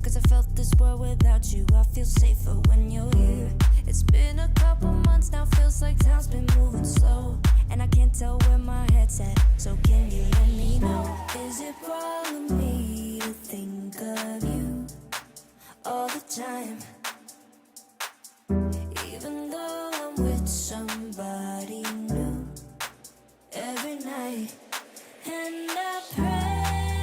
'cause I felt this world without you. I feel safer when you're here. It's been a couple months now, feels like time's been moving slow, and I can't tell where my head's at, so can you let me know? Is it wrong of me to think of you all the time, even though I'm with somebody new every night? And I pray,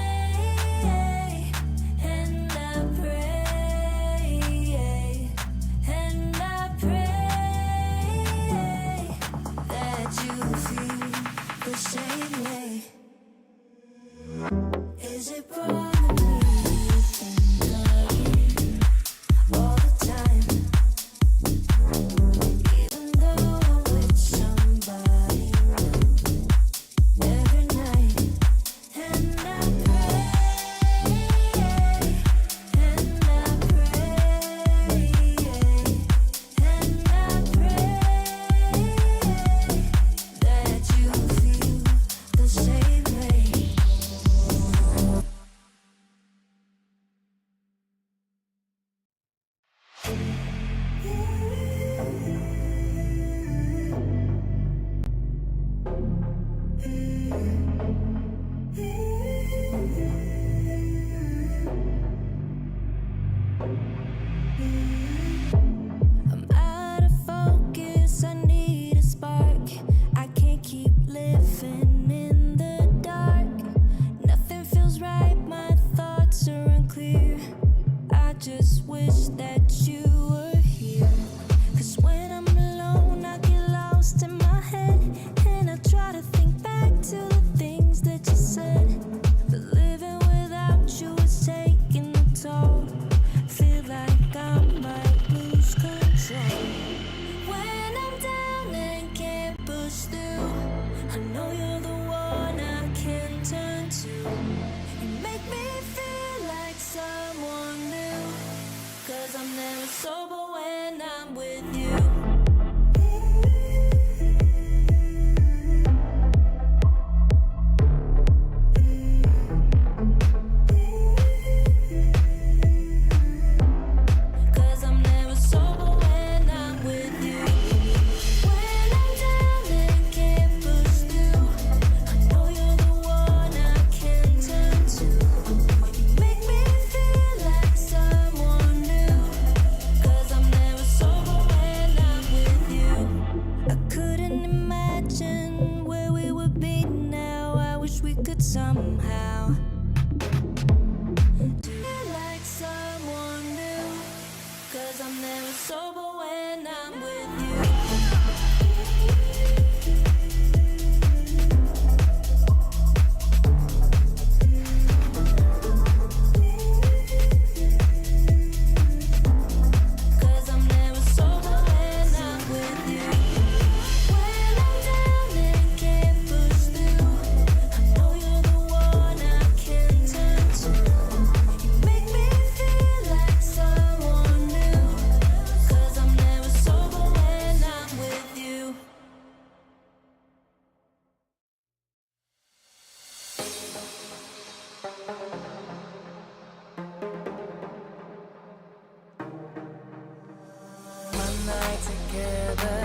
and I pray, and I pray that you feel the same way. Is it wrong of me to think of you all the time, even though I'm with somebody new every night? And I pray, and I pray, and I pray that you feel the same way. I'm out of focus, I need a spark. I can't keep living in the dark. Nothing feels right, my thoughts are unclear. I just wish that you were here. 'Cause when I'm alone, I get lost in my head, and I try to think back to the things that you said. But living without you is taking a toll. Feel like I might lose control. When I'm down and can't push through, I know you're the one I can turn to. You make me feel like someone new, 'cause I'm never sober when I'm with you. Cause I'm never sober when I'm with you. When I'm down and can't push through, I know you're the one I can turn to. You make me feel like someone new, 'cause I'm never sober when I'm with you. I couldn't imagine where we would be now. I wish we could somehow feel like someone new, 'cause I'm never sober when I'm with you. Cause I'm never sober when I'm with you. When I'm down and can't push through, I know you're the one I can turn to. You make me feel like someone new, 'cause I'm never sober when I'm with you. One night together,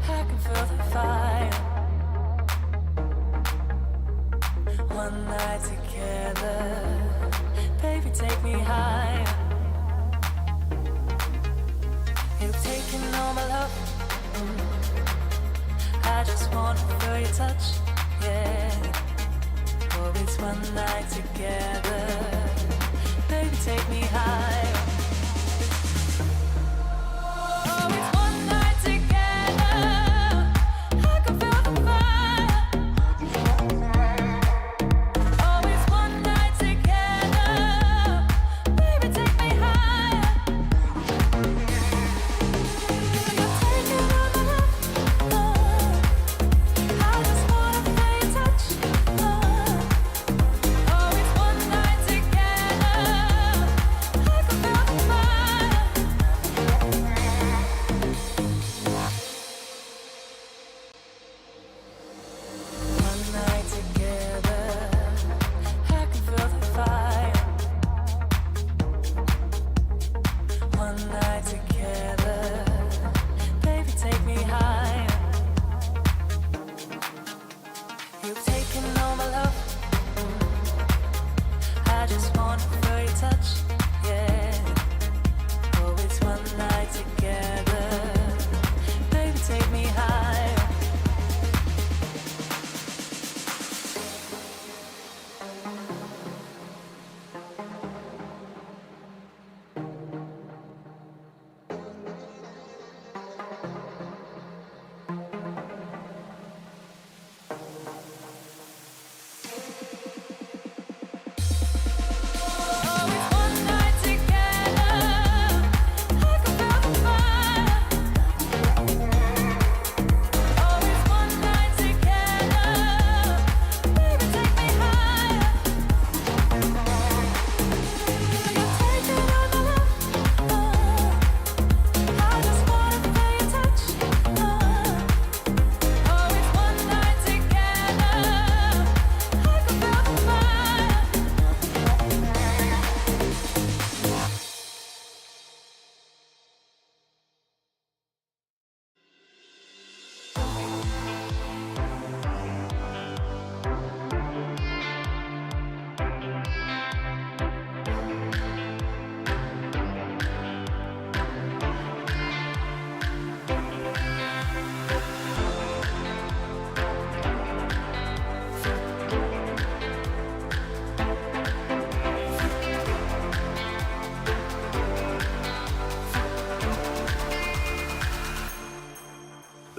I can feel the fire. One night together, baby, take me higher. You've taken all my love. I just want to feel your touch, yeah. Oh, it's one night together, baby, take me higher. Oh, it's one night together, I can feel the fire. Oh, it's one night together, baby, take me higher. You're taking all my love, I just wanna feel your touch, oh, it's one night together, I can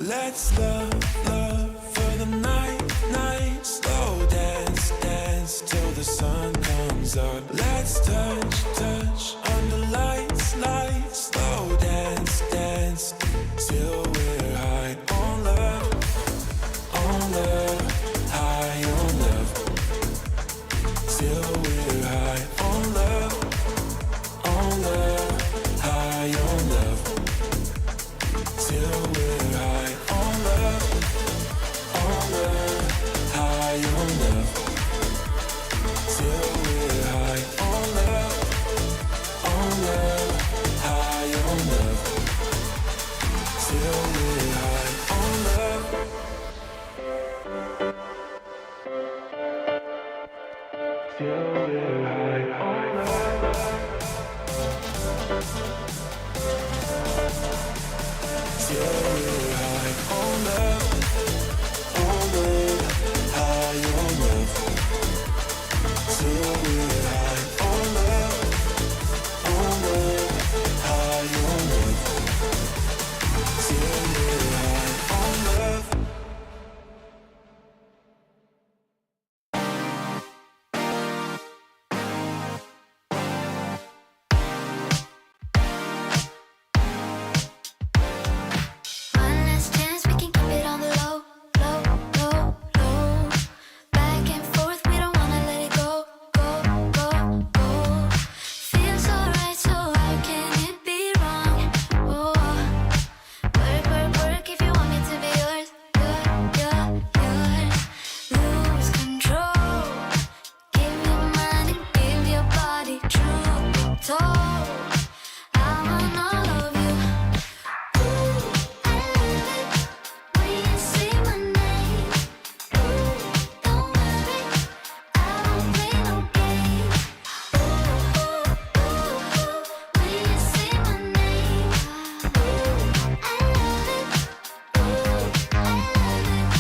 Let's love for the night. Slow dance till the sun comes up. Let's touch under lights. Slow dance till we're high on love, high on love. Till we're high on love, high on love. Till we're high on love, high on love. Till we're high on love, high on love. Till we're high on love. Till we're high on love. Till we're high on love, high on love. Till we're high on love, high on love. Till we're high on love. One last chance, we can keep it on the low, low, low, low. Back and forth, we don't wanna let it go, go, go, go. Feels alright, so how can it be wrong? Oh, work if you want me to be yours, yours. Lose control. Give your mind and give your body truth be told. I want all of you. Ooh, I love it when you say my name. Ooh, don't worry, I won't play no game. Ooh, when you say my name. Ooh, I love it. Ooh, I love it.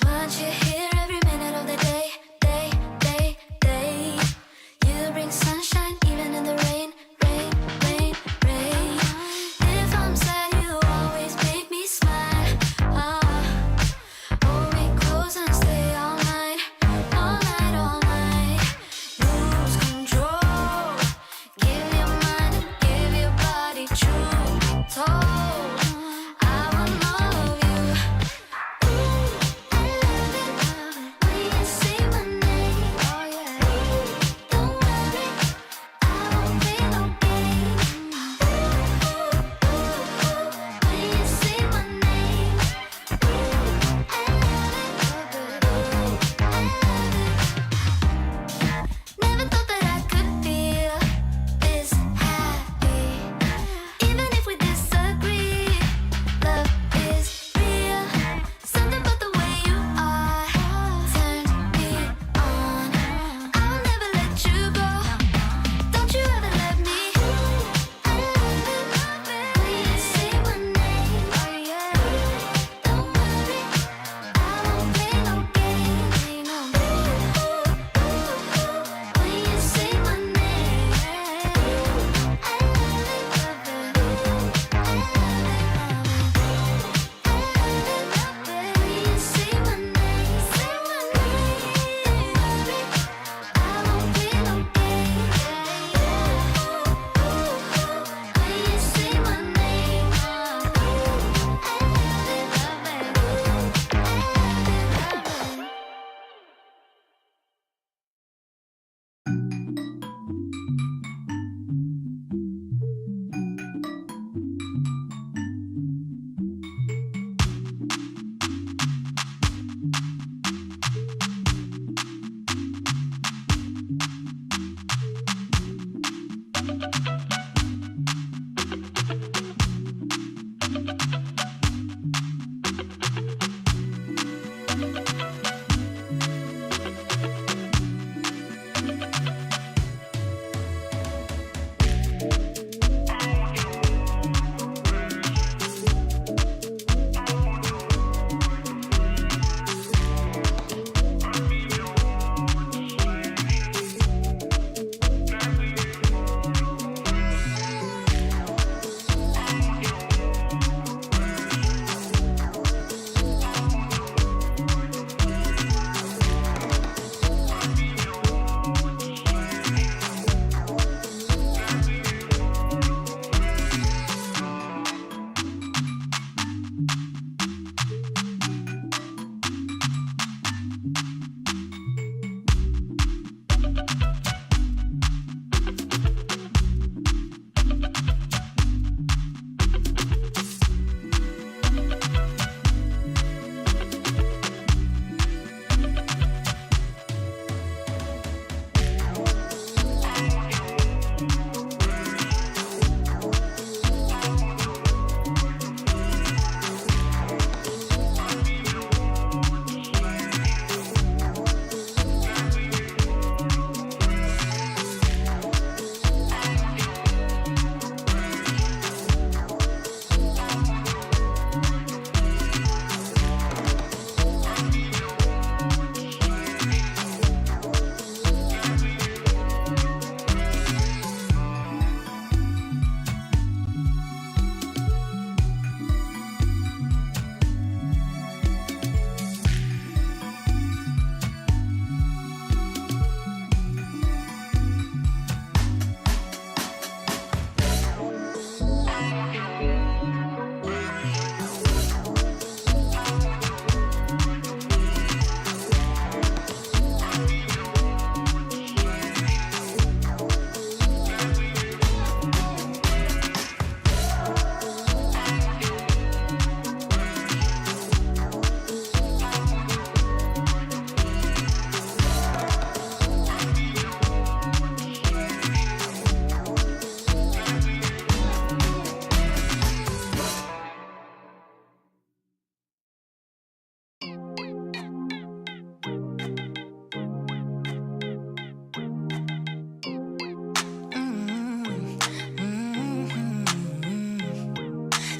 Want you here every minute of the day. You bring sunshine even in the rain.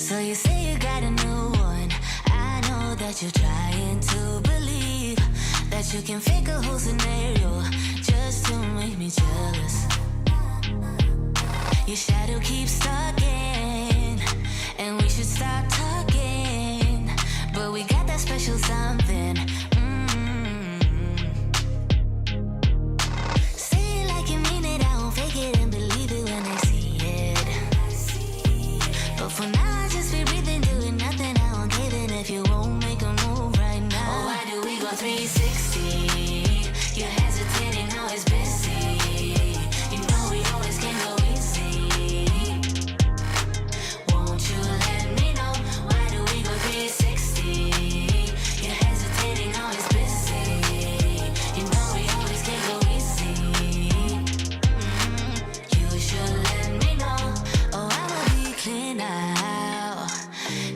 So you say you got a new one. I know that you're trying to believe that you can fake a whole scenario just to make me jealous. Your shadow keeps talking, and we should stop talking, but we got that special something. Say it like you mean it, I won't fake it and believe it when I see it. But for now I just be breathing, doing nothing, I won't give in if you won't make a move right now. Oh, why do we go 360? You're hesitating, always busy. You know we always can go easy. Won't you let me know? Why do we go 360? You're hesitating, always busy. You know we always can go easy. You should let me know. Oh, I'ma be clear now.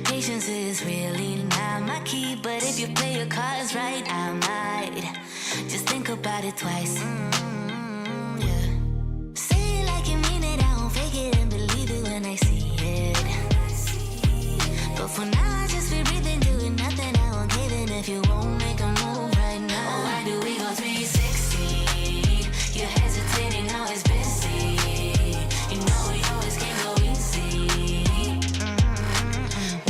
Patience is really not my key, but if you play your cards right, I might just think about it twice. Yeah. Say it like you mean it, I won't fake it and believe it when I see it. But for now I just be breathing, doing nothing, I won't give in if you won't make a move right now. Oh, why do we go 360? You're hesitating, always busy. You know we always can go easy.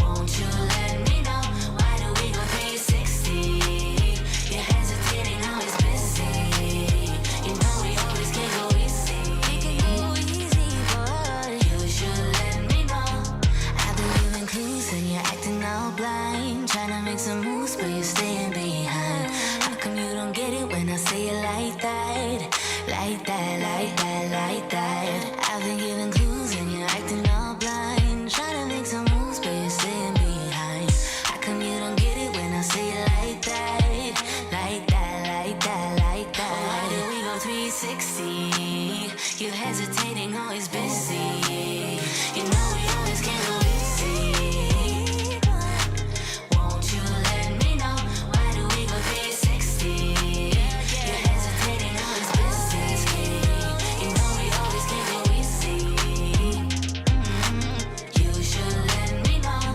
Won't you let me know? Why do we go 360? You're hesitating, always busy. You know we always can go easy. We can go easy, but you should let me know. I've been giving clues and you're acting all blind, trying to make some moves, but you're staying behind. How come you don't get it when I say it like that? Like that, like that, like that. I've been giving clues and you're acting all blind, trying to make some moves, but you're staying behind. How come you don't get it when I say it like that? Like that, like that, like that. Oh, why do we go 360? You're hesitating, always busy. You know we always can go easy. Won't you let me know? Why do we go 360? You're hesitating, always busy. You know we always can go easy. You should let me know.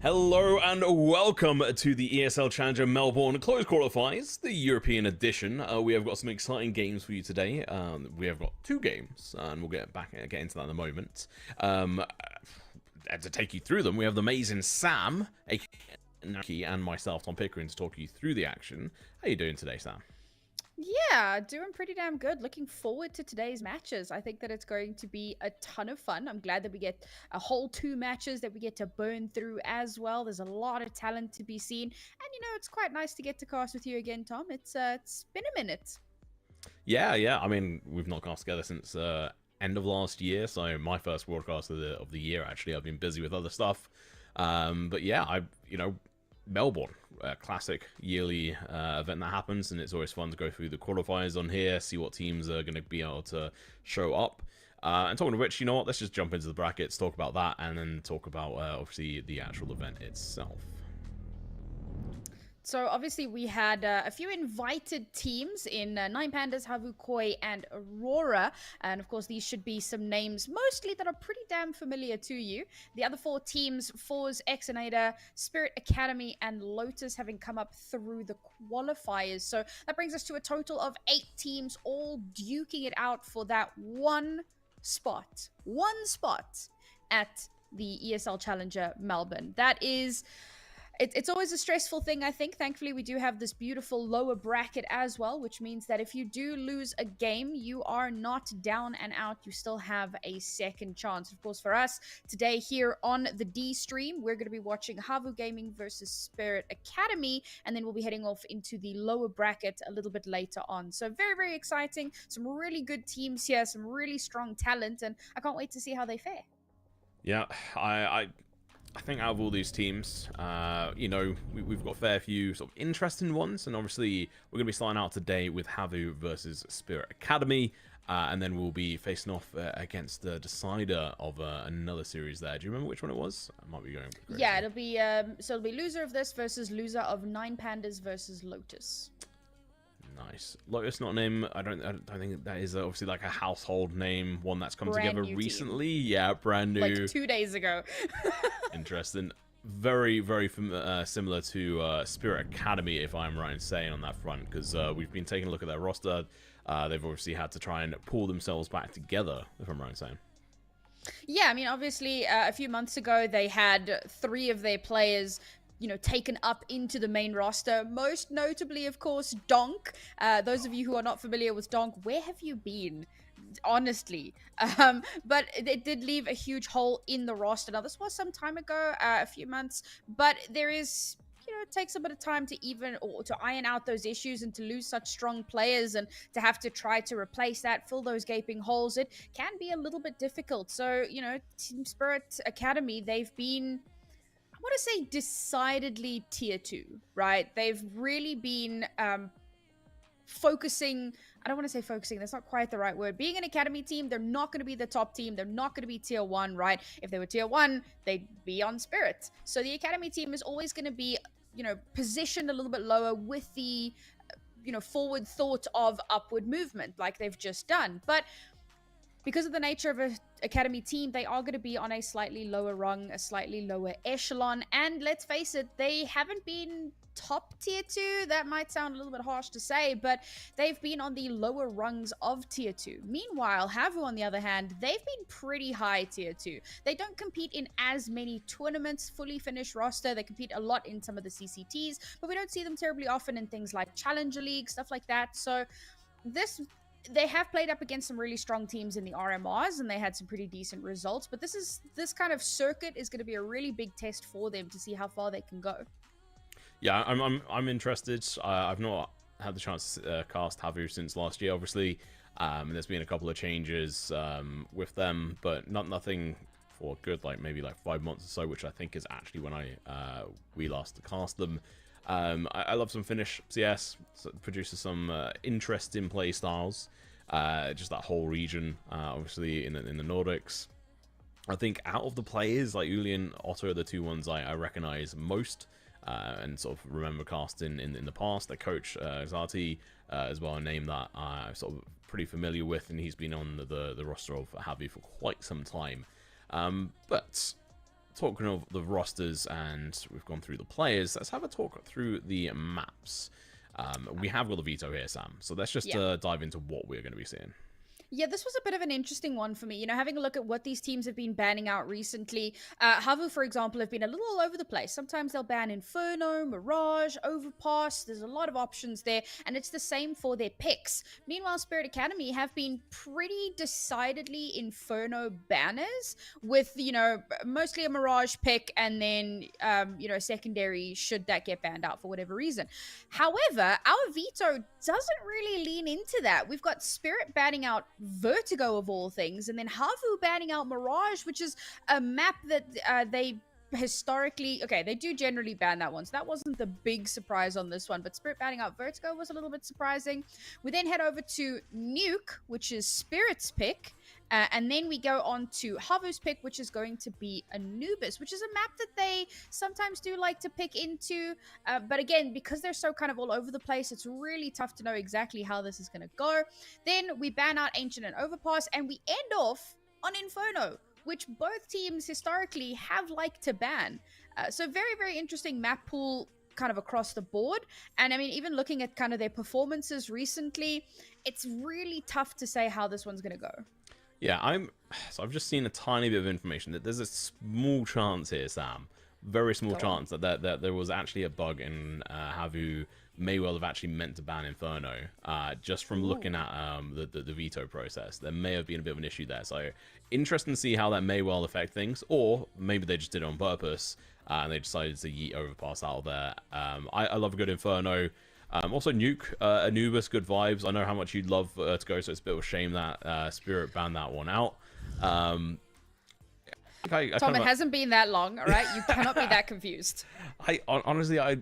Hello and welcome to the ESL Challenger Melbourne Closed Qualifiers, the European edition. We have got some exciting games for you today. We have got two games, and we'll get into that in a moment. And to take you through them, we have the amazing Sam, aka Nuke, and myself, Tom Pickering, to talk you through the action. How are you doing today, Sam? Yeah, doing pretty damn good. Looking forward to today's matches. I think that it's going to be a ton of fun. I'm glad that we get a whole 2 matches that we get to burn through as well. There's a lot of talent to be seen. And, you know, it's quite nice to get to cast with you again, Tom. It's been a minute. Yeah. I mean, we've not cast together since end of last year. So my first broadcast of the year, actually. I've been busy with other stuff. But yeah, Melbourne, a classic yearly event that happens, and it's always fun to go through the qualifiers on here, see what teams are going to be able to show up. And talking of which, you know what, let's just jump into the brackets, talk about that, and then talk about, obviously, the actual event itself. So obviously we had a few invited teams in Nine Pandas, HAVU, Koi, and Aurora. And of course, these should be some names mostly that are pretty damn familiar to you. The other 4 teams, Force, Exonator, Spirit Academy, and Lotus, having come up through the qualifiers. So that brings us to a total of 8 teams all duking it out for that one spot at the ESL Challenger Melbourne. That is... It's always a stressful thing, I think. Thankfully, we do have this beautiful lower bracket as well, which means that if you do lose a game, you are not down and out. You still have a second chance. Of course, for us, today here on the D stream, we're going to be watching HAVU Gaming versus Spirit Academy, and then we'll be heading off into the lower bracket a little bit later on. So very, very exciting. Some really good teams here, some really strong talent, and I can't wait to see how they fare. Yeah, I think out of all these teams, you know, we've got a fair few sort of interesting ones, and obviously we're going to be starting out today with HAVU versus Spirit Academy, and then we'll be facing off against the decider of another series there. Do you remember which one it was? I might be going crazy. Yeah, it'll be so it'll be loser of this versus loser of 9 Pandas versus Lotus. Nice. Lotus, not a name. I don't think that is obviously like a household name, one that's come Brand together new recently. Yeah, brand new. Like 2 days ago. Interesting. Very, very similar to Spirit Academy, if I'm right in saying on that front, because we've been taking a look at their roster. They've obviously had to try and pull themselves back together, if I'm right in saying. Yeah, I mean, obviously, a few months ago, they had 3 of their players, you know, taken up into the main roster. Most notably, of course, Donk. Those of you who are not familiar with Donk, where have you been? Honestly. But it did leave a huge hole in the roster. Now, this was some time ago, a few months, but there is... You know, it takes a bit of time to to iron out those issues, and to lose such strong players and to have to try to replace that, fill those gaping holes. It can be a little bit difficult. So, you know, Team Spirit Academy, they've been, I want to say, decidedly tier 2, right? They've really been focusing. I don't want to say focusing, that's not quite the right word. Being an academy team, they're not going to be the top team. They're not going to be tier 1, right? If they were tier 1, they'd be on Spirit. So the academy team is always going to be, you know, positioned a little bit lower with the, you know, forward thought of upward movement like they've just done. But because of the nature of an academy team, they are going to be on a slightly lower rung, a slightly lower echelon. And let's face it, they haven't been top tier 2. That might sound a little bit harsh to say, but they've been on the lower rungs of tier 2. Meanwhile, HAVU, on the other hand, they've been pretty high tier 2. They don't compete in as many tournaments, fully finished roster. They compete a lot in some of the CCTs, but we don't see them terribly often in things like Challenger League, stuff like that. So they have played up against some really strong teams in the RMRs, and they had some pretty decent results. But this kind of circuit is going to be a really big test for them to see how far they can go. Yeah, I'm interested. I've not had the chance to cast HAVU since last year, obviously. There's been a couple of changes with them, but nothing for good, like maybe like 5 months or so, which I think is actually when we last cast them. I love some Finnish CS, so it produces some interesting play styles. Just that whole region, obviously in the Nordics. I think out of the players, like Uli and Otto are the 2 ones I recognize most. And sort of remember casting in the past. Their coach, Zati, as well, a name that I'm sort of pretty familiar with, and he's been on the roster of HAVU for quite some time. But talking of the rosters, and we've gone through the players, let's have a talk through the maps. We have got the veto here, Sam, so let's just dive into what we're going to be seeing. Yeah, this was a bit of an interesting one for me. You know, having a look at what these teams have been banning out recently. HAVU, for example, have been a little all over the place. Sometimes they'll ban Inferno, Mirage, Overpass. There's a lot of options there, and it's the same for their picks. Meanwhile, Spirit Academy have been pretty decidedly Inferno banners with, you know, mostly a Mirage pick and then, you know, secondary should that get banned out for whatever reason. However, our veto doesn't really lean into that. We've got Spirit banning out Vertigo of all things, and then HAVU banning out Mirage, which is a map that they historically, okay, they do generally ban that one, so that wasn't the big surprise on this one, but Spirit banning out Vertigo was a little bit surprising. We then head over to Nuke, which is Spirit's pick, and then we go on to HAVU's pick, which is going to be Anubis, which is a map that they sometimes do like to pick into. But again, because they're so kind of all over the place, it's really tough to know exactly how this is going to go. Then we ban out Ancient and Overpass, and we end off on Inferno, which both teams historically have liked to ban. So very, very interesting map pool kind of across the board. And I mean, even looking at kind of their performances recently, it's really tough to say how this one's going to go. Yeah, I'm So I've just seen a tiny bit of information that there's a small chance here, Sam, very small chance that there was actually a bug in HAVU may well have actually meant to ban Inferno. Just from looking at the veto process, there may have been a bit of an issue there. So interesting to see how that may well affect things, or maybe they just did it on purpose and they decided to yeet Overpass out of there. I love a good Inferno. Also Nuke, Anubis, good vibes. I know how much you'd love to go, so it's a bit of a shame that Spirit banned that one out. Tom, it hasn't been that long, all right? You cannot be that confused. Honestly, I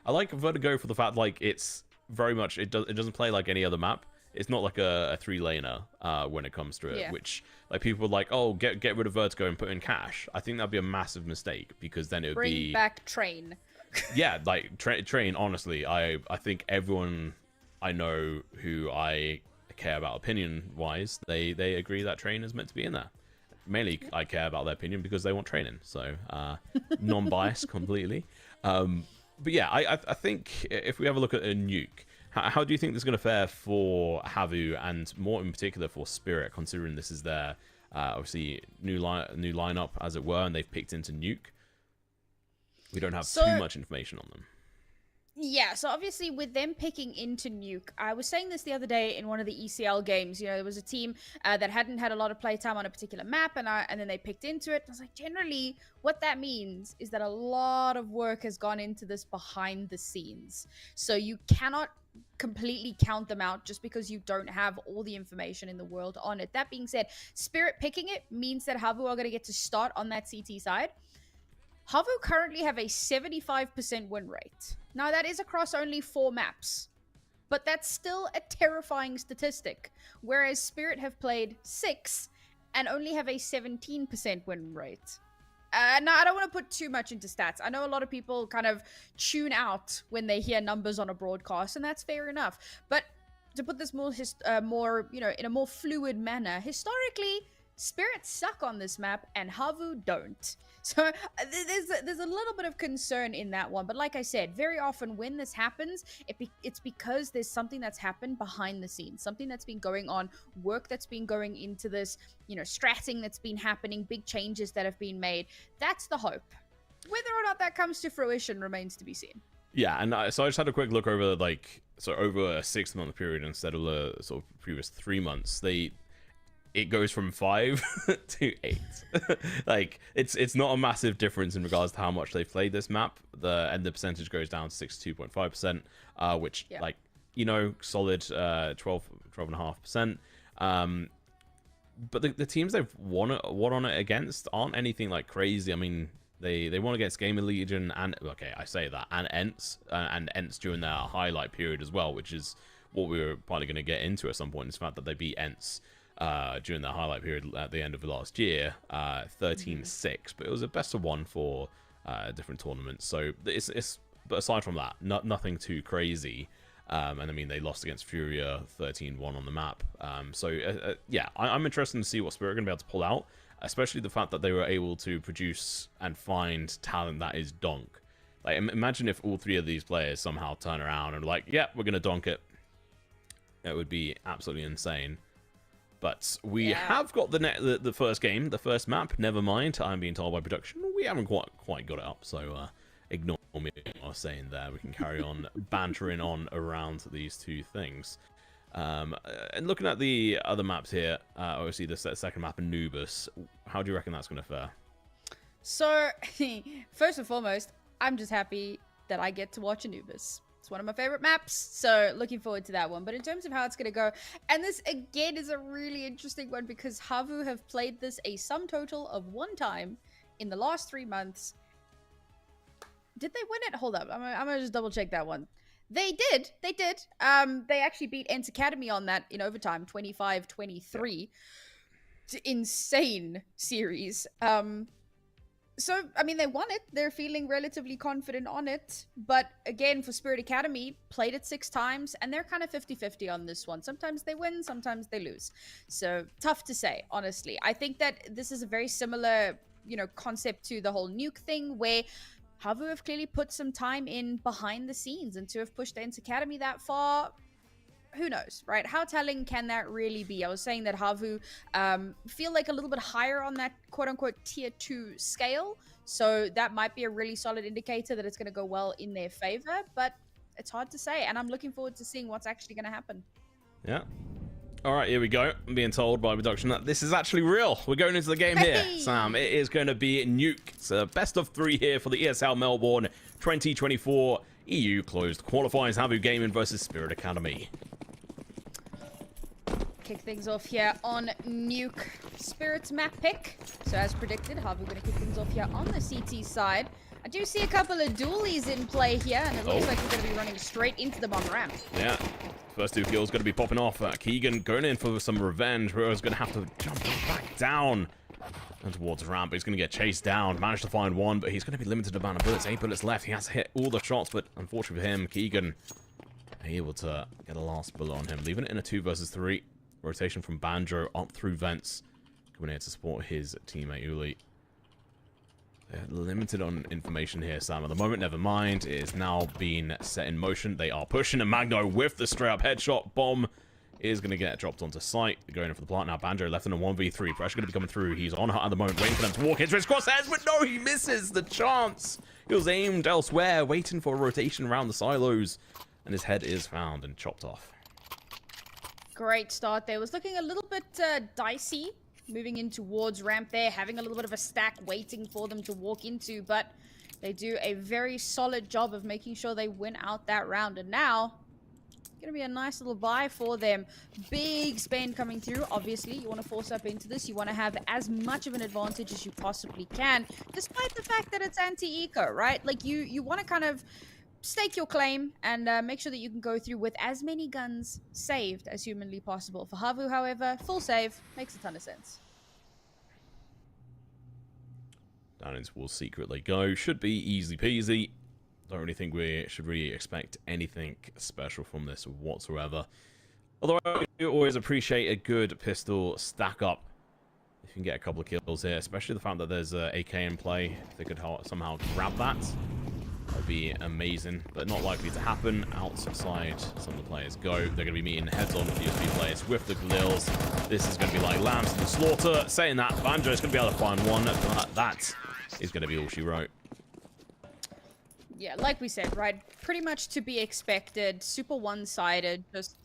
like Vertigo for the fact like it's very much it doesn't play like any other map. It's not like a 3-laner when it comes to it, which like people are like, oh, get rid of Vertigo and put in Cash. I think that'd be a massive mistake because then it would bring back Train. Yeah, like Train. Honestly, I think everyone I know who I care about opinion wise, they agree that Train is meant to be in there. Mainly, I care about their opinion because they want training, so non-biased completely. But yeah, I think if we have a look at a Nuke, how do you think this is going to fare for HAVU and more in particular for Spirit, considering this is their obviously new lineup as it were, and they've picked into Nuke? We don't have too much information on them. Yeah, so obviously with them picking into Nuke, I was saying this the other day in one of the ECL games. You know, there was a team that hadn't had a lot of playtime on a particular map, and then they picked into it. I was like, generally, what that means is that a lot of work has gone into this behind the scenes. So you cannot completely count them out just because you don't have all the information in the world on it. That being said, Spirit picking it means that HAVU are going to get to start on that CT side. HAVU currently have a 75% win rate. Now, that is across only 4 maps, but that's still a terrifying statistic, whereas Spirit have played 6 and only have a 17% win rate. Now, I don't want to put too much into stats. I know a lot of people kind of tune out when they hear numbers on a broadcast, and that's fair enough. But to put this more you know, in a more fluid manner, historically, Spirit suck on this map and HAVU don't. So there's a little bit of concern in that one. But like I said, very often when this happens, it's because there's something that's happened behind the scenes, something that's been going on, work that's been going into this, you know, stratting that's been happening, big changes that have been made. That's the hope. Whether or not that comes to fruition remains to be seen. Yeah, and so I just had a quick look over over a 6-month period instead of the sort of previous 3 months. It goes from 5 to 8. Like it's not a massive difference in regards to how much they've played this map. The percentage goes down to 62.5%, which like, you know, solid 12.5%. But the teams they've won on it against aren't anything like crazy. I mean, they won against Gamer Legion and I say that, and Ents during their highlight period as well, which is what we were probably going to get into at some point. Is the fact that they beat Ents during the highlight period at the end of last year, 13-6, but it was a best of 1 for different tournaments. So but aside from that, nothing too crazy. And I mean, they lost against Furia 13-1 on the map. Yeah, I'm interested to see what Spirit are going to be able to pull out, especially the fact that they were able to produce and find talent that is donk. Like, imagine if all 3 of these players somehow turn around and like, yeah, we're going to donk it. It would be absolutely insane. But we have got the first game, the first map. Never mind, I'm being told by production we haven't quite got it up, so ignore me what I was saying there. We can carry on bantering on around these 2 things. And looking at the other maps here, obviously the second map, Anubis, how do you reckon that's going to fare? So, first and foremost, I'm just happy that I get to watch Anubis. It's one of my favorite maps, so looking forward to that one. But in terms of how it's going to go, and this again is a really interesting one because HAVU have played this a sum total of 1 time in the last 3 months. Did they win it? Hold up, I'm gonna just double check that one. They did. They actually beat Ents Academy on that in overtime, 25-23. Insane series. So, I mean, they won it. They're feeling relatively confident on it. But again, for Spirit Academy, played it 6 times, and they're kind of 50-50 on this one. Sometimes they win, sometimes they lose. So, tough to say, honestly. I think that this is a very similar, you know, concept to the whole Nuke thing, where HAVU have clearly put some time in behind the scenes, and to have pushed the Ents Academy that far, who knows, right? How telling can that really be? I was saying that HAVU feel like a little bit higher on that quote-unquote tier 2 scale, so that might be a really solid indicator that it's going to go well in their favor, but it's hard to say, and I'm looking forward to seeing what's actually going to happen. Yeah. All right, here we go. I'm being told by production that this is actually real. We're going into the game here, Sam. It is going to be Nuke. It's a best of 3 here for the ESL Melbourne 2024 EU closed qualifiers. HAVU Gaming versus Spirit Academy. Kick things off here on Nuke. Spirit's map pick. So as predicted, HAVU going to kick things off here on the CT side. I do see a couple of dualies in play here, and it looks like we're going to be running straight into the bomb ramp. Yeah. First 2 kills going to be popping off. Keegan going in for some revenge. Ro's going to have to jump back down and towards ramp. He's going to get chased down. Managed to find one, but he's going to be limited amount of bullets. 8 bullets left. He has to hit all the shots, but unfortunately for him, Keegan able to get a last bullet on him. Leaving it in a 2 versus 3. Rotation from Banjo up through vents. Coming here to support his teammate Uli. They're limited on information here, Sam. At the moment, never mind. It is now being set in motion. They are pushing, and Magno with the straight-up headshot. Bomb is going to get dropped onto site. They're going in for the plant now. Banjo left in a 1v3. Pressure going to be coming through. He's on her at the moment, waiting for them to walk into his crosshairs, but no, he misses the chance. He was aimed elsewhere, waiting for a rotation around the silos, and his head is found and chopped off. Great start there. Was looking a little bit dicey. Moving in towards ramp there, having a little bit of a stack waiting for them to walk into, but they do a very solid job of making sure they win out that round. And now, gonna be a nice little buy for them. Big spend coming through. Obviously, you want to force up into this. You want to have as much of an advantage as you possibly can, despite the fact that it's anti-eco, right? Like, you want to kind of stake your claim and make sure that you can go through with as many guns saved as humanly possible. For HAVU, however, full save makes a ton of sense. Down into Wall Secret they go. Should be easy peasy. Don't really think we should really expect anything special from this whatsoever. Although I do always appreciate a good pistol stack up. If you can get a couple of kills here, especially the fact that there's AK in play. If they could somehow grab that, that would be amazing, but not likely to happen. Outside, some of the players go. They're going to be meeting heads on with the USB players with the Glils. This is going to be like lambs to the slaughter. Saying that, Banjo is going to be able to find one, but that is going to be all she wrote. Yeah, like we said, right? Pretty much to be expected. Super one-sided. Just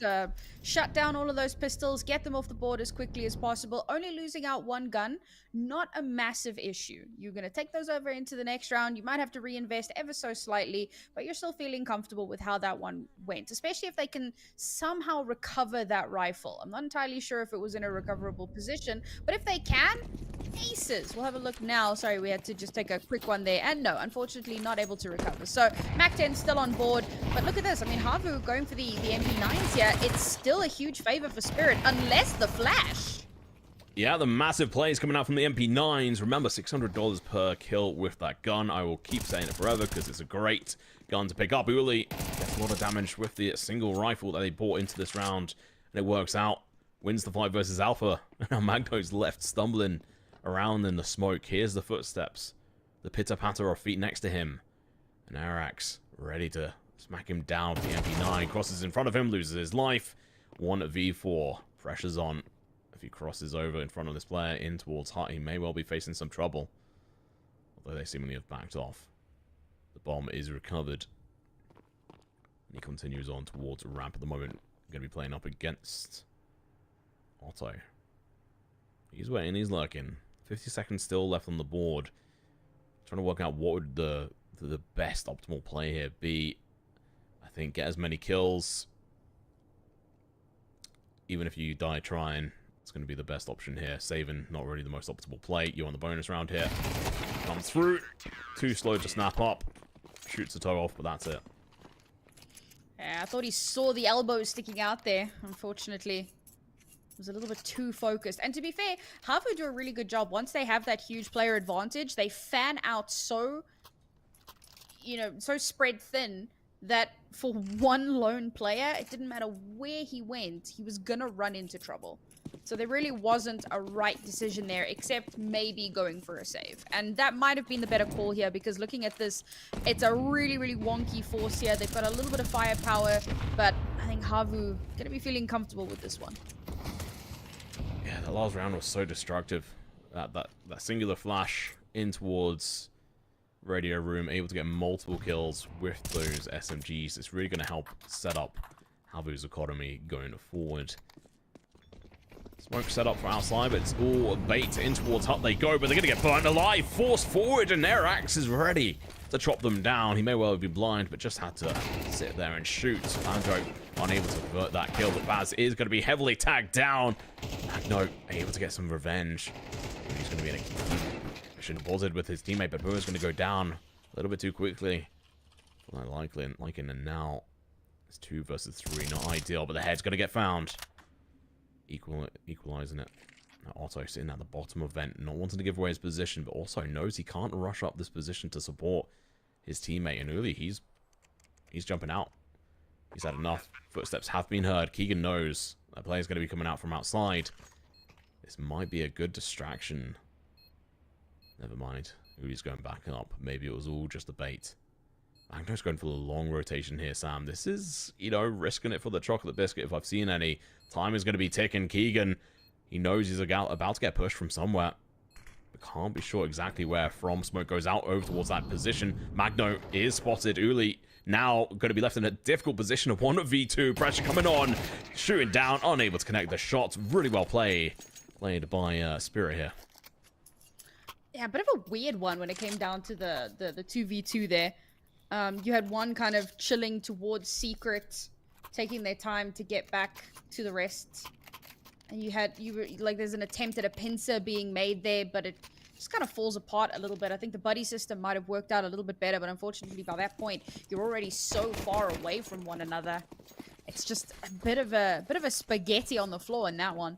shut down all of those pistols, get them off the board as quickly as possible. Only losing out one gun, not a massive issue. You're going to take those over into the next round. You might have to reinvest ever so slightly, but you're still feeling comfortable with how that one went, especially if they can somehow recover that rifle. I'm not entirely sure if it was in a recoverable position, but if they can, aces. We'll have a look now. Sorry, we had to just take a quick one there. And no, unfortunately, not able to recover. So, Mac-10 still on board. But look at this. I mean, HAVU going for the MP9s here. It's still a huge favor for Spirit, unless the flash. Yeah, the massive plays coming out from the MP9s. Remember, $600 per kill with that gun. I will keep saying it forever because it's a great gun to pick up. Uli gets a lot of damage with the single rifle that they bought into this round. And it works out. Wins the fight versus Alpha. Now Magno's left stumbling around in the smoke. Here's the footsteps. The pitter-patter of feet next to him. And Arax ready to smack him down. The MP9 crosses in front of him, loses his life. 1v4. Pressure's on. If he crosses over in front of this player in towards Hut, he may well be facing some trouble. Although they seemingly have backed off. The bomb is recovered. And he continues on towards a ramp at the moment. Going to be playing up against Otto. He's waiting, he's lurking. 50 seconds still left on the board. Trying to work out what would the best optimal play here be. I think get as many kills. Even if you die trying, it's going to be the best option here. Saving, not really the most optimal play. You're on the bonus round here. Comes through. Too slow to snap up. Shoots the toe off, but that's it. Yeah, I thought he saw the elbow sticking out there, unfortunately. Was a little bit too focused. And to be fair, HAVU do a really good job. Once they have that huge player advantage, they fan out so, so spread thin that for one lone player, it didn't matter where he went, he was gonna run into trouble. So there really wasn't a right decision there, except maybe going for a save. And that might have been the better call here, because looking at this, it's a really, really wonky force here. They've got a little bit of firepower, but I think HAVU going to be feeling comfortable with this one. Yeah, the last round was so destructive. That singular flash in towards Radio Room, able to get multiple kills with those SMGs. It's really going to help set up HAVU's economy going forward. Smoke set up for outside, but it's all bait. In towards Hut they go, but they're going to get burned alive. Forced forward, and their axe is ready to chop them down. He may well be blind, but just had to sit there and shoot. Andro unable to avert that kill, but Baz is going to be heavily tagged down. No, able to get some revenge. He's going to be in a mission buzzed with his teammate, but Boomer's going to go down a little bit too quickly. Not likely, like in and now. It's 2 versus 3, not ideal, but the head's going to get found. Equalizing it. Now Otto sitting at the bottom of vent, not wanting to give away his position, but also knows he can't rush up this position to support his teammate. And early, he's jumping out. He's had enough. Footsteps have been heard. Keegan knows that player's going to be coming out from outside. This might be a good distraction. Never mind. Uli's going back up. Maybe it was all just a bait. Magno's going for the long rotation here, Sam. This is, you know, risking it for the chocolate biscuit if I've seen any. Time is going to be ticking. Keegan, he knows he's about to get pushed from somewhere. But can't be sure exactly where from. Smoke goes out over towards that position. Magno is spotted. Uli now going to be left in a difficult position of 1v2. Pressure coming on. Shooting down. Unable to connect the shots. Really well played by Spirit here. Yeah, a bit of a weird one when it came down to the 2v2 there. You had one kind of chilling towards Secret, taking their time to get back to the rest. And there's an attempt at a pincer being made there, but it just kind of falls apart a little bit. I think the buddy system might have worked out a little bit better, but unfortunately by that point, you're already so far away from one another. It's just a bit of a spaghetti on the floor in that one.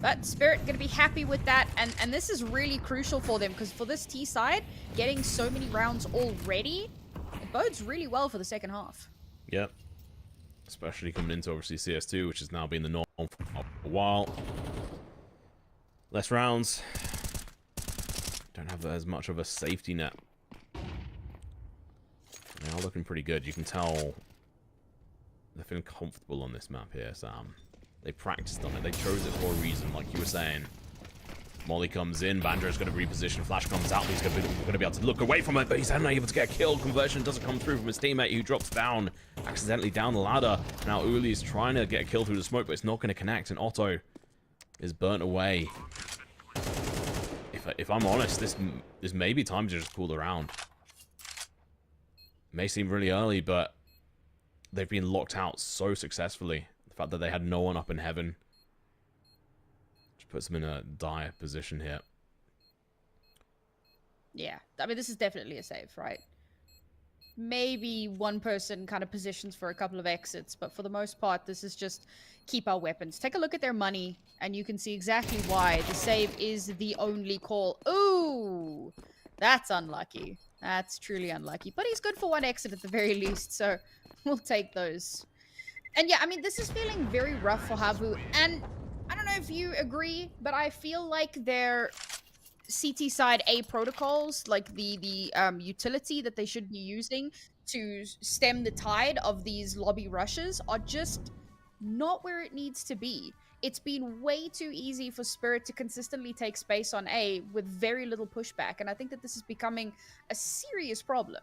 But Spirit going to be happy with that, and this is really crucial for them, because for this T side, getting so many rounds already, it bodes really well for the second half. Yep. Especially coming into, obviously, CS2, which has now been the norm for a while. Less rounds. Don't have as much of a safety net. They are looking pretty good. You can tell they're feeling comfortable on this map here, Sam. They practiced on it. They chose it for a reason, like you were saying. Molly comes in. Banjo's going to reposition. Flash comes out. He's going to be able to look away from it, but he's unable to get a kill. Conversion doesn't come through from his teammate, who drops down accidentally down the ladder. Now Uli's trying to get a kill through the smoke, but it's not going to connect, and Otto is burnt away. If I'm honest, this may be time to just pull around. May seem really early, but they've been locked out so successfully. The fact that they had no one up in heaven puts them in a dire position here. Yeah, I mean, this is definitely a save, right? Maybe one person kind of positions for a couple of exits, but for the most part, this is just keep our weapons. Take a look at their money, and you can see exactly why the save is the only call. Ooh, that's unlucky. That's truly unlucky. But he's good for one exit at the very least, so we'll take those. And yeah, I mean, this is feeling very rough for HAVU, and I don't know if you agree, but I feel like their CT side A protocols, like the utility that they should be using to stem the tide of these lobby rushes, are just not where it needs to be. It's been way too easy for Spirit to consistently take space on A with very little pushback, and I think that this is becoming a serious problem.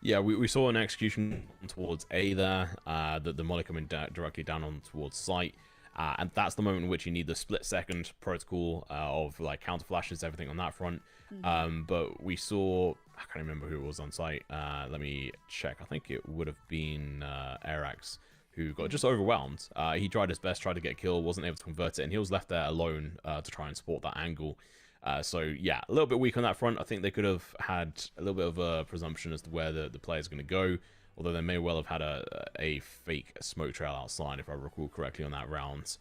Yeah, we saw an execution towards A there, the molly coming directly down on towards site. And that's the moment in which you need the split-second protocol of like counter flashes, everything on that front. But we saw, I can't remember who it was on site. Let me check. I think it would have been Arax, who got just overwhelmed. He tried his best, tried to get a kill, wasn't able to convert it, and he was left there alone to try and support that angle. So yeah, a little bit weak on that front. I think they could have had a little bit of a presumption as to where the player's going to go. Although they may well have had a fake smoke trail outside, if I recall correctly, on that round.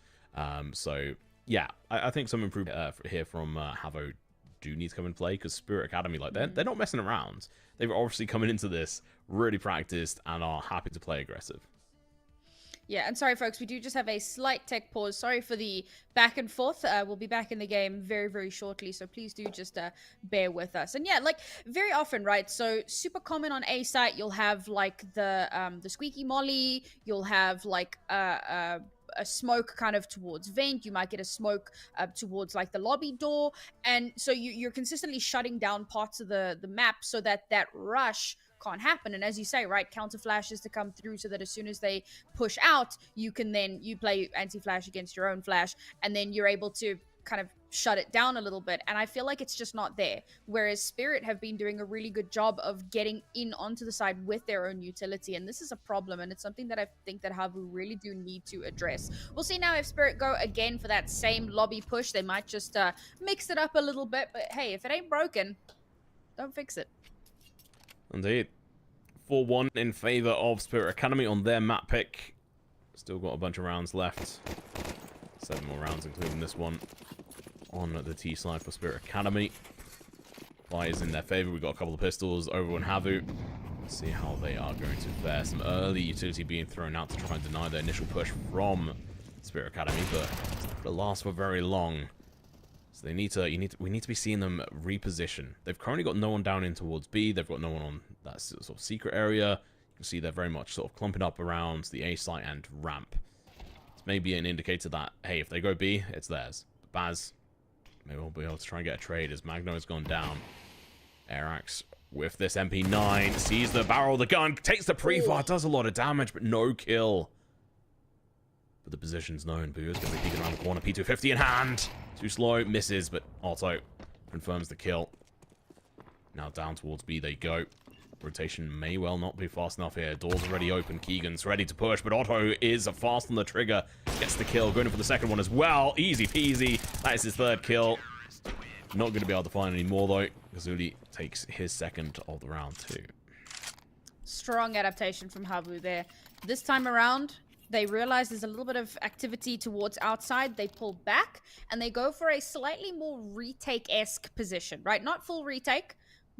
So, yeah, I think some improvement here from HAVU do need to come and play, because Spirit Academy, like, they're not messing around. They've obviously coming into this really practiced and are happy to play aggressive. Yeah, and sorry, folks, we do just have a slight tech pause. Sorry for the back and forth. We'll be back in the game very, very shortly, so please do just bear with us. And yeah, like very often, right? So super common on A site, you'll have like the squeaky molly. You'll have like a smoke kind of towards vent. You might get a smoke towards like the lobby door, and so you're consistently shutting down parts of the map so that rush can't happen. And as you say, right, counter flashes to come through so that as soon as they push out, you play anti-flash against your own flash, and then you're able to kind of shut it down a little bit. And I feel like it's just not there. Whereas Spirit have been doing a really good job of getting in onto the side with their own utility. And this is a problem, and it's something that I think that HAVU really do need to address. We'll see now if Spirit go again for that same lobby push. They might just mix it up a little bit. But hey, if it ain't broken, don't fix it. Indeed. 4-1 in favor of Spirit Academy on their map pick. Still got a bunch of rounds left. 7 more rounds, including this one on the T side for Spirit Academy. Fires in their favor. We've got a couple of pistols over on HAVU. Let's see how they are going to fare. Some early utility being thrown out to try and deny the initial push from Spirit Academy, but it's not going to last for very long. So we need to be seeing them reposition. They've currently got no one down in towards B. They've got no one on that sort of secret area. You can see they're very much sort of clumping up around the A site and ramp. It's maybe an indicator that, hey, if they go B, it's theirs. But Baz may well be able to try and get a trade as Magno has gone down. Airax with this MP9 sees the barrel of the gun, takes the pre-fire, does a lot of damage, but no kill. But the position's known. Boo is going to be peeking around the corner. P250 in hand. Too slow, misses, but Otto confirms the kill. Now down towards B they go. Rotation may well not be fast enough here. Door's already open. Keegan's ready to push, but Otto is fast on the trigger. Gets the kill. Going in for the second one as well. Easy peasy. That is his third kill. Not going to be able to find any more though. Gazuli takes his second of the round too. Strong adaptation from HAVU there. This time around, they realize there's a little bit of activity towards outside. They pull back and they go for a slightly more retake-esque position, right? Not full retake,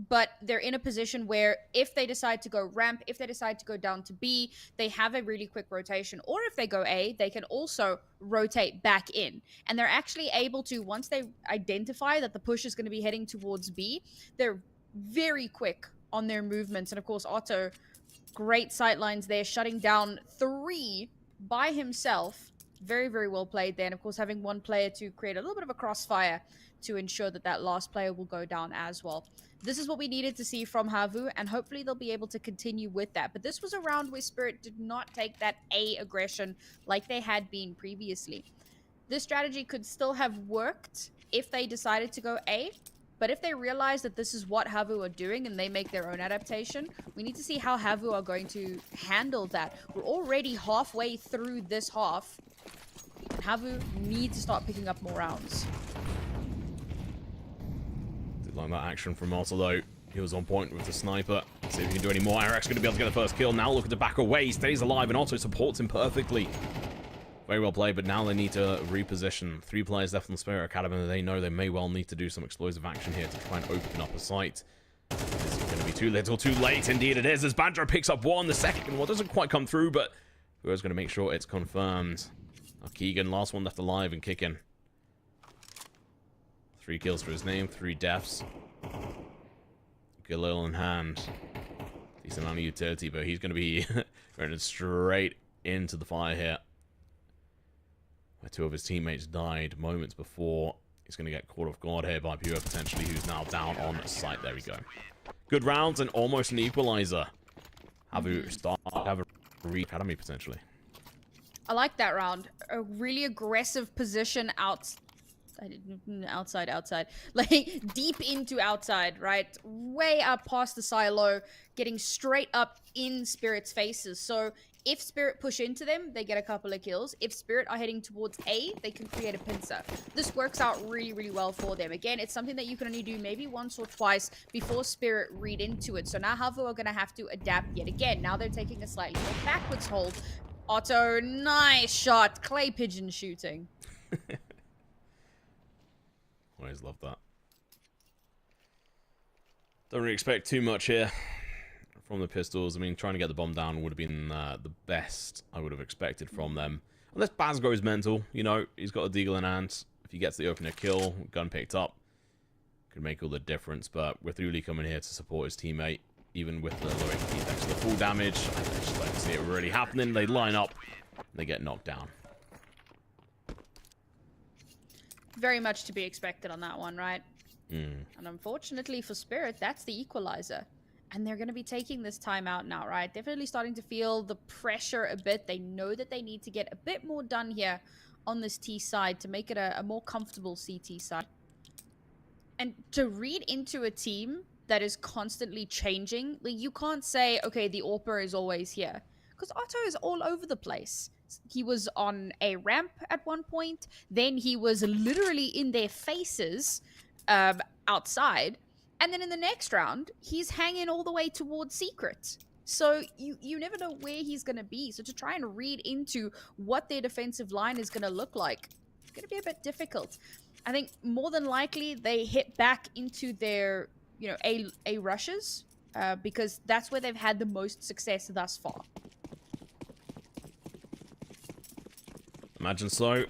but they're in a position where if they decide to go ramp, if they decide to go down to B, they have a really quick rotation. Or if they go A, they can also rotate back in. And they're actually able to, once they identify that the push is going to be heading towards B, they're very quick on their movements. And of course, Otto, great sightlines there, shutting down 3 by himself. Very, very well played there. And of course, having one player to create a little bit of a crossfire to ensure that that last player will go down as well. This is what we needed to see from HAVU, and hopefully they'll be able to continue with that. But this was a round where Spirit did not take that A aggression like they had been previously. This strategy could still have worked if they decided to go A, but if they realize that this is what HAVU are doing and they make their own adaptation, we need to see how HAVU are going to handle that. We're already halfway through this half. HAVU need to start picking up more rounds. Did like that action from Otto though. He was on point with the sniper. Let's see if he can do any more. Airax going to be able to get the first kill. Now looking to back away. He stays alive and Otto supports him perfectly. Very well played, but now they need to reposition. 3 players left on the Spirit Academy. They know they may well need to do some explosive action here to try and open up a site. This is going to be too little, too late. Indeed it is, as Banjo picks up one. The second one doesn't quite come through, but who's going to make sure it's confirmed? Keegan, last one left alive and kicking. 3 kills for his name, 3 deaths. Galil in hand. Decent amount of utility, but he's going to be running straight into the fire here. Where 2 of his teammates died moments before. He's going to get caught off guard here by Pure, potentially, who's now down on site. There we go. Good rounds and almost an equalizer. HAVU start have a academy potentially. I like that round. A really aggressive position outside. Like, deep into outside, right? Way up past the silo, getting straight up in Spirit's faces. So if Spirit push into them, they get a couple of kills. If Spirit are heading towards A, they can create a pincer. This works out really, really well for them. Again, it's something that you can only do maybe once or twice before Spirit read into it. So now HAVU are going to have to adapt yet again. Now they're taking a slightly more backwards hold. Otto, nice shot. Clay pigeon shooting. Always love that. Don't really expect too much here from the pistols. I mean, trying to get the bomb down would have been the best I would have expected from them. Unless Baz goes mental, you know, he's got a deagle in hand. If he gets the opener kill, gun picked up, could make all the difference. But with Uli coming here to support his teammate, even with the low HP thanks to the full damage, I just don't see it really happening. They line up, they get knocked down. Very much to be expected on that one, right? Mm. And unfortunately for Spirit, that's the equalizer. And they're going to be taking this time out now, right? Definitely starting to feel the pressure a bit. They know that they need to get a bit more done here on this T side to make it a more comfortable CT side. And to read into a team that is constantly changing, like, you can't say, okay, the AWPer is always here. Because Otto is all over the place. He was on a ramp at one point. Then he was literally in their faces outside. And then in the next round, he's hanging all the way towards Secret. So you never know where he's going to be. So to try and read into what their defensive line is going to look like, it's going to be a bit difficult. I think more than likely they hit back into their, you know, A rushes because that's where they've had the most success thus far. Imagine so.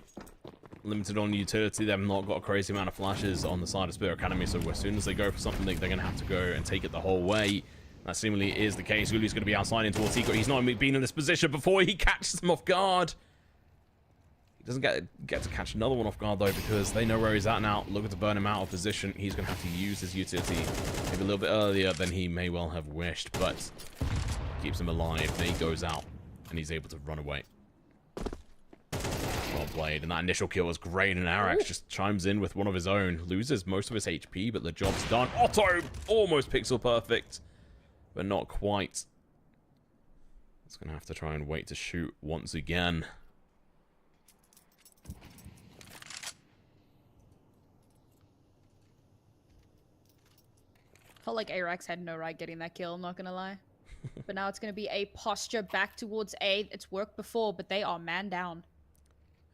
Limited on utility, they've not got a crazy amount of flashes on the side of Spirit Academy, so as soon as they go for something, they're going to have to go and take it the whole way. That seemingly is the case. Uli's going to be outside in towards Secret. He's not been in this position before. He catches him off guard. He doesn't get to catch another one off guard, though, because they know where he's at now. Looking to burn him out of position. He's going to have to use his utility maybe a little bit earlier than he may well have wished, but keeps him alive. Then he goes out, and he's able to run away. Well played, and that initial kill was great, and Arax just chimes in with one of his own. Loses most of his HP, but the job's done. Otto almost pixel perfect, but not quite. It's going to have to try and wait to shoot once again. Felt like Arax had no right getting that kill, I'm not gonna lie. But now it's gonna be a posture back towards A. It's worked before, but they are man down.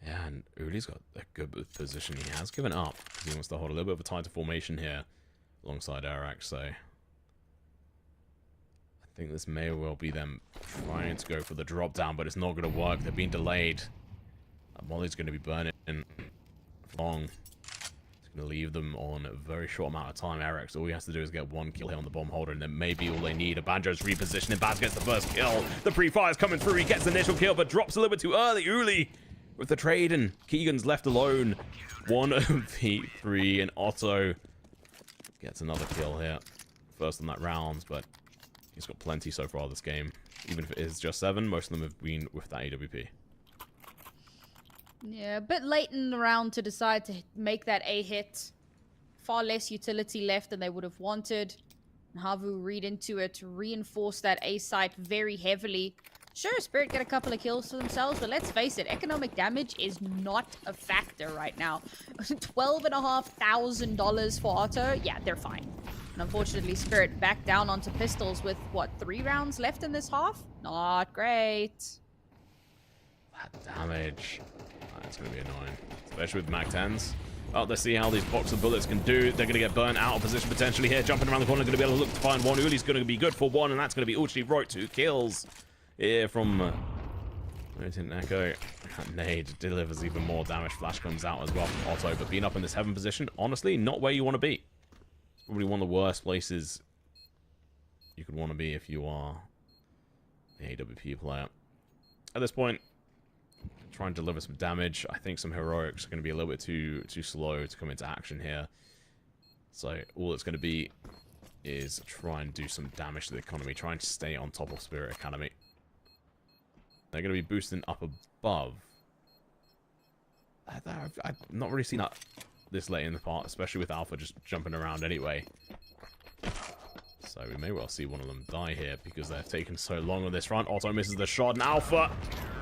Yeah, and Uli's got a good position. He has given up because he wants to hold a little bit of a tighter formation here alongside Arax, so I think this may well be them trying to go for the drop down, but it's not going to work. They're being delayed. Molly's going to be burning long. It's going to leave them on a very short amount of time. Arax, all he has to do is get one kill here on the bomb holder, and then maybe all they need. A Banjo's repositioning. Baz gets the first kill. The pre-fire's coming through. He gets the initial kill, but drops a little bit too early. Uli with the trade, and Keegan's left alone. 1v3, and Otto gets another kill here. First on that round, but he's got plenty so far this game. Even if it is just 7, most of them have been with that AWP. Yeah, a bit late in the round to decide to make that A hit. Far less utility left than they would have wanted. HAVU read into it, reinforce that A site very heavily. Sure, Spirit get a couple of kills for themselves, but let's face it, economic damage is not a factor right now. $12,500 for Otto, yeah, they're fine. And unfortunately, Spirit back down onto pistols with, what, 3 rounds left in this half? Not great. That damage. That's going to be annoying, especially with Mag 10s. Oh, let's see how these box of bullets can do. They're going to get burnt out of position potentially here. Jumping around the corner, going to be able to look to find one. Uli's going to be good for 1, and that's going to be all she wrote. 2 kills. Here from Echo. That nade delivers even more damage. Flash comes out as well from Otto, but being up in this heaven position, honestly, not where you want to be. It's probably one of the worst places you could want to be if you are the AWP player. At this point, try and deliver some damage. I think some heroics are going to be a little bit too slow to come into action here. So all it's going to be is try and do some damage to the economy. Try and stay on top of Spirit Academy. They're going to be boosting up above. I've not really seen that this late in the part, especially with Alpha just jumping around anyway. So we may well see one of them die here because they've taken so long on this front. Otto misses the shot, and Alpha,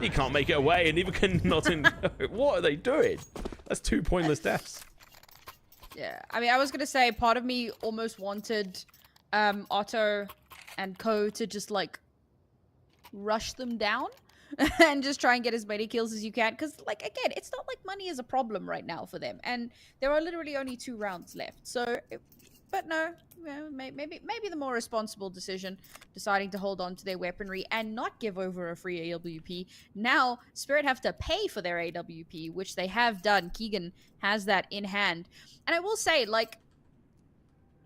he can't make it away, and neither can Nothing. What are they doing? That's 2 pointless deaths. Yeah, I mean, I was going to say, part of me almost wanted Otto and Co to just, like, rush them down and just try and get as many kills as you can. Because, like, again, it's not like money is a problem right now for them. And there are literally only 2 rounds left. So, But no, maybe the more responsible decision, deciding to hold on to their weaponry and not give over a free AWP. Now, Spirit have to pay for their AWP, which they have done. Keegan has that in hand. And I will say, like,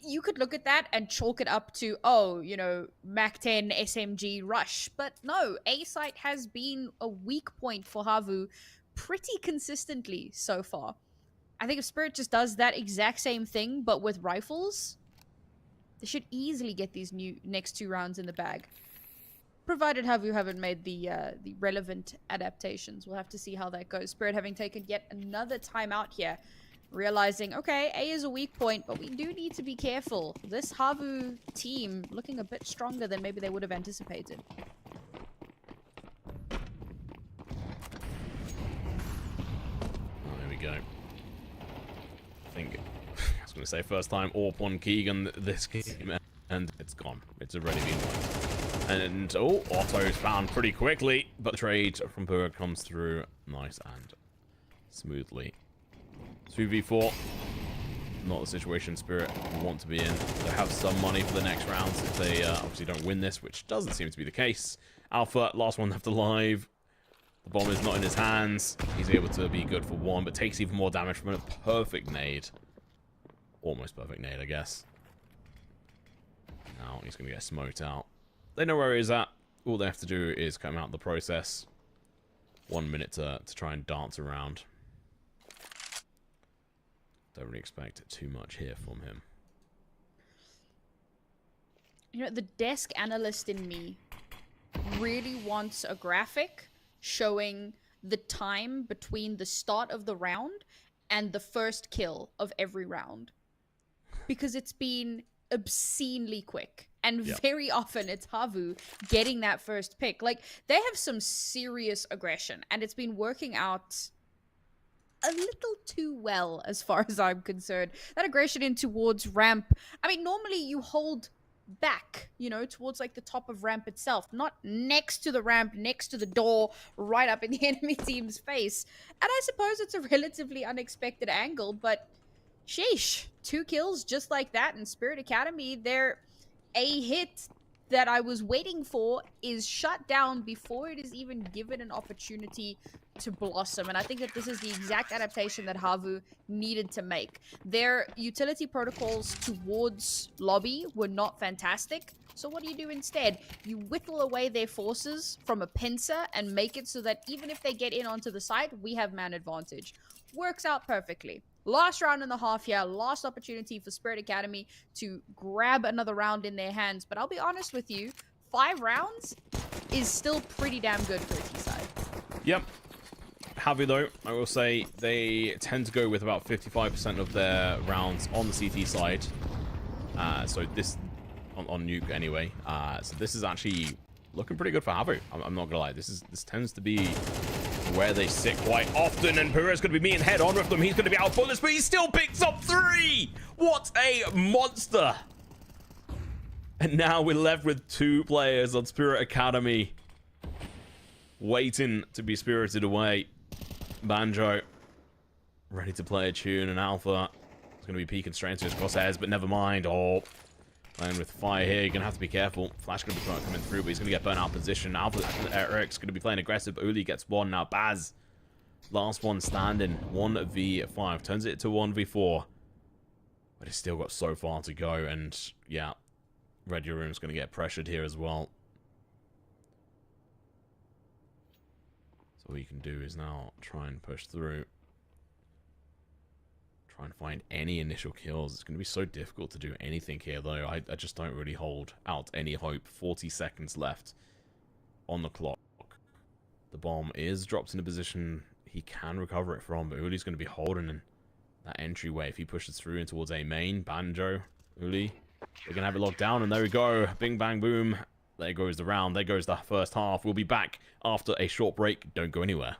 you could look at that and chalk it up to, oh, you know, Mac 10 SMG rush. But no, A site has been a weak point for HAVU pretty consistently so far. I think if Spirit just does that exact same thing, but with rifles, they should easily get these next 2 rounds in the bag. Provided HAVU haven't made the relevant adaptations. We'll have to see how that goes. Spirit having taken yet another timeout here. Realizing, okay, A is a weak point, but we do need to be careful. This HAVU team looking a bit stronger than maybe they would have anticipated. There we go. I think I was going to say first time AWP on Keegan this game, and it's gone. It's already been won. And oh, Otto's found pretty quickly, but the trade from Berg comes through nice and smoothly. 2v4, not the situation Spirit want to be in. They have some money for the next rounds if they obviously don't win this, which doesn't seem to be the case. Alpha, last one left alive. The bomb is not in his hands. He's able to be good for 1, but takes even more damage from a perfect nade. Almost perfect nade, I guess. Now he's going to get smoked out. They know where he's at. All they have to do is come out the process. 1 minute to try and dance around. Don't really expect too much here from him. You know, the desk analyst in me really wants a graphic showing the time between the start of the round and the first kill of every round. Because it's been obscenely quick. And very often it's HAVU getting that first pick. Like, they have some serious aggression, and it's been working out a little too well as far as I'm concerned. That aggression in towards ramp. I mean, normally you hold back, you know, towards like the top of ramp itself, not next to the ramp, next to the door, right up in the enemy team's face. And I suppose it's a relatively unexpected angle, but sheesh, 2 kills just like that in Spirit Academy. Their A hit that I was waiting for is shut down before it is even given an opportunity to blossom. And I think that this is the exact adaptation that HAVU needed to make. Their utility protocols towards lobby were not fantastic. So what do you do instead? You whittle away their forces from a pincer and make it so that even if they get in onto the site, we have man advantage. Works out perfectly. Last round and a half here, last opportunity for Spirit Academy to grab another round in their hands. But I'll be honest with you, 5 rounds is still pretty damn good for a T-side. Yep. HAVU, though, I will say, they tend to go with about 55% of their rounds on the CT side. So this, on Nuke anyway. So this is actually looking pretty good for HAVU. I'm not gonna lie. This tends to be where they sit quite often, and Pereira's going to be meeting head on with them. He's going to be out bullets, but he still picks up 3! What a monster! And now we're left with 2 players on Spirit Academy waiting to be spirited away. Banjo ready to play a tune, and Alpha is going to be peeking straight into his crosshairs, but never mind. Oh, playing with fire here, you're going to have to be careful. Flash going to be coming through, but he's going to get burnt out position. Alpha, Eric's going to be playing aggressive. Uli gets 1. Now Baz, last one standing. 1v5. Turns it to 1v4. But he's still got so far to go. And yeah, Red Room's going to get pressured here as well. So what you can do is now try and push through. Try and find any initial kills. It's going to be so difficult to do anything here, though. I just don't really hold out any hope. 40 seconds left on the clock. The bomb is dropped in a position he can recover it from, but Uli's going to be holding in that entryway if he pushes through in towards A main. Banjo, Uli, they're going to have it locked down, and there we go. Bing, bang, boom. There goes the round. There goes the first half. We'll be back after a short break. Don't go anywhere.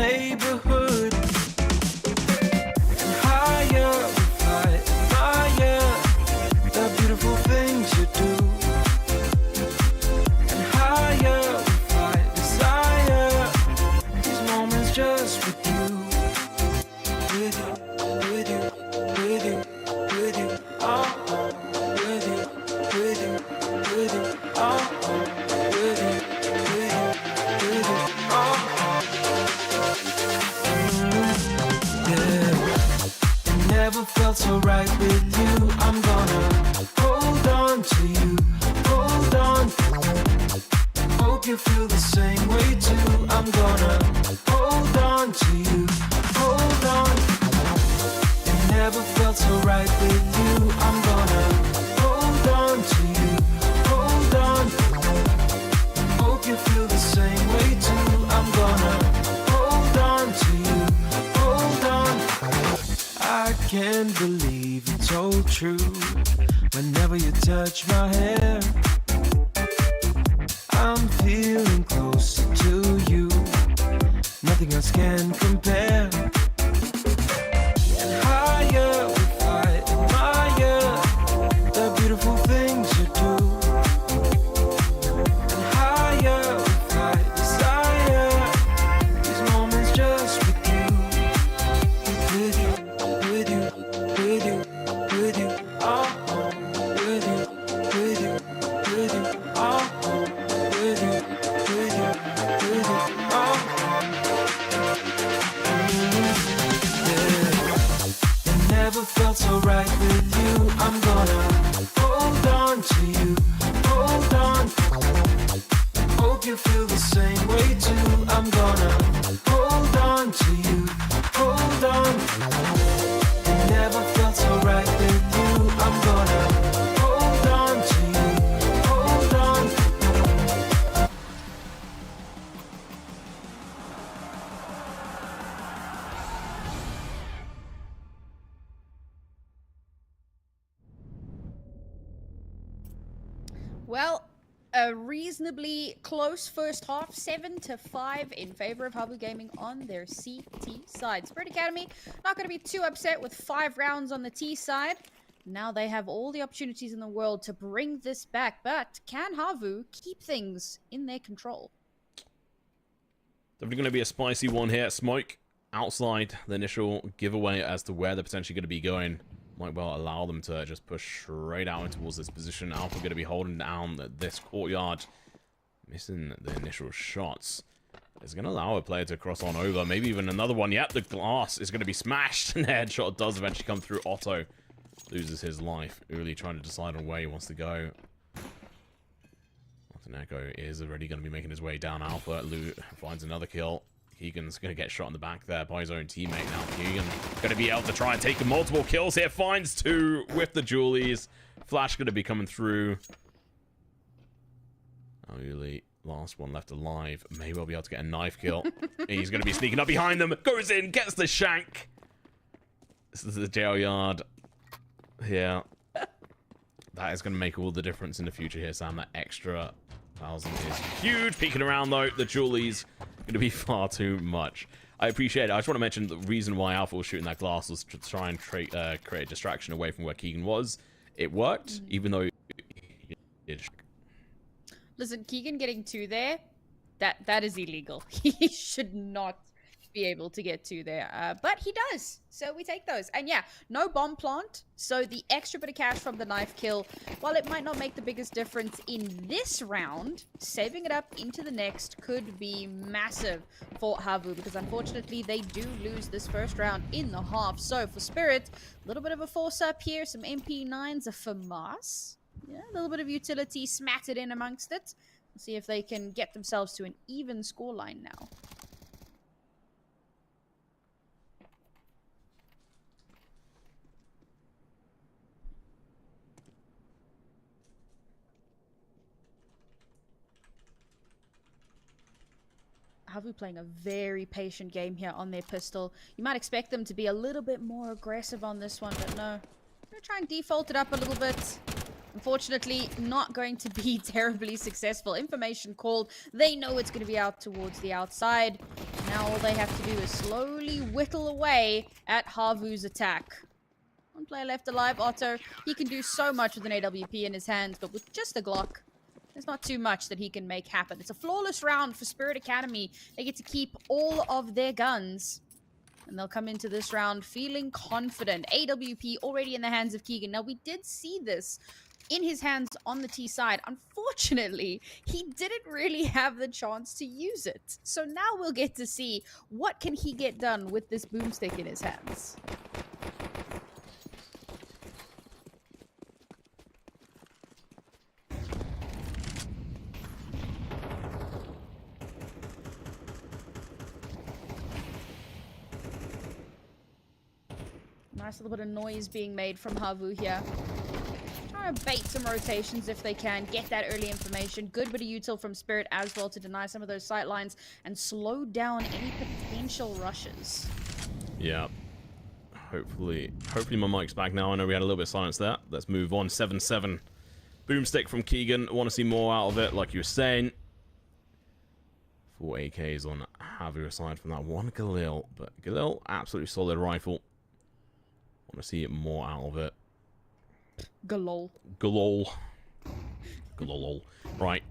neighborhood. And higher we fly, admire the beautiful things you do. And higher we fly, desire these moments just with you. With you, with you, with you, with you, oh, with you, with you, with you, oh, with you, with you, with you, oh, yeah. It never felt so right with you. I'm gonna hold on to you, hold on. Hope you feel the same way too. I'm gonna hold on to you, hold on. It never felt so right with you. I'm gonna hold on to you, hold on. Hope you feel the same way too. I'm gonna hold on to you, hold on. I can't believe it's all true. Whenever you touch my hair, I'm feeling closer to you. Nothing else can compare. And higher we fly, admire the beautiful things you do. And higher we fly, desire these moments just with you. With you, with you, with you, with you, oh, with you, with you, with you, oh, with you, with you, with you, oh. Yeah. It never felt so right with you. I'm gonna hold on to you, hold on. Hope you feel the same way too. I'm gonna hold on to you, hold on. It never felt so right with you. I'm gonna hold on to you, hold on. Well, a reasonably close first half, 7-5 in favor of HAVU Gaming on their CT side. Spirit Academy not going to be too upset with 5 rounds on the T side. Now they have all the opportunities in the world to bring this back, but can HAVU keep things in their control? Definitely going to be a spicy one here. Smoke outside the initial giveaway as to where they're potentially going to be going. Might well allow them to just push straight out and towards this position. Alpha going to be holding down this courtyard. Missing the initial shots. It's going to allow a player to cross on over. Maybe even another one. Yep, the glass is going to be smashed. And the headshot does eventually come through. Otto loses his life. Uli trying to decide on where he wants to go. Echo is already going to be making his way down Alpha. Loot finds another kill. Keegan's going to get shot in the back there by his own teammate now. Keegan going to be able to try and take multiple kills here. Finds 2 with the Julies. Flash going to be coming through. Oh, Uli, last one left alive. May well be able to get a knife kill. He's going to be sneaking up behind them. Goes in, gets the shank. This is the jail yard. Yeah. That is going to make all the difference in the future here, Sam. That extra 1,000 is huge. Peeking around, though. The Julies going to be far too much. I appreciate it. I just want to mention the reason why Alpha was shooting that glass was to try and create a distraction away from where Keegan was. It worked, even though he did. Listen, Keegan getting 2 there, that is illegal. He should not be able to get 2 there, but he does, so we take those. And yeah, no bomb plant, so the extra bit of cash from the knife kill, while it might not make the biggest difference in this round, saving it up into the next could be massive for HAVU, because unfortunately they do lose this first round in the half. So for Spirit, a little bit of a force up here, some MP9s, a FAMAS, yeah, a little bit of utility smattered in amongst it. We'll see if they can get themselves to an even scoreline now. HAVU playing a very patient game here on their pistol. You might expect them to be a little bit more aggressive on this one, but no. I'm going to try and default it up a little bit. Unfortunately, not going to be terribly successful. Information called. They know it's going to be out towards the outside. Now all they have to do is slowly whittle away at HAVU's attack. One player left alive, Otto. He can do so much with an AWP in his hands, but with just a Glock, there's not too much that he can make happen. It's a flawless round for Spirit Academy. They get to keep all of their guns. And they'll come into this round feeling confident. AWP already in the hands of Keegan. Now, we did see this in his hands on the T side. Unfortunately, he didn't really have the chance to use it. So now we'll get to see what can he get done with this boomstick in his hands. Nice little bit of noise being made from HAVU here. Trying to bait some rotations if they can. Get that early information. Good bit of util from Spirit as well to deny some of those sight lines and slow down any potential rushes. Yeah. Hopefully my mic's back now. I know we had a little bit of silence there. Let's move on. 7-7. Boomstick from Keegan. I want to see more out of it, like you were saying. 4 AKs on HAVU aside from that one Galil. But Galil, absolutely solid rifle. Want to see more out of it. Galol. Right.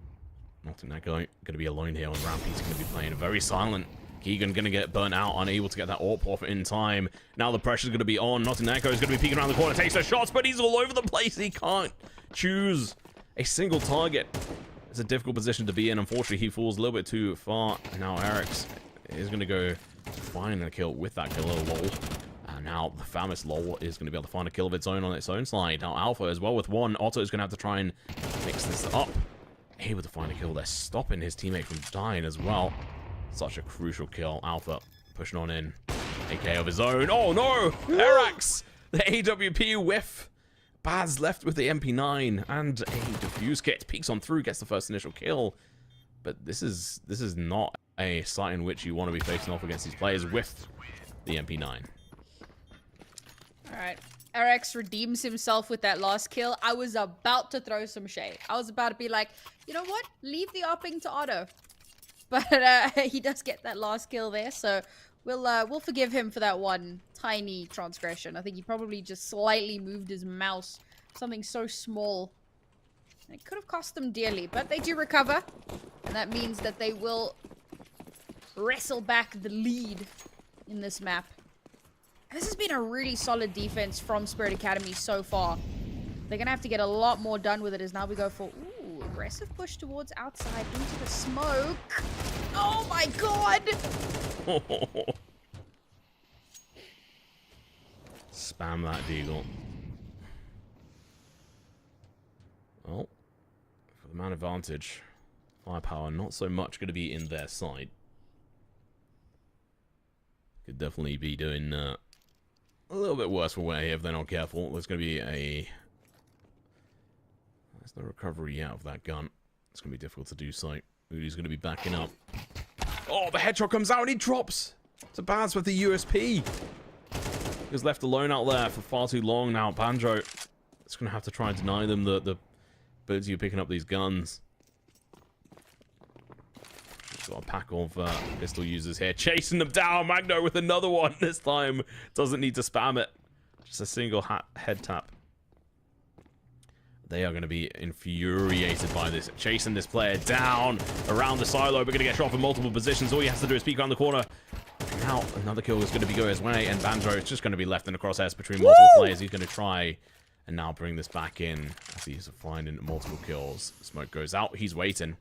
Not in that guy. Going to be alone here on ramp. He's going to be playing very silent. Keegan going to get burnt out, unable to get that AWP off in time. Now the pressure's going to be on. Not in Echo is going to be peeking around the corner. Takes the shots, but he's all over the place. He can't choose a single target. It's a difficult position to be in. Unfortunately, he falls a little bit too far. Now Eric's is going to go find a kill with that killer lol. Now the famous lol is going to be able to find a kill of its own on its own side. Now Alpha as well with one. Otto is going to have to try and mix this up. Able to find a kill there, stopping his teammate from dying as well. Such a crucial kill. Alpha pushing on in. AK of his own. Oh no! Erax! The AWP whiff. Baz left with the MP9 and a defuse kit. Peeks on through, gets the first initial kill. But this is not a site in which you want to be facing off against these players with the MP9. Alright, RX redeems himself with that last kill. I was about to throw some shade. I was about to be like, you know what? Leave the upping to Otto. But he does get that last kill there, so we'll forgive him for that one tiny transgression. I think he probably just slightly moved his mouse. Something so small. And it could have cost them dearly, but they do recover. And that means that they will wrestle back the lead in this map. This has been a really solid defense from Spirit Academy so far. They're going to have to get a lot more done with it as now we go for, ooh, aggressive push towards outside into the smoke. Oh my god! Spam that deagle. Well, for the man advantage, firepower not so much going to be in their side. Could definitely be doing a little bit worse for wear here if they're not careful. There's going to be a... There's no recovery yet of that gun. It's going to be difficult to do so. Udi's going to be backing up. Oh, the headshot comes out and he drops to Baz with the USP. He was left alone out there for far too long now. Banjo is going to have to try and deny them the ability of picking up these guns. Got a pack of pistol users here, chasing them down. Magno with another one this time. Doesn't need to spam it. Just a single head tap. They are going to be infuriated by this. Chasing this player down around the silo. We're going to get shot from multiple positions. All he has to do is peek around the corner. Now another kill is going to be going his way, and Banjo is just going to be left in the crosshairs between multiple players. He's going to try and now bring this back in as he's finding multiple kills. Smoke goes out. He's waiting.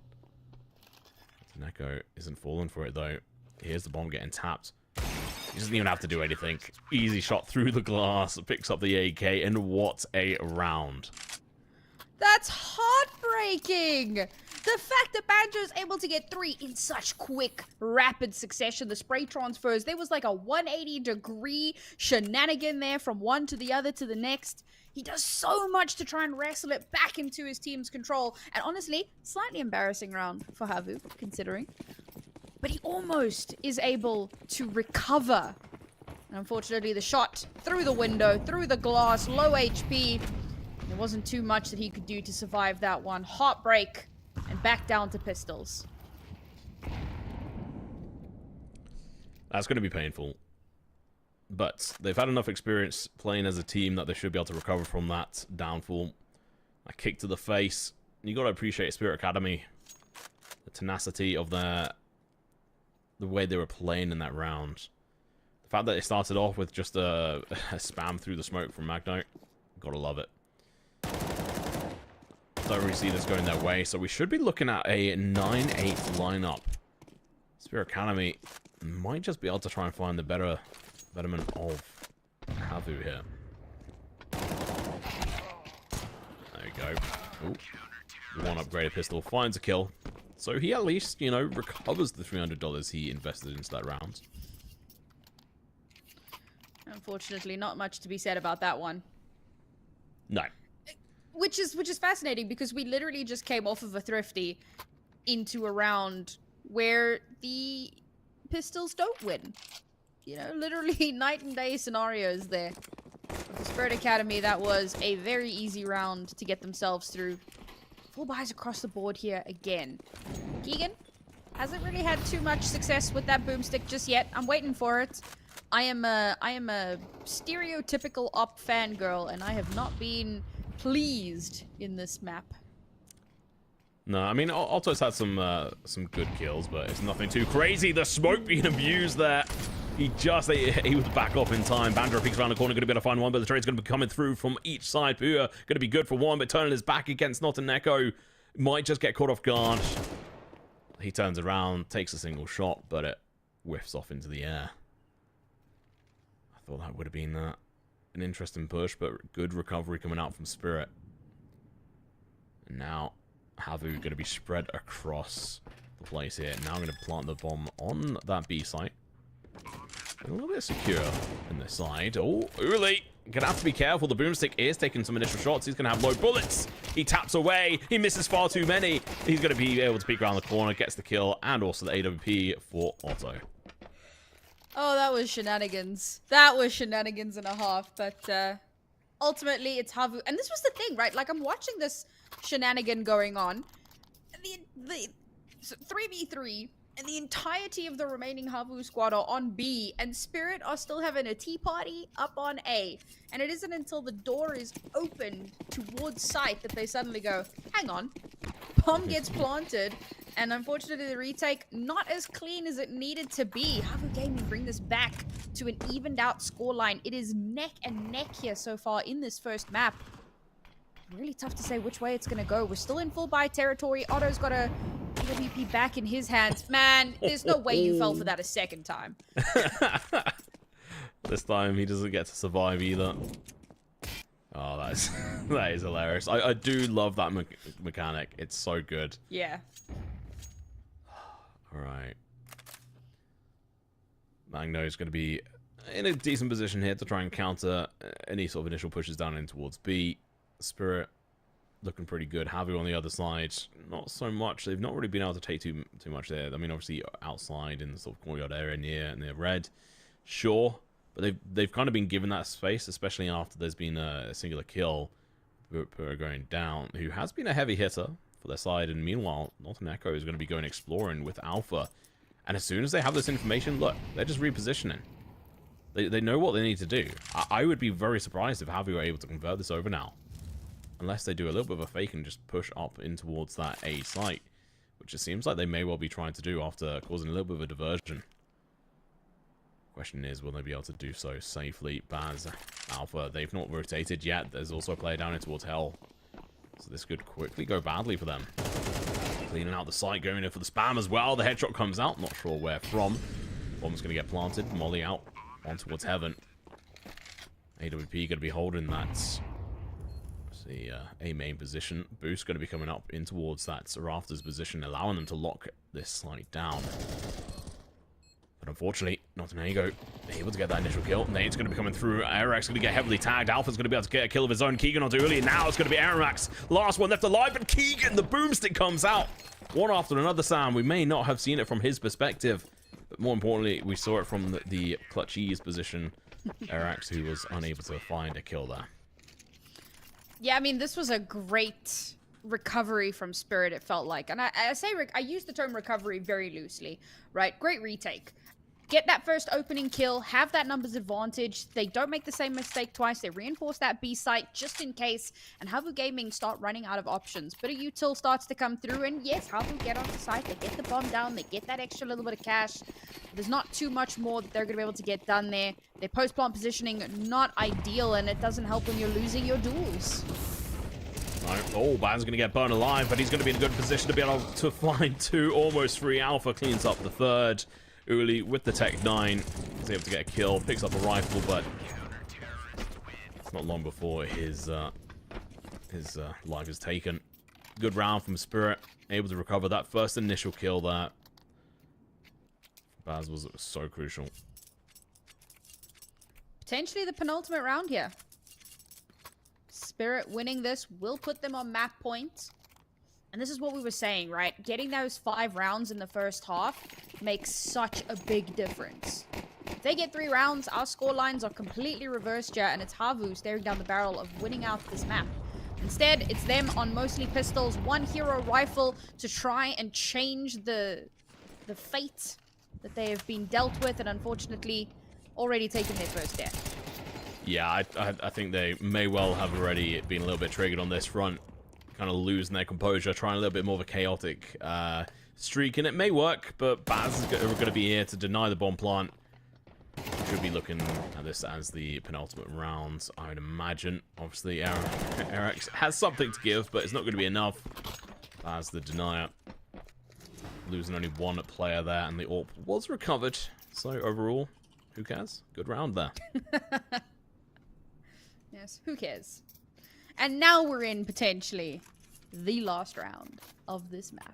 Neko isn't falling for it though. Here's the bomb getting tapped. He doesn't even have to do anything. Easy shot through the glass. Picks up the AK, and what a round. That's heartbreaking! The fact that Banjo is able to get 3 in such quick, rapid succession. The spray transfers, there was like a 180-degree shenanigan there from one to the other to the next. He does so much to try and wrestle it back into his team's control. And honestly, slightly embarrassing round for HAVU, considering. But he almost is able to recover. And unfortunately, the shot through the window, through the glass, low HP. There wasn't too much that he could do to survive that one. Heartbreak, and back down to pistols. That's going to be painful. But they've had enough experience playing as a team that they should be able to recover from that downfall. A kick to the face. You got to appreciate Spirit Academy. The tenacity of the way they were playing in that round. The fact that they started off with just a spam through the smoke from Magno. Gotta love it. Don't really see this going their way, so we should be looking at a 9-8 lineup. Spirit Academy might just be able to try and find the betterment of HAVU here. There we go. Ooh. The one upgraded pistol finds a kill. So he at least, you know, recovers the $300 he invested into that round. Unfortunately, not much to be said about that one. No. Which is fascinating because we literally just came off of a thrifty into a round where the pistols don't win. You know, literally night and day scenarios there. With the Spirit Academy, that was a very easy round to get themselves through. 4 buys across the board here again. Keegan hasn't really had too much success with that boomstick just yet. I'm waiting for it. I am a stereotypical op fangirl, and I have not been pleased in this map. No, I mean, Otto's had some good kills, but it's nothing too crazy. The smoke being abused there. He was back off in time. Bandra peeks around the corner, going to be able to find one, but the trade's going to be coming through from each side. Pua going to be good for one, but turning his back against Not an Echo might just get caught off guard. He turns around, takes a single shot, but it whiffs off into the air. I thought that would have been an interesting push, but good recovery coming out from Spirit. And now HAVU going to be spread across the place here. Now I'm going to plant the bomb on that B site. A little bit secure in this side. Oh, Uli, gonna have to be careful. The boomstick is taking some initial shots. He's gonna have low bullets. He taps away. He misses far too many. He's gonna be able to peek around the corner, gets the kill, and also the AWP for Otto. Oh, that was shenanigans. That was shenanigans and a half. But ultimately, it's HAVU. And this was the thing, right? Like, I'm watching this shenanigan going on. The 3v3. And the entirety of the remaining HAVU squad are on B, and Spirit are still having a tea party up on A. And it isn't until the door is opened towards site that they suddenly go, hang on, bomb gets planted, and unfortunately the retake not as clean as it needed to be. HAVU Gaming bring this back to an evened out scoreline. It is neck and neck here so far in this first map. Really tough to say which way it's gonna go. We're still in full buy territory. Otto's got a AWP back in his hands. Man, there's no way you fell for that a second time. This time he doesn't get to survive either. Oh, that is hilarious. I do love that mechanic. It's so good. Yeah. All right. Magno's going to be in a decent position here to try and counter any sort of initial pushes down in towards B. Spirit looking pretty good. HAVU on the other side, not so much. They've not really been able to take too much there. I mean, obviously outside in the sort of courtyard area near red, sure, but they've kind of been given that space, especially after there's been a singular kill. Pura going down, who has been a heavy hitter for their side, and meanwhile, Not an Echo is going to be going exploring with Alpha. And as soon as they have this information, look, they're just repositioning. They know what they need to do. I would be very surprised if HAVU are able to convert this over now. Unless they do a little bit of a fake and just push up in towards that A site. Which it seems like they may well be trying to do after causing a little bit of a diversion. Question is, will they be able to do so safely? Baz, Alpha, they've not rotated yet. There's also a player down in towards Hell. So this could quickly go badly for them. Cleaning out the site, going in for the spam as well. The headshot comes out, not sure where from. Bomb's going to get planted. Molly out on towards Heaven. AWP going to be holding that. The A main position. Boost going to be coming up in towards that Rafters position, allowing them to lock this site down. But unfortunately, Not an Ego able to get that initial kill. Nade's going to be coming through. Aerox going to get heavily tagged. Alpha's going to be able to get a kill of his own. Keegan onto early. Now it's going to be Aerox. Last one left alive, but Keegan, the boomstick comes out. One after another, Sam. We may not have seen it from his perspective, but more importantly, we saw it from the clutchies position. Aerox, who was unable to find a kill there. Yeah, I mean, this was a great recovery from Spirit, it felt like. And I use the term recovery very loosely, right? Great retake. get that first opening kill, have that numbers advantage. They don't make the same mistake twice. They reinforce that B site just in case. And HAVU Gaming start running out of options. Bit of util starts to come through. And yes, HAVU get onto site. They get the bomb down. They get that extra little bit of cash. There's not too much more that they're going to be able to get done there. Their post-plant positioning, not ideal. And it doesn't help when you're losing your duels. Oh, Ban's going to get burned alive, but he's going to be in a good position to be able to find 2, almost 3. Alpha cleans up the 3rd. Uli with the Tech 9 is able to get a kill, picks up a rifle, but it's not long before his life is taken. Good round from Spirit, able to recover that first initial kill there. Baz was so crucial. Potentially the penultimate round here. Spirit winning this will put them on map point. And this is what we were saying, right? Getting those 5 rounds in the first half makes such a big difference. If they get 3 rounds, our score lines are completely reversed here, and it's HAVU staring down the barrel of winning out this map. Instead, it's them on mostly pistols, 1 hero rifle to try and change the fate that they have been dealt with, and unfortunately, already taken their first death. Yeah, I think they may well have already been a little bit triggered on this front. Kind of losing their composure, trying a little bit more of a chaotic streak, and it may work, but Baz is going to be here to deny the bomb plant. Should be looking at this as the penultimate round, I would imagine. Obviously, Eric has something to give, but it's not going to be enough. Baz the denier. Losing only 1 player there, and the AWP was recovered. So overall, who cares? Good round there. Yes, who cares? And now we're in, potentially, the last round of this map.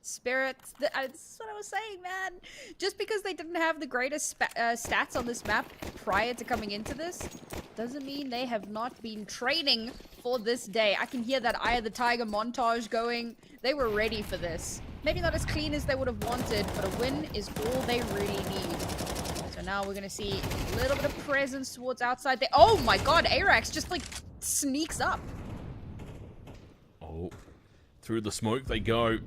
Spirit, that's what I was saying, man. Just because they didn't have the greatest stats on this map prior to coming into this, doesn't mean they have not been training for this day. I can hear that Eye of the Tiger montage going. They were ready for this. Maybe not as clean as they would have wanted, but a win is all they really need. So now we're going to see a little bit of presence towards outside there. Oh my god, Arax just like sneaks up. Oh, through the smoke they go,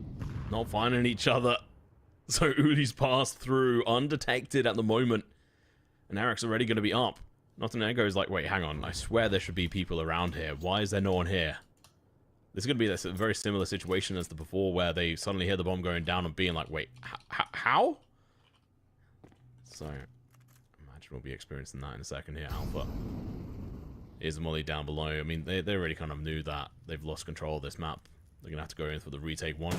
not finding each other. So Uli's passed through undetected at the moment, and Eric's already going to be up. Nothing there goes like, wait, hang on, I swear there should be people around here. Why is there no one here? This is going to be a very similar situation as the before, where they suddenly hear the bomb going down and being like, wait, how? So, imagine we'll be experiencing that in a second here. Alpha is a molly down below. I mean, they already kind of knew that they've lost control of this map. They're going to have to go in for the retake. One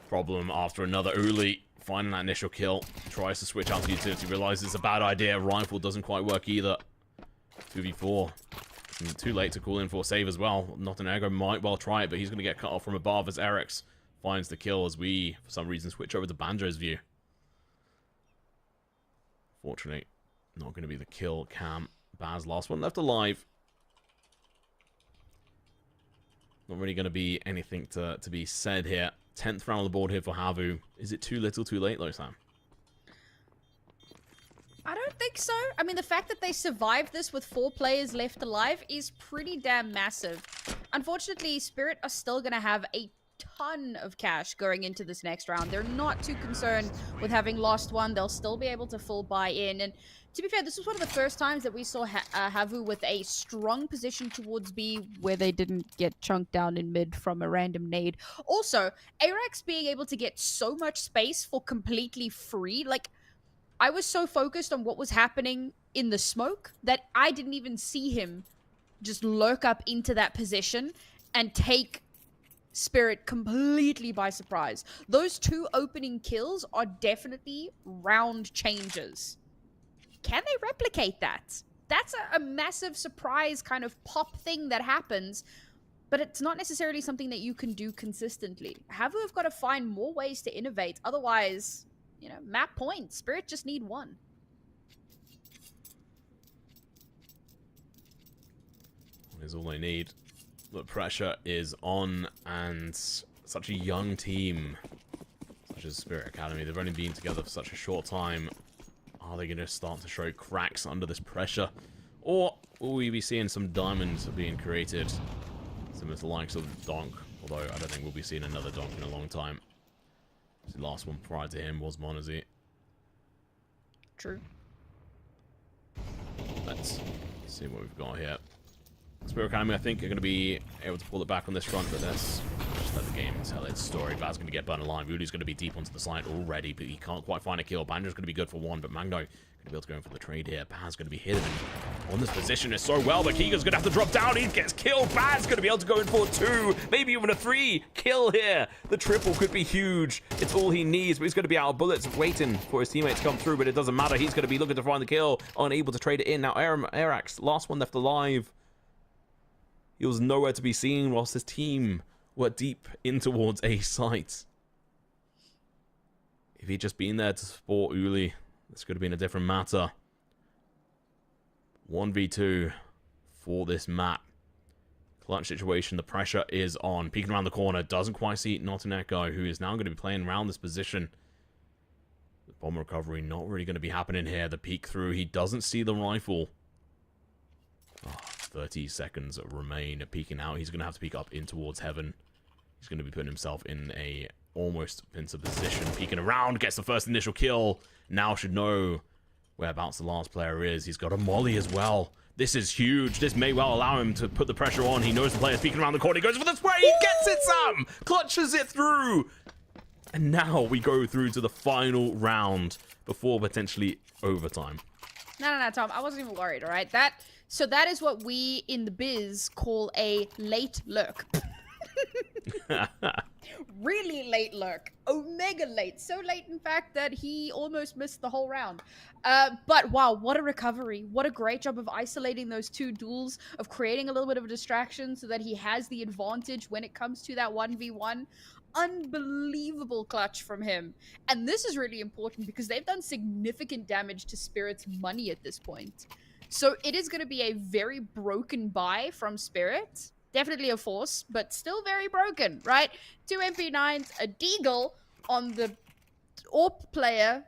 problem after another. Uli finding that initial kill. Tries to switch out to utility. Realizes it's a bad idea. Rifle doesn't quite work either. 2v4. And too late to call in for a save as well. Nottingham might well try it, but he's going to get cut off from above as Eric's finds the kill as we, for some reason, switch over to Banjo's view. Fortunately, not going to be the kill cam. Baz, last one left alive. Not really going to be anything to be said here. 10th round on the board here for HAVU. Is it too little too late though, Sam? I don't think so. I mean, the fact that they survived this with 4 players left alive is pretty damn massive. Unfortunately, Spirit are still going to have a ton of cash going into this next round. They're not too concerned with having lost one. They'll still be able to full buy in. And to be fair, this was one of the first times that we saw HAVU with a strong position towards B where they didn't get chunked down in mid from a random nade. Also, Arax being able to get so much space for completely free, like, I was so focused on what was happening in the smoke that I didn't even see him just lurk up into that position and take Spirit completely by surprise. Those 2 opening kills are definitely round changers. Can they replicate that? That's a massive surprise kind of pop thing that happens, but it's not necessarily something that you can do consistently. HAVU have got to find more ways to innovate. Otherwise, you know, map points. Spirit just need 1. Is all they need. The pressure is on, and such a young team such as Spirit Academy, they've only been together for such a short time. Are they going to start to show cracks under this pressure, or will we be seeing some diamonds being created, similar to the likes of Donk? Although I don't think we'll be seeing another Donk in a long time. The last one prior to him was Monazy. True. Let's see what we've got here. Spirit Academy, I think, are going to be able to pull it back on this front, but let's just let the game tell its story. Bad's going to get burned alive. Voodoo's going to be deep onto the side already, but he can't quite find a kill. Banjo's going to be good for one, but Magno going to be able to go in for the trade here. Bad's going to be hidden on this position is so well, but Keegan's going to have to drop down. He gets killed. Bad's going to be able to go in for 2, maybe even a 3 kill here. The triple could be huge. It's all he needs, but he's going to be out of bullets waiting for his teammates to come through, but it doesn't matter. He's going to be looking to find the kill, unable to trade it in. Now, Arax, last one left alive. He was nowhere to be seen whilst his team were deep in towards A site. If he'd just been there to support Uli, this could have been a different matter. 1v2 for this map. Clutch situation, the pressure is on. Peeking around the corner, doesn't quite see Not an Echo, who is now going to be playing around this position. The bomb recovery not really going to be happening here. The peek through, he doesn't see the rifle. 30 seconds remain. Peeking out, he's going to have to peek up in towards heaven. He's going to be putting himself in a almost pincer position. Peeking around, gets the first initial kill. Now should know whereabouts the last player is. He's got a molly as well. This is huge. This may well allow him to put the pressure on. He knows the player's peeking around the corner. He goes for the spray. He gets it, Sam! Clutches it through. And now we go through to the final round before potentially overtime. No, Tom. I wasn't even worried, all right? So that is what we in the biz call a late lurk. Really late lurk. Omega late. So late, in fact, that he almost missed the whole round. But wow, what a recovery. What a great job of isolating those 2 duels, of creating a little bit of a distraction so that he has the advantage when it comes to that 1v1. Unbelievable clutch from him. And this is really important because they've done significant damage to Spirit's money at this point. So it is going to be a very broken buy from Spirit. Definitely a force, but still very broken, right? 2 MP9s, a deagle on the AWP player.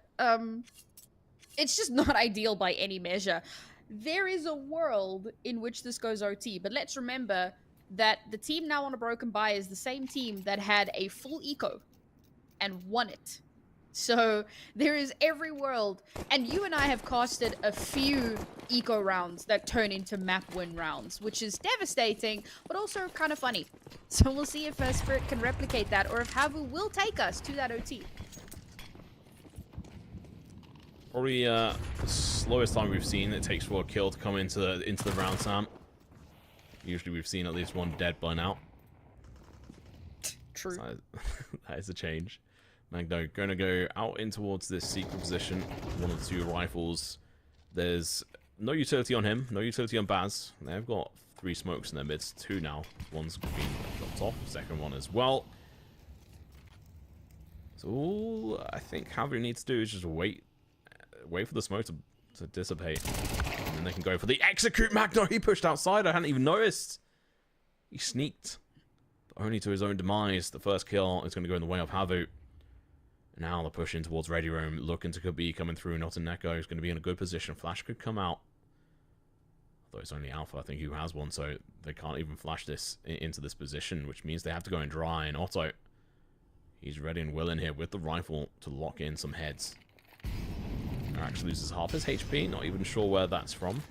It's just not ideal by any measure. There is a world in which this goes OT, but let's remember that the team now on a broken buy is the same team that had a full eco and won it. So there is every world, and you and I have casted a few eco rounds that turn into map win rounds, which is devastating, but also kind of funny. So we'll see if Spirit can replicate that, or if HAVU will take us to that OT. Probably the slowest time we've seen it takes for a kill to come into the round, Sam. Usually we've seen at least 1 dead by now. True. So that is a change. Magno going to go out in towards this secret position. 1 of the 2 rifles. There's no utility on him. No utility on Baz. They've got 3 smokes in their midst. 2 now. One's been dropped off. Second one as well. So all I think HAVU needs to do is just wait for the smoke to dissipate. And then they can go for the execute. Magno, he pushed outside. I hadn't even noticed. He sneaked. But only to his own demise. The first kill is going to go in the way of HAVU. Now they're pushing towards Ready Room, looking to be coming through. Not an Echo is going to be in a good position. Flash could come out. Although it's only Alpha, I think, who has one, so they can't even flash this into this position, which means they have to go in dry. And Otto, he's ready and willing here with the rifle to lock in some heads. Arax loses half his HP, not even sure where that's from.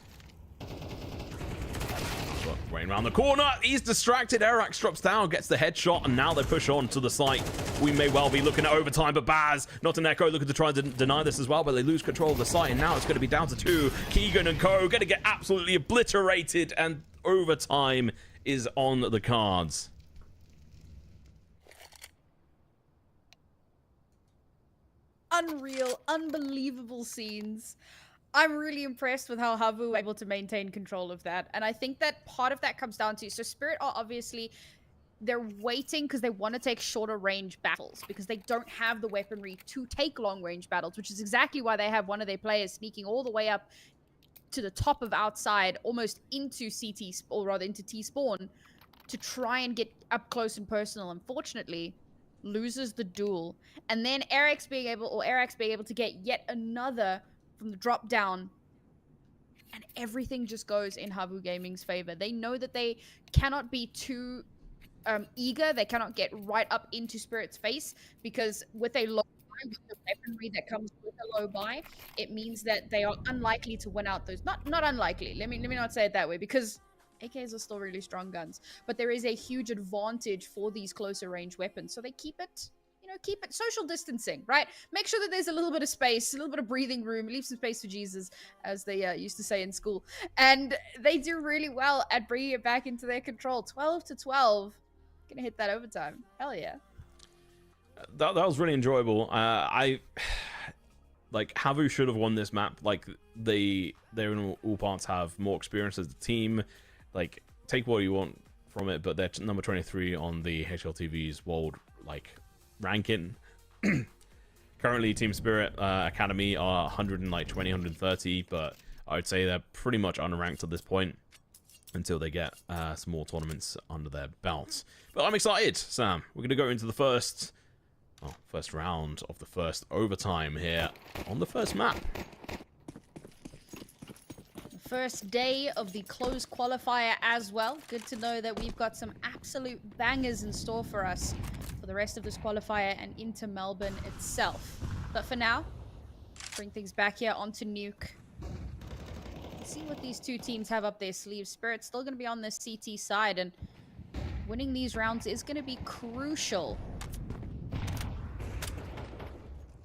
But waiting around the corner, he's distracted. Arax drops down, gets the headshot, and now they push on to the site. We may well be looking at overtime, but Baz, Not an Echo, looking to try and deny this as well, but they lose control of the site, and now it's going to be down to 2. Keegan and Co. going to get absolutely obliterated, and overtime is on the cards. Unreal, unbelievable scenes. I'm really impressed with how HAVU were able to maintain control of that. And I think that part of that comes down to, so Spirit are obviously, they're waiting because they want to take shorter range battles because they don't have the weaponry to take long range battles, which is exactly why they have one of their players sneaking all the way up to the top of outside, almost into CT, or rather into T spawn, to try and get up close and personal. Unfortunately, loses the duel. And then Arax being able to get yet another from the drop down, and everything just goes in HAVU Gaming's favor. They know that they cannot be too eager. They cannot get right up into Spirit's face, because with a low with the weaponry that comes with a low buy, it means that they are unlikely to win out those. Not unlikely. Let me not say it that way, because AKs are still really strong guns, but there is a huge advantage for these closer range weapons. So they keep it, keep it social distancing, right? Make sure that there's a little bit of space, a little bit of breathing room, leave some space for Jesus, as they used to say in school. And they do really well at bringing it back into their control. 12-12. Gonna hit that overtime. Hell yeah. That was really enjoyable. Like, HAVU should have won this map. Like, they in all parts have more experience as a team. Like, take what you want from it, but they're number 23 on the HLTV's world, like, ranking. Currently, Team Spirit Academy are 120, 130, but I would say they're pretty much unranked at this point until they get some more tournaments under their belts. But I'm excited, Sam. We're going to go into the first round of the first overtime here on the first map. First day of the closed qualifier as well. Good to know that we've got some absolute bangers in store for us for the rest of this qualifier and into Melbourne itself. But for now, bring things back here onto Nuke. Let's see what these two teams have up their sleeves. Spirit's still going to be on the CT side, and winning these rounds is going to be crucial.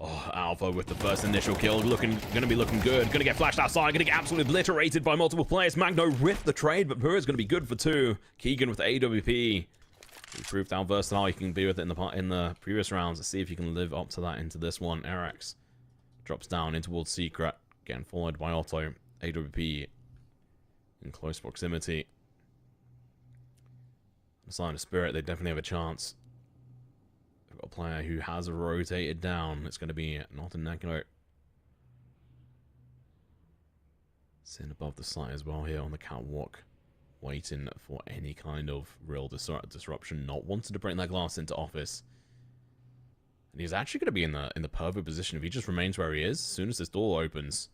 Oh, Alpha with the first initial kill, gonna be looking good. Gonna get flashed outside, gonna get absolutely obliterated by multiple players. Magno ripped the trade, but Pura is gonna be good for 2. Keegan with the AWP. He proved how versatile he can be with it in the previous rounds. Let's see if he can live up to that into this one. Arax drops down in towards Secret, getting followed by Otto. AWP in close proximity. On the side of Spirit, they definitely have a chance. A player who has rotated down. It's going to be not a Nakano. Sitting above the site as well here on the catwalk, waiting for any kind of real disruption, not wanting to bring that glass into office. And he's actually going to be in the perfect position. If he just remains where he is, as soon as this door opens,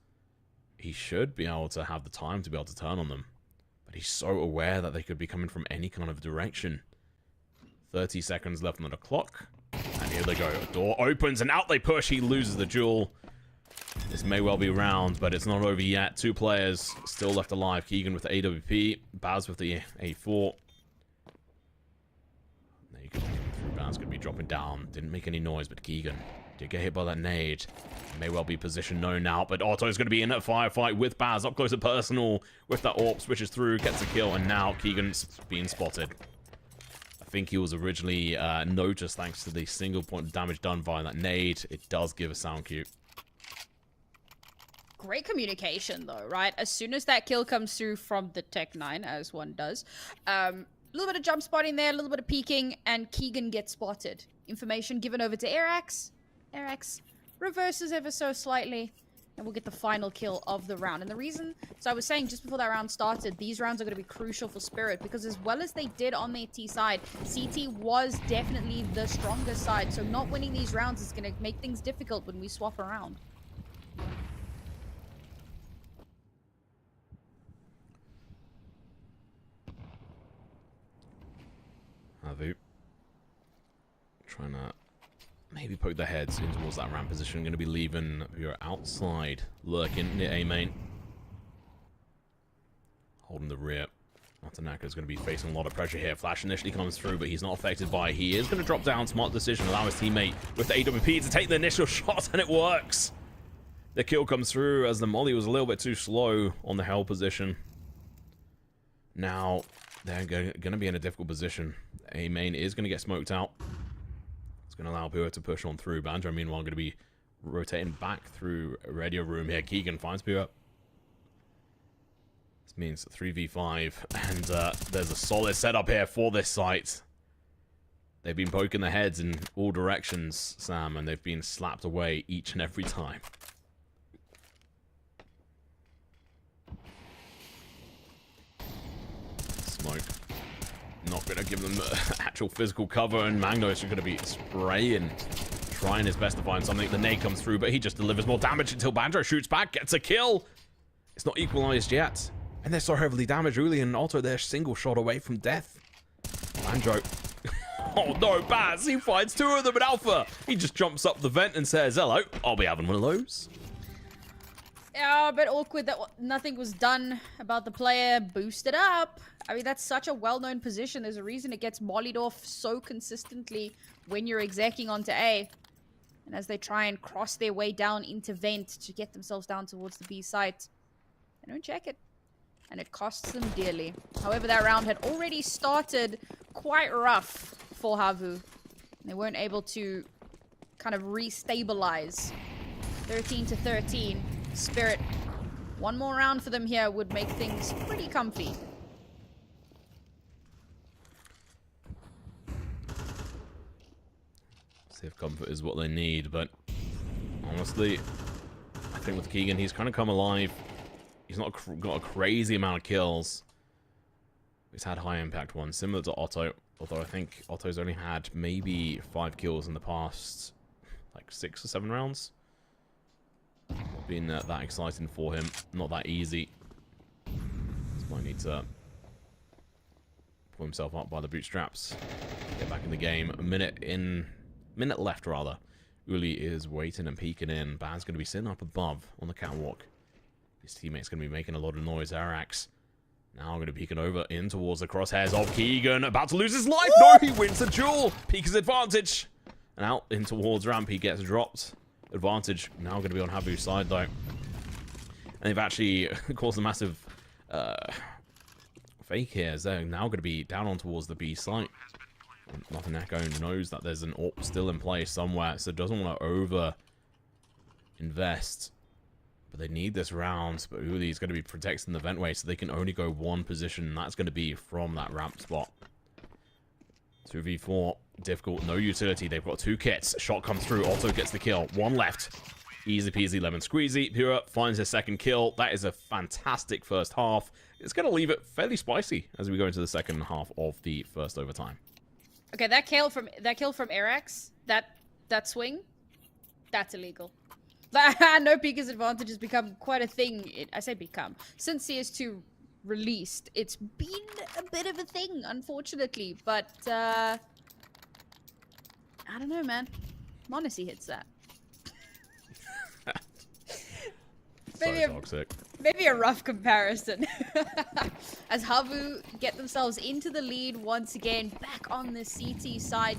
he should be able to have the time to be able to turn on them. But he's so aware that they could be coming from any kind of direction. 30 seconds left on the clock. And here they go. Door opens and out they push. He loses the duel. This may well be round, but it's not over yet. 2 players still left alive. Keegan with the AWP. Baz with the A4. There you go. Baz going to be dropping down. Didn't make any noise, but Keegan did get hit by that nade. May well be position known now, but Otto's going to be in a firefight with Baz. Up close and personal with that AWP. Switches through, gets a kill, and now Keegan's being spotted. I think he was originally noticed thanks to the single point of damage done via that nade. It does give a sound cue. Great communication though, right? As soon as that kill comes through from the Tech 9, as one does, a little bit of jump spotting there, a little bit of peeking, and Keegan gets spotted. Information given over to Arax. Arax reverses ever so slightly, and we'll get the final kill of the round. And the reason, so I was saying just before that round started, these rounds are going to be crucial for Spirit, because as well as they did on their T side, CT was definitely the stronger side. So not winning these rounds is going to make things difficult when we swap around. HAVU trying to maybe poke their heads in towards that ramp position. Going to be leaving your outside, lurking near A main, holding the rear. Matanaka's going to be facing a lot of pressure here. Flash initially comes through, but he's not affected by it. He is going to drop down. Smart decision. Allow his teammate with the AWP to take the initial shot, and it works. The kill comes through as the molly was a little bit too slow on the hell position. Now they're going to be in a difficult position. A main is going to get smoked out. It's going to allow Pua to push on through. Banjo, meanwhile, going to be rotating back through a radio room here. Keegan finds Pua. This means 3v5, and there's a solid setup here for this site. They've been poking their heads in all directions, Sam, and they've been slapped away each and every time. Smoke. Not going to give them actual physical cover, and Magno's going to be spraying, trying his best to find something. The nade comes through, but he just delivers more damage until Banjo shoots back, gets a kill. It's not equalized yet, and they're so heavily damaged. Uli and Otto, they're single shot away from death. Banjo Oh no, Baz, he finds two of them in Alpha. He just jumps up the vent and says, hello, I'll be having one of those. Yeah, a bit awkward that nothing was done about the player boosted up. I mean, that's such a well-known position. There's a reason it gets mollied off so consistently when you're execing onto A. And as they try and cross their way down into vent to get themselves down towards the B site, they don't check it. And it costs them dearly. However, that round had already started quite rough for HAVU. They weren't able to kind of restabilize. 13-13. Spirit. One more round for them here would make things pretty comfy. See if comfort is what they need, but honestly, I think with Keegan, he's kind of come alive. He's not got a crazy amount of kills. He's had high impact ones, similar to Otto, although I think Otto's only had maybe 5 kills in the past, like 6 or 7 rounds. Not been that exciting for him, not that easy. Just might need to pull himself up by the bootstraps, get back in the game. Minute left rather. Uli is waiting and peeking in. Ban's going to be sitting up above on the catwalk. His teammate's going to be making a lot of noise. Arax now going to be peeking over in towards the crosshairs of Keegan. About to lose his life. No, he wins the duel. Peek his advantage. And out in towards ramp, he gets dropped. Advantage now going to be on HAVU's side though. And they've actually caused a massive fake here, as they're now going to be down on towards the B site. Nothing Echo knows that there's an AWP still in play somewhere, so doesn't want to over invest. But they need this round. But Uli's going to be protecting the ventway, so they can only go one position, and that's going to be from that ramp spot. 2v4, difficult, no utility. They've got 2 kits. Shot comes through, Otto gets the kill. 1 left. Easy peasy lemon squeezy. Pura finds his second kill. That is a fantastic first half. It's going to leave it fairly spicy as we go into the second half of the first overtime. Okay, that kill from Arax, that swing, that's illegal. No Pika's advantage has become quite a thing. I say become. Since CS2 released, it's been a bit of a thing, unfortunately. But, I don't know, man. Monacy hits that. So toxic. Maybe a rough comparison. As HAVU get themselves into the lead once again, back on the CT side.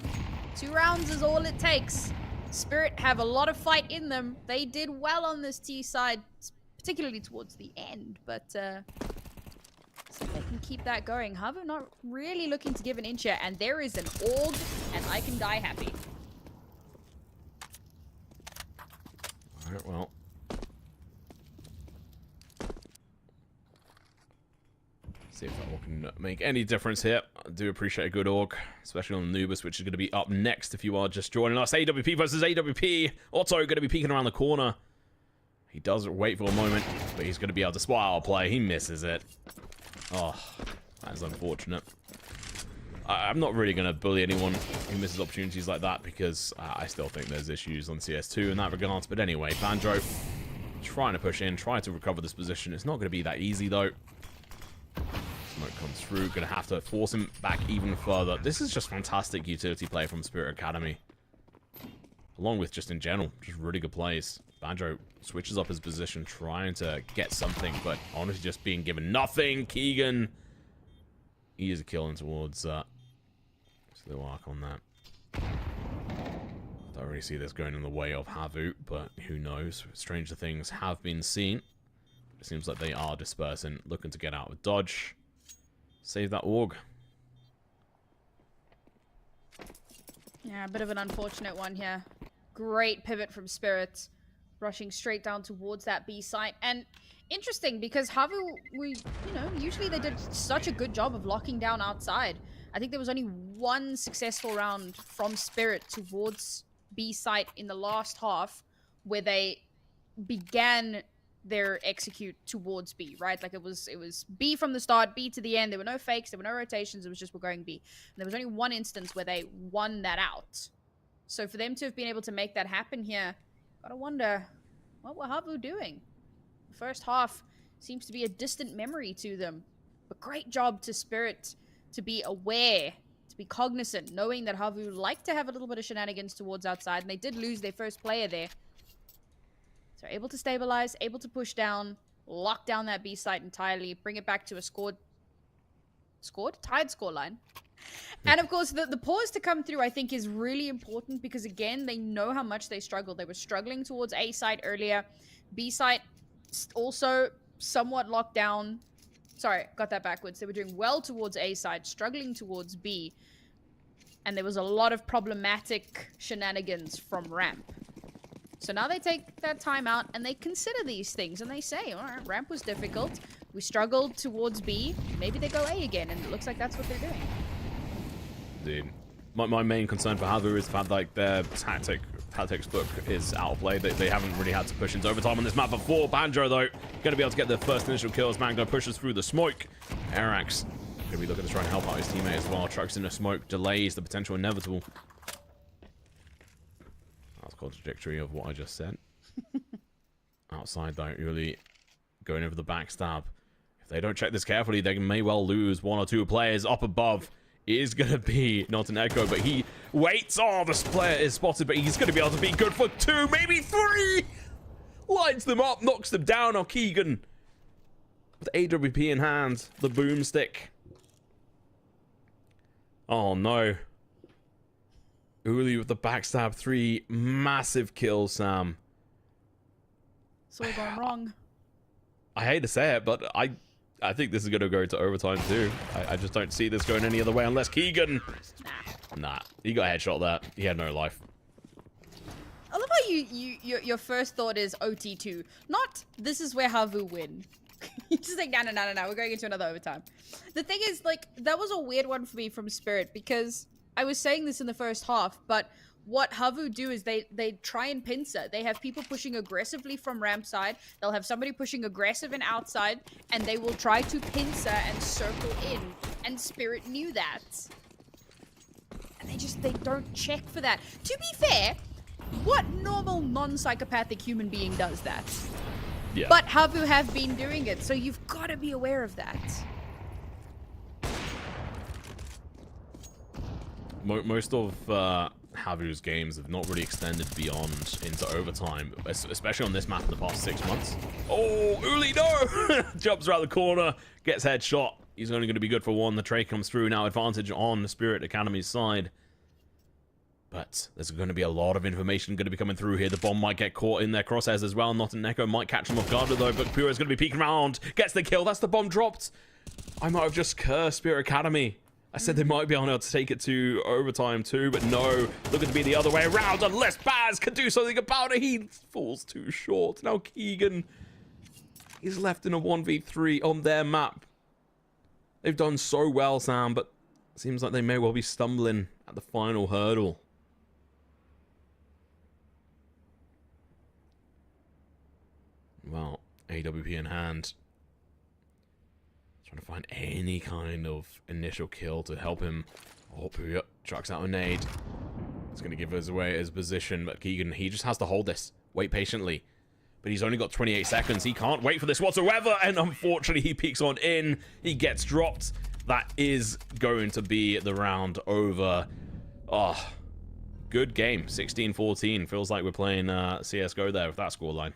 2 rounds is all it takes. Spirit have a lot of fight in them. They did well on this T side, particularly towards the end, but so they can keep that going. HAVU not really looking to give an inch here, and there is an AUG, and I can die happy. Alright, well. See if that AUG can make any difference here. I do appreciate a good AUG, especially on Anubis, which is going to be up next if you are just joining us. AWP versus AWP. Otto going to be peeking around the corner. He does wait for a moment, but he's going to be able to spot our play. He misses it. Oh, that is unfortunate. I'm not really going to bully anyone who misses opportunities like that because I still think there's issues on CS2 in that regard. But anyway, Banjo trying to push in, trying to recover this position. It's not going to be that easy, though. Smoke comes through. Going to have to force him back even further. This is just fantastic utility play from Spirit Academy. Along with just in general, just really good plays. Banjo switches up his position, trying to get something, but honestly just being given nothing. Keegan, he is a kill in towards slow arc on that. Don't really see this going in the way of HAVU, but who knows? Stranger things have been seen. It seems like they are dispersing, looking to get out with dodge. Save that AUG. Yeah, a bit of an unfortunate one here. Great pivot from Spirit, rushing straight down towards that B site. And interesting because HAVU, usually they did such a good job of locking down outside. I think there was only 1 successful round from Spirit towards B site in the last half where they began their execute towards B, right? Like it was B from the start, B to the end. There were no fakes, there were no rotations, it was just we're going B. And there was only 1 instance where they won that out. So for them to have been able to make that happen here, gotta wonder, what were HAVU doing? The first half seems to be a distant memory to them. But great job to Spirit to be aware, to be cognizant, knowing that HAVU like to have a little bit of shenanigans towards outside, and they did lose their first player there. So able to stabilize, able to push down, lock down that B site entirely, bring it back to a tied scoreline. And of course, the pause to come through, I think, is really important because, again, they know how much they struggled. They were struggling towards A site earlier. B site also somewhat locked down. Sorry, got that backwards. They were doing well towards A side, struggling towards B. And there was a lot of problematic shenanigans from ramp. So now they take that time out and they consider these things and they say, all right, ramp was difficult. We struggled towards B. Maybe they go A again, and it looks like that's what they're doing. Dude, my main concern for HAVU is the fact like their tactics book is out of play. They haven't really had to push into overtime on this map before. Banjo, though, going to be able to get the first initial kills. Mango pushes through the smoke. Arax going to be looking to try and help out his teammate as well. Trucks in the smoke, delays the potential inevitable. That's contradictory of what I just said. Outside, though, really going over the backstab. If they don't check this carefully, they may well lose one or two players. Up above is going to be not an Echo, but he waits. Oh, this player is spotted, but he's going to be able to be good for 2, maybe 3. Lights them up, knocks them down. Now Keegan with AWP in hand, the boomstick. Oh no. Uli with the backstab 3, massive kill, Sam. It's all gone wrong. I hate to say it, but I think this is going to go to overtime too. I just don't see this going any other way unless Keegan... Nah, he got a headshot there. He had no life. I love how your first thought is OT2. Not, this is where HAVU win. You just think, no, we're going into another overtime. The thing is, like, that was a weird one for me from Spirit because I was saying this in the first half, but what HAVU do is they try and pincer. They have people pushing aggressively from ramp side. They'll have somebody pushing aggressive and outside, and they will try to pincer and circle in. And Spirit knew that. And they don't check for that. To be fair, what normal non-psychopathic human being does that? Yeah. But HAVU have been doing it, so you've got to be aware of that. Most of HAVU's games have not really extended beyond into overtime, especially on this map in the past 6 months. Oh, Uli, no! Jumps around the corner, gets headshot. He's only going to be good for 1. The trade comes through now, advantage on the Spirit Academy's side. But there's going to be a lot of information going to be coming through here. The bomb might get caught in their crosshairs as well. Not an Echo might catch him off guard though, but Pura is going to be peeking around. Gets the kill. That's the bomb dropped. I might have just cursed Spirit Academy. I said they might be able to take it to overtime too, but no. Looking to be the other way around unless Baz can do something about it. He falls too short. Now Keegan is left in a 1v3 on their map. They've done so well, Sam, but it seems like they may well be stumbling at the final hurdle. Well, AWP in hand. Trying to find any kind of initial kill to help him. Oh, Puya chucks out a nade. It's going to give us away his position, but Keegan, he just has to hold this. Wait patiently. But he's only got 28 seconds. He can't wait for this whatsoever, and unfortunately, he peeks on in. He gets dropped. That is going to be the round over. Oh, good game. 16-14. Feels like we're playing CSGO there with that scoreline.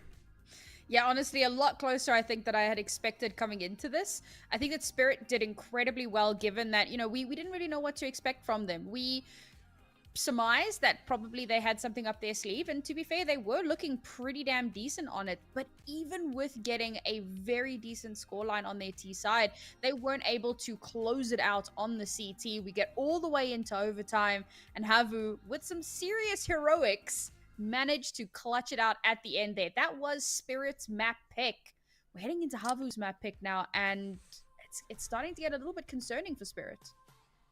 Yeah, honestly, a lot closer, I think, than I had expected coming into this. I think that Spirit did incredibly well, given that, you know, we didn't really know what to expect from them. We surmised that probably they had something up their sleeve, and to be fair, they were looking pretty damn decent on it. But even with getting a very decent scoreline on their T side, they weren't able to close it out on the CT. We get all the way into overtime, and HAVU, with some serious heroics, managed to clutch it out at the end there. That was Spirit's map pick. We're heading into HAVU's map pick now, and it's starting to get a little bit concerning for Spirit.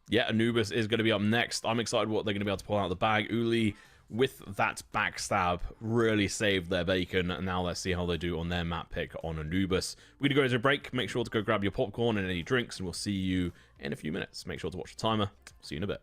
Yeah, Anubis is going to be up next. I'm excited what they're going to be able to pull out of the bag. Uli, with that backstab, really saved their bacon. And now let's see how they do on their map pick on Anubis. We're going to go to a break. Make sure to go grab your popcorn and any drinks, and we'll see you in a few minutes. Make sure to watch the timer. See you in a bit.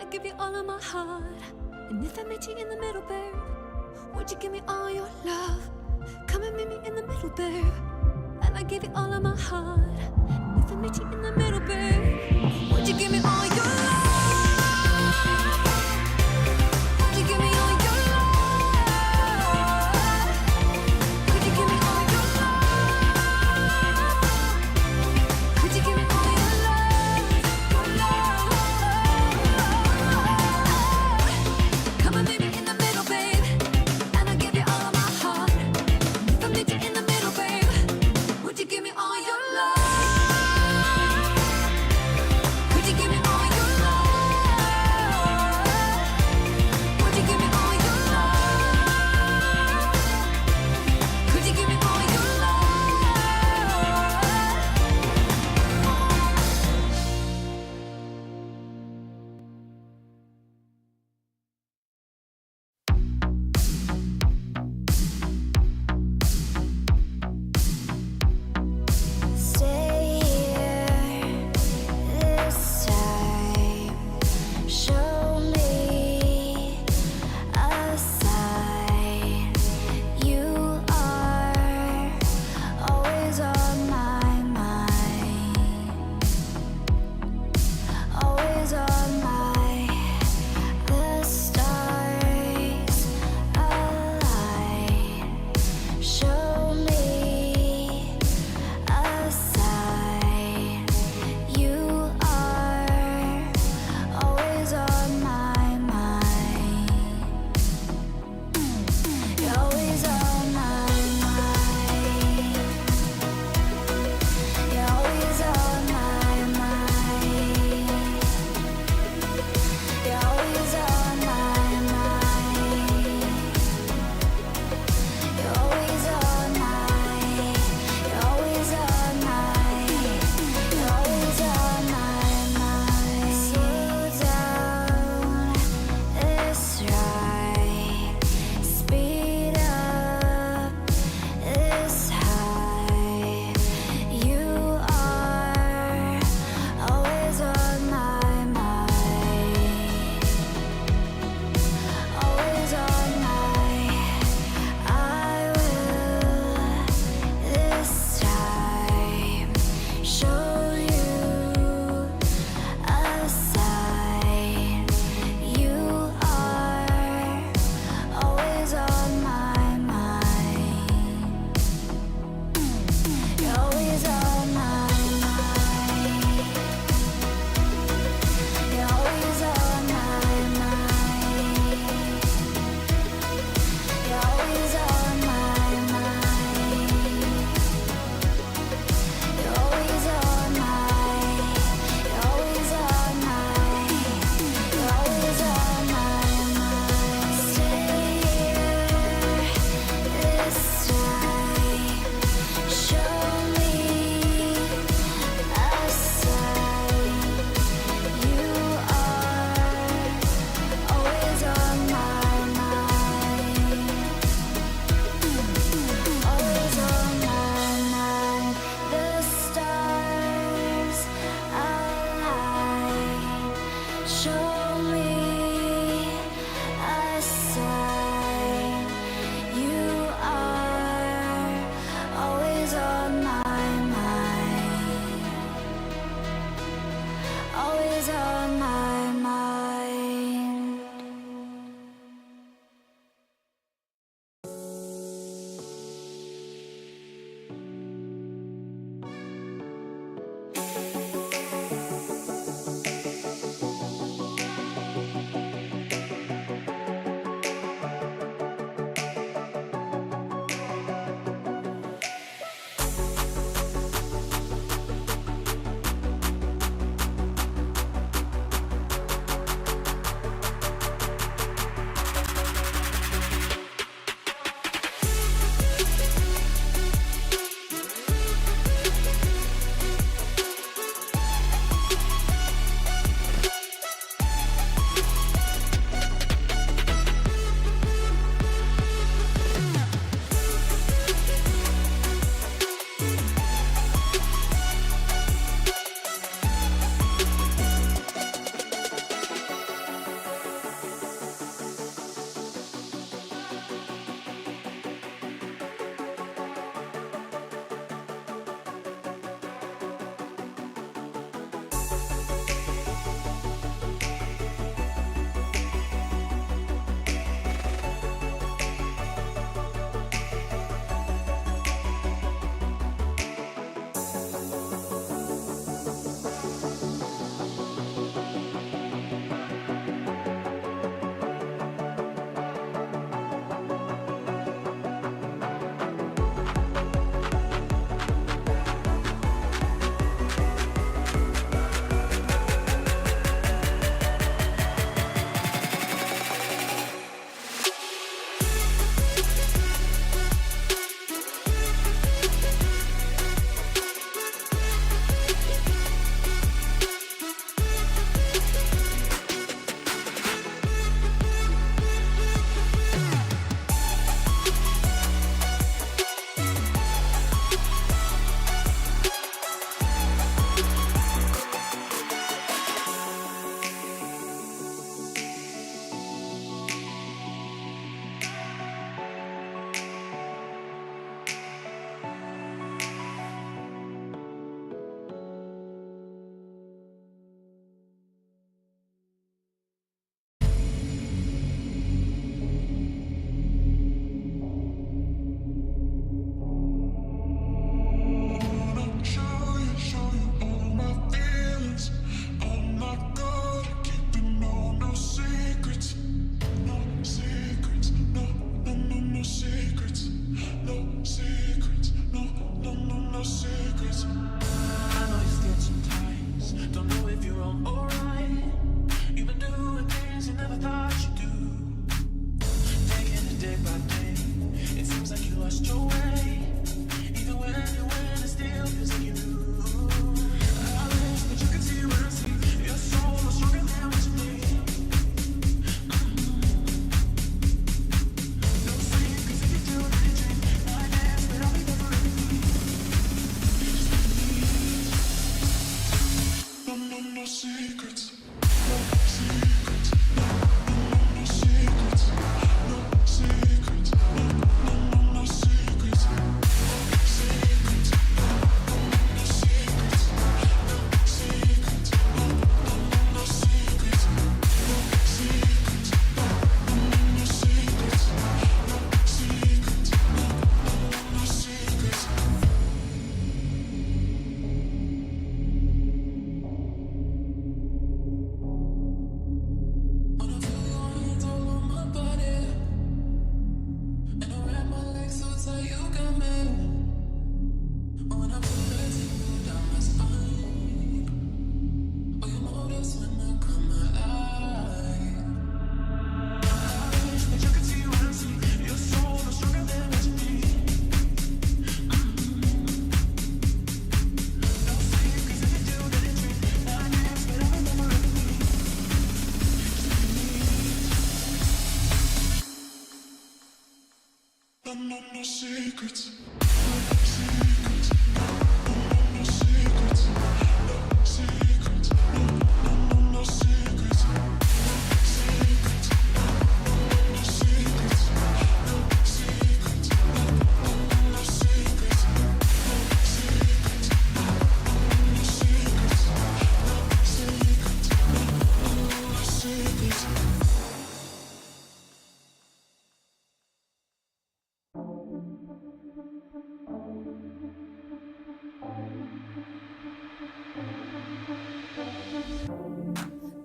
give you all of my heart. And if I met you in the middle, babe, would you give me all your love? Come and meet me in the middle, babe, and I give you all of my heart. And if I met you in the middle, babe, would you give me all your love? Would you give me all your love? Would you give me all your love? Would you give me all your love? Come and meet me in the middle, babe, and I'll give you all of my heart. And if I meet you in the middle, babe, would you give me all your love? Would you give me all your love?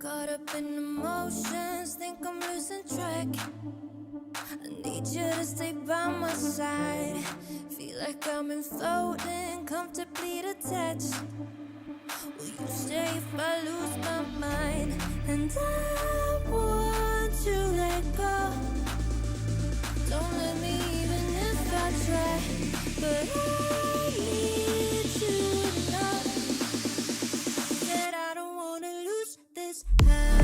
Caught up in emotions, think I'm losing track. I need you to stay by my side. Feel like I'm floating, comfortably detached. Will you stay if I lose my mind? And I want to let go. Don't let me even if I try. But I need you to know that I don't wanna lose this high.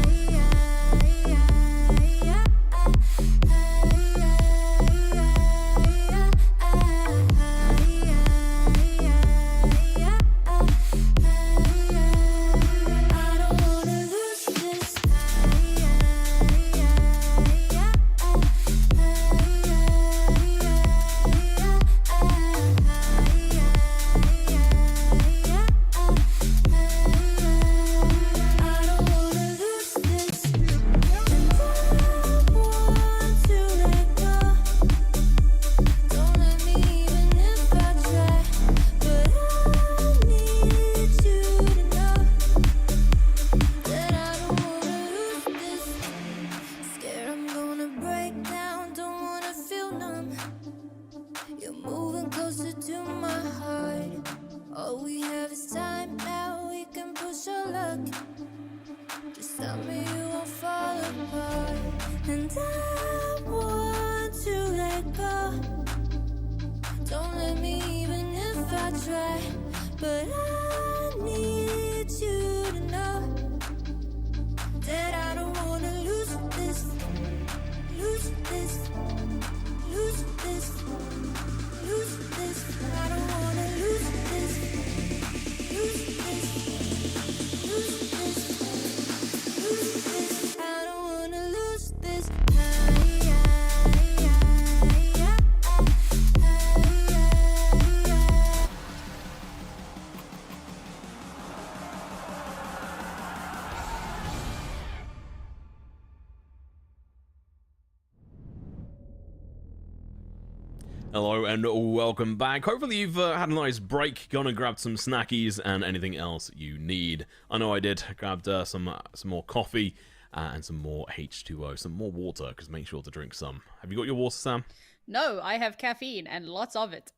Hello and welcome back. Hopefully you've had a nice break, gone and grabbed some snackies and anything else you need. I know I did. Grabbed some more coffee and some more H2O, some more water, because make sure to drink some. Have you got your water, Sam? No, I have caffeine and lots of it.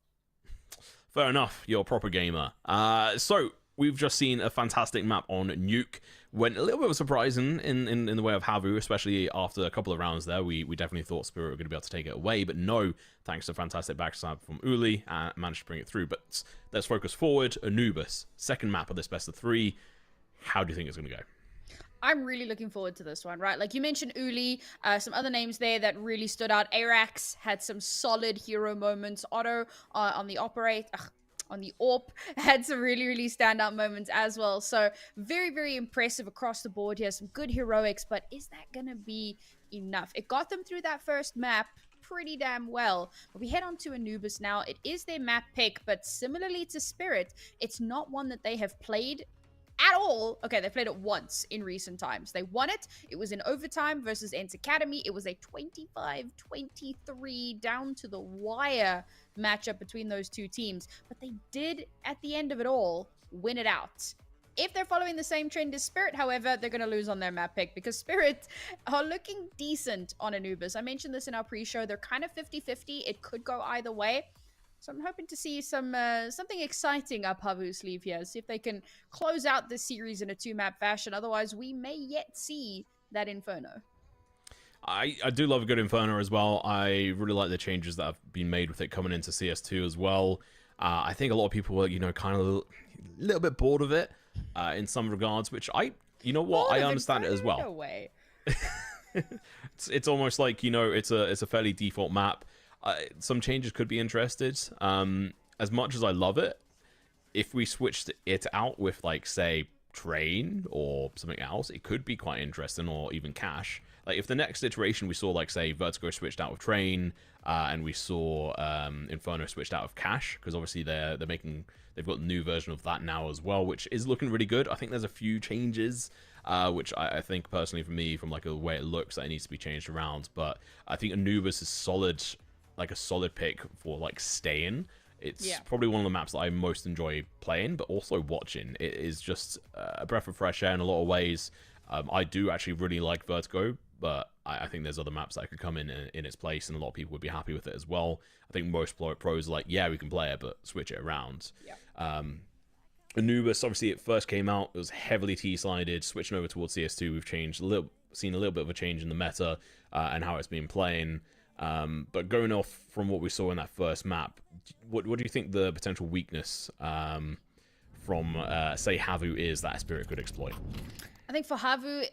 Fair enough, you're a proper gamer. So, we've just seen a fantastic map on Nuke. Went a little bit of a surprise in the way of HAVU, especially after a couple of rounds there. We definitely thought Spirit were going to be able to take it away, but no, thanks to fantastic backstab from Uli, managed to bring it through. But let's focus forward. Anubis, second map of this best of 3. How do you think it's going to go? I'm really looking forward to this one, right? Like you mentioned Uli, some other names there that really stood out. Arax had some solid hero moments. Otto on the on the AWP had some really standout moments as well. So very, very impressive across the board here. Some good heroics, but is that going to be enough? It got them through that first map pretty damn well. But we head on to Anubis now. It is their map pick, but similarly to Spirit, it's not one that they have played at all. Okay, they played it once in recent times. They won it. It was in overtime versus Ent Academy. It was a 25-23 down to the wire matchup between those two teams. But they did, at the end of it all, win it out. If they're following the same trend as Spirit, however, they're going to lose on their map pick because Spirit are looking decent on Anubis. I mentioned this in our pre-show. They're kind of 50-50. It could go either way. So I'm hoping to see some something exciting up HAVU's sleeve here. See if they can close out this series in a 2-map fashion. Otherwise, we may yet see that Inferno. I do love a good Inferno as well. I really like the changes that have been made with it coming into CS2 as well. I think a lot of people were, kind of a little bit bored of it in some regards, which I understand it as well. Way. It's almost like, it's a fairly default map. some changes could be interested. As much as I love it, if we switched it out with, like, say, Train or something else, it could be quite interesting, or even Cash. Like, if the next iteration we saw, like, say, Vertigo switched out with Train, and we saw Inferno switched out of Cash, because obviously they've got a new version of that now as well, which is looking really good. I think there's a few changes, which I think personally for me, from like the way it looks, that it needs to be changed around. But I think Anubis is solid, like a solid pick for like staying. It's probably one of the maps that I most enjoy playing, but also watching. It is just a breath of fresh air in a lot of ways. I do actually really like Vertigo, but I think there's other maps that could come in its place, and a lot of people would be happy with it as well. I think most pros are like, yeah, we can play it, but switch it around. Yeah. Anubis, obviously, it first came out, it was heavily T-sided. Switching over towards CS2, we've seen a little bit of a change in the meta and how it's been playing. But going off from what we saw in that first map, what do you think the potential weakness from, say, HAVU is that Spirit could exploit? I think for HAVU,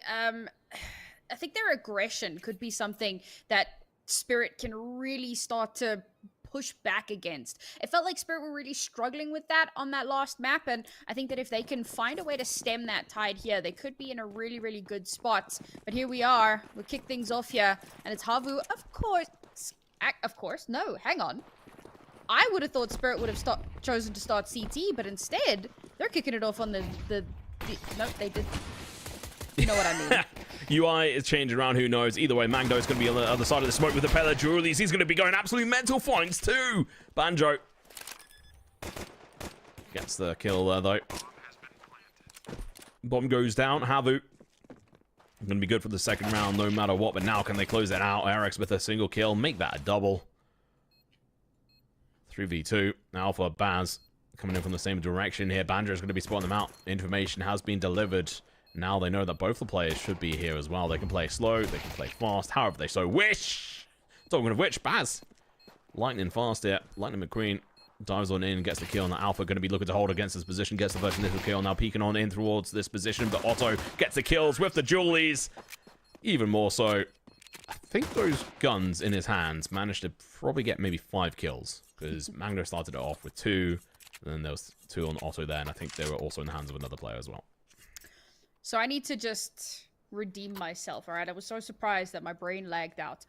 I think their aggression could be something that Spirit can really start to push back against. It felt like Spirit were really struggling with that on that last map, and I think that if they can find a way to stem that tide here, they could be in a really, really good spot. But here we are. We'll kick things off here, and it's HAVU, of course. Of course. No, hang on. I would have thought Spirit would have chosen to start CT, but instead, they're kicking it off on the no, they did. You know what I mean. UI is changing around, who knows. Either way, Magno is going to be on the other side of the smoke with the Pella Julies. He's going to be going absolutely mental, finds two. Banjo gets the kill there, though. Bomb goes down. HAVU going to be good for the second round no matter what, but now can they close that out? Eric's with a single kill, make that a double. 3v2. Alpha, Baz coming in from the same direction here. Banjo is going to be spotting them out. Information has been delivered. Now they know that both the players should be here as well. They can play slow, they can play fast, however they so wish. Talking of which, Baz, lightning fast here. Lightning McQueen dives on in, gets the kill. Now Alpha going to be looking to hold against this position, gets the first initial kill. Now peeking on in towards this position, but Otto gets the kills with the Julies. Even more so, I think those guns in his hands managed to probably get maybe 5 kills, because Magno started it off with 2, and then there was 2 on Otto there, and I think they were also in the hands of another player as well. So I need to just redeem myself, all right? I was so surprised that my brain lagged out.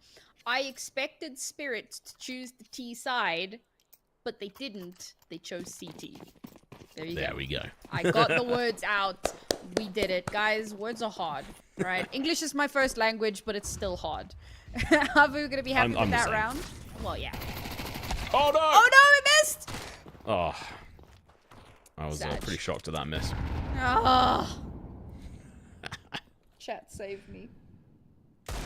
I expected Spirit to choose the T side, but they didn't. They chose CT. There you go. There we go. I got the words out. We did it. Guys, words are hard, right? English is my first language, but it's still hard. HAVU gonna be happy with that round? Well, yeah. Oh, no! Oh, no, it missed! Oh. I was pretty shocked at that miss. Oh. Chat, save me.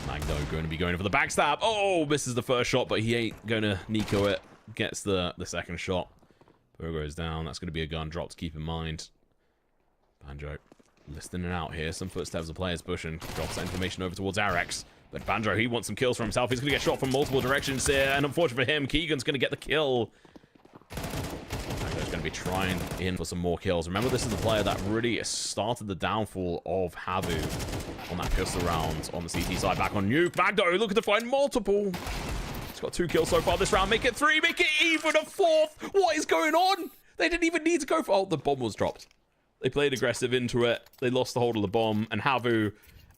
Magno going to be going for the backstab. Oh, misses the first shot, but he ain't going to Nico it. Gets the second shot. Burr goes down. That's going to be a gun drop to keep in mind. Banjo listening out here. Some footsteps of players pushing. Drops that information over towards Arex. But Banjo, he wants some kills for himself. He's going to get shot from multiple directions here. And unfortunately for him, Keegan's going to get the kill. Banjo's going to be trying in for some more kills. Remember, this is the player that really started the downfall of HAVU on that pistol round on the CT side. Back on Nuke. Magno looking to find multiple. He's got 2 kills so far this round. Make it 3. Make it even a 4th. What is going on? They didn't even need to go for... Oh, the bomb was dropped. They played aggressive into it. They lost the hold of the bomb. And HAVU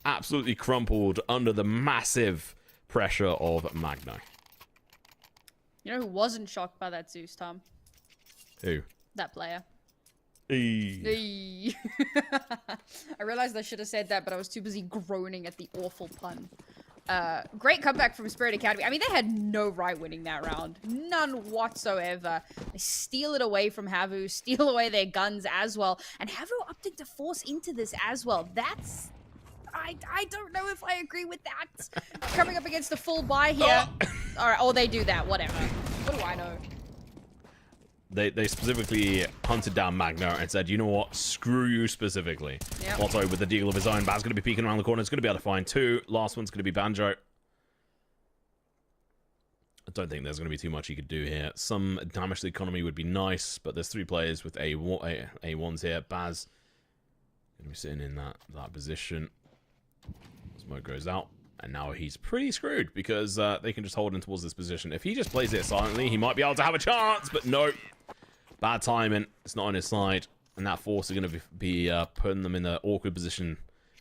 absolutely crumpled under the massive pressure of Magno. You know who wasn't shocked by that, Zeus, Tom? Who? That player. Hey. I realized I should have said that, but I was too busy groaning at the awful pun. Great comeback from Spirit Academy. I mean, they had no right winning that round. None whatsoever. They steal it away from HAVU, steal away their guns as well. And HAVU opting to force into this as well. That's... I don't know if I agree with that. Coming up against a full buy here. Alright, or they do that. Whatever. What do I know? They specifically hunted down Magno and said, you know what, screw you specifically. Yep. Otto with the deal of his own. Baz's going to be peeking around the corner. It's going to be able to find 2. Last one's going to be Banjo. I don't think there's going to be too much he could do here. Some damage to the economy would be nice, but there's 3 players with A1s here. Baz going to be sitting in that position. Smoke goes out. And now he's pretty screwed because they can just hold him towards this position. If he just plays it silently, he might be able to have a chance, but no. Bad timing. It's not on his side. And that force is going to be putting them in an awkward position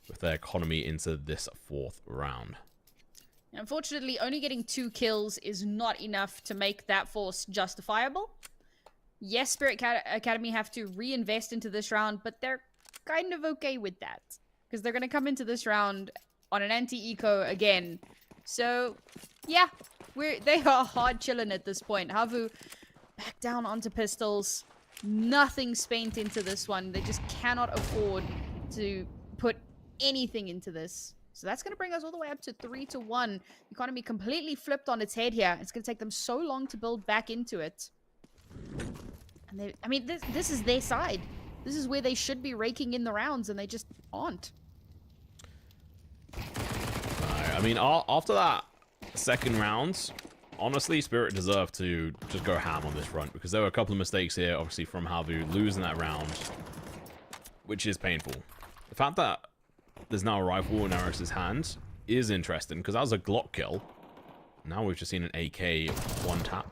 with their economy into this 4th round. Unfortunately, only getting 2 kills is not enough to make that force justifiable. Yes, Spirit Academy have to reinvest into this round, but they're kind of okay with that. Because they're going to come into this round on an anti-eco again. So, yeah, they are hard chilling at this point. HAVU back down onto pistols. Nothing spent into this one. They just cannot afford to put anything into this. So that's going to bring us all the way up to 3-1. Economy completely flipped on its head here. It's going to take them so long to build back into it. And I mean, this is their side. This is where they should be raking in the rounds, and they just aren't. I mean, after that 2nd round, honestly, Spirit deserved to just go ham on this front because there were a couple of mistakes here, obviously, from HAVU losing that round, which is painful. The fact that there's now a rifle in Eric's hand is interesting because that was a Glock kill. Now we've just seen an AK 1 tap.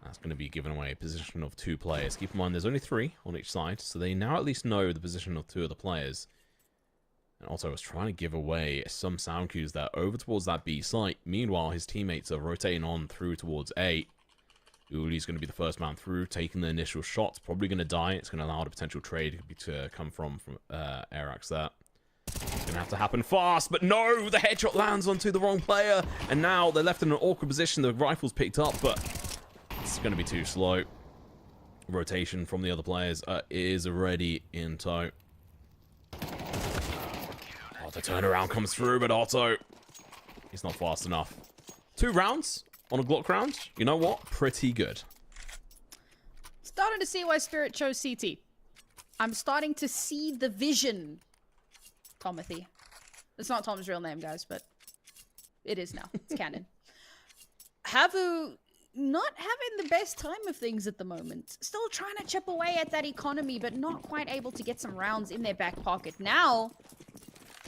That's going to be giving away a position of 2 players. Keep in mind, there's only 3 on each side, so they now at least know the position of 2 of the players. And also, I was trying to give away some sound cues there over towards that B site. Meanwhile, his teammates are rotating on through towards A. Uli's going to be the first man through, taking the initial shots. Probably going to die. It's going to allow the potential trade to come from Arax there. It's going to have to happen fast, but no! The headshot lands onto the wrong player. And now they're left in an awkward position. The rifle's picked up, but it's going to be too slow. Rotation from the other players is already in tow. The turnaround comes through, but Otto, he's not fast enough. 2 rounds on a Glock round. You know what? Pretty good. Starting to see why Spirit chose CT. I'm starting to see the vision. Tomothy. It's not Tom's real name, guys, but it is now. It's canon. HAVU not having the best time of things at the moment. Still trying to chip away at that economy, but not quite able to get some rounds in their back pocket. Now,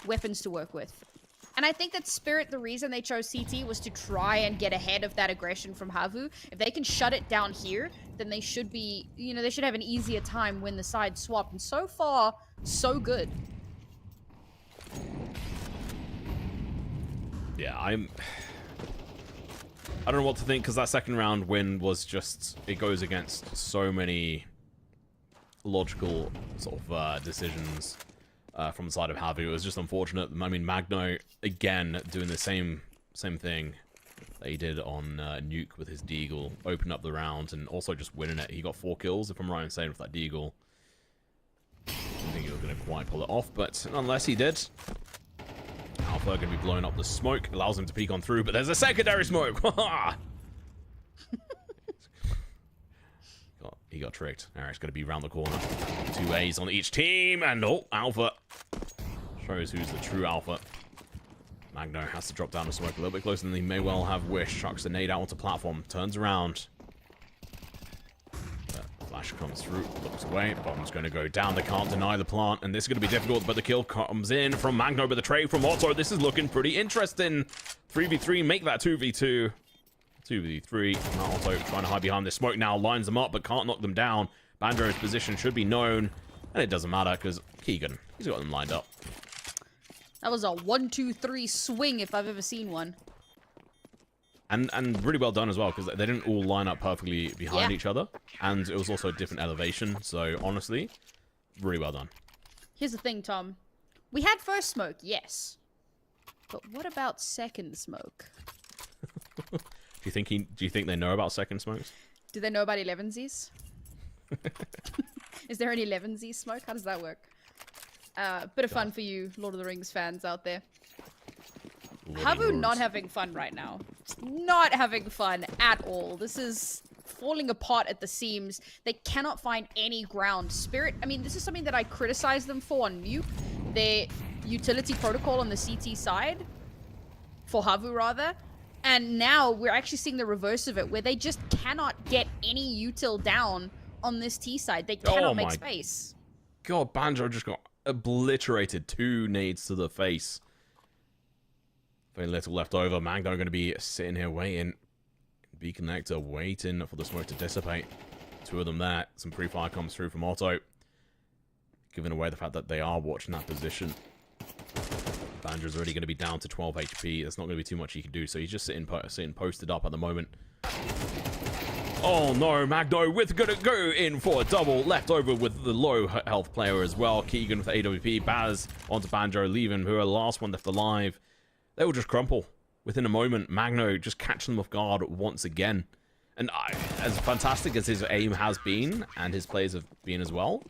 weapons to work with. And I think that Spirit, the reason they chose CT was to try and get ahead of that aggression from HAVU. If they can shut it down here, then they should be, you know, they should have an easier time when the sides swap. And so far, so good. Yeah, I don't know what to think because that 2nd round win was just, it goes against so many logical sort of decisions. From the side of HAVU. It was just unfortunate. I mean, Magno, again, doing the same thing that he did on Nuke with his Deagle. Opened up the round and also just winning it. He got 4 kills, if I'm right in saying, with that Deagle. I didn't think he was going to quite pull it off, but nonetheless, he did. Alpha going to be blowing up the smoke. Allows him to peek on through, but there's a secondary smoke. He got tricked. Eric's going to be round the corner. 2 A's on each team. And, oh, Alpha shows who's the true Alpha. Magno has to drop down the smoke a little bit closer than he may well have wished. Chucks the nade out onto platform. Turns around. Flash comes through. Looks away. Bomb's going to go down. They can't deny the plant. And this is going to be difficult. But the kill comes in from Magno. But the trade from Otto. This is looking pretty interesting. 3v3. Make that 2v2. 2v3. Otto trying to hide behind this smoke now. Lines them up, but can't knock them down. Banjo's position should be known. And it doesn't matter, because Keegan, he's got them lined up. That was a 1-2-3 swing, if I've ever seen one. And really well done as well, because they didn't all line up perfectly behind each other. And it was also a different elevation. So, honestly, really well done. Here's the thing, Tom. We had first smoke, yes. But what about second smoke? Do you think they know about second smokes? Do they know about 11Zs? Is there an 11Z smoke? How does that work? Bit of fun for you Lord of the Rings fans out there. HAVU not having fun right now. Just not having fun at all. This is falling apart at the seams. They cannot find any ground. Spirit, I mean, this is something that I criticized them for on Nuke. Their utility protocol on the CT side. For HAVU, rather. And now we're actually seeing the reverse of it, where they just cannot get any util down on this T side. They cannot make space. God, Banjo just got obliterated. 2 nades to the face. Very little left over. Magno going to be sitting here waiting. B connector waiting for the smoke to dissipate. Two of them there. Some pre-fire comes through from Otto. Giving away the fact that they are watching that position. Banjo's already going to be down to 12 HP. There's not going to be too much he can do. So he's just sitting posted up at the moment. Oh no, Magno with gonna go in for a double. Left over with the low health player as well. Keegan with AWP. Baz onto Banjo, leaving who are the last one left alive. They will just crumple within a moment. Magno just catching them off guard once again. And as fantastic as his aim has been, and his plays have been as well,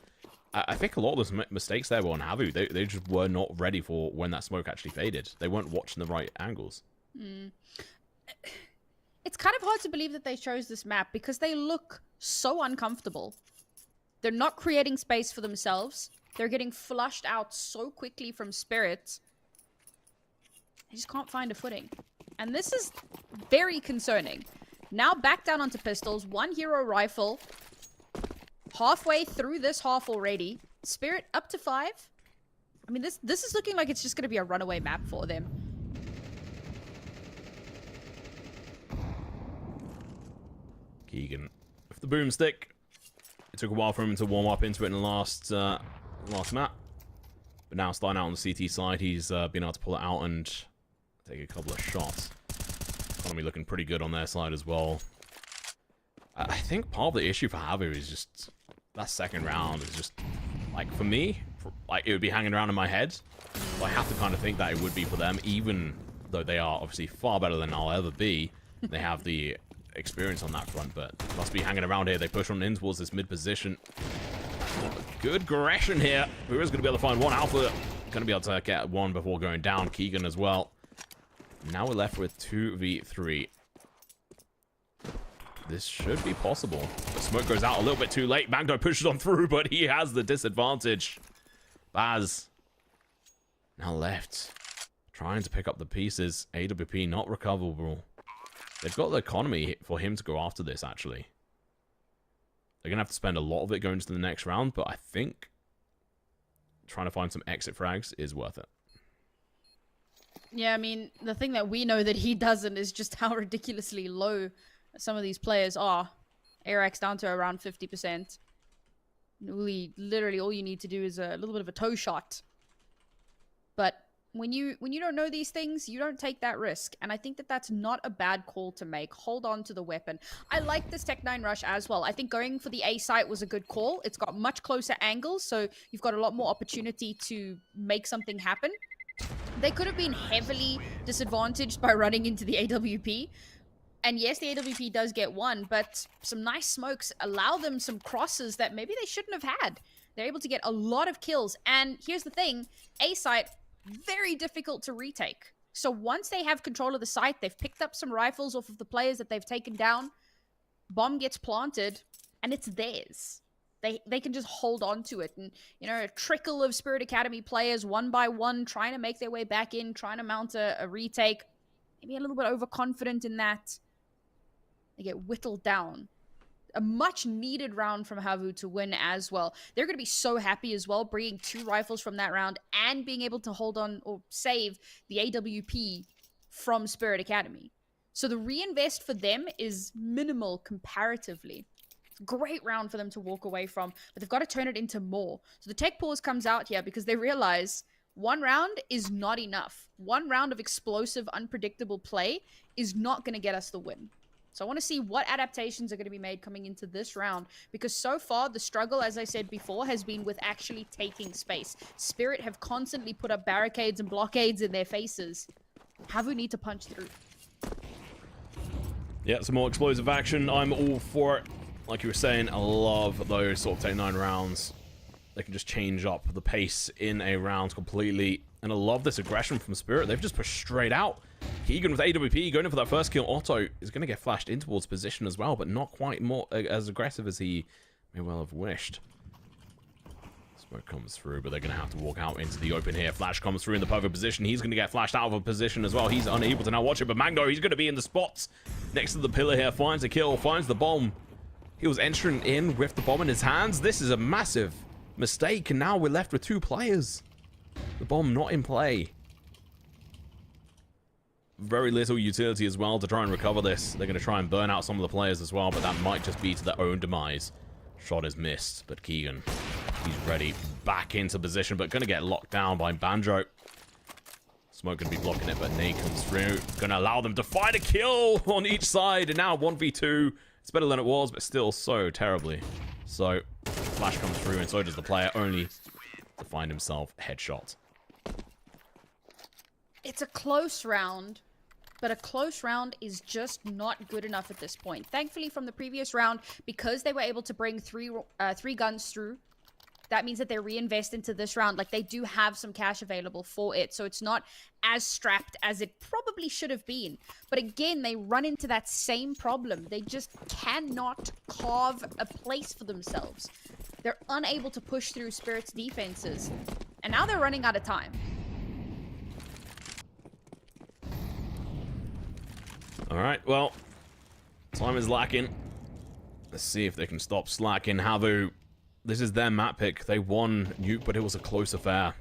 I think a lot of those mistakes there were on HAVU. They just were not ready for when that smoke actually faded. They weren't watching the right angles. It's kind of hard to believe that they chose this map because they look so uncomfortable. They're not creating space for themselves. They're getting flushed out so quickly from Spirit. They just can't find a footing. And this is very concerning. Now back down onto pistols. One hero rifle. Halfway through this half already. Spirit up to 5. I mean, this is looking like it's just going to be a runaway map for them. Keegan with the boomstick. It took a while for him to warm up into it in the last map. But now starting out on the CT side, he's been able to pull it out and take a couple of shots. Economy looking pretty good on their side as well. I think part of the issue for HAVU is just that second round is just, like, for me, like, it would be hanging around in my head. So I have to kind of think that it would be for them, even though they are obviously far better than I'll ever be. They have the experience on that front, but must be hanging around here. They push on in towards this mid position. Good aggression here. Who is going to be able to find one alpha? Going to be able to get one before going down. Keegan as well. Now we're left with 2v3. This should be possible. The smoke goes out a little bit too late. Magno pushes on through, but he has the disadvantage. Baz now left, trying to pick up the pieces. AWP not recoverable. They've got the economy for him to go after this, actually. They're going to have to spend a lot of it going to the next round, but I think trying to find some exit frags is worth it. Yeah, I mean, the thing that we know that he doesn't is just how ridiculously low some of these players are. ARX down to around 50%. Literally all you need to do is a little bit of a toe shot. But when you don't know these things, you don't take that risk. And I think that that's not a bad call to make. Hold on to the weapon. I like this Tech 9 rush as well. I think going for the A site was a good call. It's got much closer angles, so you've got a lot more opportunity to make something happen. They could have been heavily disadvantaged by running into the AWP. And yes, the AWP does get one, but some nice smokes allow them some crosses that maybe they shouldn't have had. They're able to get a lot of kills. And here's the thing, A site, very difficult to retake. So once they have control of the site, they've picked up some rifles off of the players that they've taken down. Bomb gets planted, and it's theirs. They can just hold on to it. And, you know, a trickle of Spirit Academy players, one by one, trying to make their way back in, trying to mount a retake. Maybe a little bit overconfident in that. They get whittled down. A much needed round from HAVU to win as well. They're going to be so happy as well, bringing 2 rifles from that round and being able to hold on or save the AWP from Spirit Academy. So the reinvest for them is minimal comparatively. Great round for them to walk away from, but they've got to turn it into more. So the tech pause comes out here because they realize one round is not enough. One round of explosive, unpredictable play is not going to get us the win. So I want to see what adaptations are going to be made coming into this round, because so far the struggle, as I said before, has been with actually taking space. Spirit have constantly put up barricades and blockades in their faces. HAVU need to punch through. Yeah, some more explosive action. I'm all for it. Like you were saying, I love those sort of Tech 9 rounds. They can just change up the pace in a round completely. And I love this aggression from Spirit. They've just pushed straight out. Keegan with AWP going in for that first kill. Otto is going to get flashed in towards position as well, but not quite as aggressive as he may well have wished. Smoke comes through, but they're going to have to walk out into the open here. Flash comes through in the perfect position. He's going to get flashed out of a position as well. He's unable to now watch it, but Magno, he's going to be in the spots next to the pillar here. Finds a kill, finds the bomb. He was entering in with the bomb in his hands. This is a massive mistake, and now we're left with 2 players. The bomb not in play. very little utility as well to try and recover this. They're going to try and burn out some of the players as well, but that might just be to their own demise. Shot is missed, but Keegan, he's ready back into position, but going to get locked down by Banjo. Smoke going to be blocking it, but Nate comes through. Going to allow them to find a kill on each side, and now 1v2. It's better than it was, but still so terribly. So, flash comes through, and so does the player, only to find himself headshot. It's a close round, but a close round is just not good enough at this point. Thankfully, from the previous round, because they were able to bring three guns through, that means that they reinvest into this round. Like, they do have some cash available for it, so it's not as strapped as it probably should have been. But again, they run into that same problem. They just cannot carve a place for themselves. They're unable to push through Spirit's defenses, and now they're running out of time. Alright, well, time is lacking. Let's see if they can stop slacking. HAVU, this is their map pick. They won Nuke, but it was a close affair.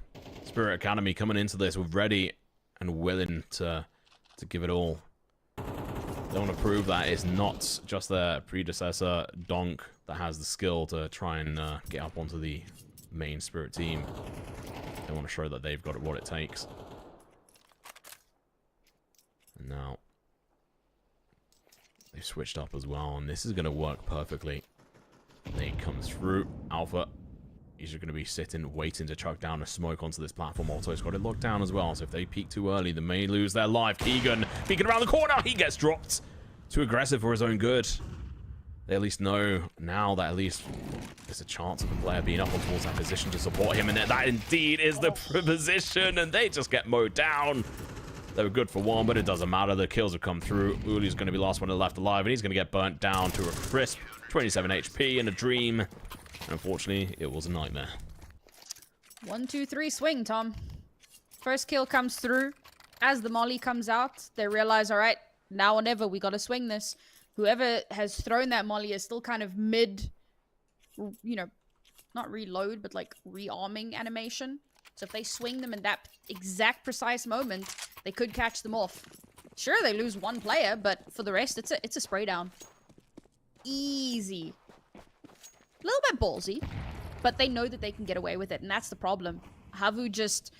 Spirit Academy coming into this ready and willing to give it all. They want to prove that it's not just their predecessor, Donk, that has the skill to try and get up onto the main Spirit team. They want to show that they've got what it takes. And now they've switched up as well, and this is going to work perfectly. They come through. Alpha, he's just going to be sitting, waiting to chuck down a smoke onto this platform. Alto's got it locked down as well, so if they peek too early, they may lose their life. Keegan peeking around the corner. He gets dropped. Too aggressive for his own good. They at least know now that at least there's a chance of the player being up on towards that position to support him, and that indeed is the position, and they just get mowed down. They were good for one, but it doesn't matter. The kills have come through. Uli's going to be the last one left alive, and he's going to get burnt down to a crisp 27 HP in a dream. And unfortunately, it was a nightmare. 1, 2, 3 swing, Tom. First kill comes through. As the molly comes out, they realize, all right, now or never, we got to swing this. Whoever has thrown that molly is still kind of mid, you know, not reload, but like rearming animation. So if they swing them in that exact precise moment, they could catch them off. Sure, they lose one player, but for the rest, it's a spray down. Easy. A little bit ballsy, but they know that they can get away with it, and that's the problem. HAVU just...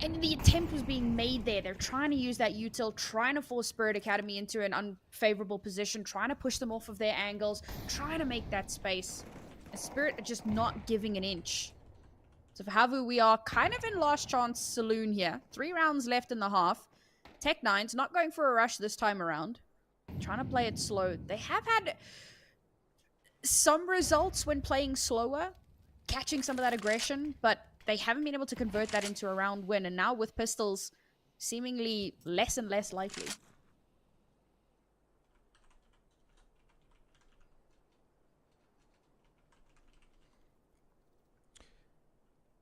And the attempt was being made there. They're trying to use that util, trying to force Spirit Academy into an unfavorable position, trying to push them off of their angles, trying to make that space. And Spirit are just not giving an inch. So for HAVU, we are kind of in last chance saloon here. 3 rounds left in the half. Tech9's not going for a rush this time around. Trying to play it slow. They have had some results when playing slower, catching some of that aggression, but they haven't been able to convert that into a round win. And now with pistols, seemingly less and less likely.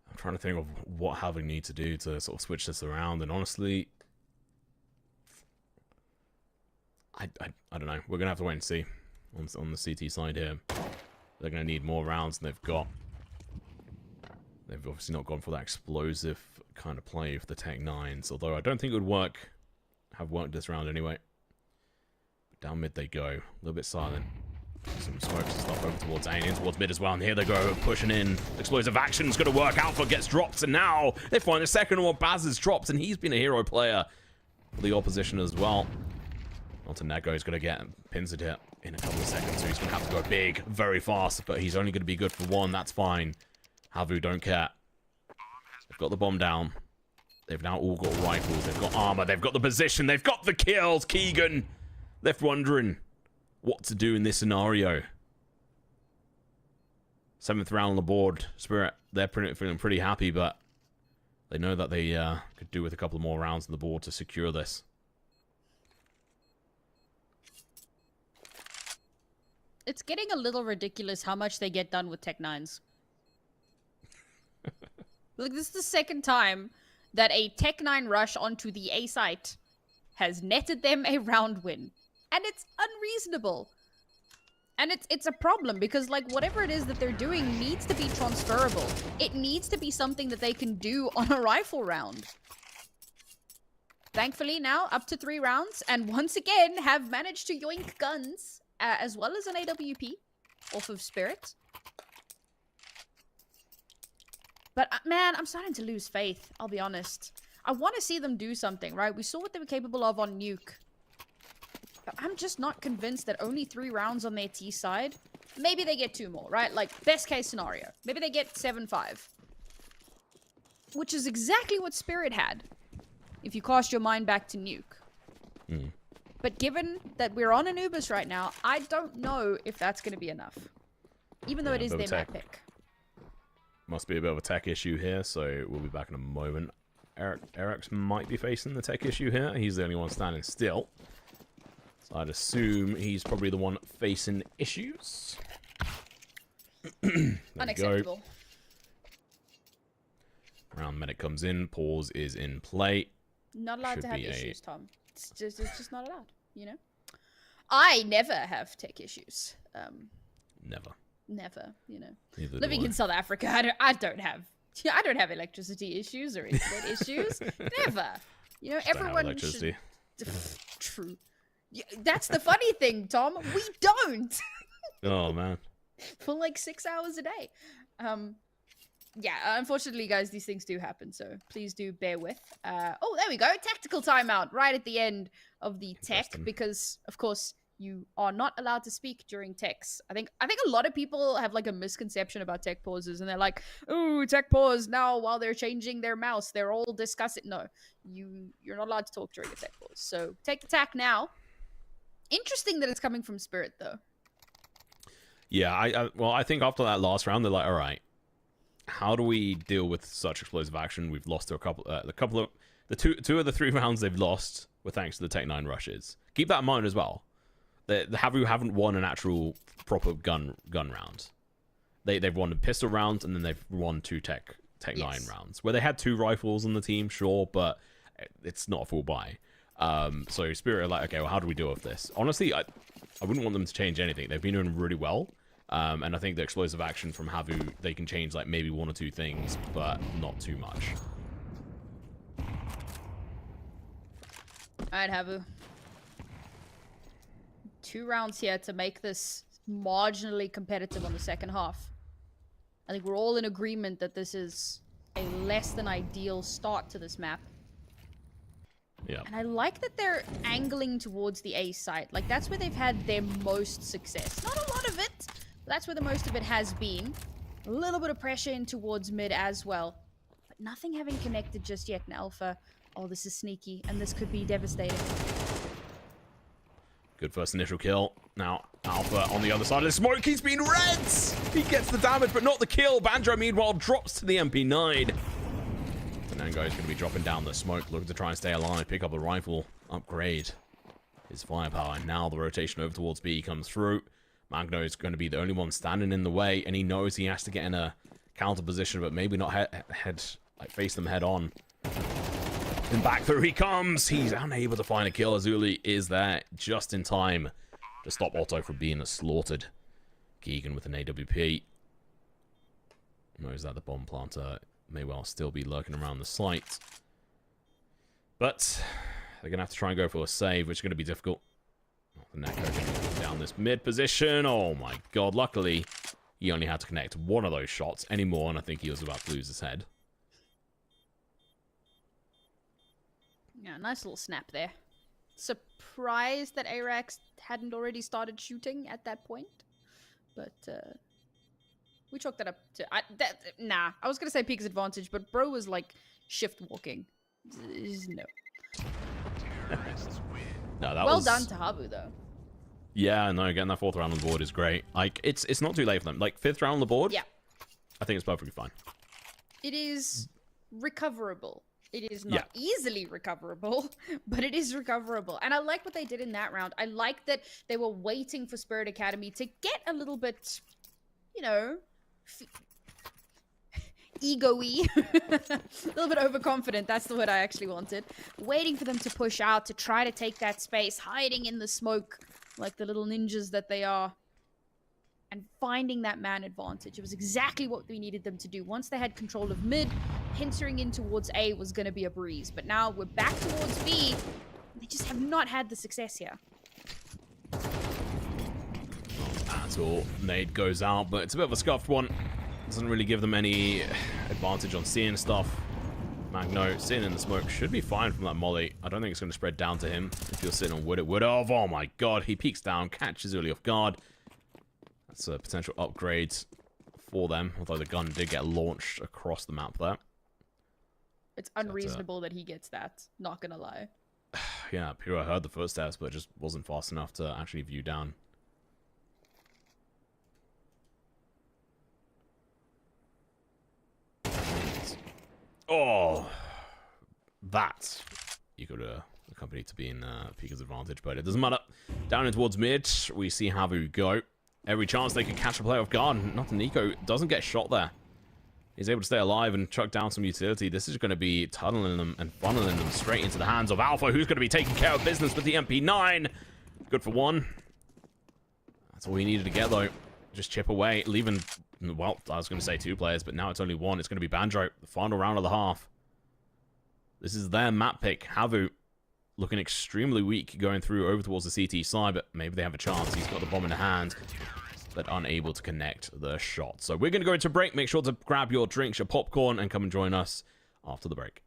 I'm trying to think of what HAVU need to do to sort of switch this around, and honestly, I don't know. We're gonna have to wait and see on the CT side here. They're gonna need more rounds than they've got. They've obviously not gone for that explosive kind of play for the Tech-9s, although I don't think it would have worked this round anyway. But down mid they go, a little bit silent. Some smokes and stuff over towards A and in towards mid as well, and here they go, pushing in. Explosive action's gonna work. Alpha gets dropped, and now they find the second one. Baz is dropped, and he's been a hero player for the opposition as well. Montenegro is gonna get pincered here in a couple of seconds, so he's gonna have to go big, very fast, but he's only gonna be good for one. That's fine. HAVU don't care. They've got the bomb down. They've now all got rifles. They've got armor. They've got the position. They've got the kills. Keegan left wondering what to do in this scenario. 7th round on the board. Spirit, they're feeling pretty happy, but they know that they could do with a couple more rounds on the board to secure this. It's getting a little ridiculous how much they get done with Tech-9s. Like, this is the second time that a Tech-9 rush onto the A site has netted them a round win. And it's unreasonable. And it's a problem because, like, whatever it is that they're doing needs to be transferable. It needs to be something that they can do on a rifle round. thankfully now up to 3 rounds, and once again have managed to yoink guns as well as an AWP off of Spirit. But man, I'm starting to lose faith, I'll be honest. I want to see them do something, right? We saw what they were capable of on Nuke. But I'm just not convinced that only 3 rounds on their T side. Maybe they get 2 more, right? Like, best case scenario. Maybe they get 7-5. Which is exactly what Spirit had, if you cast your mind back to Nuke. Mm. But given that we're on Anubis right now, I don't know if that's going to be enough. Even though it is their map pick. Must be a bit of a tech issue here, so we'll be back in a moment. Eric's might be facing the tech issue here. He's the only one standing still. So I'd assume he's probably the one facing issues. Unacceptable. Round medic comes in. Pause is in play. Not allowed to have issues, Tom. It's just not allowed, you know? I never have tech issues. Never, you know. Living in South Africa, I don't have electricity issues or internet issues. Never. You know, everyone should... True. Yeah, that's the funny thing, Tom. We don't. Oh man. For like 6 hours a day. Yeah, unfortunately, guys, these things do happen, so please do bear with. Oh, there we go. Tactical timeout right at the end of the tech, because, of course, you are not allowed to speak during techs. I think a lot of people have like a misconception about tech pauses, and they're like, "Ooh, tech pause now while they're changing their mouse. They're all discussing." No, you're not allowed to talk during a tech pause. So take the tack now. Interesting that it's coming from Spirit, though. Yeah, well, I think after that last round, they're like, all right, how do we deal with such explosive action? We've lost to the two of the 3 rounds they've lost were thanks to the Tech 9 rushes. Keep that in mind as well. The HAVU haven't won an actual proper gun round. They've won a pistol round, and then they've won 2 Tech 9 rounds, where they had 2 rifles on the team, sure, but it's not a full buy. So Spirit are like, okay, well, how do we deal with this? Honestly, I wouldn't want them to change anything. They've been doing really well. And I think the explosive action from HAVU, they can change like maybe 1 or 2 things, but not too much. Alright, HAVU. 2 rounds here to make this marginally competitive on the second half. I think we're all in agreement that this is a less than ideal start to this map. Yeah. And I like that they're angling towards the A site. Like, that's where they've had their most success. Not a lot of it, but that's where the most of it has been. A little bit of pressure in towards mid as well. But nothing having connected just yet in Alpha. Oh, this is sneaky, and this could be devastating. Good first initial kill. Now, Alpha on the other side of the smoke. He's been reds! He gets the damage, but not the kill. Banjo, meanwhile, drops to the MP9. Fernango is going to be dropping down the smoke, looking to try and stay alive, pick up the rifle, upgrade his firepower. And now the rotation over towards B comes through. Magno is going to be the only one standing in the way, and he knows he has to get in a counter position, but maybe not face them head on. And back through he comes. He's unable to find a kill. Azuli is there just in time to stop Otto from being slaughtered. Keegan with an AWP. Knows that the bomb planter may well still be lurking around the site. But they're going to have to try and go for a save, which is going to be difficult. The Neko down this mid position. Oh my god. Luckily, he only had to connect 1 of those shots anymore, and I think he was about to lose his head. Yeah, nice little snap there. Surprised that Arax hadn't already started shooting at that point. But, we chalked that up to... Nah, I was going to say Peak's advantage, but bro was, like, shift walking. No. No, that well was... done to HAVU, though. Yeah, no, getting that 4th round on the board is great. Like, it's not too late for them. Like, 5th round on the board? Yeah. I think it's perfectly fine. It is recoverable. It is not easily recoverable, but it is recoverable. And I like what they did in that round. I like that they were waiting for Spirit Academy to get a little bit, you know, ego-y. A little bit overconfident. That's the word I actually wanted. Waiting for them to push out, to try to take that space, hiding in the smoke like the little ninjas that they are. And finding that man advantage. It was exactly what we needed them to do. Once they had control of mid, pincering in towards A was going to be a breeze. But now we're back towards B. They just have not had the success here. At all. Nade goes out, but it's a bit of a scuffed one. Doesn't really give them any advantage on seeing stuff. Magno sitting in the smoke should be fine from that molly. I don't think it's going to spread down to him if you're sitting on wood. It would have. Oh my god, he peeks down, catches early off guard. That's a potential upgrade for them, although the gun did get launched across the map there. It's unreasonable that he gets that, not gonna lie. Yeah, Piro heard the footsteps, but it just wasn't fast enough to actually view down. Oh, that you could accompany to be in Pika's advantage, but it doesn't matter. Down in towards mid, we see HAVU go. Every chance they could catch a player off guard. Not Nico doesn't get shot there. He's able to stay alive and chuck down some utility. This is going to be tunneling them and funneling them straight into the hands of Alpha, who's going to be taking care of business with the MP9. Good for one. That's all he needed to get, though. Just chip away, leaving, well, I was going to say 2 players, but now it's only 1. It's going to be Banjo, the final round of the half. This is their map pick. HAVU looking extremely weak going through over towards the CT side, but maybe they have a chance. He's got the bomb in the hand, but unable to connect the shot. So we're going to go into break. Make sure to grab your drinks, your popcorn, and come and join us after the break.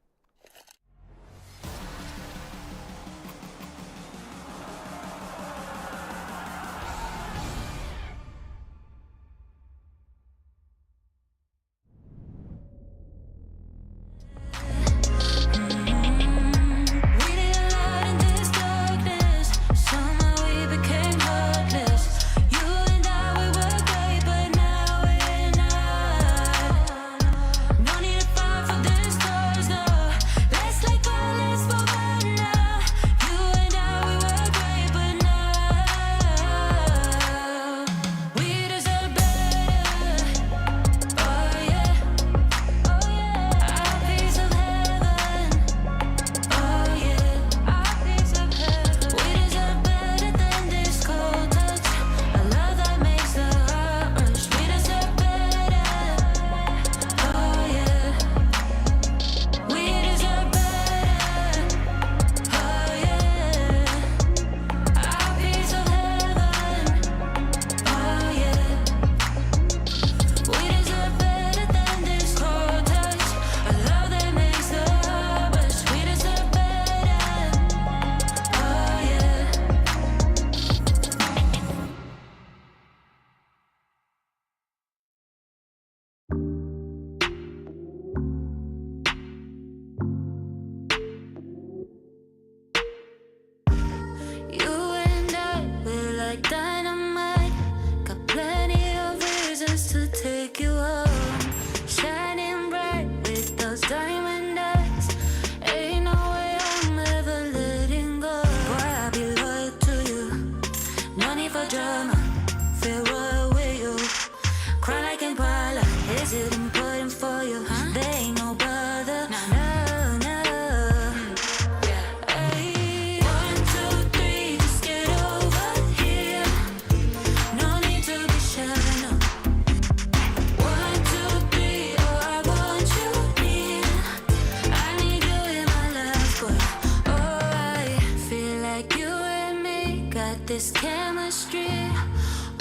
This chemistry,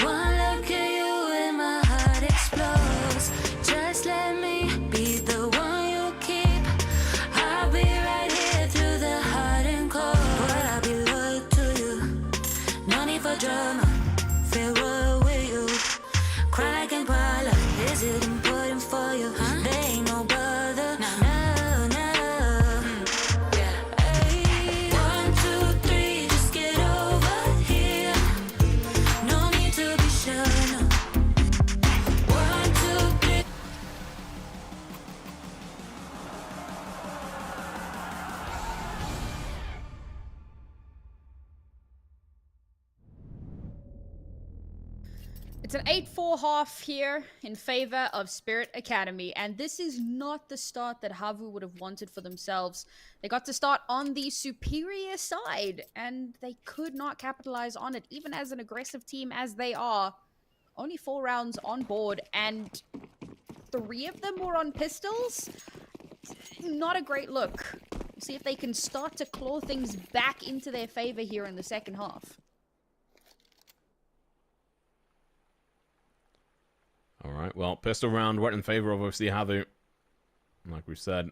one look at you and my heart explodes. Just let me be the one you keep. I'll be right here through the hot and cold. But I'll be loyal to you. No need for drama. Farewell with you. Cry like Impala. Is it important for you? There ain't no bother. No. It's an 8-4 half here in favor of Spirit Academy, and this is not the start that HAVU would have wanted for themselves. They got to start on the superior side, and they could not capitalize on it, even as an aggressive team as they are. Only 4 rounds on board, and 3 of them were on pistols. not a great look. See if they can start to claw things back into their favor here in the second half. All right, well, pistol round went in favor of obviously HAVU. Like we've said,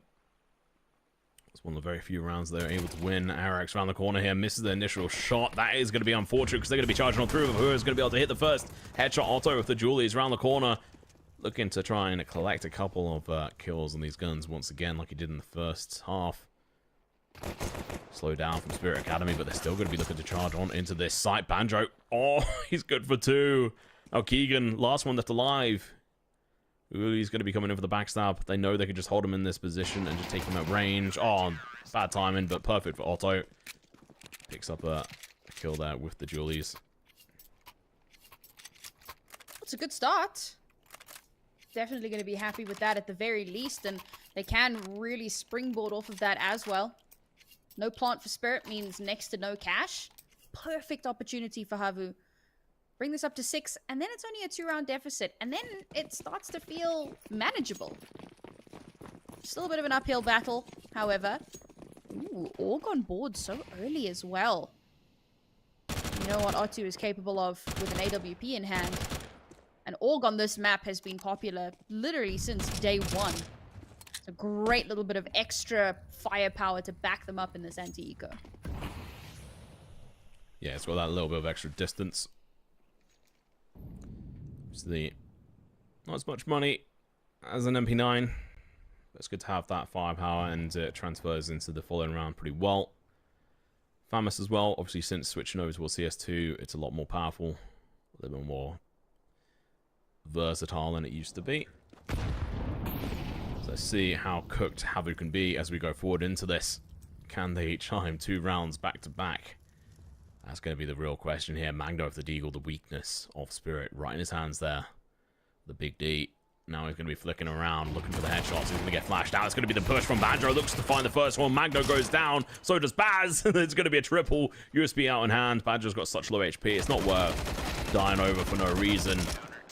it's one of the very few rounds they're able to win. Arax around the corner here, misses the initial shot. That is going to be unfortunate because they're going to be charging on through. Who is going to be able to hit the first headshot? Otto with the Julies around the corner, looking to try and collect a couple of kills on these guns once again, like he did in the first half. Slow down from Spirit Academy, but they're still going to be looking to charge on into this site. Banjo, oh, he's good for 2. Now Keegan, last one left alive. Ooh, he's going to be coming in for the backstab. They know they can just hold him in this position and just take him at range. Oh, bad timing, but perfect for Otto. Picks up a kill there with the Julies. It's a good start. Definitely going to be happy with that at the very least, and they can really springboard off of that as well. No plant for Spirit means next to no cash. Perfect opportunity for HAVU. Bring this up to 6, and then it's only a 2-round deficit, and then it starts to feel manageable. Still a bit of an uphill battle, however. Ooh, Org on board so early as well. You know what Otto is capable of with an AWP in hand. And Org on this map has been popular literally since day 1. It's a great little bit of extra firepower to back them up in this anti-eco. Yeah, it's got that little bit of extra distance. Not as much money as an MP9, but it's good to have that firepower, and it transfers into the following round pretty well. Famous as well, obviously since switching over towards CS2, it's a lot more powerful, a little bit more versatile than it used to be. So let's see how cooked HAVU can be as we go forward into this. Can they chime 2 rounds back to back? That's going to be the real question here. Magno with the Deagle, the weakness of Spirit right in his hands there. The big D. Now he's going to be flicking around, looking for the headshots. He's going to get flashed out. It's going to be the push from Banjo. Looks to find the first one. Magno goes down. So does Baz. There's going to be a triple. USB out in hand. Banjo's got such low HP. It's not worth dying over for no reason.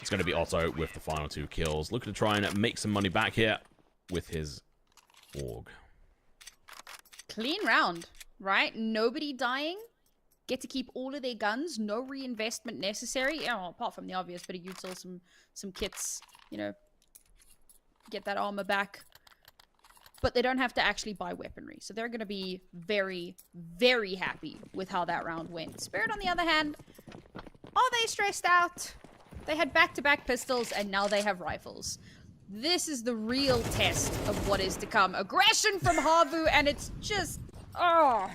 It's going to be Otto with the final 2 kills. Looking to try and make some money back here with his Org. Clean round, right? Nobody dying. Get to keep all of their guns. No reinvestment necessary. Oh, apart from the obvious bit of util, some kits, you know, get that armor back. But they don't have to actually buy weaponry. So they're going to be very, very happy with how that round went. Spirit, on the other hand, are they stressed out? They had back-to-back pistols, and now they have rifles. This is the real test of what is to come. Aggression from HAVU, and it's just... oh...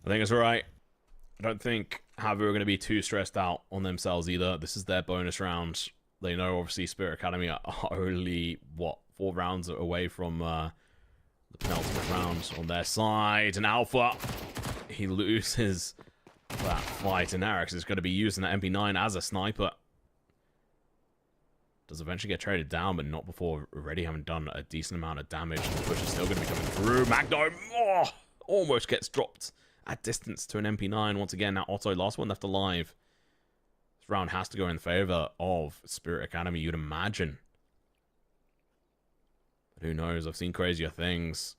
I think it's alright. I don't think HAVU are going to be too stressed out on themselves either. This is their bonus round. They know, obviously, Spirit Academy are only, what, 4 rounds away from the penultimate round on their side. And Alpha, he loses that fight. And Arax is going to be using that MP9 as a sniper. Does eventually get traded down, but not before already having done a decent amount of damage. The push is still going to be coming through. Magno, oh, almost gets dropped at distance to an MP9 once again. Now Otto, last one left alive. This round has to go in favor of Spirit Academy, you'd imagine. But who knows? I've seen crazier things.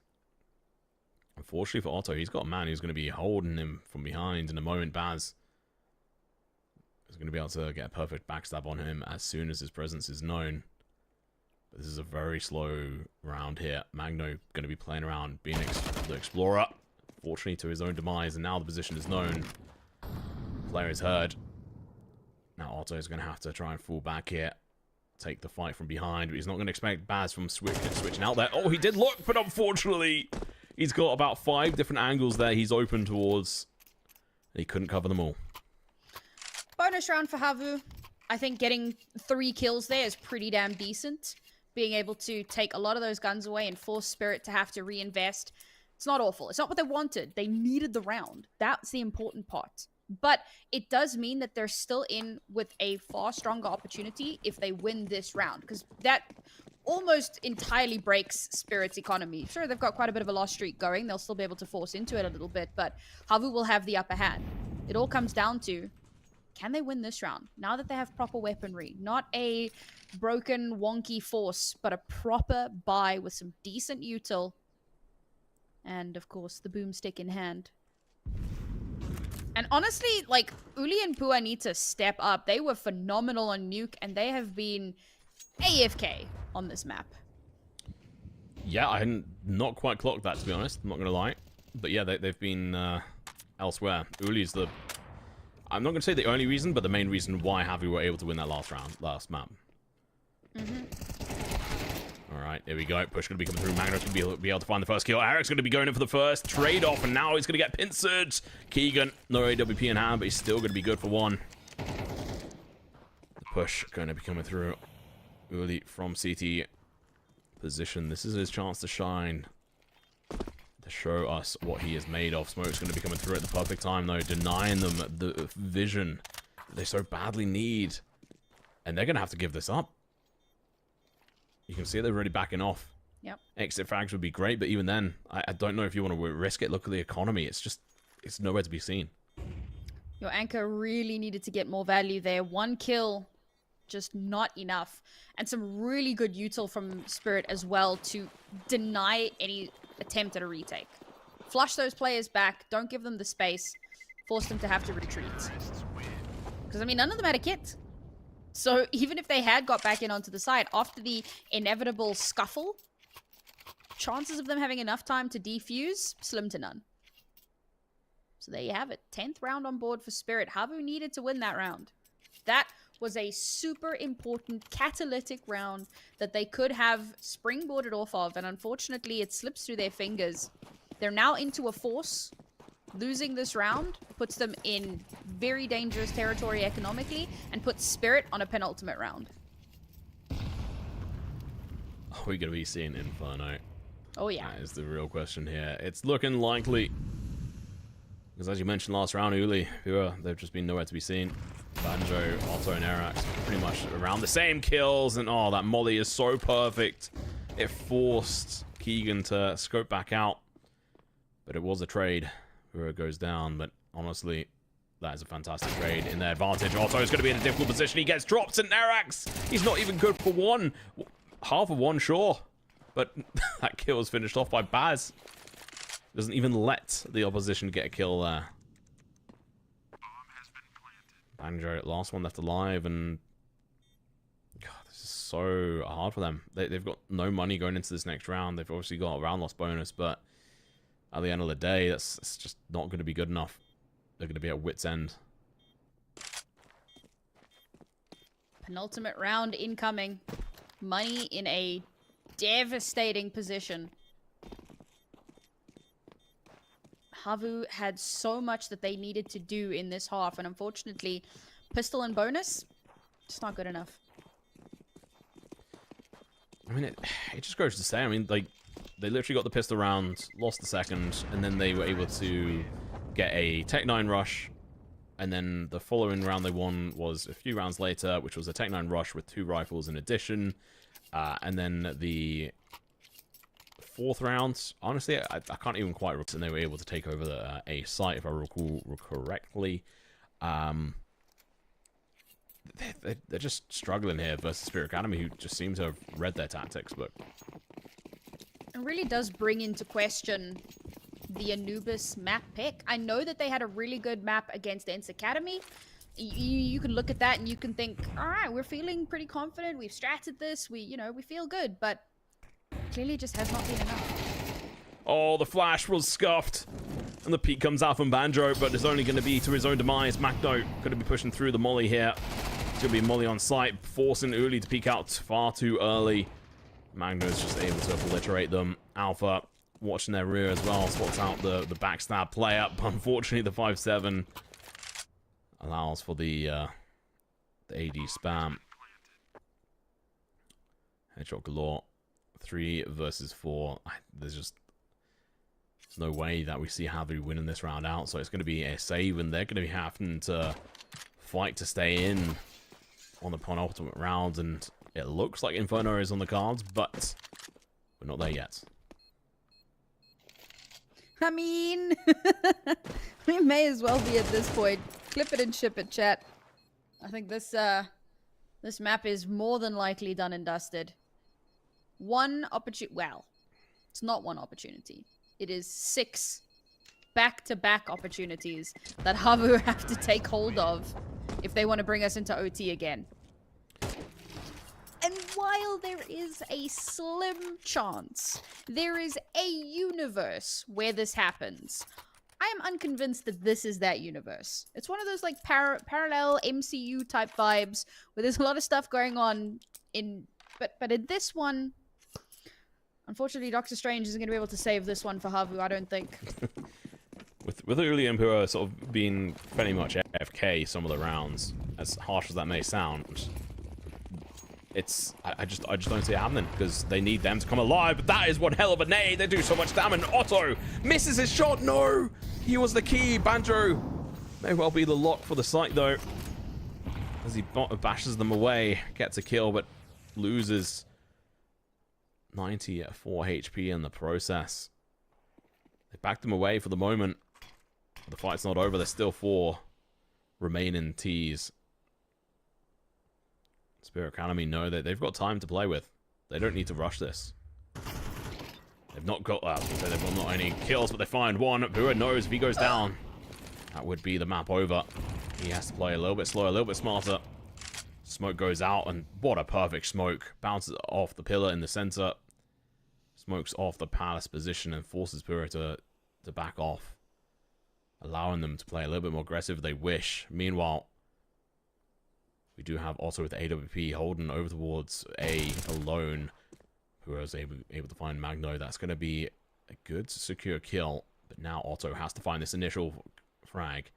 Unfortunately for Otto, he's got a man who's going to be holding him from behind in a moment. Baz is going to be able to get a perfect backstab on him as soon as his presence is known. But this is a very slow round here. Magno going to be playing around, being the explorer. Fortunately to his own demise, and now the position is known. Player is heard. Now Otto is going to have to try and fall back here. Take the fight from behind, but he's not going to expect Baz from switching out there. Oh, he did look, but unfortunately, he's got about 5 different angles there he's open towards. He couldn't cover them all. Bonus round for HAVU. I think getting 3 kills there is pretty damn decent. Being able to take a lot of those guns away and force Spirit to have to reinvest. It's not awful. It's not what they wanted. They needed the round. That's the important part. But it does mean that they're still in with a far stronger opportunity if they win this round. Because that almost entirely breaks Spirit's economy. Sure, they've got quite a bit of a loss streak going. They'll still be able to force into it a little bit. But HAVU will have the upper hand. It all comes down to Can they win this round? Now that they have proper weaponry, not a broken, wonky force, but a proper buy with some decent util. And, of course, the boomstick in hand. And honestly, like, Uli and Pua need to step up. They were phenomenal on Nuke, and they have been AFK on this map. Yeah, I hadn't not quite clocked that, to be honest. I'm not going to lie. But yeah, they've been elsewhere. Uli's the... I'm not going to say the only reason, but the main reason why HAVU were able to win that last map. Alright, there we go. Push going to be coming through. Magno's going to be able to find the first kill. Eric's going to be going in for the first trade-off, and now he's going to get pincered. Keegan, no AWP in hand, but he's still going to be good for one. The push going to be coming through. Uli from CT position. This is his chance to shine. To show us what he is made of. Smoke's going to be coming through at the perfect time, though, denying them the vision that they so badly need. And they're going to have to give this up. You can see they're really backing off. Yep. Exit frags would be great, but even then, I don't know if you want to risk it. Look at the economy. It's nowhere to be seen. Your anchor really needed to get more value there. One kill, just not enough. And some really good util from Spirit as well to deny any attempt at a retake. Flush those players back. Don't give them the space. Force them to have to retreat. Because, I mean, none of them had a kit. So even if they had got back in onto the side, after the inevitable scuffle, chances of them having enough time to defuse, slim to none. So there you have it. 10th round on board for Spirit. HAVU needed to win that round. That was a super important catalytic round that they could have springboarded off of, and unfortunately it slips through their fingers. They're now into a force. Losing this round puts them in very dangerous territory economically and puts Spirit on a penultimate round. Are we going to be seeing Inferno? Oh yeah. That is the real question here. It's looking likely. Because as you mentioned last round, Uli, they've just been nowhere to be seen. Banjo, Otto, and Erax pretty much around the same kills. And oh, that molly is so perfect. It forced Keegan to scope back out. But it was a trade. Where it goes down. But honestly, that is a fantastic trade in their advantage. Otto is going to be in a difficult position. He gets dropped, and Erax, he's not even good for one. Half of one, sure. But that kill is finished off by Baz. Doesn't even let the opposition get a kill there. Banjo, last one left alive, and God, this is so hard for them. They've got no money going into this next round. They've obviously got a round loss bonus, but at the end of the day, it's just not going to be good enough. They're going to be at wit's end. Penultimate round incoming. Money in a devastating position. HAVU had so much that they needed to do in this half, and unfortunately, pistol and bonus, just not good enough. I mean, it just goes to say, I mean, like, they literally got the pistol round, lost the second, and then they were able to get a Tech 9 rush, and then the following round they won was a few rounds later, which was a Tech 9 rush with 2 rifles in addition, and then the fourth round, honestly, I can't even quite recall, and they were able to take over a site, if I recall correctly. They're just struggling here versus Spirit Academy, who just seem to have read their tactics, but it really does bring into question the Anubis map pick. I know that they had a really good map against Ents Academy. You can look at that and you can think, all right, we're feeling pretty confident. We've stratted this. We feel good, but clearly just has not been enough. Oh, the flash was scuffed. And the peek comes out from Banjo, but it's only going to be to his own demise. Macno going to be pushing through the molly here. It's going to be molly on site, forcing Uli to peek out far too early. Magno is just able to obliterate them. Alpha watching their rear as well. Spots out the backstab play up. Unfortunately, the 5-7 allows for the AD spam. Headshot galore. 3 versus 4. There's no way that we see HAVU winning this round out. So it's going to be a save, and they're going to be having to fight to stay in on the penultimate round. And it looks like Inferno is on the cards, but we're not there yet. I mean, we may as well be at this point. Clip it and ship it, chat. I think this this map is more than likely done and dusted. One opportunity. Well, it's not one opportunity. It is 6 back-to-back opportunities that HAVU have to take hold of if they want to bring us into OT again. And while there is a slim chance, there is a universe where this happens, I am unconvinced that this is that universe. It's one of those like parallel MCU type vibes where there's a lot of stuff going on in, but in this one, unfortunately, Doctor Strange isn't going to be able to save this one for HAVU, I don't think. With Uli and Pura sort of being pretty much AFK some of the rounds, as harsh as that may sound, it's I just don't see it happening because they need them to come alive. But that is one hell of a nade. They do so much damage. Otto misses his shot. No, he was the key. Banjo may well be the lock for the site though, as he bashes them away, gets a kill, but loses 94 HP in the process. They backed them away for the moment. The fight's not over. There's still 4 remaining Ts. Spirit Academy know that they've got time to play with. They don't need to rush this. They've not got that. They've not any kills, but they find one. Pura knows if he goes down, that would be the map over. He has to play a little bit slower, a little bit smarter. Smoke goes out, and what a perfect smoke. Bounces off the pillar in the center. Smokes off the palace position and forces Pura to back off, allowing them to play a little bit more aggressive if they wish. Meanwhile, we do have Otto with AWP holding over towards A alone, who is able to find Magno. That's going to be a good, secure kill. But now Otto has to find this initial frag.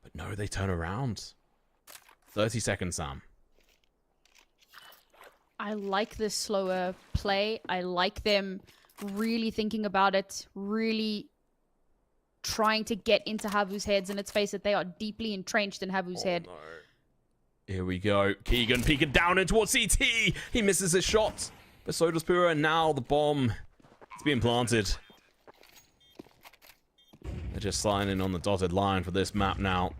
But no, they turn around. 30 seconds, Sam. I like this slower play. I like them really thinking about it, really trying to get into HAVU's heads. And let's face it, they are deeply entrenched in HAVU's head. No. Here we go. Keegan peeking down in towards CT. He misses his shot. But so does Pura. And now the bomb is being planted. They're just signing on the dotted line for this map now.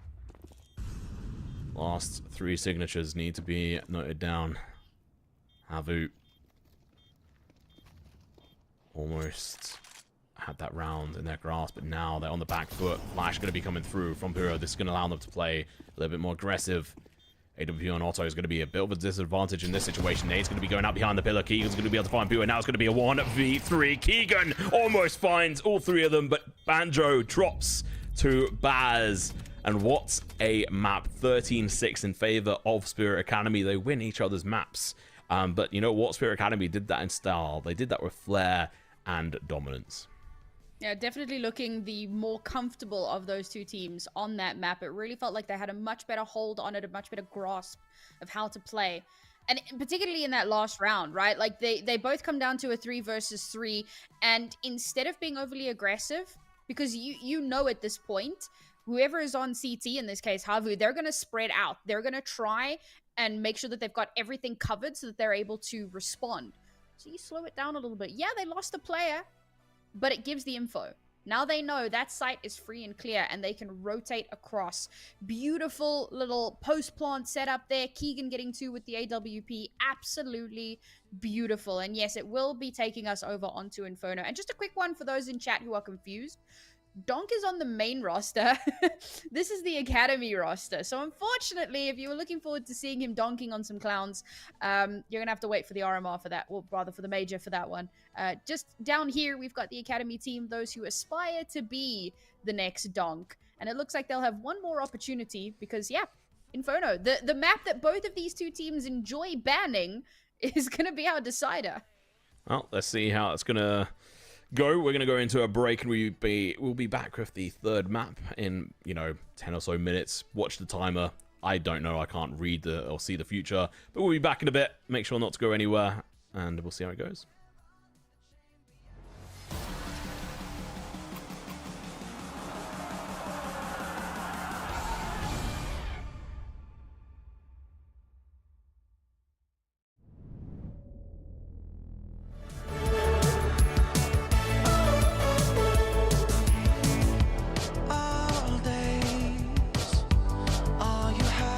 Last 3 signatures need to be noted down. HAVU almost had that round in their grasp, but now they're on the back foot. Flash going to be coming through from Pura. This is going to allow them to play a little bit more aggressive. AWP on Otto is going to be a bit of a disadvantage in this situation. Nade's going to be going out behind the pillar. Keegan's going to be able to find Pura. Now it's going to be a 1v3. Keegan almost finds all 3 of them, but Banjo drops to Baz. And what a map. 13-6 in favor of Spirit Academy. They win each other's maps. But you know what? Spirit Academy did that in style. They did that with flair and dominance. Yeah, definitely looking the more comfortable of those 2 teams on that map. It really felt like they had a much better hold on it, a much better grasp of how to play. And particularly in that last round, right? Like they both come down to a 3 versus 3. And instead of being overly aggressive, because you know at this point, whoever is on CT, in this case HAVU, they're going to spread out. They're going to try and make sure that they've got everything covered so that they're able to respond. So you slow it down a little bit. Yeah, they lost a player, but it gives the info. Now they know that site is free and clear and they can rotate across. Beautiful little post-plant setup there. Keegan getting 2 with the AWP. Absolutely beautiful. And yes, it will be taking us over onto Inferno. And just a quick one for those in chat who are confused. Donk is on the main roster. This is the Academy roster. So unfortunately, if you were looking forward to seeing him donking on some clowns, you're going to have to wait for the RMR for that, or rather for the major for that one. Just down here, we've got the Academy team, those who aspire to be the next donk. And it looks like they'll have one more opportunity because, yeah, Inferno, the map that both of these 2 teams enjoy banning is going to be our decider. Well, let's see how it's going to go. We're going to go into a break and we'll be back with the 3rd map in, 10 or so minutes. Watch the timer. I don't know. I can't read or see the future, but we'll be back in a bit. Make sure not to go anywhere and we'll see how it goes. All days, all you have.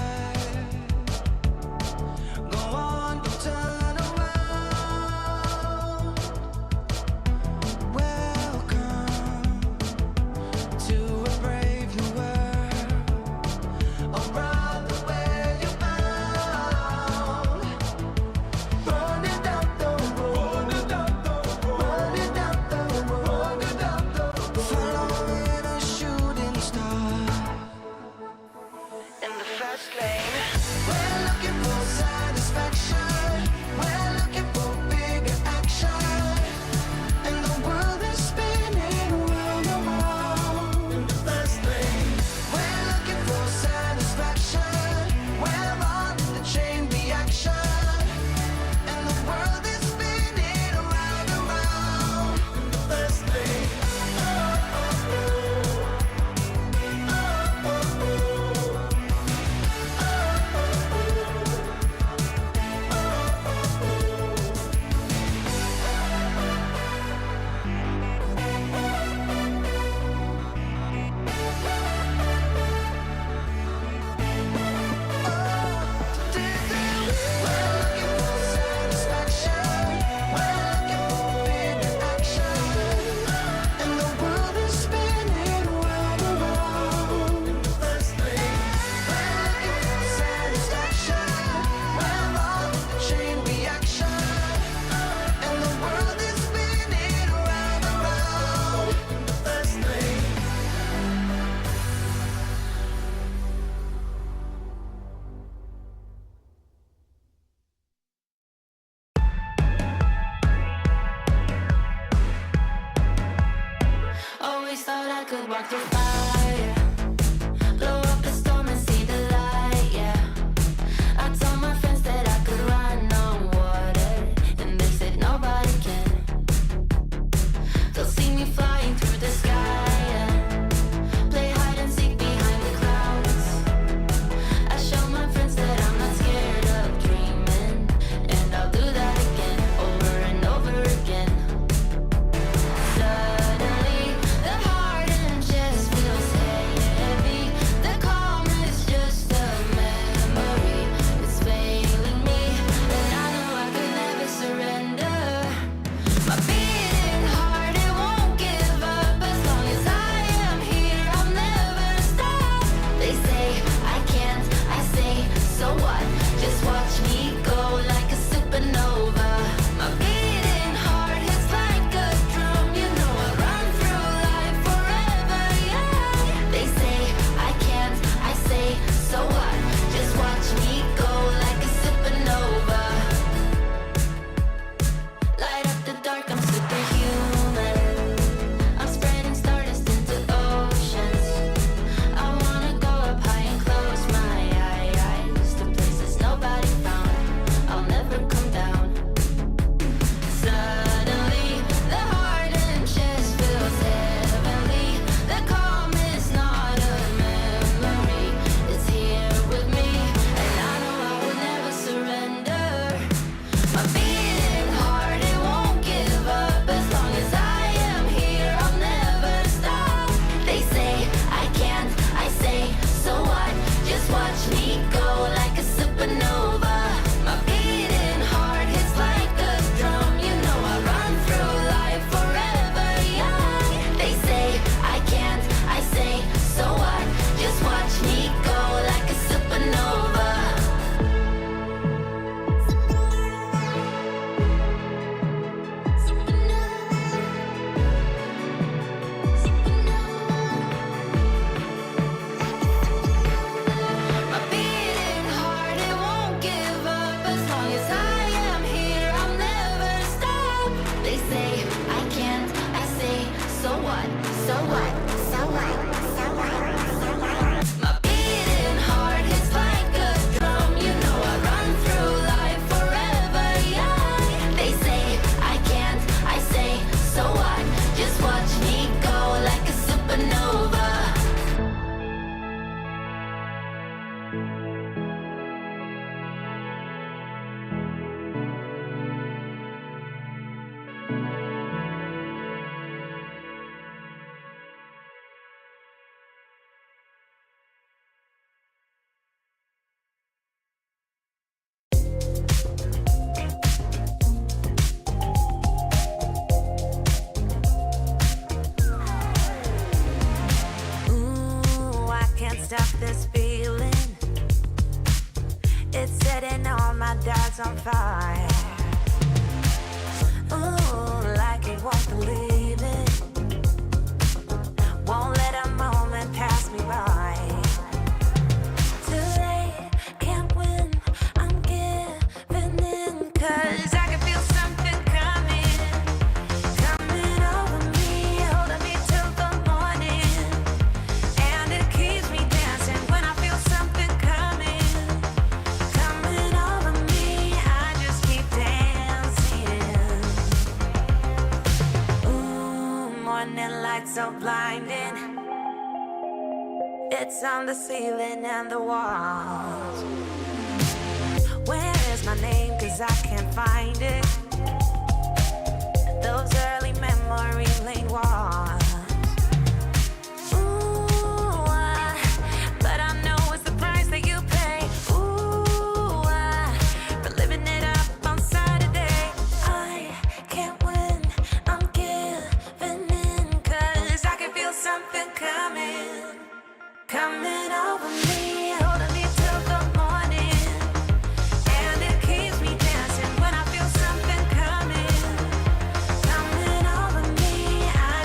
always thought I could walk through fire, blow up a storm and see the light, yeah. I told my friends that I could run on water, and they said nobody can. They'll see me flying through the sky, yeah. Play hide and seek behind the clouds. I show my friends that I'm not scared of dreaming, and I'll do that again, over and over again. Suddenly, the heart and chest feels heavy. The calm is just a memory. It's failing me, and I know I could never surrender. My beating heart, it won't give up. As long as I am here, I'll never stop. They say I can't, I say, so what? Just watch me go like a supernova. My beating heart hits like a drum. You know I run through life forever, yeah. They say I can't, I say, so what? Just watch me go like a supernova. Light up the dark, I'm superhuman. I'm spreading stardust into oceans. I wanna go up high and close my eyes to places nobody found. I'll never come down. Suddenly, the heart and chest feels heavenly. The calm is not a memory. It's here with me, and I know I will never surrender. My beating heart, it won't give up. As long as I am here, I'll never stop. They say I can't, I say, so what? Just watch me go like a supernova. My beating heart hits like a drum. You know I run through life forever young. They say I can't, I say, so what? Just watch me go like a supernova. My beating heart, it won't give up. As long as I am here, I'll never stop. They say I can't, I say, so what? So what? So what? So what? So what? My beating heart hits like a drum. You know I run through life forever young. They say I can't, I say, so what? Just watch me go like a supernova. Ooh, I can't stop this feeling. It's setting all my doubts on fire. Ooh, like it won't believe it. Won't let a moment pass me by. Too late, can't win, I'm giving in. 'Cause I can feel something coming over me, holding me till the morning. And it keeps me dancing when I feel something coming over me. I just keep dancing. Ooh, morning light so blinding. It's on the ceiling and the walls. Where is my name? 'Cause I can't find it. Those early memory lane walls. Ooh, but I know it's the price that you pay. Ooh, for living it up on Saturday. I can't win, I'm giving in. 'Cause I can feel something coming over me, holding me till the morning. And it keeps me dancing when I feel something coming over me. I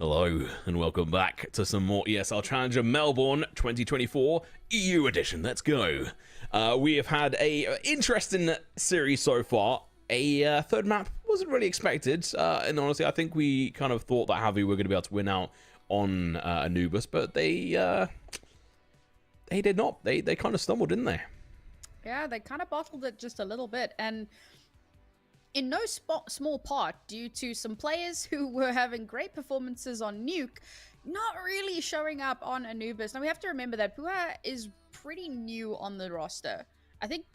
Hello and welcome back to some more ESL Challenger Melbourne 2024 EU edition. Let's go. We have had a interesting series so far. A third map wasn't really expected, and honestly, I think we kind of thought that HAVU were going to be able to win out on Anubis, but they did not. They kind of stumbled, didn't they? Yeah, they kind of bottled it just a little bit, and in no small part due to some players who were having great performances on Nuke, not really showing up on Anubis. Now, we have to remember that Pua is pretty new on the roster. I think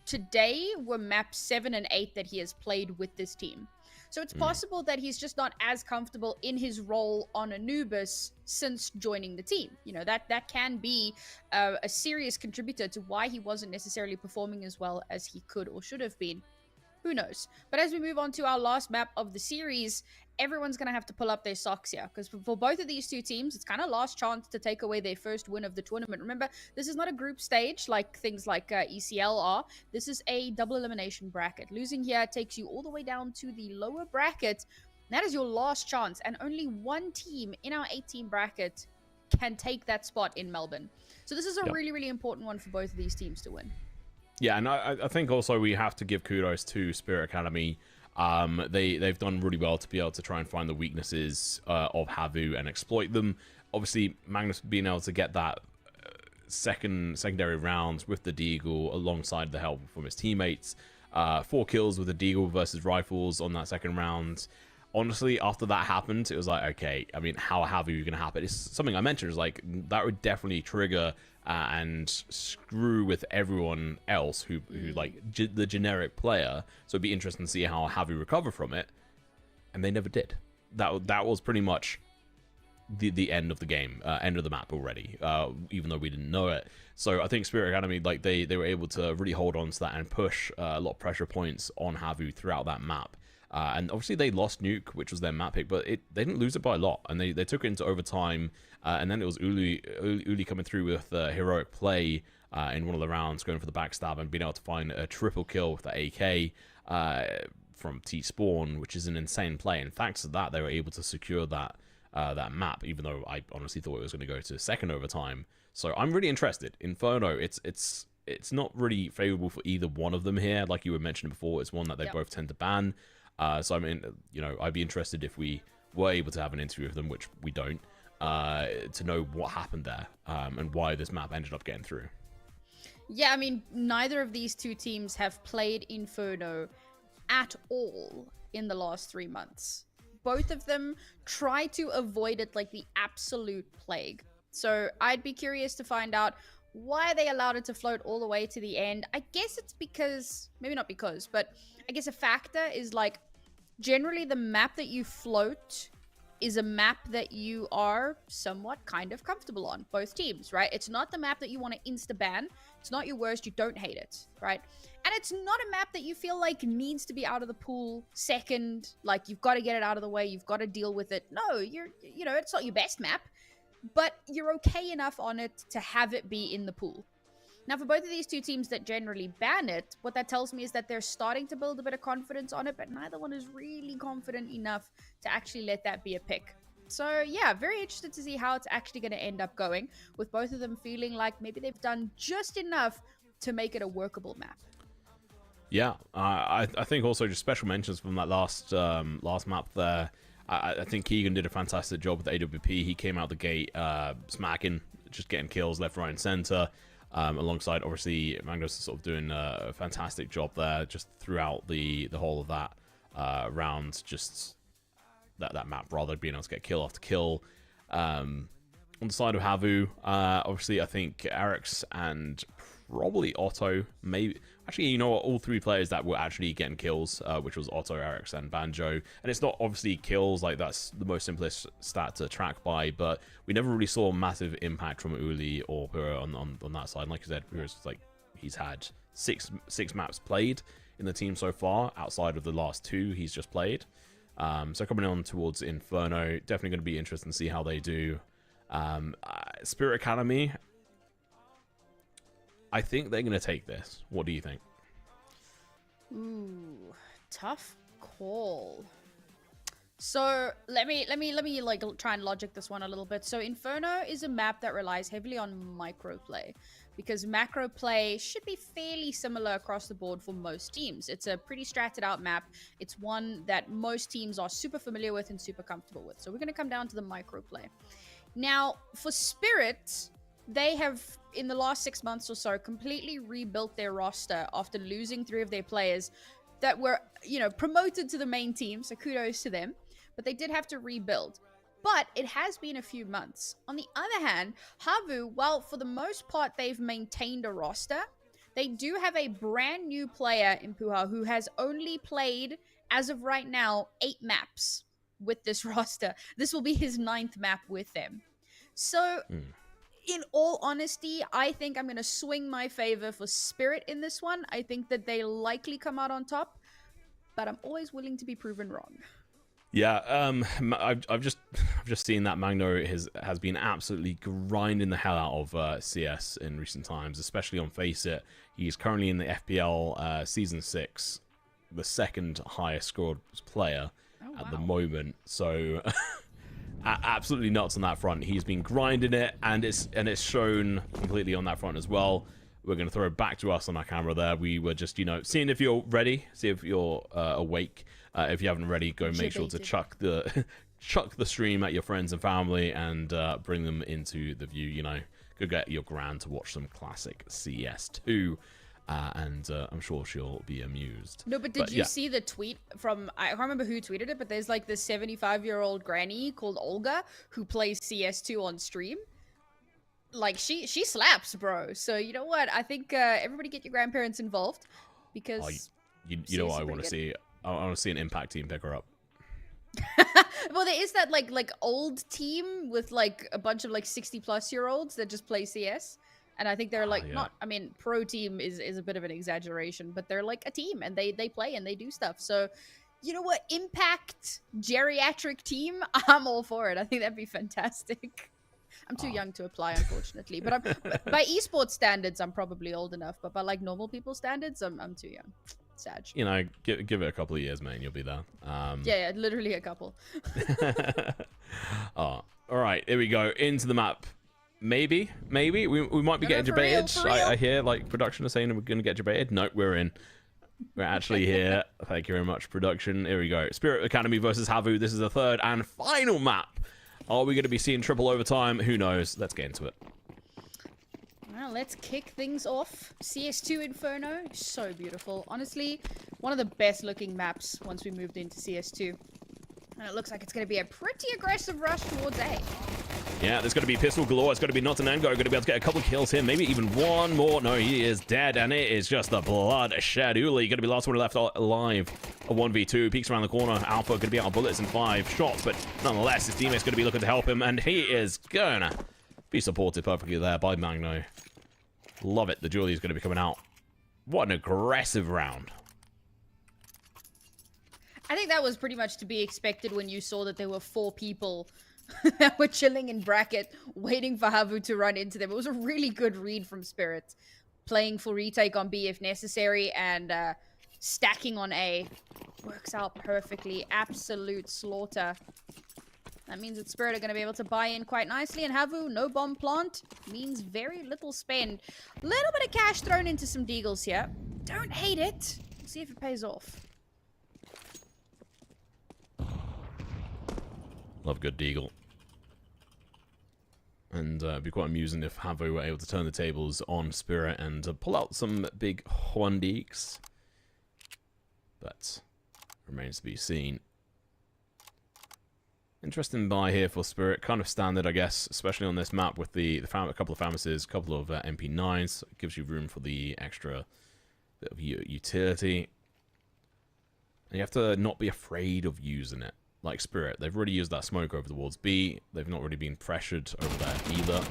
today were map 7 and 8 that he has played with this team. So it's possible that he's just not as comfortable in his role on Anubis since joining the team. You know, that can be a serious contributor to why he wasn't necessarily performing as well as he could or should have been. Who knows? But as we move on to our last map of the series, everyone's going to have to pull up their socks here. Because for both of these two teams, it's kind of last chance to take away their first win of the tournament. Remember, this is not a group stage like things like ECL are. This is a double elimination bracket. Losing here takes you all the way down to the lower bracket. That is your last chance. And only one team in our 8-team bracket can take that spot in Melbourne. So this is a really, really important one for both of these teams to win. Yeah, and I think also we have to give kudos to Spirit Academy. They've done really well to be able to try and find the weaknesses of HAVU and exploit them. Obviously, Magnus being able to get that secondary rounds with the Deagle alongside the help from his teammates. 4 kills with the Deagle versus Rifles on that second round. Honestly, after that happened, it was like, okay, I mean, how HAVU going to happen? It's something I mentioned, is like, that would definitely trigger and screw with everyone else who like the generic player. So it'd be interesting to see how HAVU recover from it, and they never did. That was pretty much the end of the game, end of the map already, even though we didn't know it. So I think Spirit Academy, like they were able to really hold on to that and push a lot of pressure points on HAVU throughout that map. And obviously they lost Nuke, which was their map pick, but they didn't lose it by a lot, and they took it into overtime. And then it was Uli coming through with heroic play in one of the rounds, going for the backstab and being able to find a triple kill with the AK from T-Spawn, which is an insane play. And thanks to that, they were able to secure that map, even though I honestly thought it was going to go to second overtime. So I'm really interested. Inferno, it's not really favorable for either one of them here. Like you were mentioning before, it's one that they both tend to ban. So I mean, you know, I'd be interested if we were able to have an interview with them, which we don't, to know what happened there and why this map ended up getting through. Yeah, I mean, neither of these two teams have played Inferno at all in the last 3 months. Both of them try to avoid it like the absolute plague. So I'd be curious to find out why they allowed it to float all the way to the end. I guess it's because, maybe not because, but I guess a factor is like, generally the map that you float is a map that you are somewhat kind of comfortable on, both teams, right? It's not the map that you want to insta-ban. It's not your worst, you don't hate it, right? And it's not a map that you feel like needs to be out of the pool second, like you've got to get it out of the way, you've got to deal with it. No, you know, it's not your best map, but you're okay enough on it to have it be in the pool. Now, for both of these two teams that generally ban it, what that tells me is that they're starting to build a bit of confidence on it, but neither one is really confident enough to actually let that be a pick. So, yeah, very interested to see how it's actually going to end up going, with both of them feeling like maybe they've done just enough to make it a workable map. Yeah, I think also just special mentions from that last map there. I think Keegan did a fantastic job with AWP. He came out the gate smacking, just getting kills left, right, and center. Alongside, obviously, Magnus is sort of doing a fantastic job there, just throughout the whole of that round, just that map, rather, being able to get kill after kill. On the side of HAVU, obviously, I think Eric's and probably Otto, maybe. Actually, you know what? All 3 players that were actually getting kills, which was Otto, Eric's, and Banjo. And it's not obviously kills, like that's the most simplest stat to track by, but we never really saw massive impact from Uli or Pura on that side. Like you said, Pura's like, he's had six maps played in the team so far, outside of the last 2 he's just played. So coming on towards Inferno, definitely going to be interesting to see how they do. Spirit Academy, I think they're going to take this. What do you think? Ooh, tough call. So let me like try and logic this one a little bit. So Inferno is a map that relies heavily on micro play, because macro play should be fairly similar across the board for most teams. It's a pretty stratted out map. It's one that most teams are super familiar with and super comfortable with. So we're going to come down to the micro play. Now for Spirit, they have in the last 6 months or so completely rebuilt their roster after losing 3 of their players that were, you know, promoted to the main team. So kudos to them. But they did have to rebuild. But it has been a few months. On the other hand, HAVU, well, for the most part, they've maintained a roster. They do have a brand new player in Puha who has only played, as of right now, 8 maps with this roster. This will be his 9th map with them. So, in all honesty, I think I'm going to swing my favor for Spirit in this one. I think that they likely come out on top. But I'm always willing to be proven wrong. Yeah, I've just seen that Magno has been absolutely grinding the hell out of CS in recent times, especially on Face It. He's currently in the FPL Season 6, the 2nd highest scored player at the moment. So absolutely nuts on that front. He's been grinding it, and it's shown completely on that front as well. We're going to throw it back to us on our camera there. We were just, you know, seeing if you're ready, see if you're awake. If you haven't already, go make sure to chuck the stream at your friends and family and bring them into the view. You know, go get your gran to watch some classic CS2, and I'm sure she'll be amused. No, but did you see the tweet from, I can't remember who tweeted it, but there's like this 75-year-old granny called Olga who plays CS2 on stream. Like, she slaps, bro. So, you know what? I think everybody get your grandparents involved, because... you know what I want to see? I want to see an Impact team pick her up. Well, there is that, like old team with, like, a bunch of, like, 60-plus-year-olds that just play CS. And I think they're, like, not... I mean, pro team is a bit of an exaggeration, but they're, like, a team, and they play and they do stuff. So, you know what? Impact geriatric team, I'm all for it. I think that'd be fantastic. I'm too young to apply, unfortunately. But by esports standards, I'm probably old enough. But by like normal people standards, I'm too young. Sad. You know, give it a couple of years, man. You'll be there. Yeah, literally a couple. All right, here we go into the map. Maybe we might be getting debated. I hear like production is saying we're going to get debated. Nope, we're in. We're actually here. Thank you very much, production. Here we go. Spirit Academy versus HAVU. This is the 3rd and final map. Are we going to be seeing triple overtime? Who knows? Let's get into it. Well, let's kick things off. CS2 Inferno. So beautiful. Honestly, one of the best looking maps once we moved into CS2. And it looks like it's going to be a pretty aggressive rush towards A. Yeah, there's going to be pistol galore. It's going to be Nottingham going to be able to get a couple of kills here. Maybe even one more. No, he is dead. And it is just the bloodshed. Uli going to be the last one left alive. A 1v2. Peeks around the corner. Alpha going to be out of bullets in 5 shots. But nonetheless, his teammate's going to be looking to help him. And he is going to be supported perfectly there by Magno. Love it. The Julie is going to be coming out. What an aggressive round. I think that was pretty much to be expected when you saw that there were 4 people that were chilling in bracket, waiting for HAVU to run into them. It was a really good read from Spirit. Playing for retake on B if necessary, and stacking on A. Works out perfectly. Absolute slaughter. That means that Spirit are going to be able to buy in quite nicely, and HAVU, no bomb plant, means very little spend. Little bit of cash thrown into some deagles here. Don't hate it. We'll see if it pays off. Love good deagle. And it'd be quite amusing if HAVU were able to turn the tables on Spirit and pull out some big Huandeeks. But remains to be seen. Interesting buy here for Spirit. Kind of standard, I guess, especially on this map with a couple of Famases, a couple of MP9s. It gives you room for the extra bit of utility. And you have to not be afraid of using it. Like Spirit, they've already used that smoke over towards B. They've not really been pressured over there either.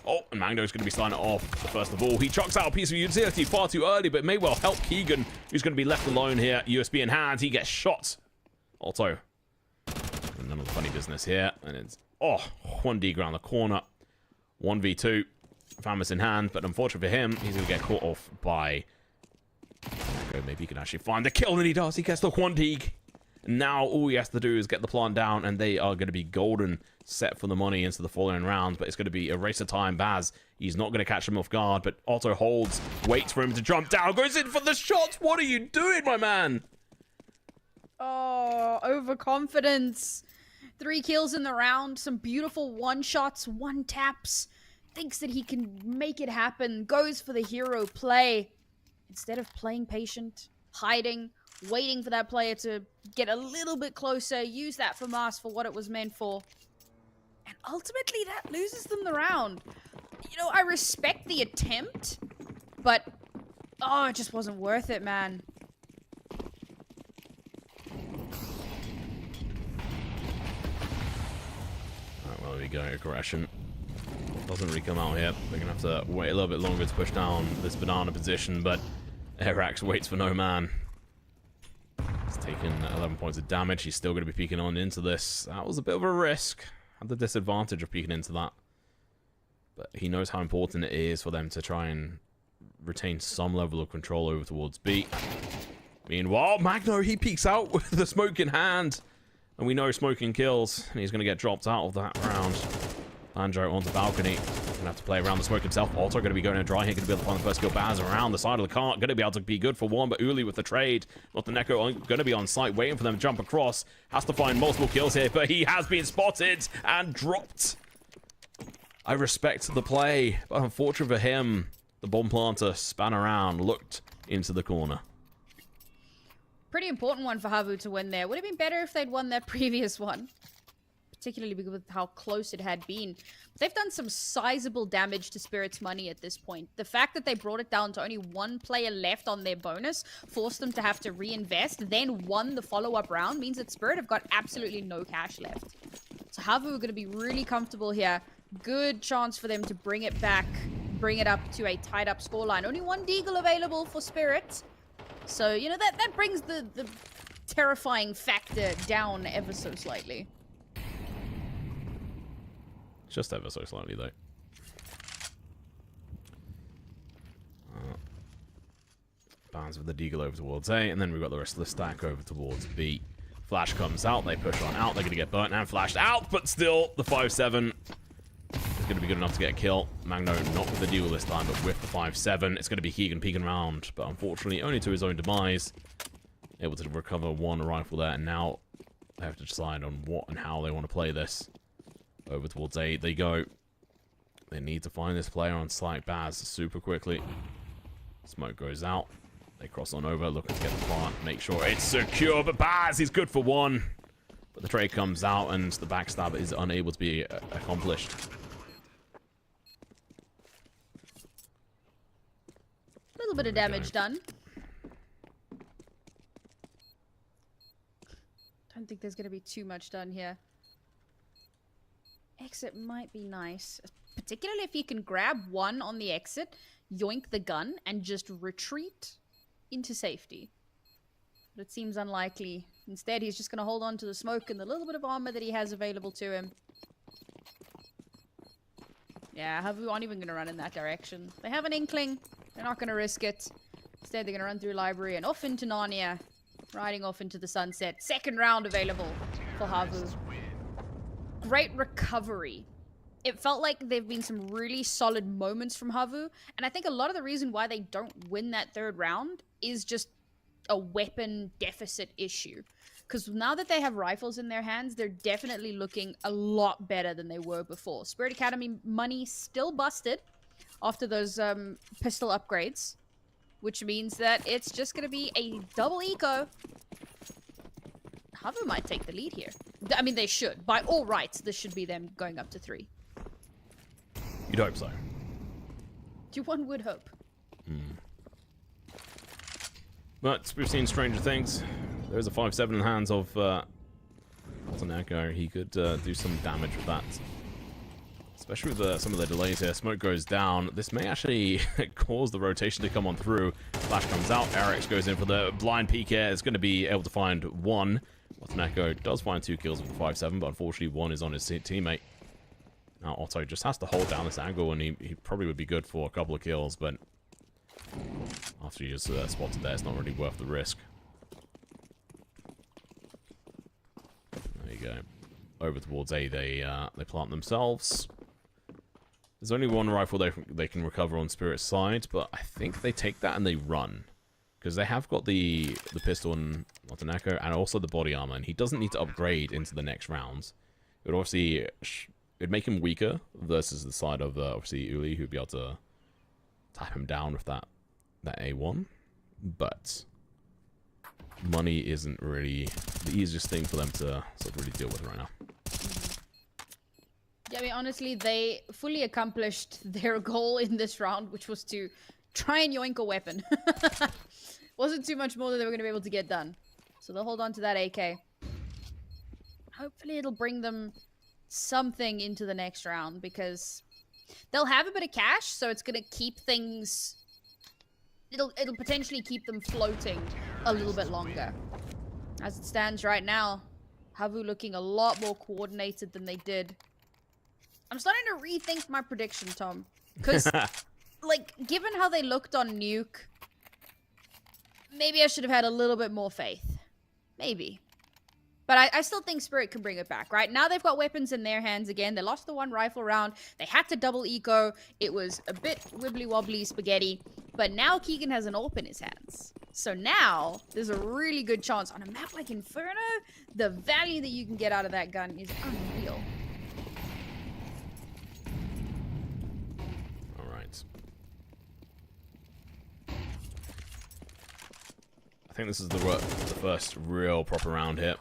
Oh, and Magno's going to be starting it off. First of all, he chucks out a piece of utility far too early, but may well help Keegan, who's going to be left alone here. USB in hand, he gets shot. Otto. And none of the funny business here. And it's, 1D around the corner. 1v2. Famas in hand, but unfortunately for him, he's going to get caught off by Magno. Maybe he can actually find the kill, and he does. He gets the 1D. Now all he has to do is get the plant down, and they are going to be golden, set for the money into the following round. But it's going to be a race of time. Baz, he's not going to catch him off guard, but Otto holds, waits for him to jump down, goes in for the shots. What are you doing, my man? Oh, overconfidence. 3 kills in the round, some beautiful one-shots, one-taps. Thinks that he can make it happen, goes for the hero play. Instead of playing patient, hiding, waiting for that player to get a little bit closer, use that FAMAS for what it was meant for. And ultimately, that loses them the round. You know, I respect the attempt, but, oh, it just wasn't worth it, man. Alright, well, there we go, aggression. Doesn't really come out here. They're going to have to wait a little bit longer to push down this banana position, but Arax waits for no man. He's taken 11 points of damage. He's still going to be peeking on into this. That was a bit of a risk. Had the disadvantage of peeking into that. But he knows how important it is for them to try and retain some level of control over towards B. Meanwhile, Magno, he peeks out with the smoke in hand. And we know smoking kills. And he's going to get dropped out of that round. Banjo onto balcony. Gonna have to play around the smoke himself. Also gonna be going in a dry hit. Gonna be able to find the first kill. Baz around the side of the cart. Gonna be able to be good for one, but Uli with the trade. Montenegro gonna be on site waiting for them to jump across. Has to find multiple kills here, but he has been spotted and dropped. I respect the play, but unfortunately for him, the bomb planter span around, looked into the corner. Pretty important one for HAVU to win there. Would have been better if they'd won their previous one. Particularly because of how close it had been. They've done some sizable damage to Spirit's money at this point. The fact that they brought it down to only 1 player left on their bonus forced them to have to reinvest, then won the follow-up round, means that Spirit have got absolutely no cash left. So HAVU are going to be really comfortable here. Good chance for them to bring it back, bring it up to a tied-up scoreline. Only 1 Deagle available for Spirit. So, you know, that brings the terrifying factor down ever so slightly. Just ever so slightly, though. Bounds with the Deagle over towards A, and then we've got the rest of the stack over towards B. Flash comes out, they push on out, they're going to get burnt and flashed out, but still, the 5-7 is going to be good enough to get a kill. Magno not with the Deagle this time, but with the 5-7. It's going to be Keegan peeking around, but unfortunately only to his own demise. Able to recover 1 rifle there, and now they have to decide on what and how they want to play this. Over towards A they go. They need to find this player on site. Baz super quickly. Smoke goes out. They cross on over, looking to get the plant, make sure it's secure. But Baz, he's good for 1. But the trade comes out and the backstab is unable to be accomplished. A little bit of damage done. Don't think there's going to be too much done here. Exit might be nice, particularly if you can grab 1 on the exit, yoink the gun, and just retreat into safety. But it seems unlikely. Instead, he's just going to hold on to the smoke and the little bit of armor that he has available to him. Yeah, HAVU aren't even going to run in that direction. They have an inkling. They're not going to risk it. Instead, they're going to run through library and off into Narnia, riding off into the sunset. Second round available for HAVU. Great recovery. It felt like there have been some really solid moments from HAVU, and I think a lot of the reason why they don't win that 3rd round is just a weapon deficit issue. Because now that they have rifles in their hands, they're definitely looking a lot better than they were before. Spirit Academy money still busted after those pistol upgrades, which means that it's just going to be a double eco. HAVU might take the lead here. I mean, they should. By all rights, this should be them going up to 3. You'd hope so. One would hope. But we've seen stranger things. There's a 5-7 in the hands of Montenegro. He could do some damage with that. Especially with some of the delays here. Smoke goes down. This may actually cause the rotation to come on through. Flash comes out. Arax goes in for the blind peek here. It's going to be able to find 1. Montenegro does find 2 kills with the 5-7, but unfortunately 1 is on his teammate. Now Otto just has to hold down this angle, and he probably would be good for a couple of kills, but after he is spotted there, it's not really worth the risk. you go. Over towards A, they plant themselves. There's only one rifle they can recover on Spirit's side, but I think they take that and they run. Because they have got the pistol and not an echo, and also the body armor, and he doesn't need to upgrade into the next round. It would obviously it'd make him weaker versus the side of obviously Uli, who'd be able to tap him down with that A1. But money isn't really the easiest thing for them to sort of really deal with right now. Yeah, I mean, honestly, they fully accomplished their goal in this round, which was to try and yoink a weapon. Wasn't too much more that they were going to be able to get done. So they'll hold on to that AK. Hopefully it'll bring them something into the next round, because they'll have a bit of cash, so it's going to keep things... It'll potentially keep them floating a little bit longer. As it stands right now, HAVU looking a lot more coordinated than they did. I'm starting to rethink my prediction, Tom. Because, like, given how they looked on Nuke, maybe I should have had a little bit more faith. Maybe. But I still think Spirit can bring it back, right? Now they've got weapons in their hands again. They lost the one rifle round. They had to double eco. It was a bit wibbly-wobbly spaghetti. But now Keegan has an AWP in his hands. So now, there's a really good chance. On a map like Inferno, the value that you can get out of that gun is unreal. Alright. I think this is the first real proper round here.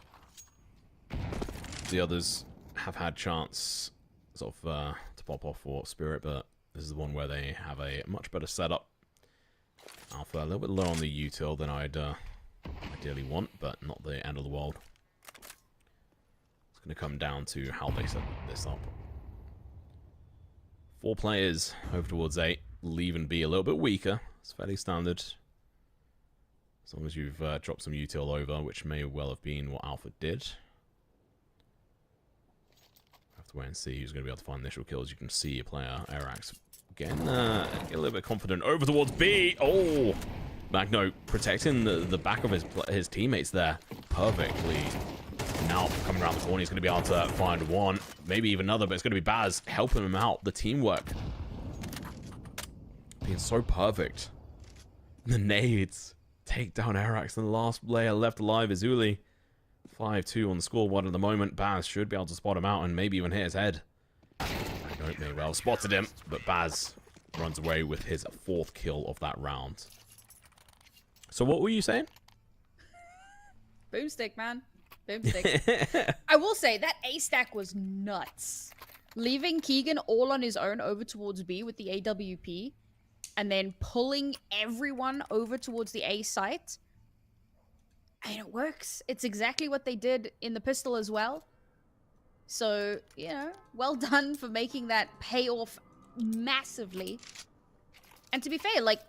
The others have had chance sort of to pop off for Spirit, but this is the one where they have a much better setup. Alpha a little bit low on the util than I'd ideally want, but not the end of the world. It's going to come down to how they set this up. 4 players over towards 8. Leave and B a little bit weaker. It's fairly standard. As long as you've dropped some util over, which may well have been what Alpha did. Have to wait and see who's going to be able to find initial kills. You can see a player, Arax, again, get a little bit confident. Over towards B. Oh! Magno protecting the back of his teammates there perfectly. Now, coming around the corner, he's going to be able to find one, maybe even another, but it's going to be Baz helping him out. The teamwork being so perfect. The nades take down Arax, and the last player left alive is Uli. 5-2 on the scoreboard at the moment. Baz should be able to spot him out and maybe even hit his head. Nope, may well spotted him, but Baz runs away with his 4th kill of that round. So what were you saying? Boomstick, man. Boomstick. I will say, that A stack was nuts. Leaving Keegan all on his own over towards B with the AWP, and then pulling everyone over towards the A site. And it works. It's exactly what they did in the pistol as well. So, you know, well done for making that pay off massively. And to be fair, like,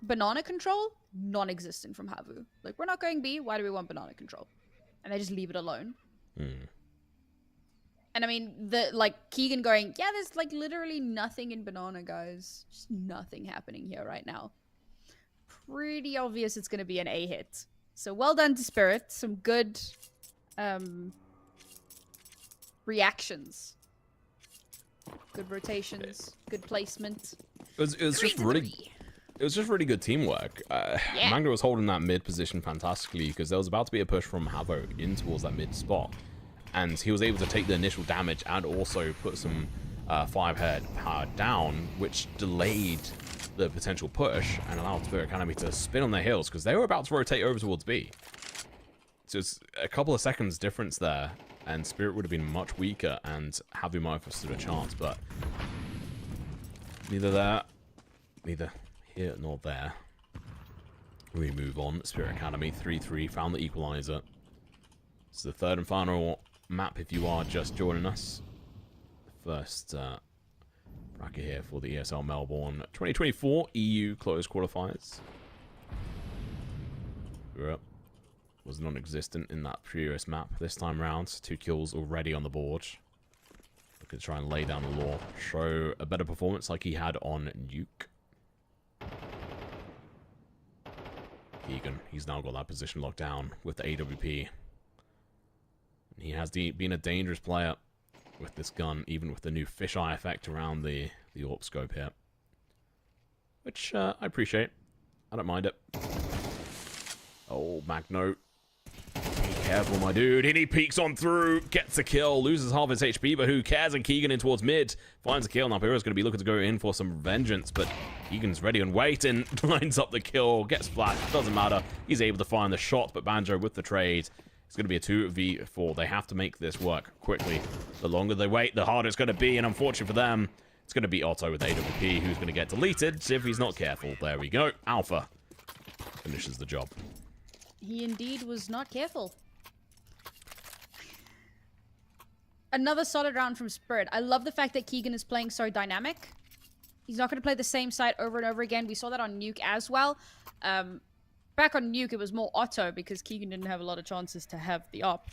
banana control, non-existent from HAVU. Like, we're not going B, why do we want banana control? And they just leave it alone. And I mean, Keegan going, yeah, there's like literally nothing in banana, guys. Just nothing happening here right now. Pretty obvious it's going to be an A hit. So well done to Spirit. Some good reactions. Good rotations. Good placement. It was just really good teamwork. Manga was holding that mid position fantastically because there was about to be a push from HAVU in towards that mid spot. And he was able to take the initial damage and also put some 5-head power down, which delayed the potential push and allowed Spirit Academy to spin on their heels because they were about to rotate over towards B. So it's a couple of seconds difference there, and Spirit would have been much weaker, and HAVU might have stood a chance, but neither here nor there. We move on. Spirit Academy 3-3 found the equalizer. It's the 3rd and final map if you are just joining us. First bracket here for the ESL Melbourne 2024 EU closed qualifiers. Europe was non-existent in that previous map this time round. 2 kills already on the board. Looking to try and lay down the law. Show a better performance like he had on Nuke. Keegan, he's now got that position locked down with the AWP. He has been a dangerous player with this gun, even with the new fisheye effect around the AWP scope here. Which I appreciate. I don't mind it. Oh, Magno. Be careful, my dude. And he peeks on through, gets a kill, loses half his HP, but who cares? And Keegan in towards mid, finds a kill. Now Pyro's going to be looking to go in for some vengeance, but Keegan's ready and waiting, lines up the kill, gets flashed, doesn't matter. He's able to find the shot, but Banjo with the trade. It's going to be a 2v4. They have to make this work quickly. The longer they wait, the harder it's going to be, and unfortunately for them, it's going to be Otto with AWP, who's going to get deleted if he's not careful. There we go. Alpha finishes the job. He indeed was not careful. Another solid round from Spirit. I love the fact that Keegan is playing so dynamic. He's not going to play the same side over and over again. We saw that on Nuke as well. Back on Nuke, it was more Otto because Keegan didn't have a lot of chances to have the op.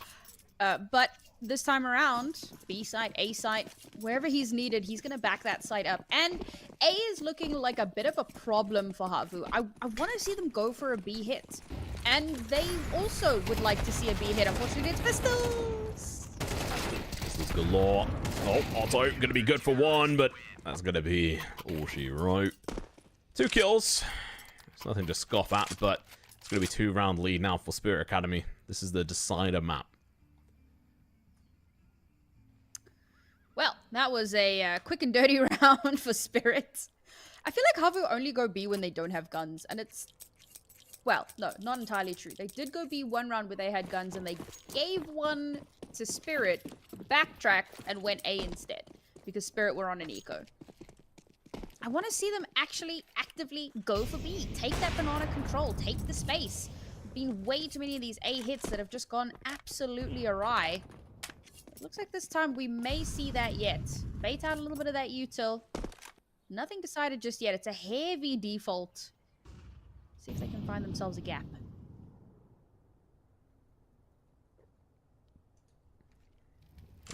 But this time around, B side, A side, wherever he's needed, he's going to back that side up. And A is looking like a bit of a problem for HAVU. I want to see them go for a B hit. And they also would like to see a B hit. Unfortunately, it's pistols. Pistols galore. Oh, Otto going to be good for one, but that's going to be all she wrote. 2 kills. It's nothing to scoff at, but it's going to be 2-round lead now for Spirit Academy. This is the decider map. Well, that was a quick and dirty round for Spirit. I feel like HAVU only go B when they don't have guns, and it's... Well, no, not entirely true. They did go B one round where they had guns, and they gave one to Spirit, backtracked, and went A instead, because Spirit were on an eco. I want to see them actually actively go for B. Take that banana control. Take the space. Been way too many of these A hits that have just gone absolutely awry. It looks like this time we may see that yet. Bait out a little bit of that util. Nothing decided just yet. It's a heavy default. See if they can find themselves a gap.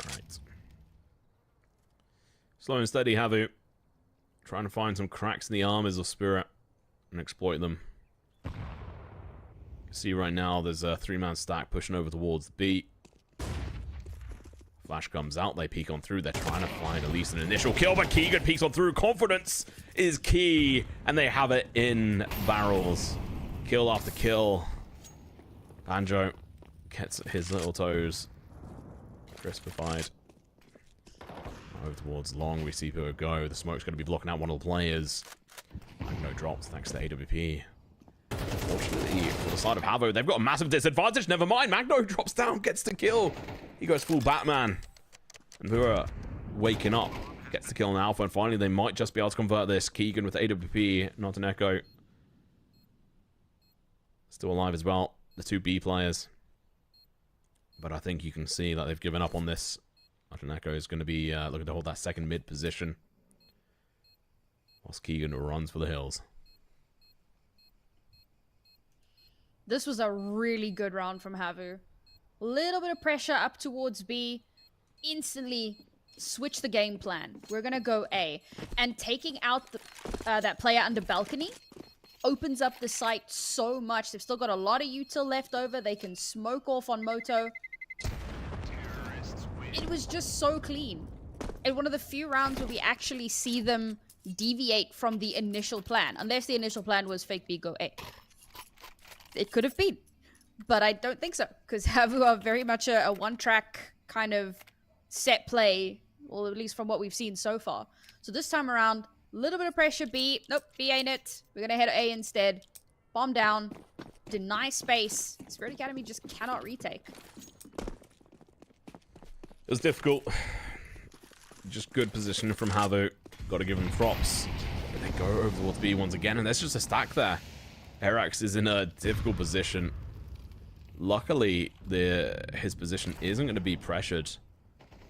Alright. Slow and steady, HAVU. Trying to find some cracks in the armors of Spirit and exploit them. You can see right now there's a 3-man stack pushing over towards the B. Flash comes out, they peek on through. They're trying to find at least an initial kill, but Keegan peeks on through. Confidence is key, and they have it in barrels. Kill after kill. Banjo gets his little toes crispified. Over towards long, we see Pua go. The smoke's going to be blocking out one of the players. Magno drops thanks to AWP. Unfortunately, for the side of HAVU, they've got a massive disadvantage. Never mind, Magno drops down, gets the kill. He goes full Batman. And Pua waking up, gets the kill on Alpha, and finally they might just be able to convert this. Keegan with AWP, not an echo. Still alive as well, the 2 B players. But I think you can see that they've given up on this. Echo is going to be looking to hold that second mid position. Whilst Keegan runs for the hills. This was a really good round from HAVU. Little bit of pressure up towards B. Instantly switch the game plan. We're going to go A. And taking out the, that player under balcony opens up the site so much. They've still got a lot of util left over. They can smoke off on Moto. It was just so clean. And one of the few rounds where we actually see them deviate from the initial plan. Unless the initial plan was fake B, go A. It could have been. But I don't think so. Because HAVU are very much a one-track kind of set play. Or at least from what we've seen so far. So this time around, a little bit of pressure B. Nope, B ain't it. We're going to head A instead. Bomb down. Deny space. Spirit Academy just cannot retake. It was difficult. Just good position from HAVU. Got to give him props. But they go over towards B once again, and there's just a stack there. Erax is in a difficult position. Luckily, his position isn't going to be pressured.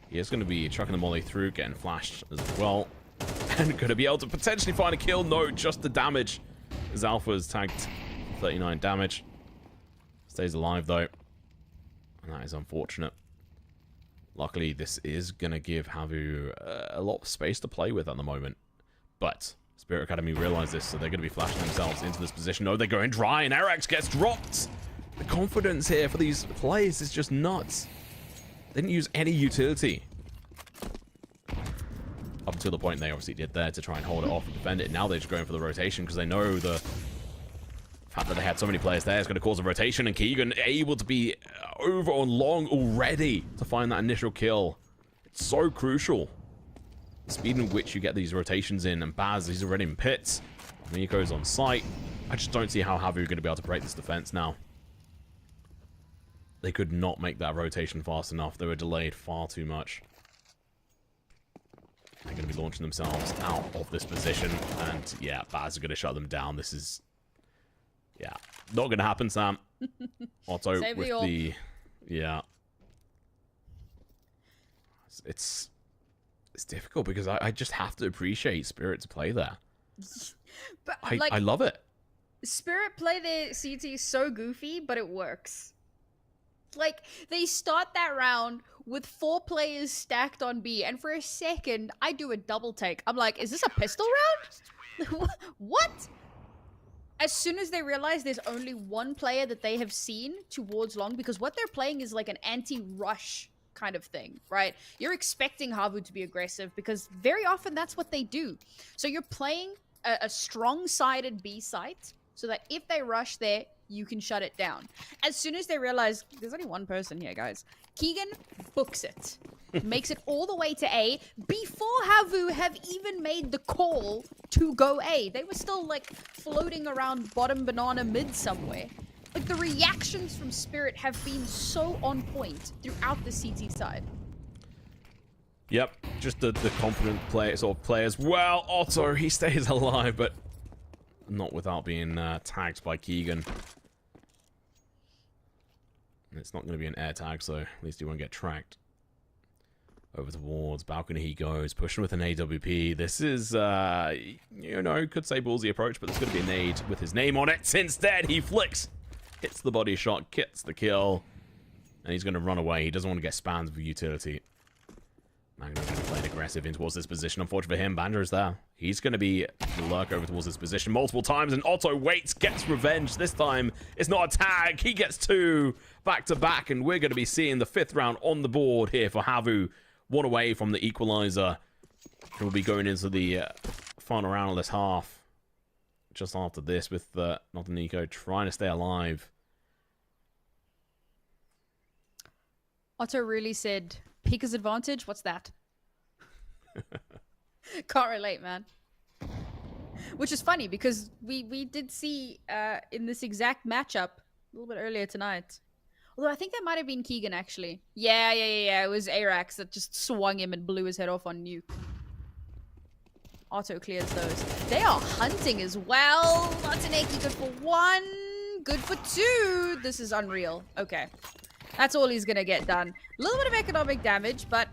He is going to be chucking the molly through, getting flashed as well. And going to be able to potentially find a kill. No, just the damage. As Alpha is tagged 39 damage. Stays alive, though. And that is unfortunate. Luckily, this is going to give HAVU a lot of space to play with at the moment. But Spirit Academy realize this, so they're going to be flashing themselves into this position. No, they're going dry, and Erax gets dropped. The confidence here for these players is just nuts. Didn't use any utility. Up until the point they obviously did there to try and hold it off and defend it. Now they're just going for the rotation because they know the fact that they had so many players there is going to cause a rotation, and Keegan able to be over on long already to find that initial kill. It's so crucial. The speed in which you get these rotations in, and Baz, he's already in pits. Nico's on site. I just don't see how HAVU are going to be able to break this defense now. They could not make that rotation fast enough. They were delayed far too much. They're going to be launching themselves out of this position. And yeah, Baz is going to shut them down. This is, yeah, not going to happen, Sam. Otto Save with the the, yeah. It's difficult because I just have to appreciate Spirit's play there. But I love it. Spirit play their CT so goofy, but it works. Like, they start that round with 4 players stacked on B, and for a second, I do a double take. I'm like, is this a pistol round? What? As soon as they realize there's only one player that they have seen towards long, because what they're playing is like an anti-rush kind of thing, right? You're expecting HAVU to be aggressive because very often that's what they do. So you're playing a strong-sided B site so that if they rush there, you can shut it down. As soon as they realize there's only one person here, guys, Keegan books it. Makes it all the way to A before HAVU have even made the call to go A. They were still like floating around bottom banana mid somewhere. Like, the reactions from Spirit have been so on point throughout the CT side. Yep, just the confident players. Well, Otto, he stays alive, but not without being tagged by Keegan. It's not going to be an air tag, so at least he won't get tracked. Over towards balcony he goes, pushing with an AWP. This is, you know, could say ballsy approach, but there's going to be a nade with his name on it. Instead, he flicks, hits the body shot, gets the kill, and he's going to run away. He doesn't want to get spammed with utility. Magno's going to play aggressive in towards this position. Unfortunately for him, Banjo is there. He's going to be lurk over towards this position multiple times, and Otto waits, gets revenge. This time, it's not a tag. He gets 2 back-to-back, and we're going to be seeing the 5th round on the board here for HAVU. 1 away from the equalizer. We'll be going into the final round of this half. Just after this with not Nico trying to stay alive. Otto really said, Pika's advantage? What's that? Can't relate, man. Which is funny because we did see in this exact matchup a little bit earlier tonight. Although I think that might have been Keegan, actually. Yeah. It was Arax that just swung him and blew his head off on Nuke. Otto clears those. They are hunting as well. Martineki good for 1. Good for 2. This is unreal. Okay. That's all he's going to get done. A little bit of economic damage, but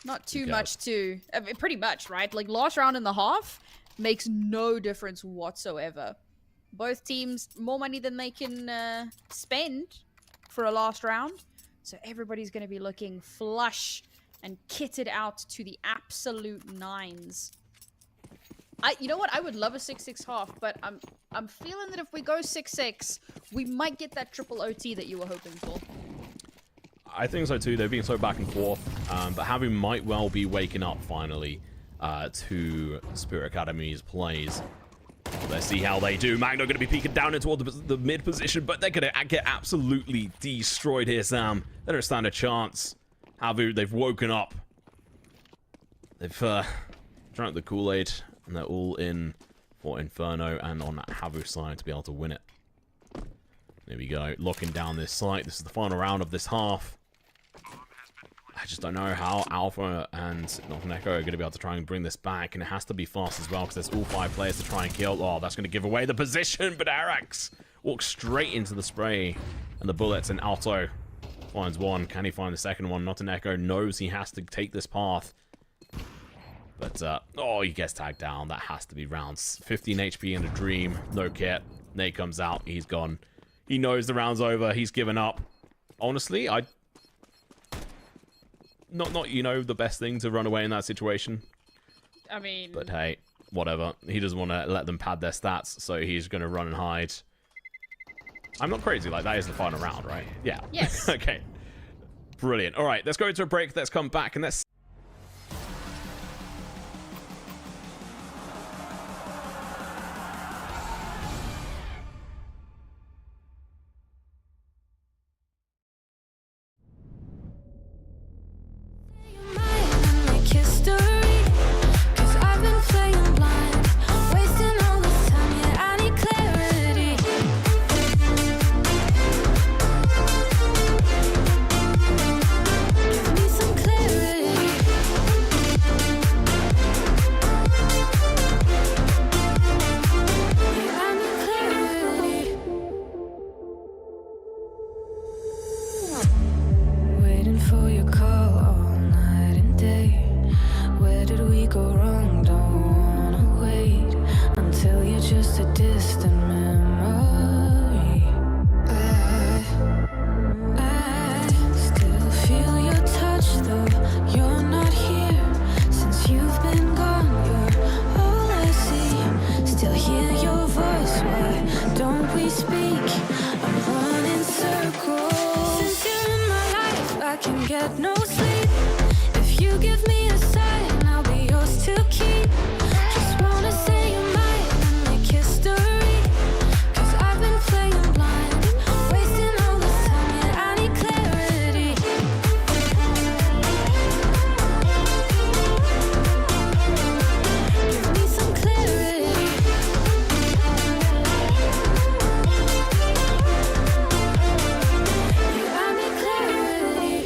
not too much to... I mean, pretty much, right? Like, last round and a half makes no difference whatsoever. Both teams, more money than they can spend for a last round. So everybody's going to be looking flush and kitted out to the absolute 9s. You know what? I would love a 6-6 half, but I'm feeling that if we go 6-6, we might get that triple OT that you were hoping for. I think so too. They've been so back and forth, but HAVU might well be waking up finally to Spirit Academy's plays. Let's see how they do. Magno going to be peeking down into the mid position, but they're going to get absolutely destroyed here, Sam. They don't stand a chance. HAVU, they've woken up. They've drank the Kool-Aid, and they're all in for Inferno and on that HAVU side to be able to win it. There we go. Locking down this site. This is the final round of this half. I just don't know how Alpha and Northern Echo are going to be able to try and bring this back, and it has to be fast as well because there's all 5 players to try and kill. Oh, that's going to give away the position, but Arax walks straight into the spray and the bullets, and Alto finds 1. Can he find the second one? Northern Echo knows he has to take this path. But, oh, he gets tagged down. That has to be rounds. 15 HP in a dream. No kit. Nate comes out. He's gone. He knows the round's over. He's given up. Honestly, Not, you know, the best thing to run away in that situation. I mean... But hey, whatever. He doesn't want to let them pad their stats, so he's going to run and hide. I'm not crazy. Like, that is the final round, right? Yeah. Yes. Okay. Brilliant. All right, let's go into a break. Let's come back and let's... Make history, 'cause I've been playing blind, wasting all this time, yet I need clarity. Give me some clarity. Yeah, I need clarity. Waiting for your call all night and day. Where did we go wrong? Don't wanna wait until you're just a distant memory. I still feel your touch, though you're not here. Since you've been gone, you're all I see. Still hear your voice, why don't we speak? I'm running circles. Since you're in my life, I can get no sleep. If you give me a sign, I'll be yours to keep. Just wanna say you're mine and make history. 'Cause I've been playing blind, wasting all this time, yet I need clarity. Give me some clarity. Yeah, I need clarity.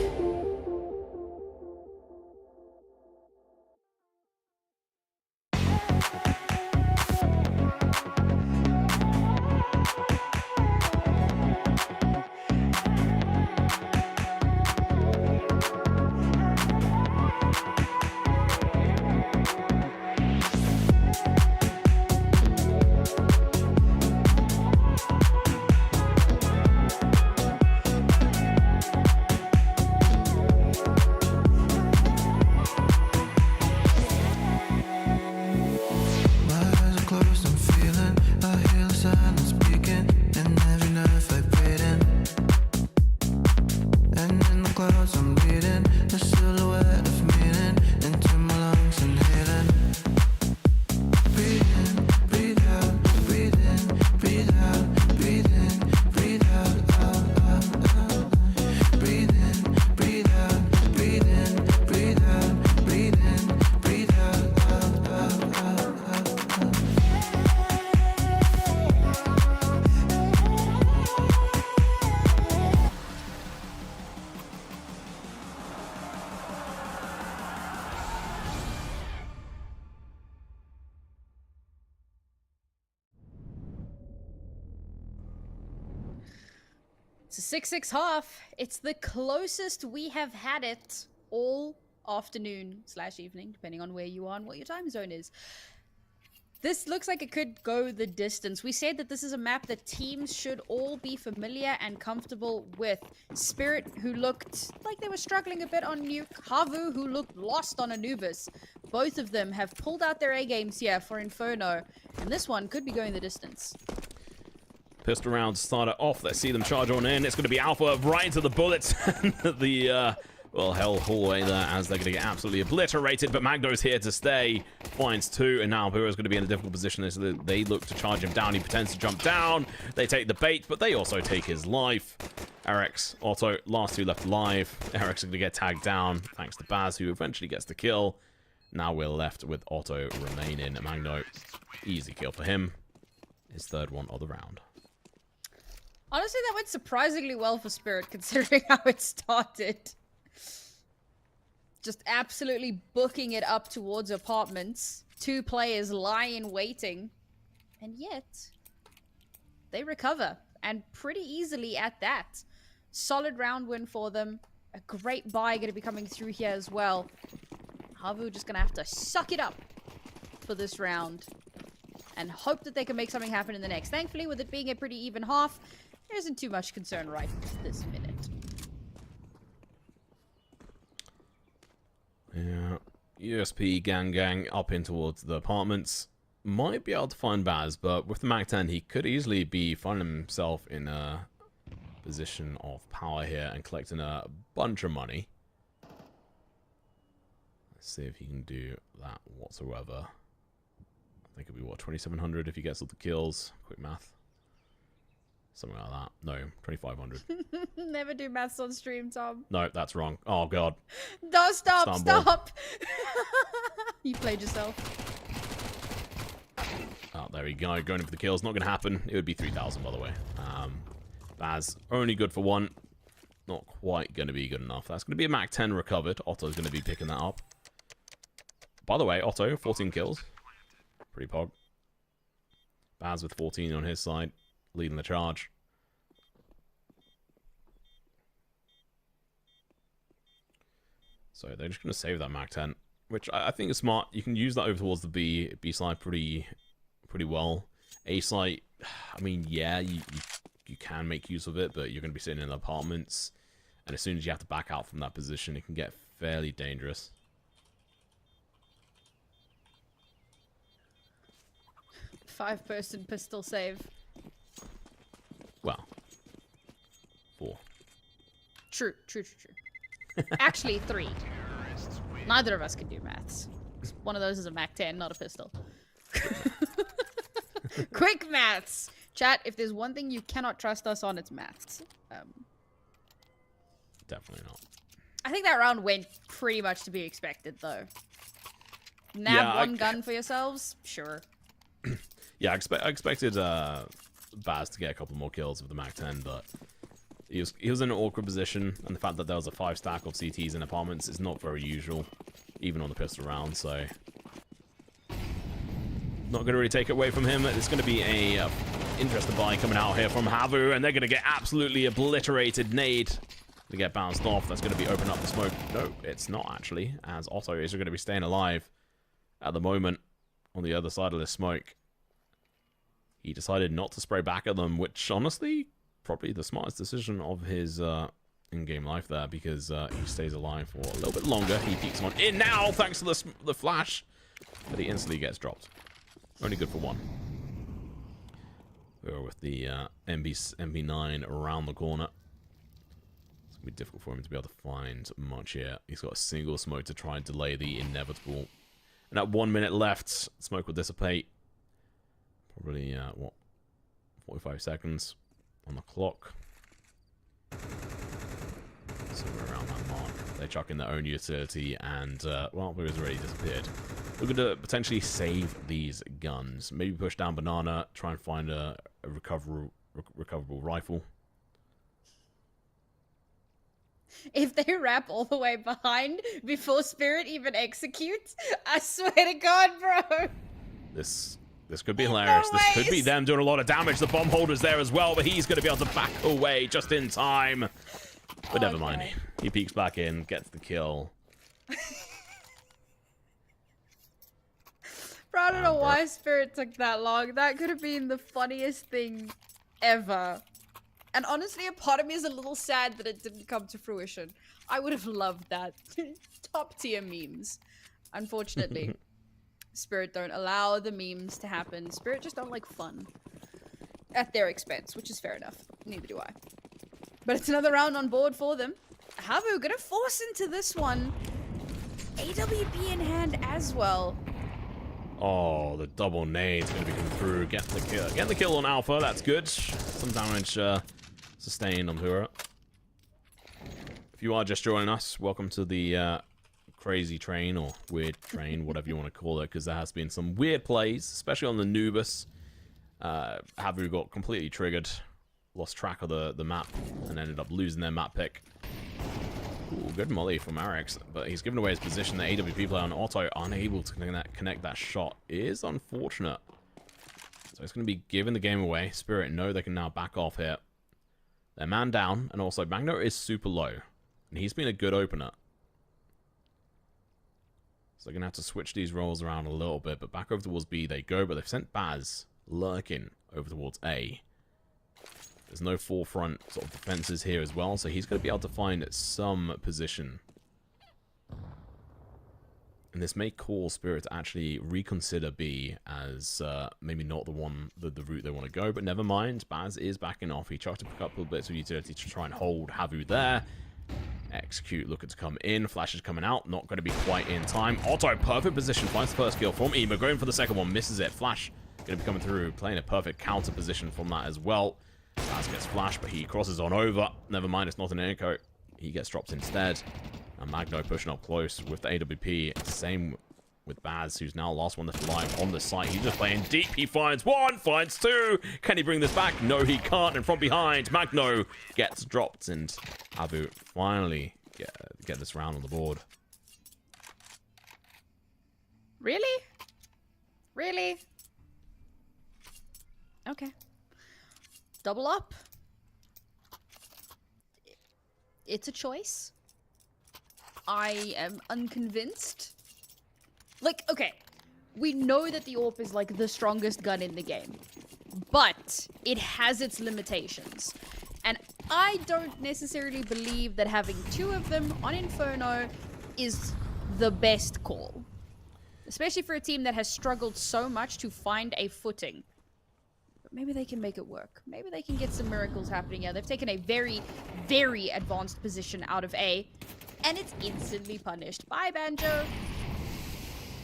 My eyes are closed, I'm feeling. I hear the silence speaking, and every nerve vibrating. And in the clouds, I'm reading a silhouette of meaning into my lungs, inhaling. Breathe in, breathe out, breathe in, breathe out, breathe in, breathe out, out, out, out. Breathe in, breathe out, breathe in, breathe out, breathe in, breathe out, out, out, out, out, out. It's a 6-6 half. It's the closest we have had it all afternoon / evening, depending on where you are and what your time zone is. This looks like it could go the distance. We said that this is a map that teams should all be familiar and comfortable with. Spirit, who looked like they were struggling a bit on Nuke. HAVU, who looked lost on Anubis. Both of them have pulled out their A games here for Inferno. And this one could be going the distance. Pistol round starter off. Let's see them charge on in. It's going to be Alpha right into the bullets. The, well, hell hallway there as they're going to get absolutely obliterated. But Magno's here to stay. Finds two. And now Bureau's going to be in a difficult position as they look to charge him down. He pretends to jump down. They take the bait, but they also take his life. Eric's, Otto, last two left alive. Eric's going to get tagged down thanks to Baz, who eventually gets the kill. Now we're left with Otto remaining. Magno, easy kill for him. His third one of the round. Honestly, that went surprisingly well for Spirit, considering how it started. Just absolutely booking it up towards apartments. Two players lie in waiting. And yet, they recover. And pretty easily at that. Solid round win for them. A great buy going to be coming through here as well. HAVU just going to have to suck it up for this round. And hope that they can make something happen in the next. Thankfully, with it being a pretty even half, there isn't too much concern right this minute. Yeah, USP gang up in towards the apartments. Might be able to find Baz, but with the Mag 10, he could easily be finding himself in a position of power here and collecting a bunch of money. Let's see if he can do that whatsoever. I think it'll be, what, 2,700 if he gets all the kills. Quick math. Something like that. No, 2,500. Never do maths on stream, Tom. No, that's wrong. Oh, God. No, stop, Istanbul. stop. You played yourself. Oh, there we go. Going in for the kills. Not going to happen. It would be 3,000, by the way. Baz, only good for one. Not quite going to be good enough. That's going to be a Mac 10 recovered. Otto's going to be picking that up. By the way, Otto, 14 kills. Pretty pog. Baz with 14 on his side. Leading the charge. So they're just going to save that Mac 10. Which I think is smart. You can use that over towards the B side pretty well. A side, I mean, yeah, you can make use of it, but you're going to be sitting in the apartments, and as soon as you have to back out from that position, it can get fairly dangerous. Five-person pistol save. Well, 4. True. Actually, 3. Neither of us can do maths. One of those is a Mac 10, not a pistol. Quick maths! Chat, if there's one thing you cannot trust us on, it's maths. Definitely not. I think that round went pretty much to be expected, though. Nab one gun for yourselves? Sure. Yeah, I expected Baz to get a couple more kills with the Mac 10, but he was in an awkward position, and the fact that there was a 5 stack of CTs in apartments is not very usual, even on the pistol round, so not going to really take it away from him. It's going to be a interesting buy coming out here from HAVU, and they're going to get absolutely obliterated. Nade to get bounced off. That's going to be opening up the smoke. No, it's not actually, as Otto is going to be staying alive at the moment on the other side of this smoke. He decided not to spray back at them, which honestly, probably the smartest decision of his in-game life there, because he stays alive for a little bit longer. He peeks on in now, thanks to the flash, but he instantly gets dropped. Only good for 1. We're with the MB9 around the corner. It's going to be difficult for him to be able to find much here. He's got a single smoke to try and delay the inevitable. And at 1 minute left, smoke will dissipate. Probably, what, 45 seconds on the clock. Somewhere around that mark. They chuck in their own utility, and, well, it was already disappeared. We're going to potentially save these guns. Maybe push down Banana, try and find a recoverable rifle. If they wrap all the way behind before Spirit even executes, I swear to God, bro. This could be hilarious. No This could be ways. them doing a lot of damage. The bomb holder's there as well, but he's going to be able to back away just in time. But never mind. He peeks back in, gets the kill. Bro, I don't know why Spirit took that long. That could have been the funniest thing ever. And honestly, a part of me is a little sad that it didn't come to fruition. I would have loved that. Top tier memes. Unfortunately, Spirit don't allow the memes to happen. Spirit just don't like fun. At their expense, which is fair enough. Neither do I. But it's another round on board for them. HAVU gonna force into this one. AWP in hand as well. Oh, the double nade's going to be coming through. Getting the kill on Alpha. That's good. Some damage sustained on Hura. If you are just joining us, welcome to the crazy train or weird train, whatever you want to call it, because there has been some weird plays, especially on the Anubis. HAVU got completely triggered, lost track of the map, and ended up losing their map pick. Ooh, good molly from Arix, but he's given away his position. The AWP player on Otto, unable to connect that shot, is unfortunate. So it's going to be giving the game away. Spirit know they can now back off here. They're man down, and also Magno is super low, and he's been a good opener. So they're going to have to switch these roles around a little bit, but back over towards B they go, but they've sent Baz lurking over towards A. There's no forefront sort of defenses here as well, so he's going to be able to find some position. And this may cause Spirit to actually reconsider B as maybe not the route they want to go, but never mind. Baz is backing off. He tried to pick up little bits of utility to try and hold HAVU there. Execute looking to come in. Flash is coming out. Not going to be quite in time. Otto, perfect position. Finds the first kill from Ema. Going for the second one. Misses it. Flash going to be coming through. Playing a perfect counter position from that as well. Baz gets Flash, but he crosses on over. Never mind, it's not an echo. He gets dropped instead. And Magno pushing up close with the AWP. Same with Baz, who's now last one that's alive on the site. He's just playing deep. He finds one, finds two. Can he bring this back? No, he can't. And from behind, Magno gets dropped. And HAVU finally get this round on the board. Really? Really? Okay. Double up. It's a choice. I am unconvinced. Like, okay, we know that the AWP is like the strongest gun in the game, but it has its limitations. And I don't necessarily believe that having two of them on Inferno is the best call. Especially for a team that has struggled so much to find a footing. But maybe they can make it work. Maybe they can get some miracles happening here. They've taken a very, very advanced position out of A. And it's instantly punished. Bye, Banjo.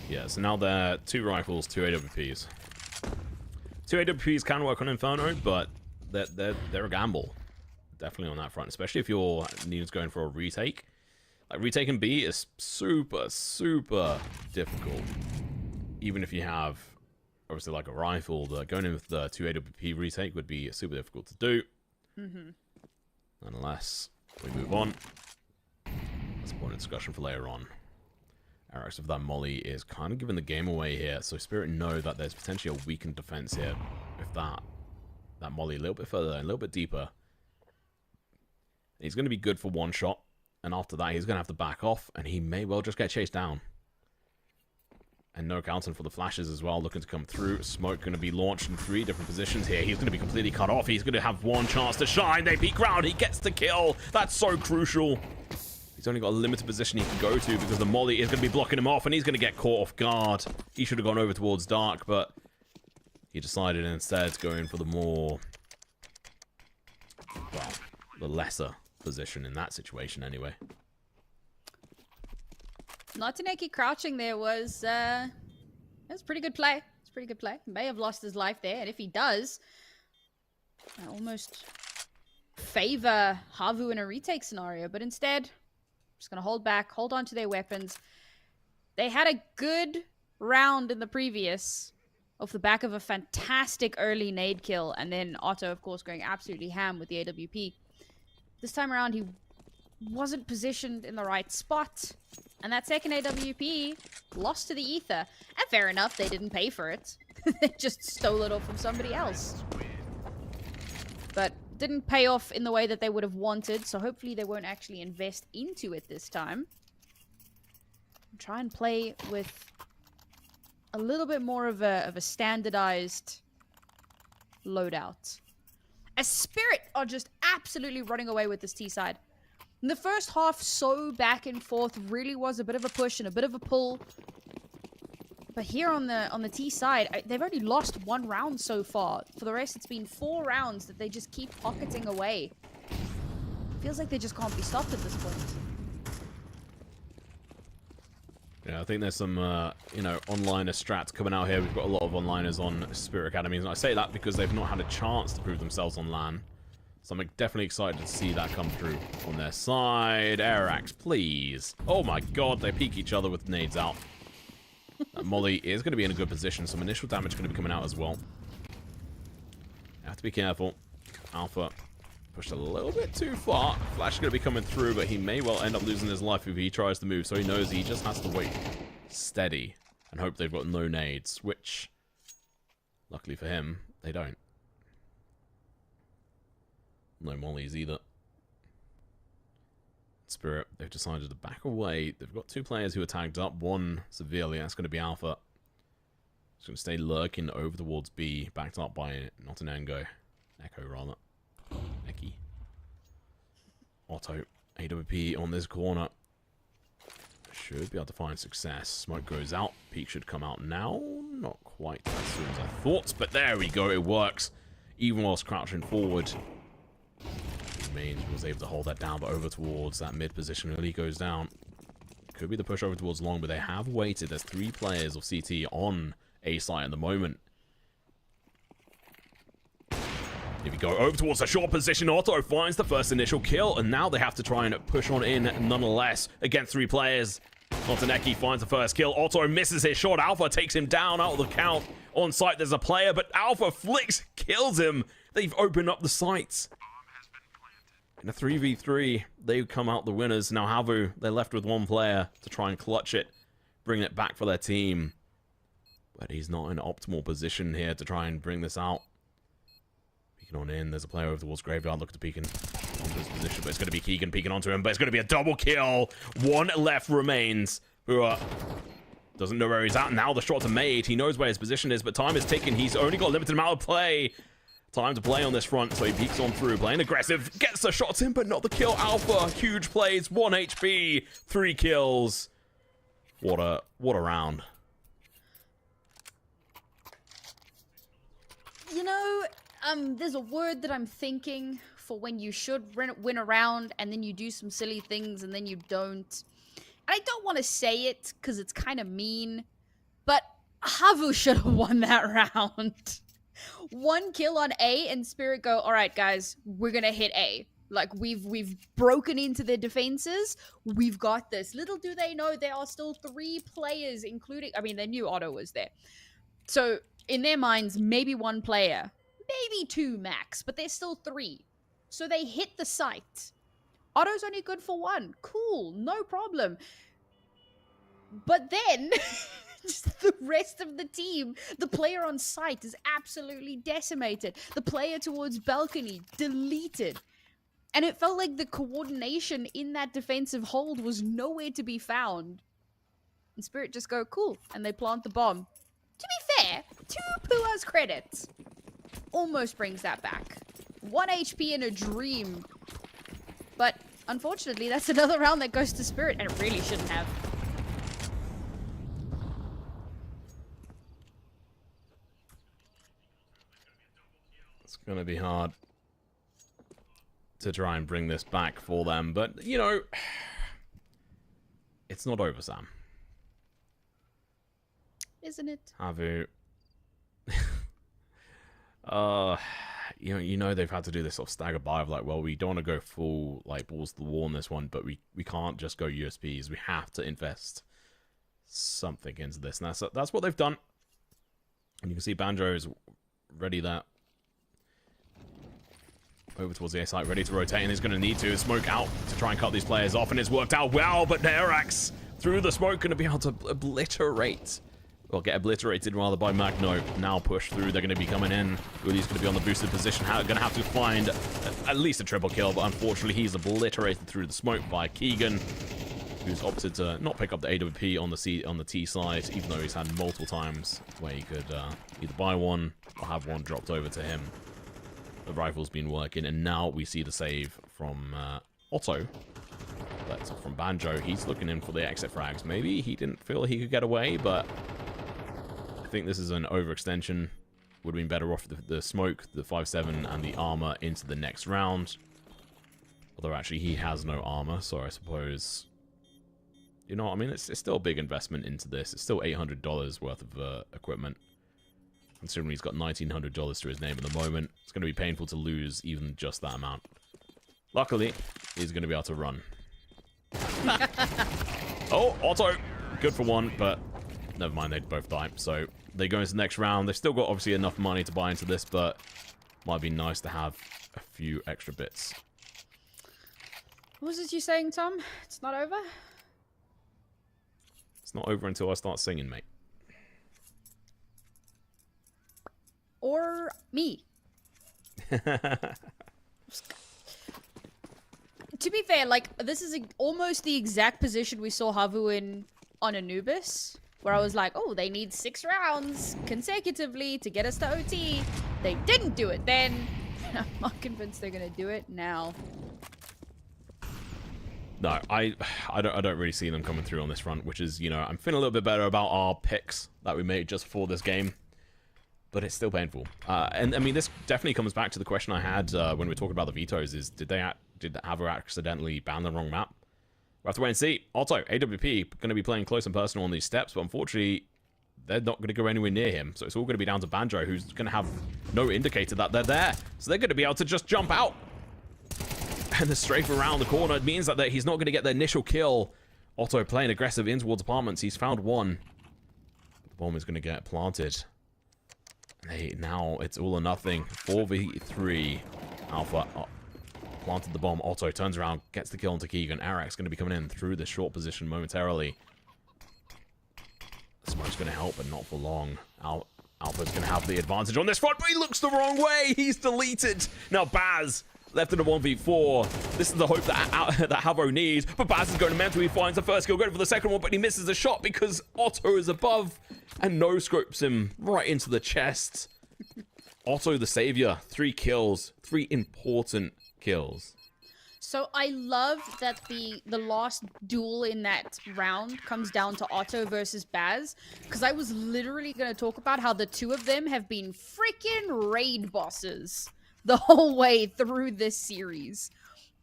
Yeah, so now they're 2 rifles, 2 AWPs. 2 AWPs can work on Inferno, but they're a gamble. Definitely on that front, especially if your need's going for a retake. Like, retaking B is super, super difficult. Even if you have, obviously, like a rifle, going in with the 2 AWP retake would be super difficult to do. Unless we move on. That's a point of discussion for later on. Arax with that molly is kind of giving the game away here, so Spirit know that there's potentially a weakened defense here with that molly a little bit further and a little bit deeper. He's going to be good for one shot, and after that he's going to have to back off, and he may well just get chased down. And no counting for the flashes as well, looking to come through. Smoke going to be launched in 3 different positions here. He's going to be completely cut off. He's going to have one chance to shine. They peek round. He gets the kill. That's so crucial. He's only got a limited position he can go to because the molly is going to be blocking him off, and he's going to get caught off guard. He should have gone over towards Dark, but he decided instead to go in for the more, well, the lesser position in that situation anyway. Notineki crouching there was pretty good play. It's pretty good play. He may have lost his life there, and if he does, I almost favor HAVU in a retake scenario, but instead, just gonna hold back, hold on to their weapons. They had a good round in the previous off the back of a fantastic early nade kill, and then Otto, of course, going absolutely ham with the AWP. This time around, he wasn't positioned in the right spot, and that second AWP lost to the ether. And fair enough, they didn't pay for it. They just stole it off from somebody else. But didn't pay off in the way that they would have wanted, so hopefully they won't actually invest into it this time. Try and play with a little bit more of a standardized loadout. As Spirit are just absolutely running away with this T side. In the first half, so back and forth, really was a bit of a push and a bit of a pull. But here on the T side, they've only lost 1 round so far. For the rest, it's been 4 rounds that they just keep pocketing away. Feels like they just can't be stopped at this point. Yeah, I think there's some, onliner strats coming out here. We've got a lot of onliners on Spirit Academies, and I say that because they've not had a chance to prove themselves on LAN. So I'm definitely excited to see that come through on their side. Arax, please. Oh my god, they peek each other with nades out. Molly is going to be in a good position. Some initial damage going to be coming out as well. Have to be careful. Alpha pushed a little bit too far. Flash is going to be coming through, but he may well end up losing his life if he tries to move. So he knows he just has to wait steady and hope they've got no nades, which, luckily for him, they don't. No mollies either. Spirit, they've decided to back away. They've got 2 players who are tagged up, one severely. That's going to be Alpha. He's going to stay lurking over towards B, backed up by not an Echo, rather. Eki. Otto, AWP on this corner. should be able to find success. Smoke goes out. Peak should come out now. Not quite as soon as I thought, but there we go. It works. Even whilst crouching forward. Remains was able to hold that down, but over towards that mid position really goes down. Could be the push over towards long, but they have waited. There's 3 players of CT on A site at the moment. Here we go, over towards the short position. Otto finds the first initial kill, and now they have to try and push on in nonetheless against 3 players. Montanecki finds the first kill. Otto misses his shot. Alpha takes him down out of the count. On site, there's a player, but Alpha flicks, kills him. They've opened up the sights. In a 3v3, they come out the winners. Now HAVU, they're left with 1 player to try and clutch it, bring it back for their team. But he's not in an optimal position here to try and bring this out. Peeking on in, there's a player over towards Graveyard, looking to peek onto his position, but it's going to be Keegan peeking onto him, but it's going to be a double kill. 1 left remains. Doesn't know where he's at. Now the shots are made. He knows where his position is, but time is ticking. He's only got a limited amount of play. Time to play on this front, so he peeks on through, playing aggressive, gets the shots in, but not the kill. Alpha, huge plays, 1 HP, 3 kills. What a round. You know, there's a word that I'm thinking for when you should win a round and then you do some silly things and then you don't. I don't want to say it because it's kind of mean, but HAVU should have won that round. 1 kill on A and Spirit go, all right, guys, we're going to hit A. Like, we've broken into their defenses. We've got this. Little do they know there are still 3 players, including, I mean, they knew Otto was there. So, in their minds, maybe 1 player, maybe 2 max, but there's still 3. So they hit the site. Otto's only good for 1. Cool, no problem. But then, just the rest of the team, the player on site is absolutely decimated. The player towards balcony, deleted. And it felt like the coordination in that defensive hold was nowhere to be found. And Spirit just go, cool, and they plant the bomb. To be fair, to Pua's credit, almost brings that back. 1 HP in a dream. But unfortunately, that's another round that goes to Spirit, and it really shouldn't have. It's going to be hard to try and bring this back for them, but, you know, it's not over, Sam. Isn't it? HAVU. You know they've had to do this sort of stagger buy of like, well, we don't want to go full like balls to the wall on this one, but we can't just go USPs. We have to invest something into this, and that's what they've done. And you can see Banjo is ready that over towards the A site, ready to rotate, and he's going to need to smoke out to try and cut these players off, and it's worked out well. But Nerax through the smoke going to be able to obliterate. Well, get obliterated rather by Magno. Now push through. They're going to be coming in. Uli's going to be on the boosted position. Going to have to find at least a triple kill, but unfortunately he's obliterated through the smoke by Keegan, who's opted to not pick up the AWP on the T side, even though he's had multiple times where he could either buy one or have one dropped over to him. The rifle's been working, and now we see the save from Otto. That's from Banjo. He's looking in for the exit frags. Maybe he didn't feel he could get away, but I think this is an overextension. Would have been better off the smoke, the 5.7, and the armor into the next round. Although actually he has no armor, so I suppose, you know, I mean, it's still a big investment into this. It's still $800 worth of equipment. Considering he's got $1,900 to his name at the moment, it's going to be painful to lose even just that amount. Luckily, he's going to be able to run. Oh, Otto, good for one, but never mind, they'd both die. So they go into the next round. They've still got obviously enough money to buy into this, but might be nice to have a few extra bits. What was it you saying, Tom? It's not over? It's not over until I start singing, mate. Or me. To be fair, like, this is almost the exact position we saw HAVU in on Anubis, where I was like, oh, they need 6 rounds consecutively to get us to OT. They didn't do it then. I'm not convinced they're gonna do it now. No, I don't really see them coming through on this front, which is, you know, I'm feeling a little bit better about our picks that we made just for this game, but it's still painful. And I mean, this definitely comes back to the question I had when we were talking about the vetoes: is did HAVU accidentally ban the wrong map? We'll have to wait and see. Also, AWP going to be playing close and personal on these steps, but unfortunately, they're not going to go anywhere near him. So it's all going to be down to Banjo, who's going to have no indicator that they're there. So they're going to be able to just jump out. And the strafe around the corner means that he's not going to get the initial kill. Otto playing aggressive in towards apartments. He's found one. The bomb is going to get planted. Now it's all or nothing. 4v3. Alpha planted the bomb. Otto turns around, gets the kill onto Keegan. Arak's going to be coming in through the short position momentarily. Smoke's going to help, but not for long. Alpha's going to have the advantage on this front, but he looks the wrong way. He's deleted. Now Baz left in a 1v4. This is the hope that HAVU needs. But Baz is going to mental. He finds the first kill, going for the second one, but he misses the shot because Otto is above and no-scopes him right into the chest. Otto the savior. 3 kills. 3 important kills. So I love that the last duel in that round comes down to Otto versus Baz, because I was literally going to talk about how the two of them have been freaking raid bosses the whole way through this series.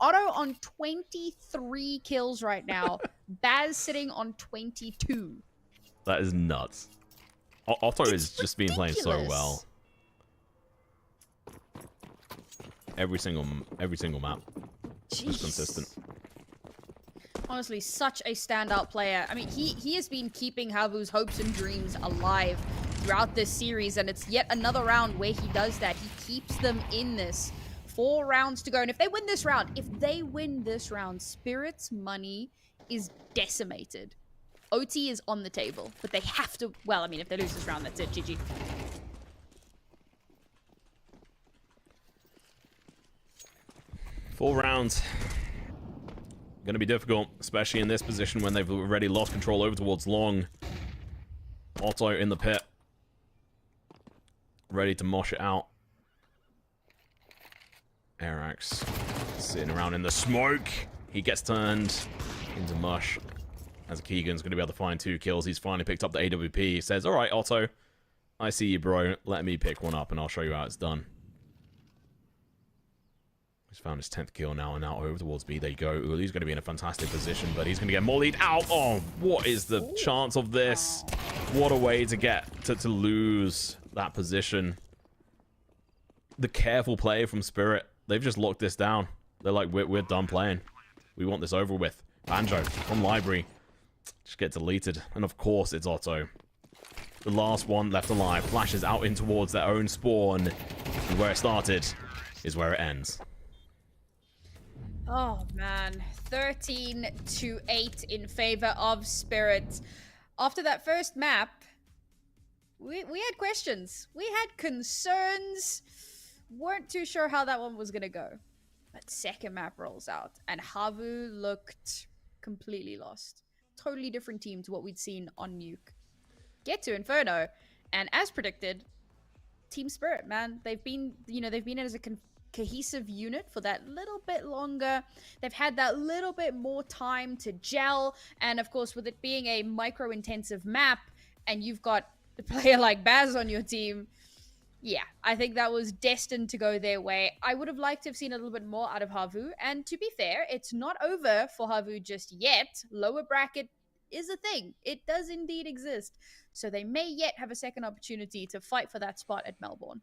Otto on 23 kills right now. Baz sitting on 22. That is nuts. Otto has just been playing so well. Every single map. Just consistent. Honestly, such a standout player. I mean, he has been keeping HAVU's hopes and dreams alive throughout this series, and it's yet another round where he does that. He keeps them in this. 4 rounds to go, and if they win this round, Spirit's money is decimated. OT is on the table, but they have to, well, I mean, if they lose this round, that's it, GG. Four rounds. Going to be difficult, especially in this position when they've already lost control over towards long. Otto in the pit. Ready to mosh it out. Arax sitting around in the smoke. He gets turned into mush. As Keegan's going to be able to find 2 kills. He's finally picked up the AWP. He says, alright, Otto. I see you, bro. Let me pick one up and I'll show you how it's done. He's found his 10th kill now, and now over towards B they go. Uli's going to be in a fantastic position, but he's going to get mollied out. Oh, what is the chance of this? What a way to get to lose that position. The careful play from Spirit. They've just locked this down. They're like, we're done playing. We want this over with. Banjo from Library. Just get deleted. And of course, it's Otto. The last one left alive. Flashes out in towards their own spawn. And where it started is where it ends. Oh man, 13-8 in favor of Spirit. After that first map, we had questions. We had concerns. Weren't too sure how that one was gonna go. But second map rolls out, and HAVU looked completely lost. Totally different team to what we'd seen on Nuke. Get to Inferno, and as predicted, Team Spirit, man, they've been as a cohesive unit for that little bit longer. They've had that little bit more time to gel, and of course with it being a micro-intensive map and you've got a player like Baz on your team, yeah, I think that was destined to go their way. I would have liked to have seen a little bit more out of HAVU, and to be fair, it's not over for HAVU just yet. Lower bracket is a thing. It does indeed exist, so they may yet have a second opportunity to fight for that spot at Melbourne.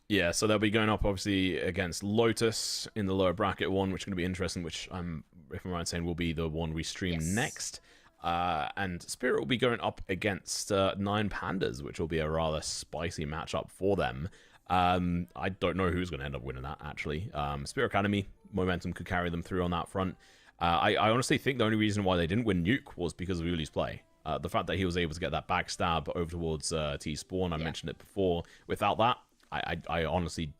Yeah, so they'll be going up, obviously, against Lotus in the lower bracket one, which is going to be interesting, which, if I'm right in saying, will be the one we stream next. And Spirit will be going up against 9 Pandas, which will be a rather spicy matchup for them. I don't know who's going to end up winning that, actually. Spirit Academy, momentum could carry them through on that front. I honestly think the only reason why they didn't win Nuke was because of Uli's play. The fact that he was able to get that backstab over towards T-Spawn, I mentioned it before. Without that, I honestly,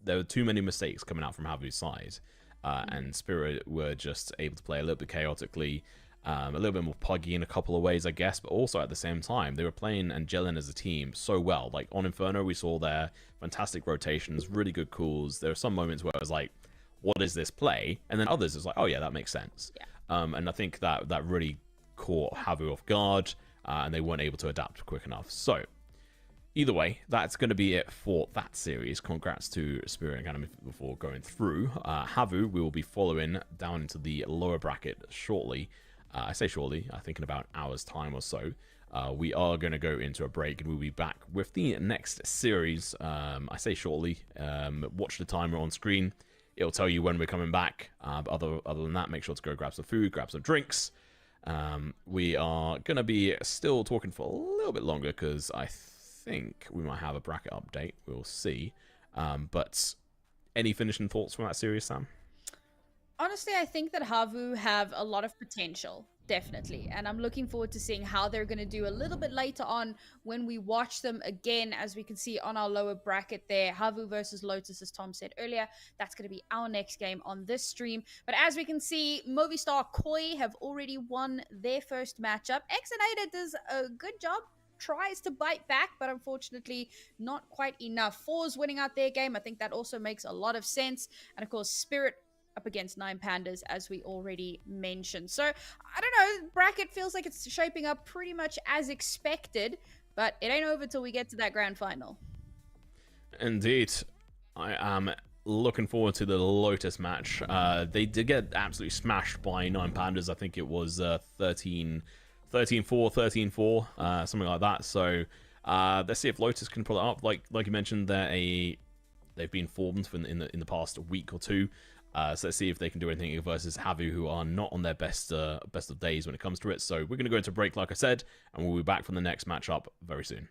there were too many mistakes coming out from HAVU's side, and Spirit were just able to play a little bit chaotically, a little bit more puggy in a couple of ways, I guess, but also at the same time, they were playing and gelling as a team so well. Like, on Inferno, we saw their fantastic rotations, really good calls. There were some moments where I was like, what is this play? And then others, it's like, oh yeah, that makes sense. And I think that really caught HAVU off guard, and they weren't able to adapt quick enough. So either way, that's going to be it for that series. Congrats to Spirit Academy before going through. HAVU, we will be following down into the lower bracket shortly. I say shortly, I think in about an hour's time or so. We are going to go into a break, and we'll be back with the next series. I say shortly. Watch the timer on screen. It'll tell you when we're coming back. But other than that, make sure to go grab some food, grab some drinks. We are going to be still talking for a little bit longer because I think we might have a bracket update. We'll see. But any finishing thoughts from that series, Sam? Honestly, I think that HAVU have a lot of potential, definitely. And I'm looking forward to seeing how they're going to do a little bit later on when we watch them again, as we can see on our lower bracket there. HAVU versus Lotus, as Tom said earlier. That's going to be our next game on this stream. But as we can see, Movistar Koi have already won their first matchup. Exonator does a good job. Tries to bite back, but unfortunately not quite enough. Fours winning out their game. I think that also makes a lot of sense. And of course, Spirit up against 9 Pandas, as we already mentioned. So, I don't know, bracket feels like it's shaping up pretty much as expected, but it ain't over till we get to that grand final. Indeed. I am looking forward to the Lotus match. They did get absolutely smashed by 9 Pandas. I think it was 13-4, 13-4, something like that. So, let's see if Lotus can pull it up. Like you mentioned, they've been formed in the past week or two. So let's see if they can do anything versus HAVU, who are not on their best of days when it comes to it. So we're going to go into break, like I said, and we'll be back from the next matchup very soon.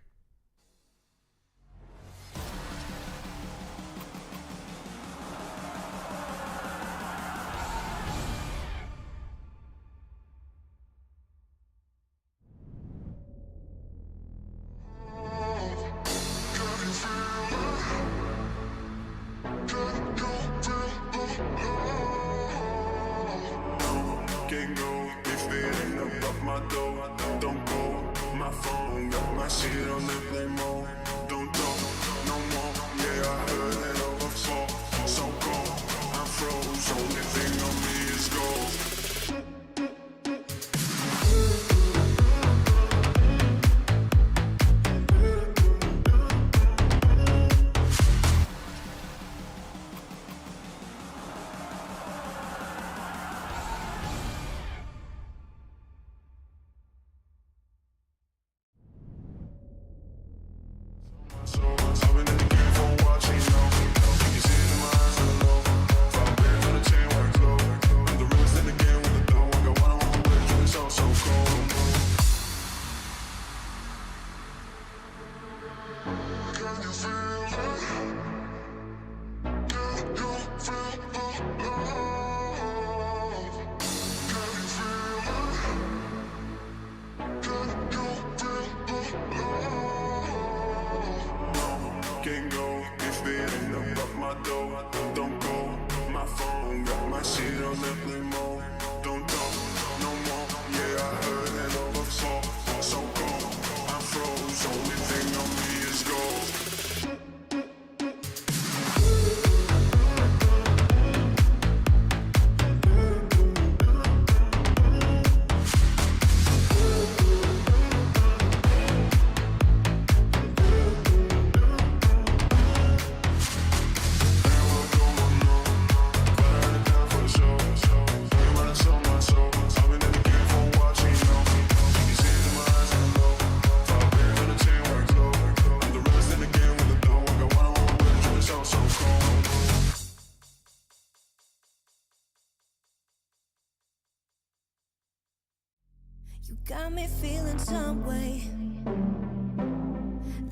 You got me feeling some way,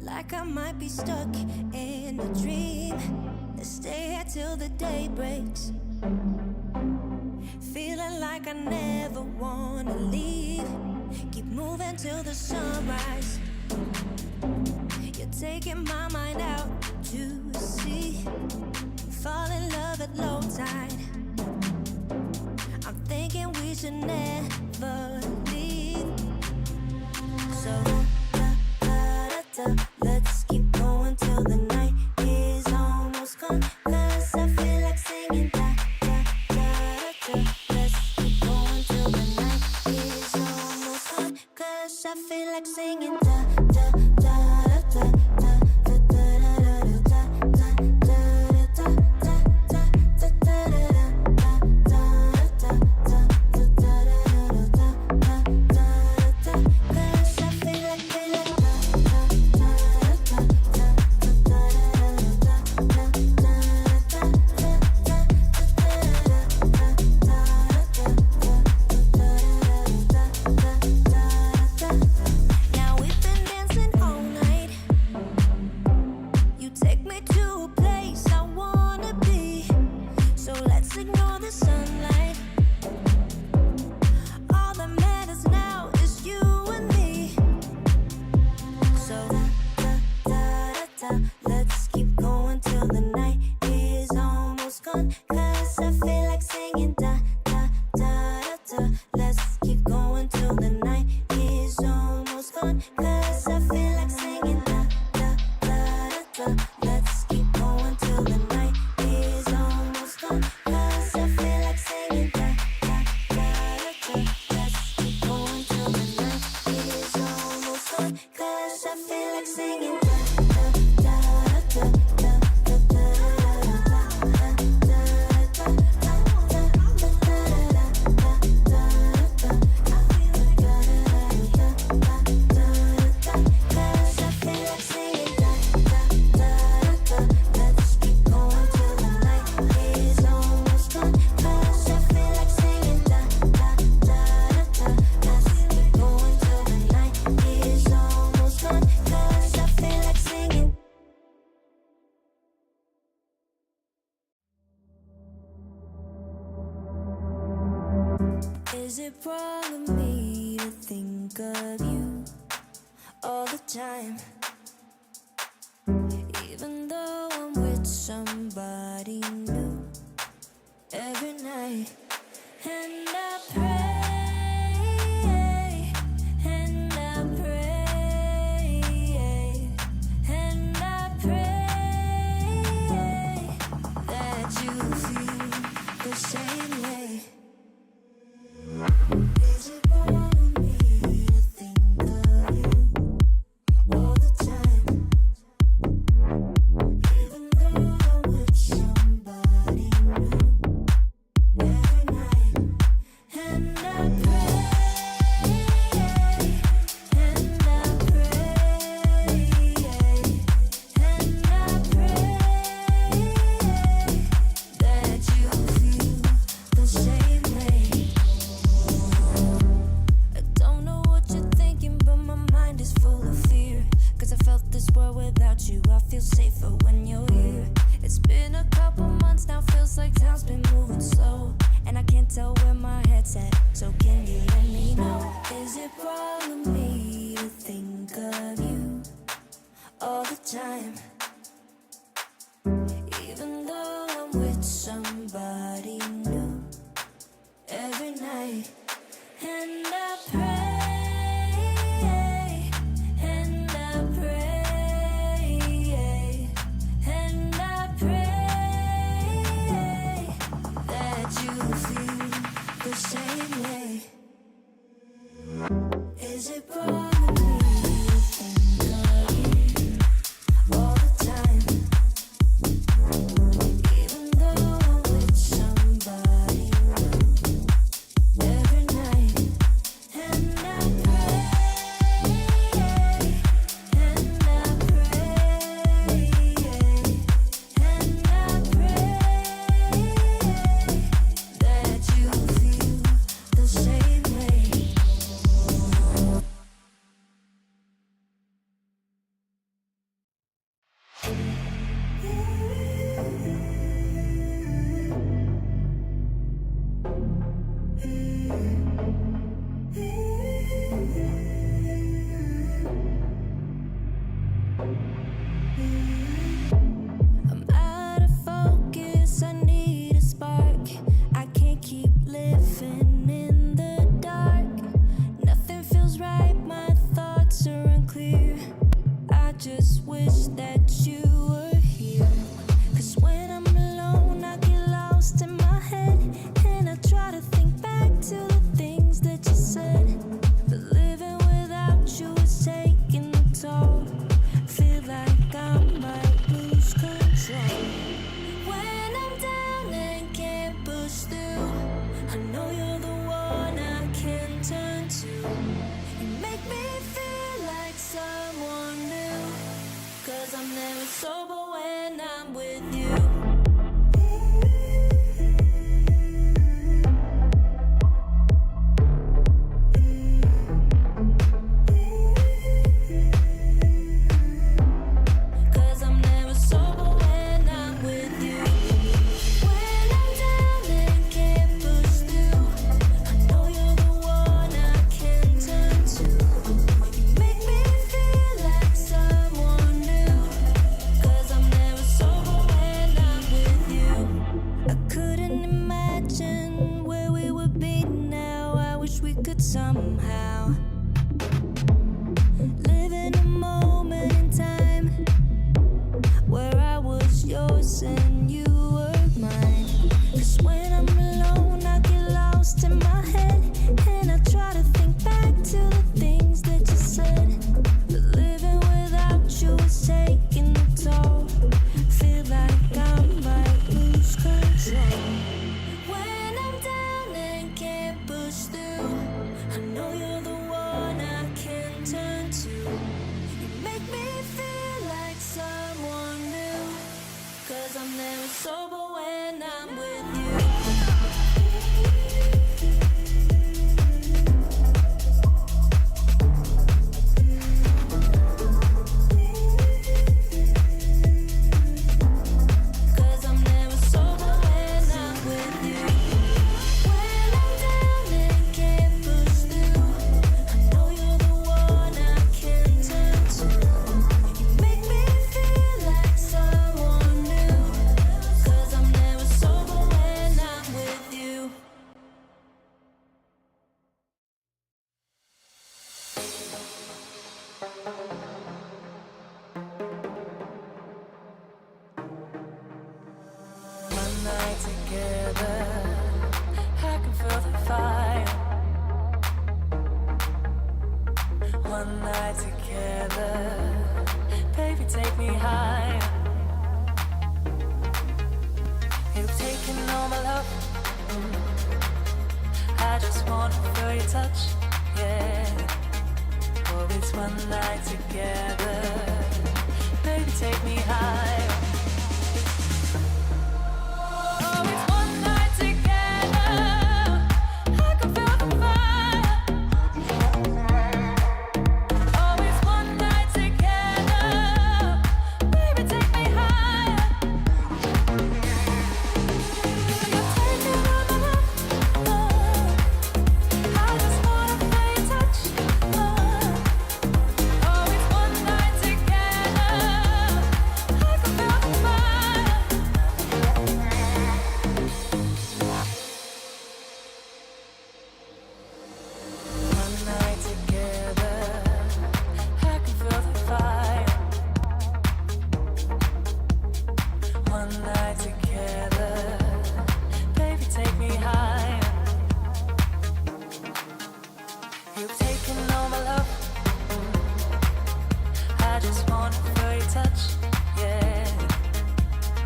like I might be stuck in a dream. Let's stay here till the day breaks, feeling like I never wanna leave. Keep moving till the sunrise. You're taking my mind out to sea. Fall in love at low tide. I'm thinking we should never leave. So let's keep going till the night is almost gone. 'Cause I feel like singing Let's keep going till Is it wrong of me to think of you all the time? Even though I'm with somebody new every night. And I pray, and I pray, and I pray that you feel the same way. Is it wrong of me to think of you all the time? Even though I'm with somebody new every night. And I pray, and I pray, and I pray that you feel the same way. I don't know what you're thinking, but my mind is full of fear. 'Cause I felt this world without you, I feel safer when you're here. It's been a couple months now, feels like time's been moving slow. And I can't tell where my head's at, so can you let me know? Is it wrong of me to think of you all the time? Even though I'm with somebody new every night. And I pray, and I pray, and I pray that you feel the same way. Is it wrong of me to think of you all the time? Even though I'm with somebody new every night. And I pray, and I pray, and I pray that you feel the same way. I'm out of focus, I need a spark. I can't keep living in the dark. Nothing feels right, my thoughts are unclear. I just wish that you were here. 'Cause when I'm alone, I get lost in my head. And I try to think back to the things that you said. But living without you is taking a toll. Feel like I might lose control. When I'm down and can't push through, I know you're the one I can turn to. You make me feel like someone new. 'Cause I'm never sober when I'm with you. Cause I'm never sober when I'm with you. When I'm down and can't push through, I know you're the one I can turn to. You make me feel like someone new. 'Cause I'm never sober when I'm with you. I couldn't imagine where we would be now. I wish we could somehow live in a moment in time where I was yours and you were mine. 'Cause when I'm alone, I get lost in my head. And I try to think back to the things that you said. But living without you is taking a toll. Feel like I might lose control. When I'm down and can't push through, I know you're the one I can turn to. You make me feel like someone new. 'Cause I'm never so night together, I can feel the fire. One night together, baby, take me higher. You've taken all my love. I just wanna feel your touch, yeah. Oh, it's one night together, baby, take me higher. Oh, it's one night together, I can feel the fire. Oh, it's one night together, baby, take me higher. You're taking all my love. I just wanna feel your touch. Oh, it's one night together, I can feel the fire. One night together, I can feel the fire. One night together, baby, take me higher. You've taken all my love. I just wanna feel your touch, yeah.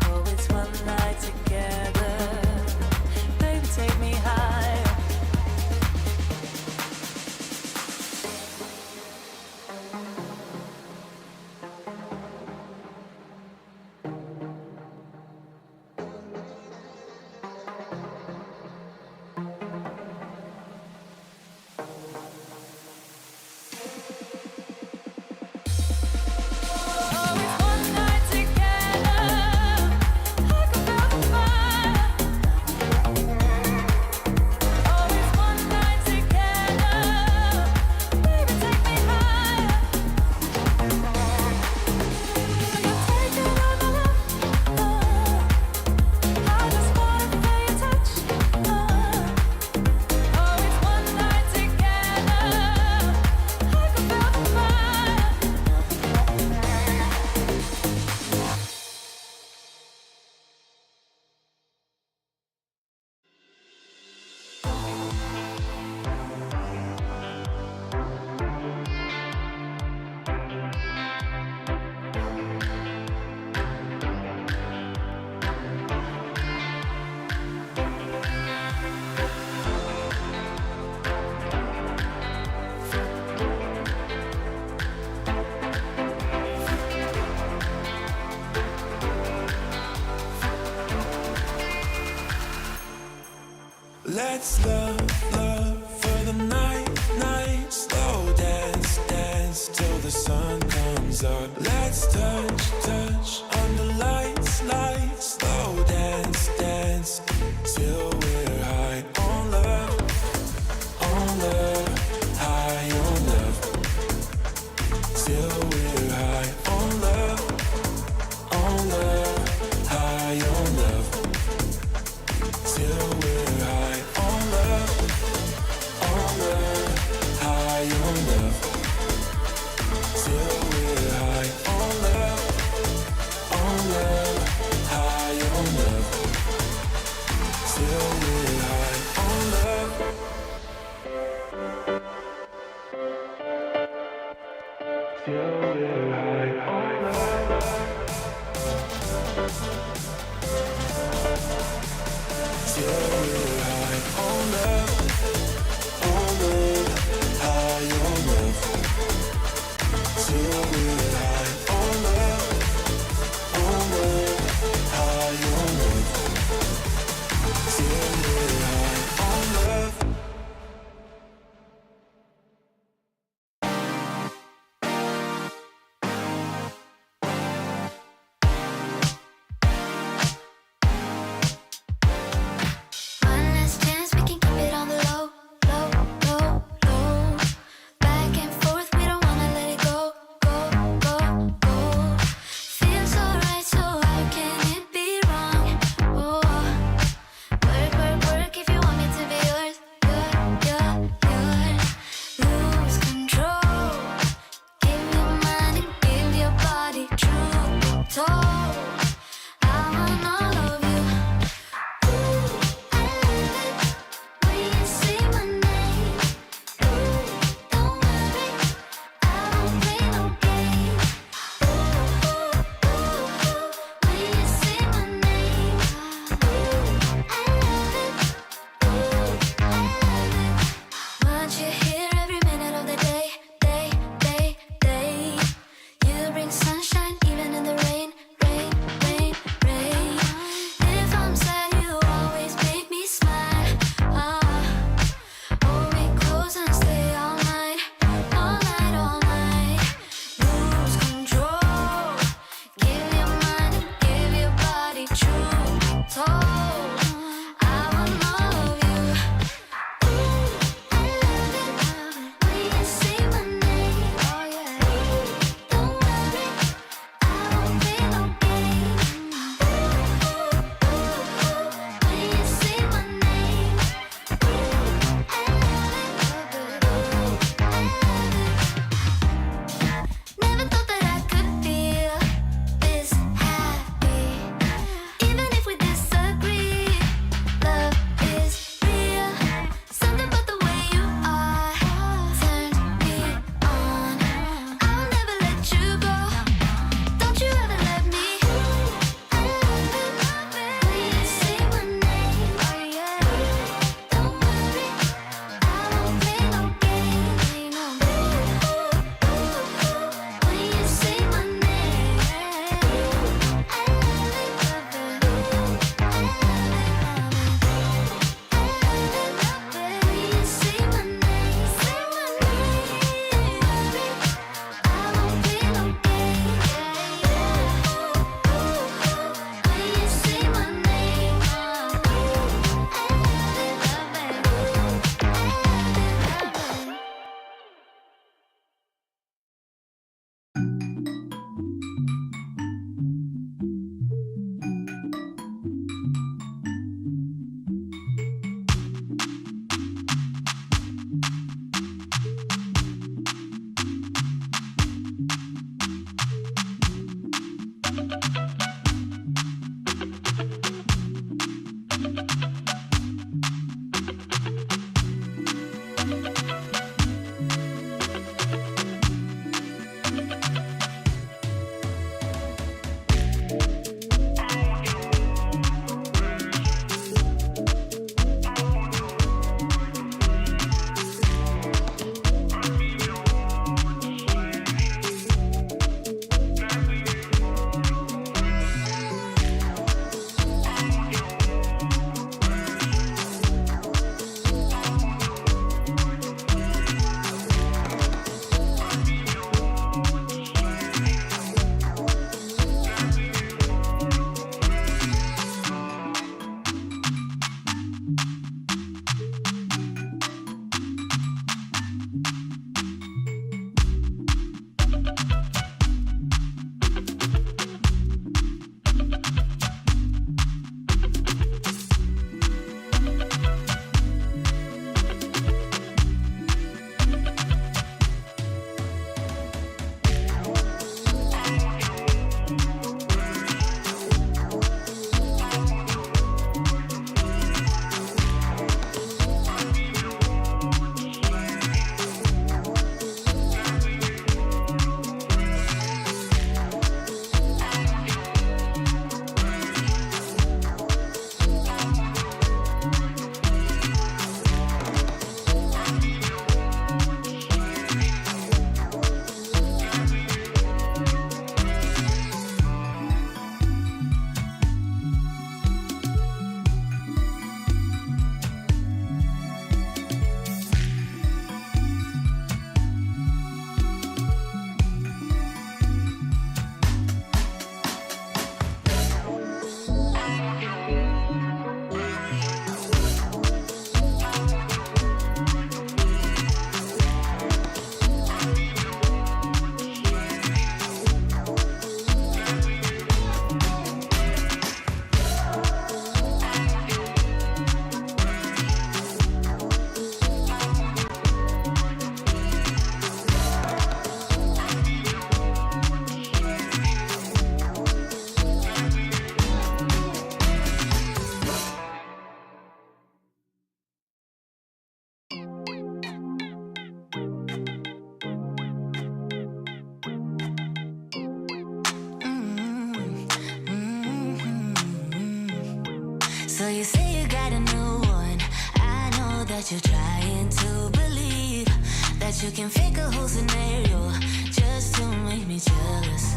Oh, it's one night together, baby, take me higher. Oh, it's one night together, I can feel the fire. Oh, it's one night together, baby, take me higher. You're taking all my love. I just wanna feel your touch. Oh, it's one night together, I can feel the fire. Let's love for the night, slow dance, dance till the sun comes up. Let's touch under lights, slow dance, dance till we're high on love, high on love. Till we're high on love, high on love. Till we're high on love, high on love. Till we're high on love, high on love. Till we're high on love. Till we're high on love. Till we're high on love, high on love. Till we're high on love, high on love. Till we're high on love. One last chance, we can keep it all So you say you got a new one. I know that you're trying to believe that you can fake a whole scenario just to make me jealous.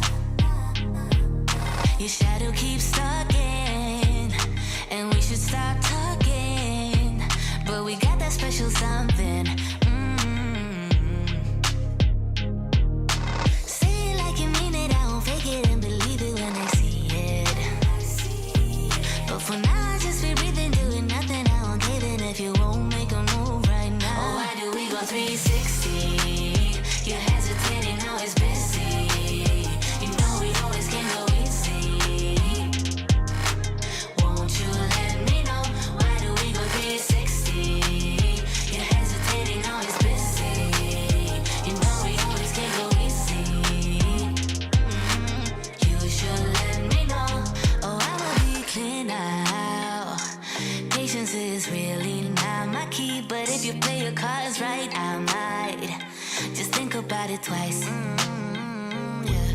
Your shadow keeps stalking, and we should stop talking. But we got that special something. Say it like you mean it, I won't fake it and believe it when I see it. But for now, I just be breathing, doing nothing. I won't give in if you won't make a move right now. Oh, why do we go 360? You're hesitating, now it's busy. You know we always can go easy. Won't you let me know? Why do we go 360? You're hesitating, now it's busy. You know we always can go easy. You should let me know. Oh, I will be clear now. Patience is really not my key, but if you play your cards right, I might just think about it twice. Yeah.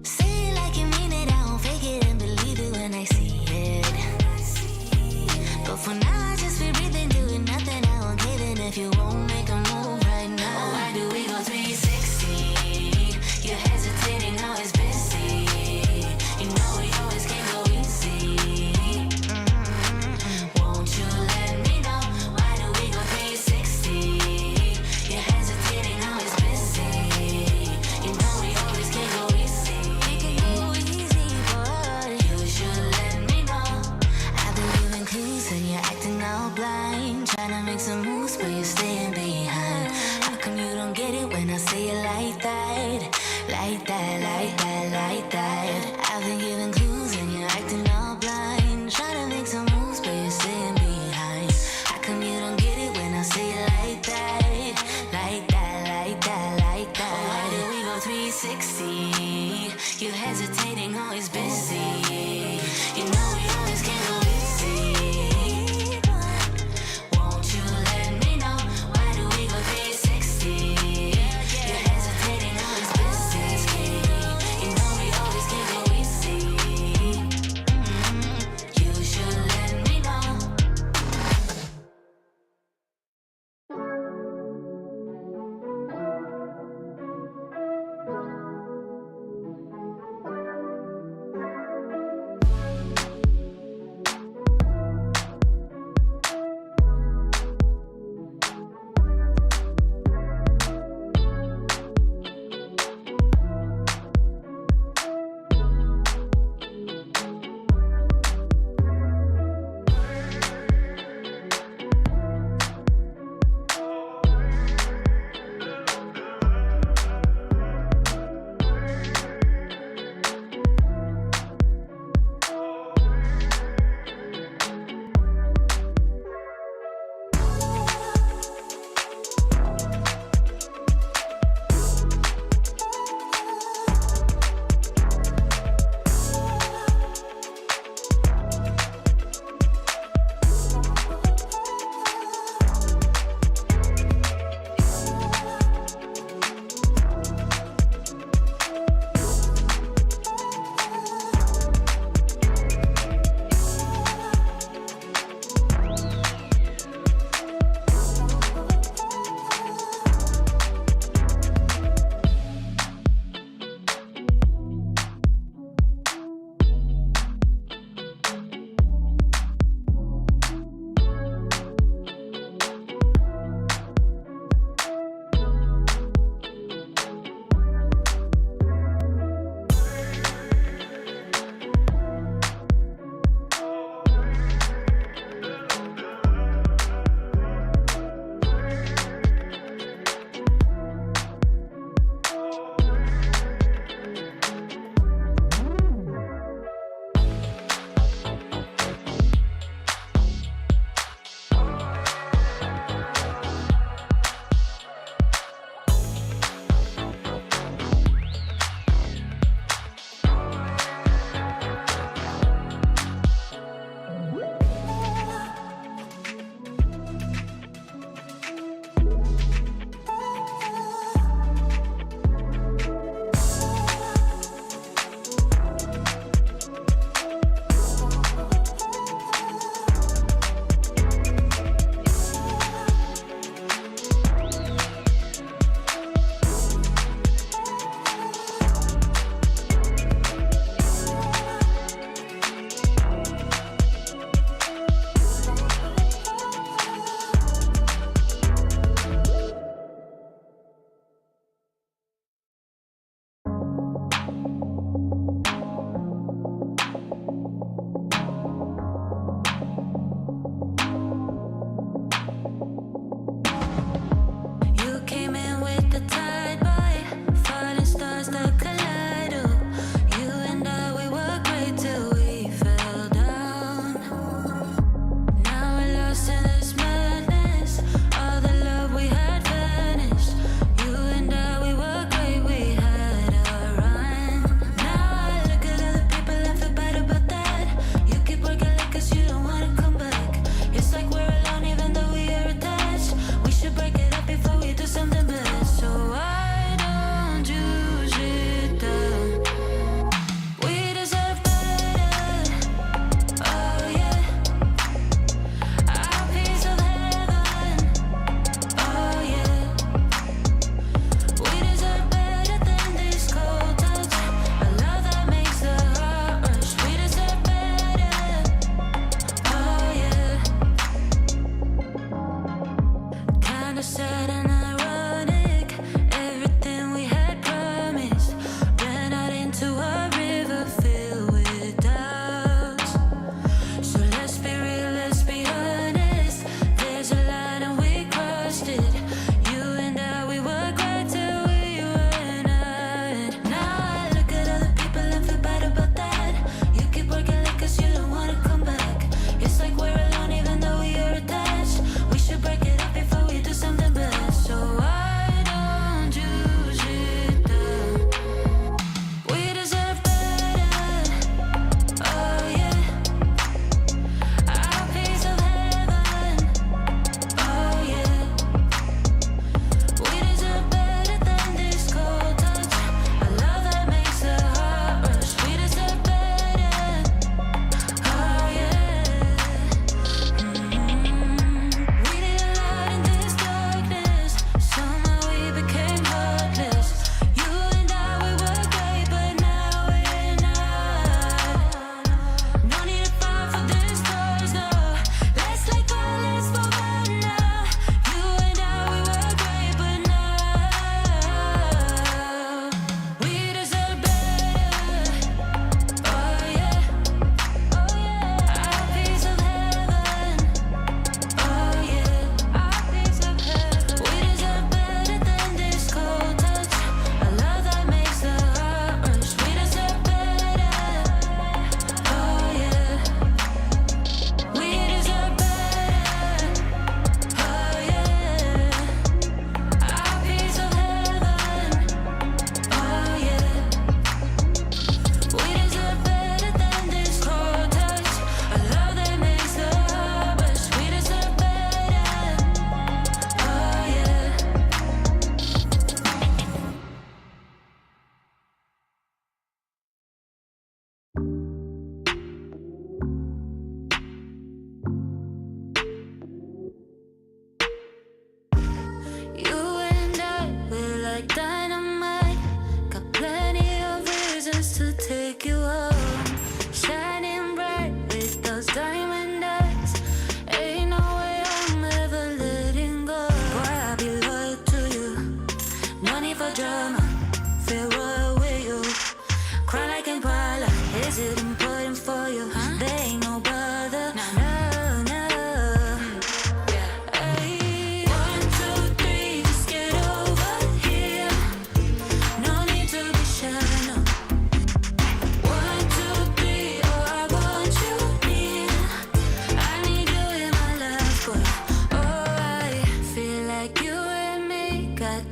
Say it like you mean it, I won't fake it and believe it when I see it. But for now, I just be breathing, doing nothing. I won't give in if you won't make a move right now. Oh, why do we go 360? You're hesitating, now it's busy. You know we always can go easy. Won't you let me know? Why do we go 360? You're hesitating, now it's busy. You know we always can go easy. We can go easy, boy. You should let me know. I've been giving clues and you're acting all blind. Trying to make some moves, but you're staying behind. How come you don't get it when I say it like that? Like that, like that, like that. I've been giving clues and you're acting all blind. Trying to make some moves, but you're staying behind. How come you don't get it when I say it like that? Like that, like that, like that. Oh, why do we go 360? You're hesitating, always busy. You know we always can go easy. Won't you let me know?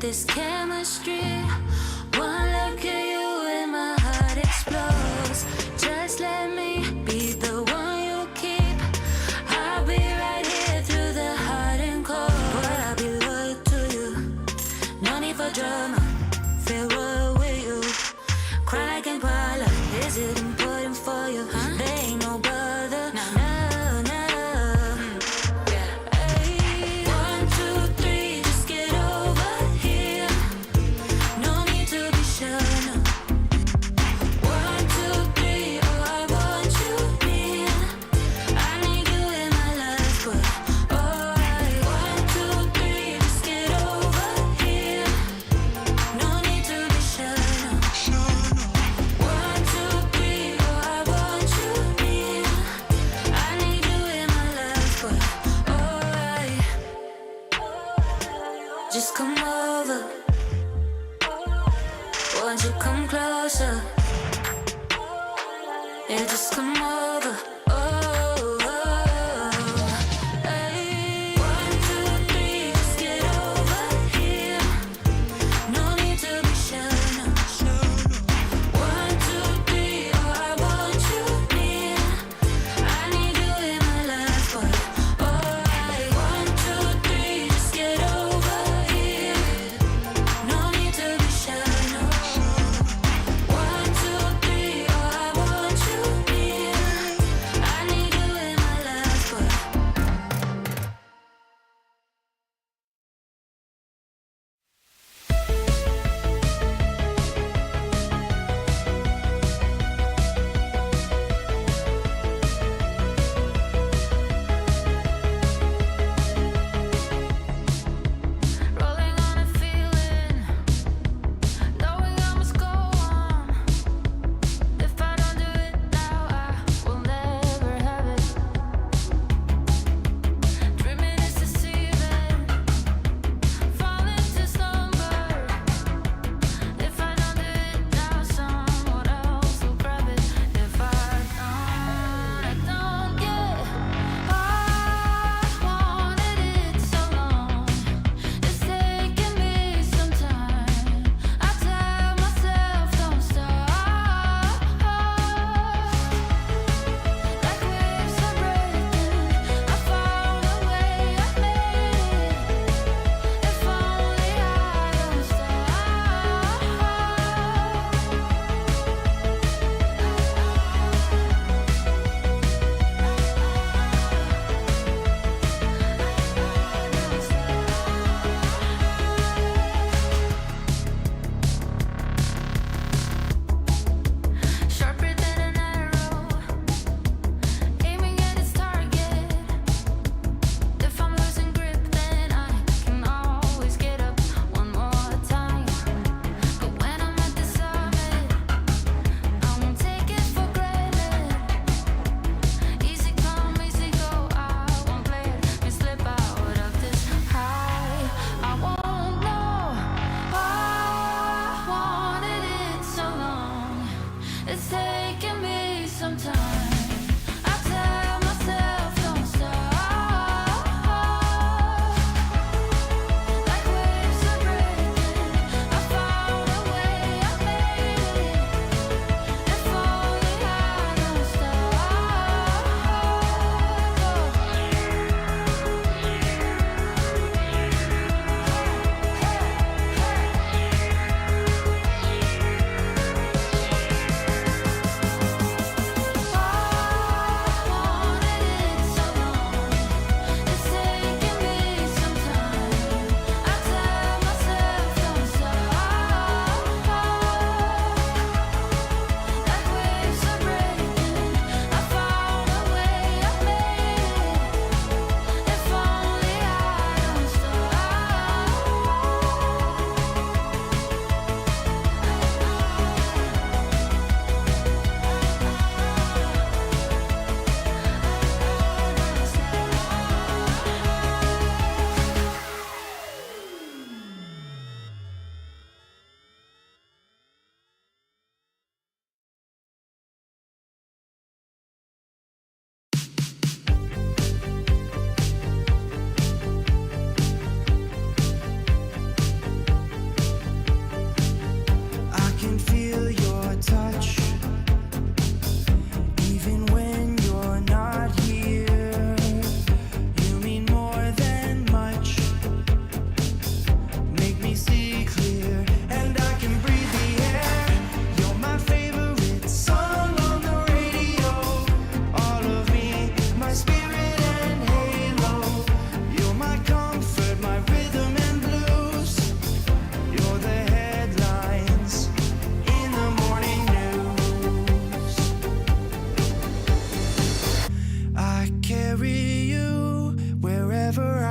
this chemistry. One look at you and my heart explodes. Just let me be the one you keep. I'll be right here through the hot and cold. But I'll be loyal to you. No need for drama. Feel royal with you. Cry like Impala. Is it important for you? There ain't no bother. No, no. Yeah. Hey, 1, 2, 3, just get over here.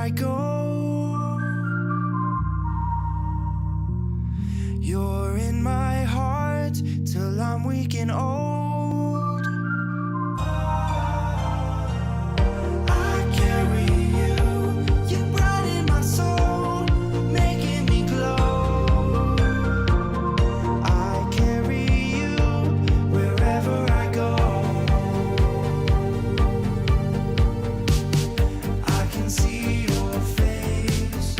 I go, you're in my heart till I'm weak and old. I carry you, you brighten my soul, making me glow. I carry you wherever I go. I can see your face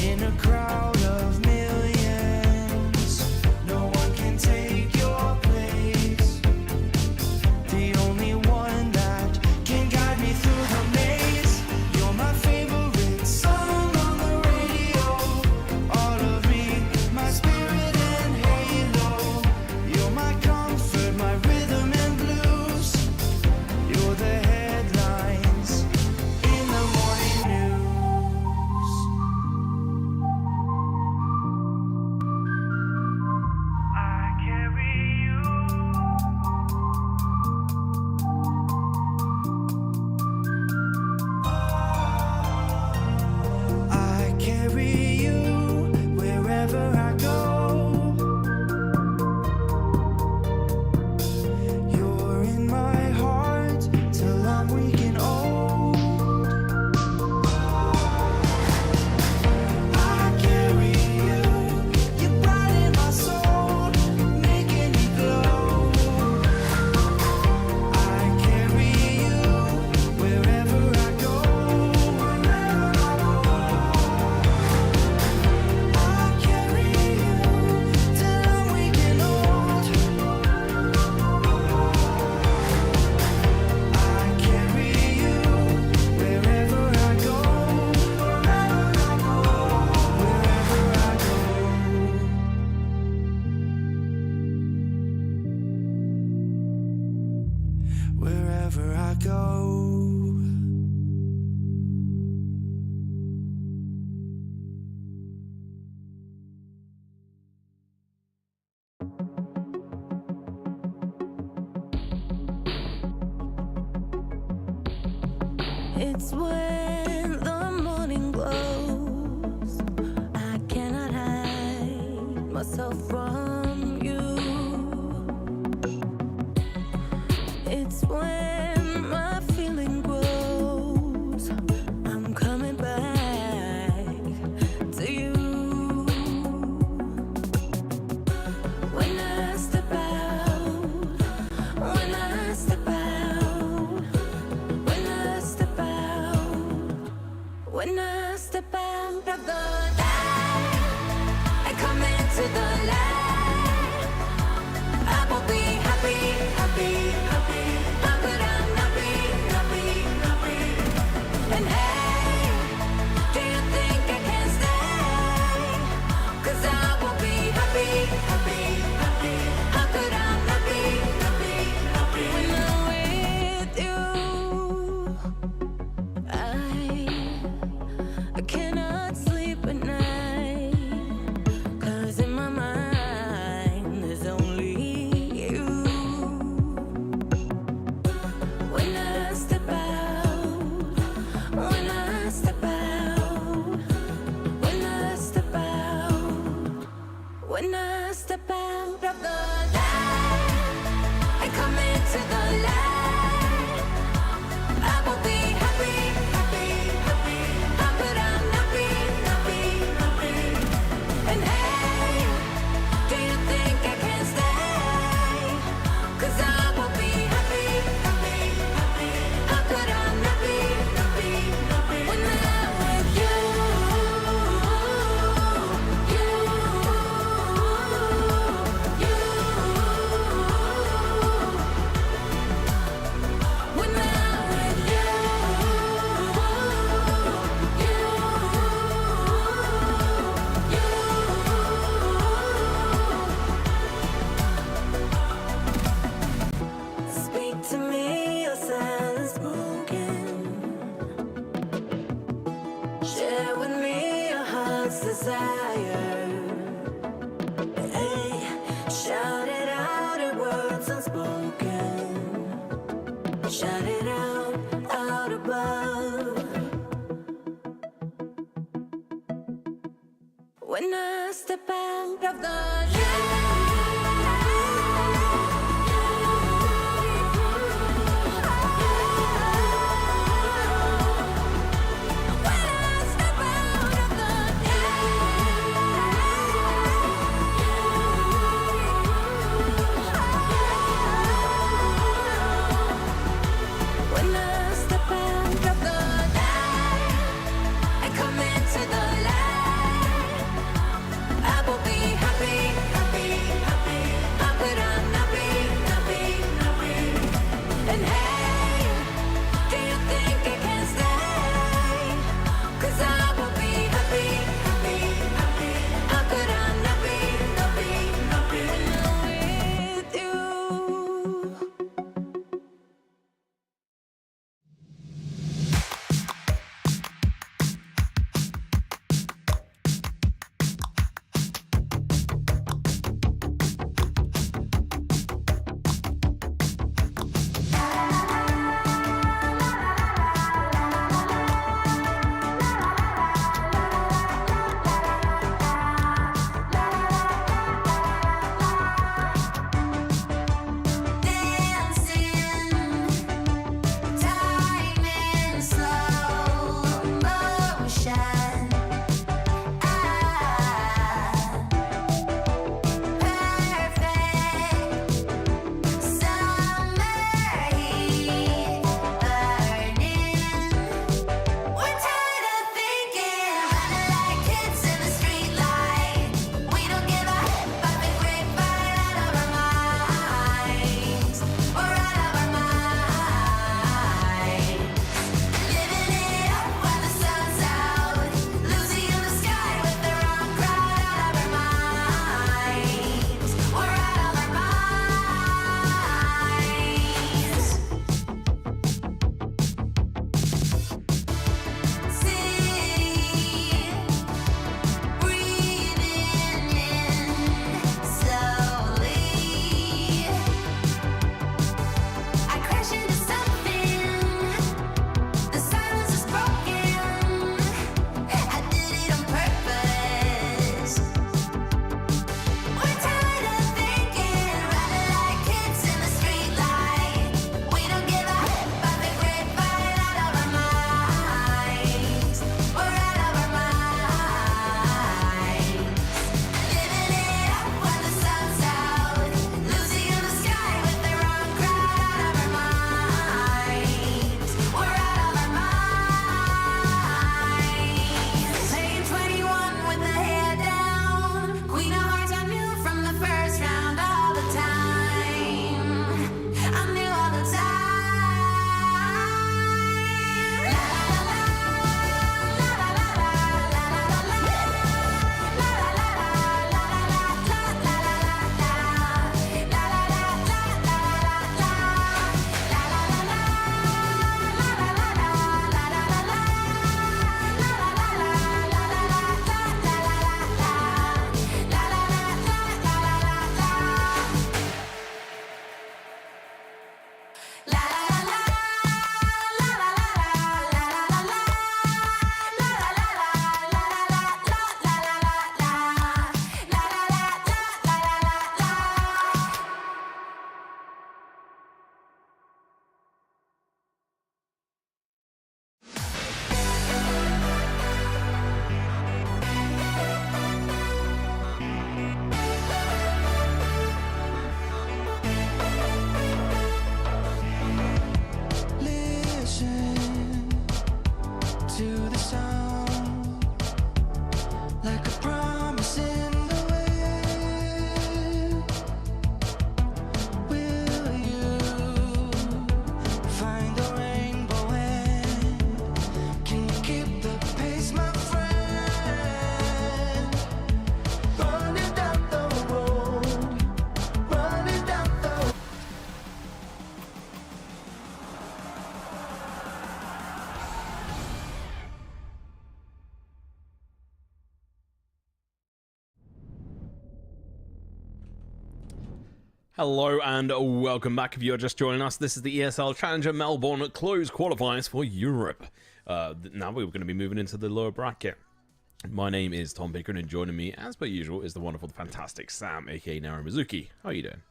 in a crowd of millions. No one can take your place. The only one that can guide me through the maze. You're my favorite song on the radio. All of me, my spirit and halo. You're my comfort, my rhythm and blues. You're the headlines in the morning news. I carry you. I carry you wherever I go. You're in my heart till I'm weak and old. I carry you, you brighten my soul, making me glow. I carry you wherever I go. I carry you till I'm weak and old. I carry you wherever I go. Wherever I go. It's when the morning glows. I cannot hide myself from you. It's when my feeling grows. I'm coming back to you. When I step out, when I step out, when I step out, when I step out of the light, I come into the light. I will be happy, happy, happy. How could I not be, not be, not be? And hey, do you think I can stay? 'Cause I will be happy, happy, happy. How could I not be, not be, not be? When I'm with you, I cannot sleep at night. 'Cause in my mind there's only you. When I step out, when I step out, when I step out, when I step out of the light, I come into the light. I will be happy, happy, happy. How could I not be, not be, not be? And hey, do you think I can stay? 'Cause I will be happy, happy, happy. How could I not be, not be, not be? When I'm with you, you, you. When I'm with you, speak to me, your silence broken. Share with me your heart's desire. Hey, shout it out in words unspoken. Shout it out above. step out of the light. Hello and welcome back if you're just joining us. This is the ESL Challenger Melbourne closed qualifiers for Europe. Now we're going to be moving into the lower bracket. My name is Tom Baker, and joining me, as per usual, is the wonderful, the fantastic Sam, aka Nara Mizuki. How are you doing?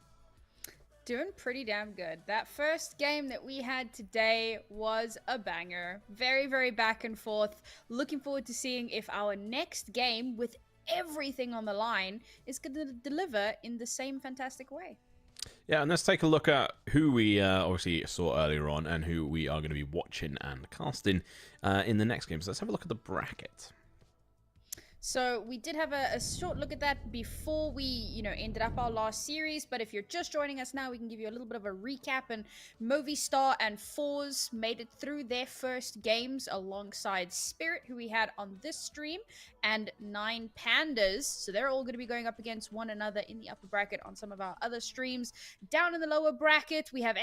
Doing pretty damn good. That first game that we had today was a banger. Very, very back and forth. Looking forward to seeing if our next game, with everything on the line, is going to deliver in the same fantastic way. Yeah, and let's take a look at who we obviously saw earlier on and who we are going to be watching and casting in the next game. So let's have a look at the bracket. So we did have a short look at that before we, ended up our last series. But if you're just joining us now, we can give you a little bit of a recap. And Movistar and Fours made it through their first games alongside Spirit, who we had on this stream, and 9 Pandas. So they're all going to be going up against one another in the upper bracket on some of our other streams. Down in the lower bracket, we have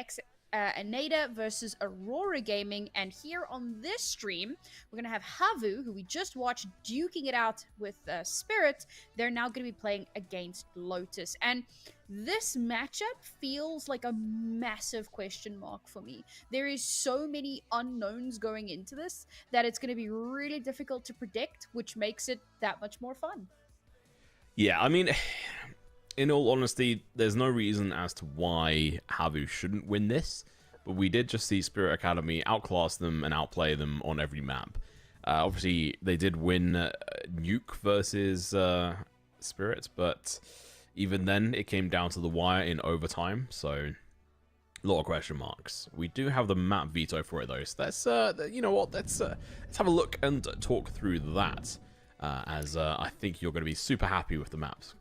Anada versus Aurora Gaming, and here on this stream we're gonna have HAVU, who we just watched duking it out with Spirit. They're now going to be playing against Lotus, and this matchup feels like a massive question mark for me. There is so many unknowns going into this that it's going to be really difficult to predict, which makes it that much more fun. Yeah, I mean, in all honesty, there's no reason as to why HAVU shouldn't win this, but we did just see Spirit Academy outclass them and outplay them on every map. Obviously, they did win Nuke versus Spirit, but even then, it came down to the wire in overtime, so a lot of question marks. We do have the map veto for it, though, so let's, you know what, let's have a look and talk through that, as I think you're going to be super happy with the maps.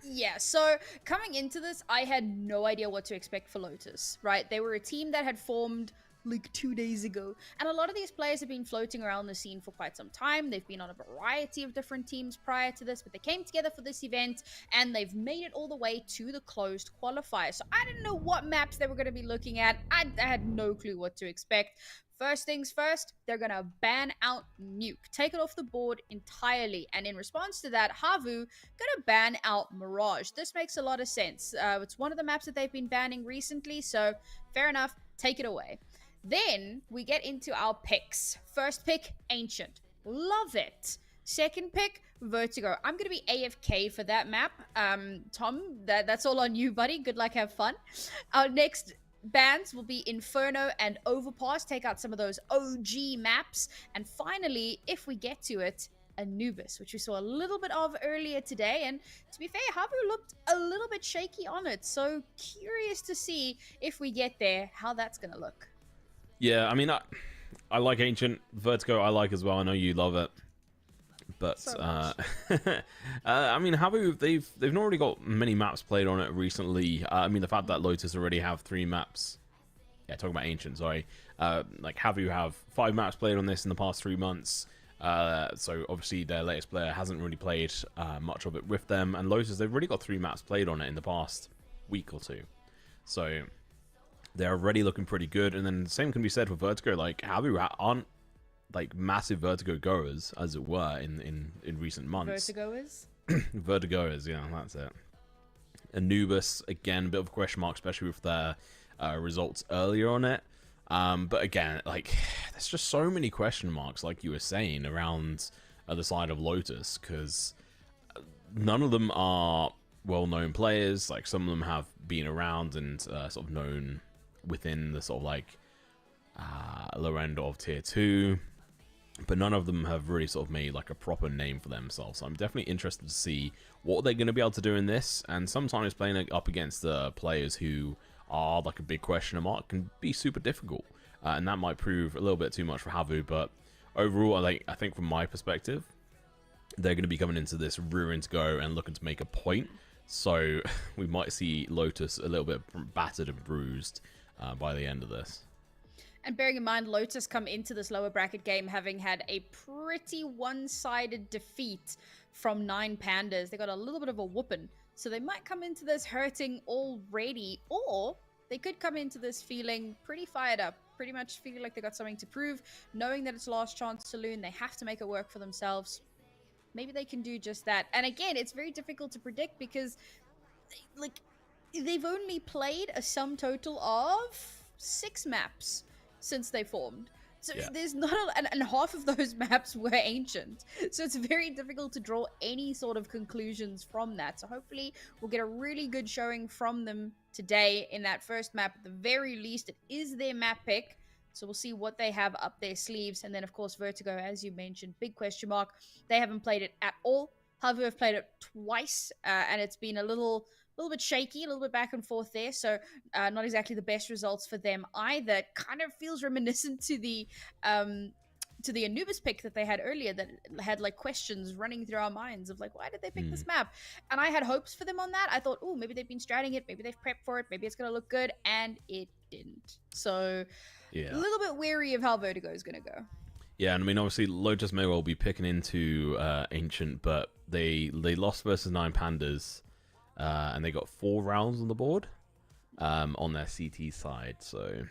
Yeah, so coming into this, I had no idea what to expect for Lotus, right? They were a team that had formed like 2 days ago, and a lot of these players have been floating around the scene for quite some time. They've been on a variety of different teams prior to this, but they came together for this event, and they've made it all the way to the closed qualifier. So I didn't know what maps they were going to be looking at. I had no clue what to expect. First things first, they're going to ban out Nuke, take it off the board entirely. And in response to that, HAVU going to ban out Mirage. This makes a lot of sense. It's one of the maps that they've been banning recently, so fair enough, take it away. Then we get into our picks. First pick, Ancient. Love it. Second pick, Vertigo. I'm going to be AFK for that map. Tom, that's all on you, buddy. Good luck, have fun. Our next bans will be Inferno and Overpass, take out some of those OG maps. And finally, if we get to it, Anubis, which we saw a little bit of earlier today. And to be fair, HAVU looked a little bit shaky on it. So curious to see if we get there, how that's going to look. Yeah, I mean, I like Ancient. Vertigo I like as well. I know you love it. But So I mean, HAVU, they've not really got many maps played on it recently. I mean, the fact that Lotus already have 3 maps. Yeah, talking about Ancient, sorry. Like HAVU have 5 maps played on this in the past 3 months. So obviously their latest player hasn't really played much of it with them. And Lotus, they've already got 3 maps played on it in the past week or 2. So they're already looking pretty good. And then the same can be said for Vertigo. Like HAVU aren't like massive Vertigo goers, as it were, in recent months. Vertigoers? Vertigoers, yeah, that's it. Anubis, again, a bit of a question mark, especially with their results earlier on it. But again, like, there's just so many question marks, like you were saying, around the side of Lotus, because none of them are well-known players. Like, some of them have been around and sort of known within the sort of like lower end of tier 2, but none of them have really sort of made like a proper name for themselves. So I'm definitely interested to see what they're going to be able to do in this, and sometimes playing up against players who are like a big question mark can be super difficult, and that might prove a little bit too much for HAVU. But overall, I think from my perspective, they're going to be coming into this rearing to go and looking to make a point. So we might see Lotus a little bit battered and bruised by the end of this. And bearing in mind, Lotus come into this lower bracket game having had a pretty one-sided defeat from 9 Pandas. They got a little bit of a whooping. So they might come into this hurting already, or they could come into this feeling pretty fired up, pretty much feeling like they got something to prove, knowing that it's last chance saloon. They have to make it work for themselves. Maybe they can do just that. And again, it's very difficult to predict because they've only played a sum total of 6 maps since they formed. So Yeah. there's not and half of those maps were ancient. So it's very difficult to draw any sort of conclusions from that. So hopefully we'll get a really good showing from them today in that first map. At the very least, it is their map pick. So we'll see what they have up their sleeves. And then, of course, Vertigo, as you mentioned, big question mark. They haven't played it at all. HAVU have played it twice, and it's been a little bit shaky, a little bit back and forth there. So not exactly the best results for them either. It kind of feels reminiscent to the Anubis pick that they had earlier, that had like questions running through our minds of like, why did they pick this map? And I had hopes for them on that. I thought, oh, maybe they've been stratting it, maybe they've prepped for it, maybe it's gonna look good, and it didn't. So Yeah. a little bit wary of how Vertigo is gonna go. Yeah, and I mean, obviously, Lotus may well be picking into Ancient, but they lost versus 9 Pandas, and they got 4 rounds on the board on their CT side, so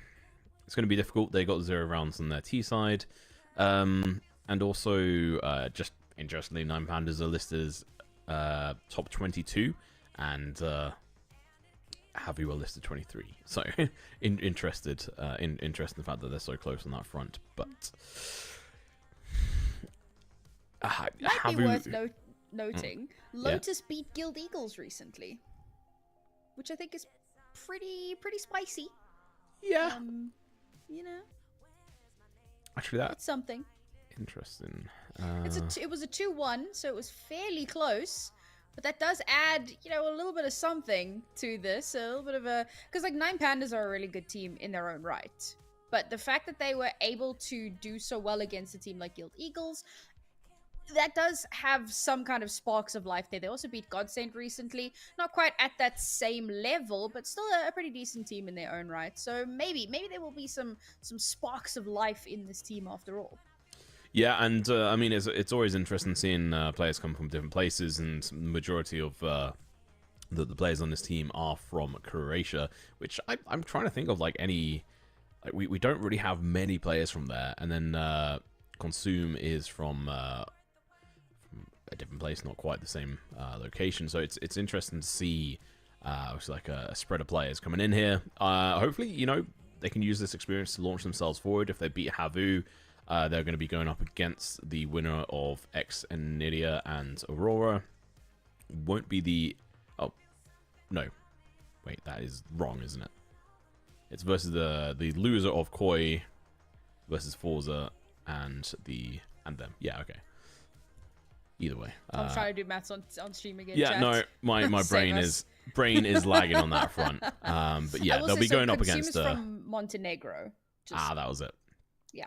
it's going to be difficult. They got 0 rounds on their T side, and also, just interestingly, 9 Pandas are listed as top 22, and HAVU are listed 23. So interested in the fact that they're so close on that front, but. Might be worth noting, Lotus beat Guild Eagles recently, which I think is pretty spicy. Yeah. You know, Actually, that's it's something. interesting. It was a 2-1, so it was fairly close. But that does add, you know, a little bit of something to this, a little bit of a, because like 9 Pandas are a really good team in their own right. But the fact that they were able to do so well against a team like Guild Eagles, that does have some kind of sparks of life there. They also beat Godsend recently. Not quite at that same level, but still a pretty decent team in their own right. So maybe there will be some sparks of life in this team after all. Yeah, and I mean, it's always interesting seeing players come from different places, and the majority of the players on this team are from Croatia, which I'm trying to think of like any... Like we don't really have many players from there, and then Consume is from a different place, not quite the same location. So it's interesting to see like a spread of players coming in here. Hopefully, you know, they can use this experience to launch themselves forward. If they beat HAVU, they're going to be going up against the winner of X and Nidia and Aurora. Won't be the... Oh, no. Wait, that is wrong, isn't it? It's versus the loser of Koi versus Forza and them. Yeah, okay. Either way. I'm trying to do maths on stream again. Yeah, chat. no, my brain is lagging on that front. But yeah, they'll be going up against from Montenegro. that was it. Yeah.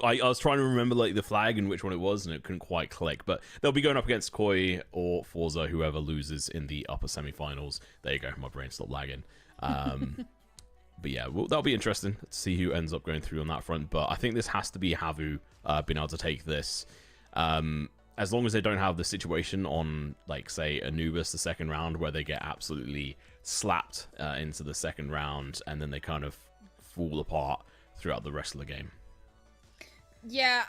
I was trying to remember like the flag and which one it was, and it couldn't quite click. But they'll be going up against Koi or Forza, whoever loses in the upper semi-finals. There you go. My brain stopped lagging. But yeah, that'll be interesting to see who ends up going through on that front. But I think this has to be HAVU being able to take this. As long as they don't have the situation on, like, say, Anubis the second round, where they get absolutely slapped into the second round, and then they kind of fall apart throughout the rest of the game. Yeah,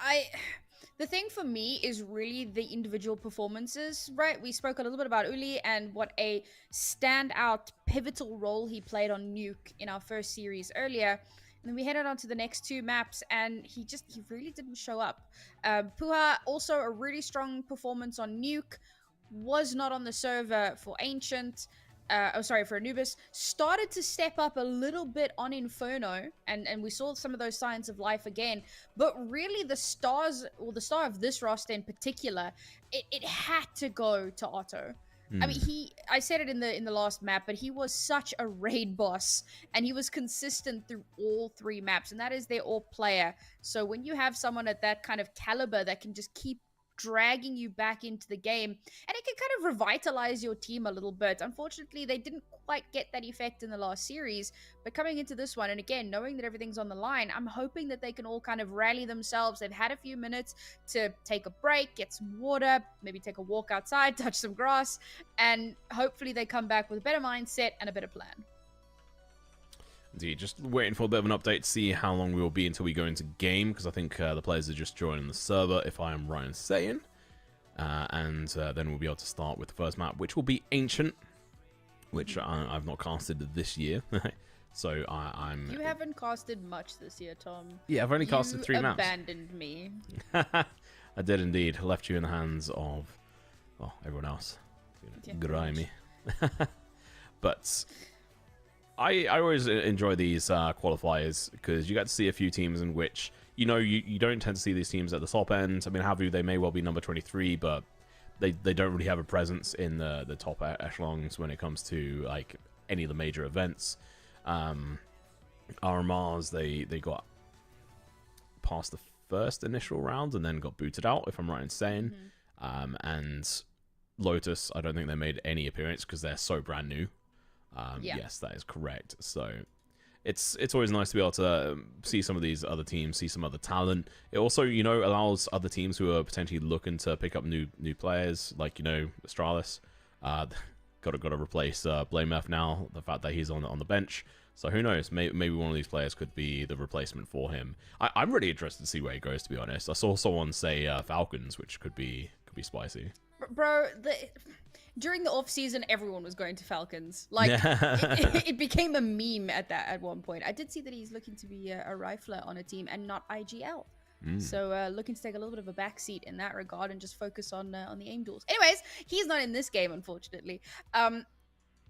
the thing for me is really the individual performances, right? We spoke a little bit about Uli and what a standout, pivotal role he played on Nuke in our first series earlier. And then we headed on to the next 2 maps, and he really didn't show up. Puha, also a really strong performance on Nuke, was not on the server for Ancient. For Anubis, started to step up a little bit on Inferno, and we saw some of those signs of life again. But really, the star of this roster in particular, it had to go to Otto. I mean, I said it in the last map, but he was such a raid boss, and he was consistent through all 3 maps, and that is their AWP player. So when you have someone at that kind of caliber that can just keep dragging you back into the game, and it can kind of revitalize your team a little bit. Unfortunately, they didn't quite get that effect in the last series, but coming into this one, and again, knowing that everything's on the line, I'm hoping that they can all kind of rally themselves. They've had a few minutes to take a break, get some water, maybe take a walk outside, touch some grass, and hopefully they come back with a better mindset and a better plan. Indeed, just waiting for a bit of an update to see how long we will be until we go into game, because I think the players are just joining the server, if I am right in saying. And then we'll be able to start with the first map, which will be Ancient, which I've not casted this year. So I'm. You haven't casted much this year, Tom. Yeah, I've only casted 3 maps. You abandoned me. I did indeed. Left you in the hands of, well, everyone else. Yeah. Grimy. But I always enjoy these qualifiers because you get to see a few teams in which, you know, you don't tend to see these teams at the top end. I mean, HAVU, they may well be number 23, but they don't really have a presence in the top echelons when it comes to, like, any of the major events. RMRs, they got past the first initial round and then got booted out, if I'm right in saying. And Lotus, I don't think they made any appearance because they're so brand new. Yes, that is correct. So it's always nice to be able to see some of these other teams, see some other talent. It also, you know, allows other teams who are potentially looking to pick up new players, like, you know, Astralis. Got to replace Blamef now. The fact that he's on the bench. So who knows? Maybe one of these players could be the replacement for him. I'm really interested to see where he goes. To be honest, I saw someone say Falcons, which could be spicy. Bro, during the off season, everyone was going to Falcons. Like, it became a meme at one point. I did see that he's looking to be a rifler on a team and not IGL. So looking to take a little bit of a backseat in that regard and just focus on the aim duels. Anyways, he's not in this game, unfortunately.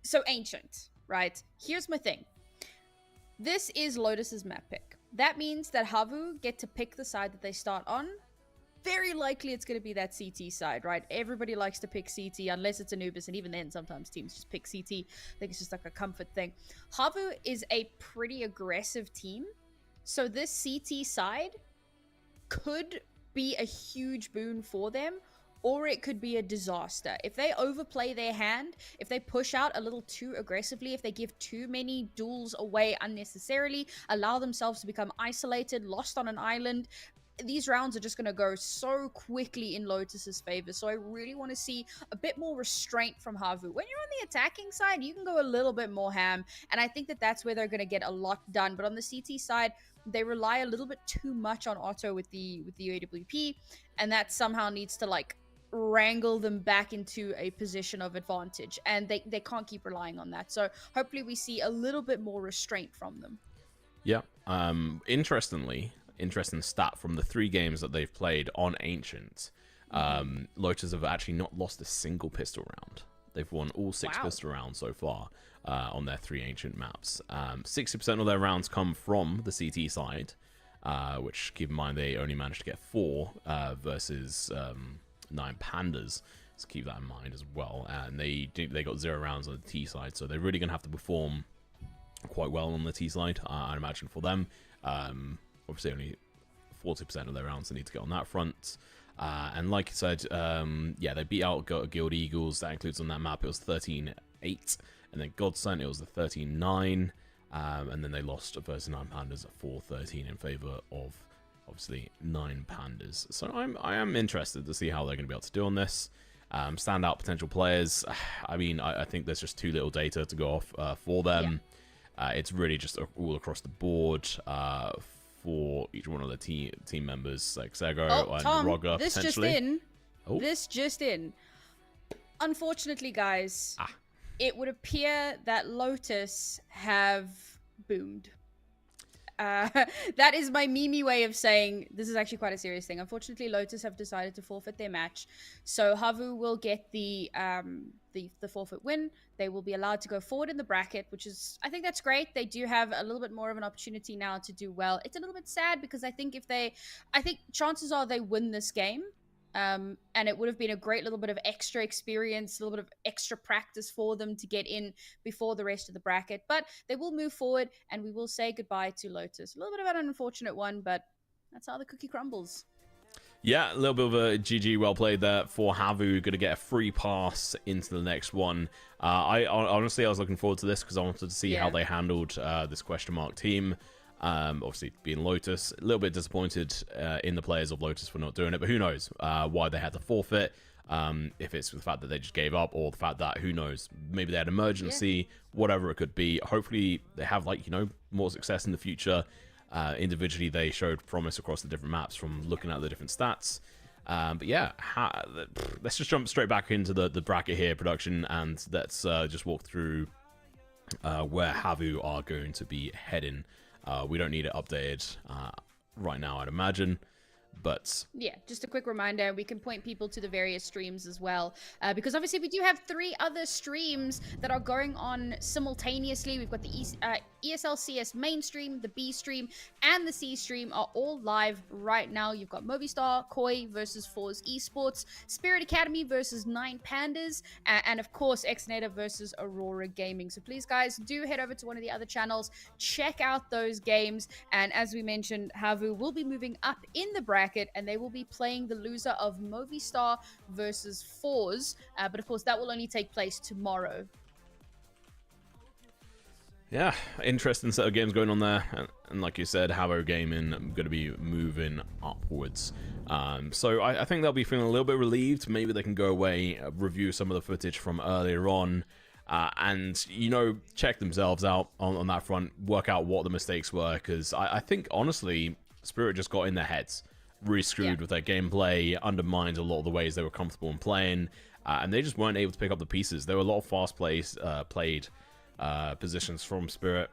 So Ancient, right? Here's my thing. This is Lotus's map pick. That means that HAVU get to pick the side that they start on. Very likely it's going to be that CT side, right? Everybody likes to pick CT unless it's Anubis, and even then sometimes teams just pick CT. I think it's just like a comfort thing. HAVU is a pretty aggressive team, so this CT side could be a huge boon for them, or it could be a disaster. If they overplay their hand, if they push out a little too aggressively, if they give too many duels away unnecessarily, allow themselves to become isolated, lost on an island, these rounds are just going to go so quickly in Lotus's favor. So I really want to see a bit more restraint from HAVU. When you're on the attacking side, you can go a little bit more ham, and I think that that's where they're going to get a lot done. But on the CT side, they rely a little bit too much on auto with the AWP, and that somehow needs to, like, wrangle them back into a position of advantage, and they can't keep relying on that. So hopefully we see a little bit more restraint from them. Yeah. Interesting stat from the 3 games that they've played on Ancient. Lotus have actually not lost a single pistol round. They've won all 6 pistol rounds so far on their 3 Ancient maps. 60% of their rounds come from the CT side, which, keep in mind, they only managed to get 4 versus 9 Pandas. So keep that in mind as well. And they got 0 rounds on the T side, so they're really going to have to perform quite well on the T side, I imagine, for them. Obviously, only 40% of their rounds they need to get on that front. And like I said, yeah, they beat out Guild Eagles. That includes on that map, it was 13-8. And then Godson, it was the 13-9. And then they lost versus 9 Pandas at 4-13 in favor of, obviously, 9 Pandas. So I am interested to see how they're going to be able to do on this. Standout potential players. I mean, I think there's just too little data to go off for them. Yeah. It's really just all across the board for each one of the team members, like Sego and Tom, Rogga, this potentially. Just in. Oh. This just in. Unfortunately, guys, it would appear that Lotus have boomed. That is my meme way of saying this is actually quite a serious thing. Unfortunately, Lotus have decided to forfeit their match, so HAVU will get the forfeit win. They will be allowed to go forward in the bracket, which is, I think that's great. They do have a little bit more of an opportunity now to do well. It's a little bit sad because I think chances are they win this game. And it would have been a great little bit of extra experience, a little bit of extra practice for them to get in before the rest of the bracket. But they will move forward, and we will say goodbye to Lotus. A little bit of an unfortunate one, but that's how the cookie crumbles. Yeah, a little bit of a GG, well played there for HAVU. Going to get a free pass into the next one. I honestly was looking forward to this because I wanted to see how they handled this question mark team. Obviously being Lotus, a little bit disappointed in the players of Lotus for not doing it, but who knows why they had to forfeit. If it's the fact that they just gave up, or the fact that, who knows, maybe they had emergency, whatever it could be. Hopefully they have, like, you know, more success in the future. Individually they showed promise across the different maps from looking at the different stats. But yeah, let's just jump straight back into the bracket here, production, and let's just walk through where HAVU are going to be heading. We don't need it updated right now, I'd imagine. But yeah, just a quick reminder, we can point people to the various streams as well, because obviously we do have 3 other streams that are going on simultaneously. We've got the ESL CS main stream, the B stream, and the C stream are all live right now. You've got Movistar Koi versus Force Esports, Spirit Academy versus 9 Pandas, and of course Xnator versus Aurora Gaming. So please guys, do head over to one of the other channels, check out those games, and as we mentioned, HAVU will be moving up in the bracket, and they will be playing the loser of Movistar versus Force, but of course that will only take place tomorrow. yeah, interesting set of games going on there, and like you said, HAVU Gaming going to be moving upwards. So I think they'll be feeling a little bit relieved. Maybe they can go away, review some of the footage from earlier on, and, you know, check themselves out on that front, work out what the mistakes were, because I think, honestly, Spirit just got in their heads, really screwed with their gameplay, undermined a lot of the ways they were comfortable in playing, and they just weren't able to pick up the pieces. There were a lot of fast played positions from Spirit.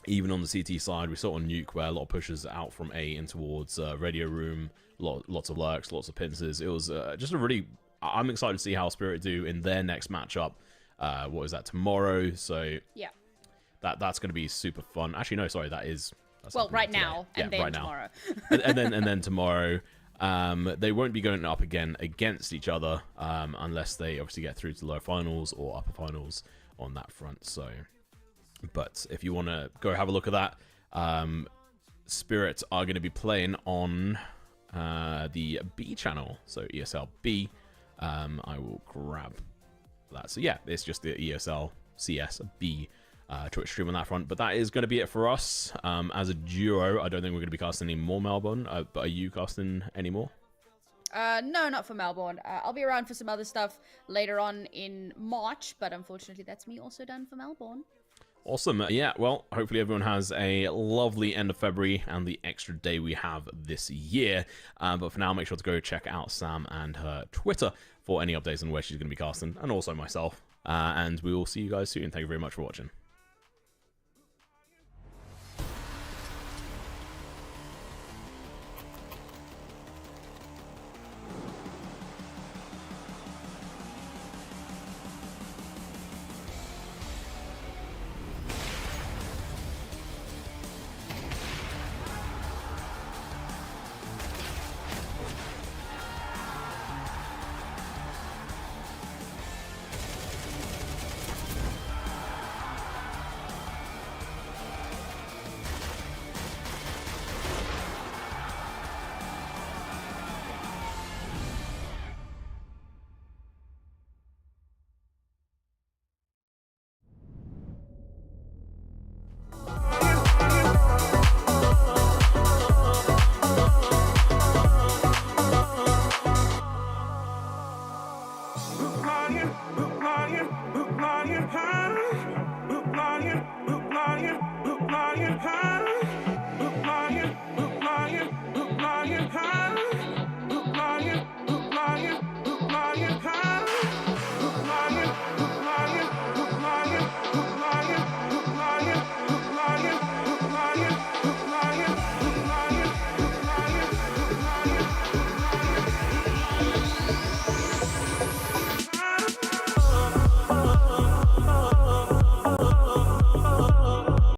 Even on the CT side, we saw on Nuke where a lot of pushes out from A in towards radio room, lots of lurks, lots of pincers. It was just a really... I'm excited to see how Spirit do in their next matchup. What is that, tomorrow? So Yeah. That's going to be super fun. Actually, no, sorry, that's Well, happening right today. now, and then tomorrow. and then tomorrow, they won't be going up again against each other unless they obviously get through to lower finals or upper finals on that front. So, but if you want to go have a look at that, Spirit are going to be playing on the B channel, so ESL B. I will grab that. So yeah, it's just the ESL CS B Twitch stream on that front. But that is going to be it for us. As a duo, I don't think we're going to be casting any more Melbourne. But are you casting any more? No, not for Melbourne. I'll be around for some other stuff later on in March, but unfortunately that's me also done for Melbourne. Awesome. Yeah, well, hopefully everyone has a lovely end of February and the extra day we have this year. But for now, make sure to go check out Sam and her Twitter for any updates on where she's going to be casting, and also myself. And we will see you guys soon. Thank you very much for watching.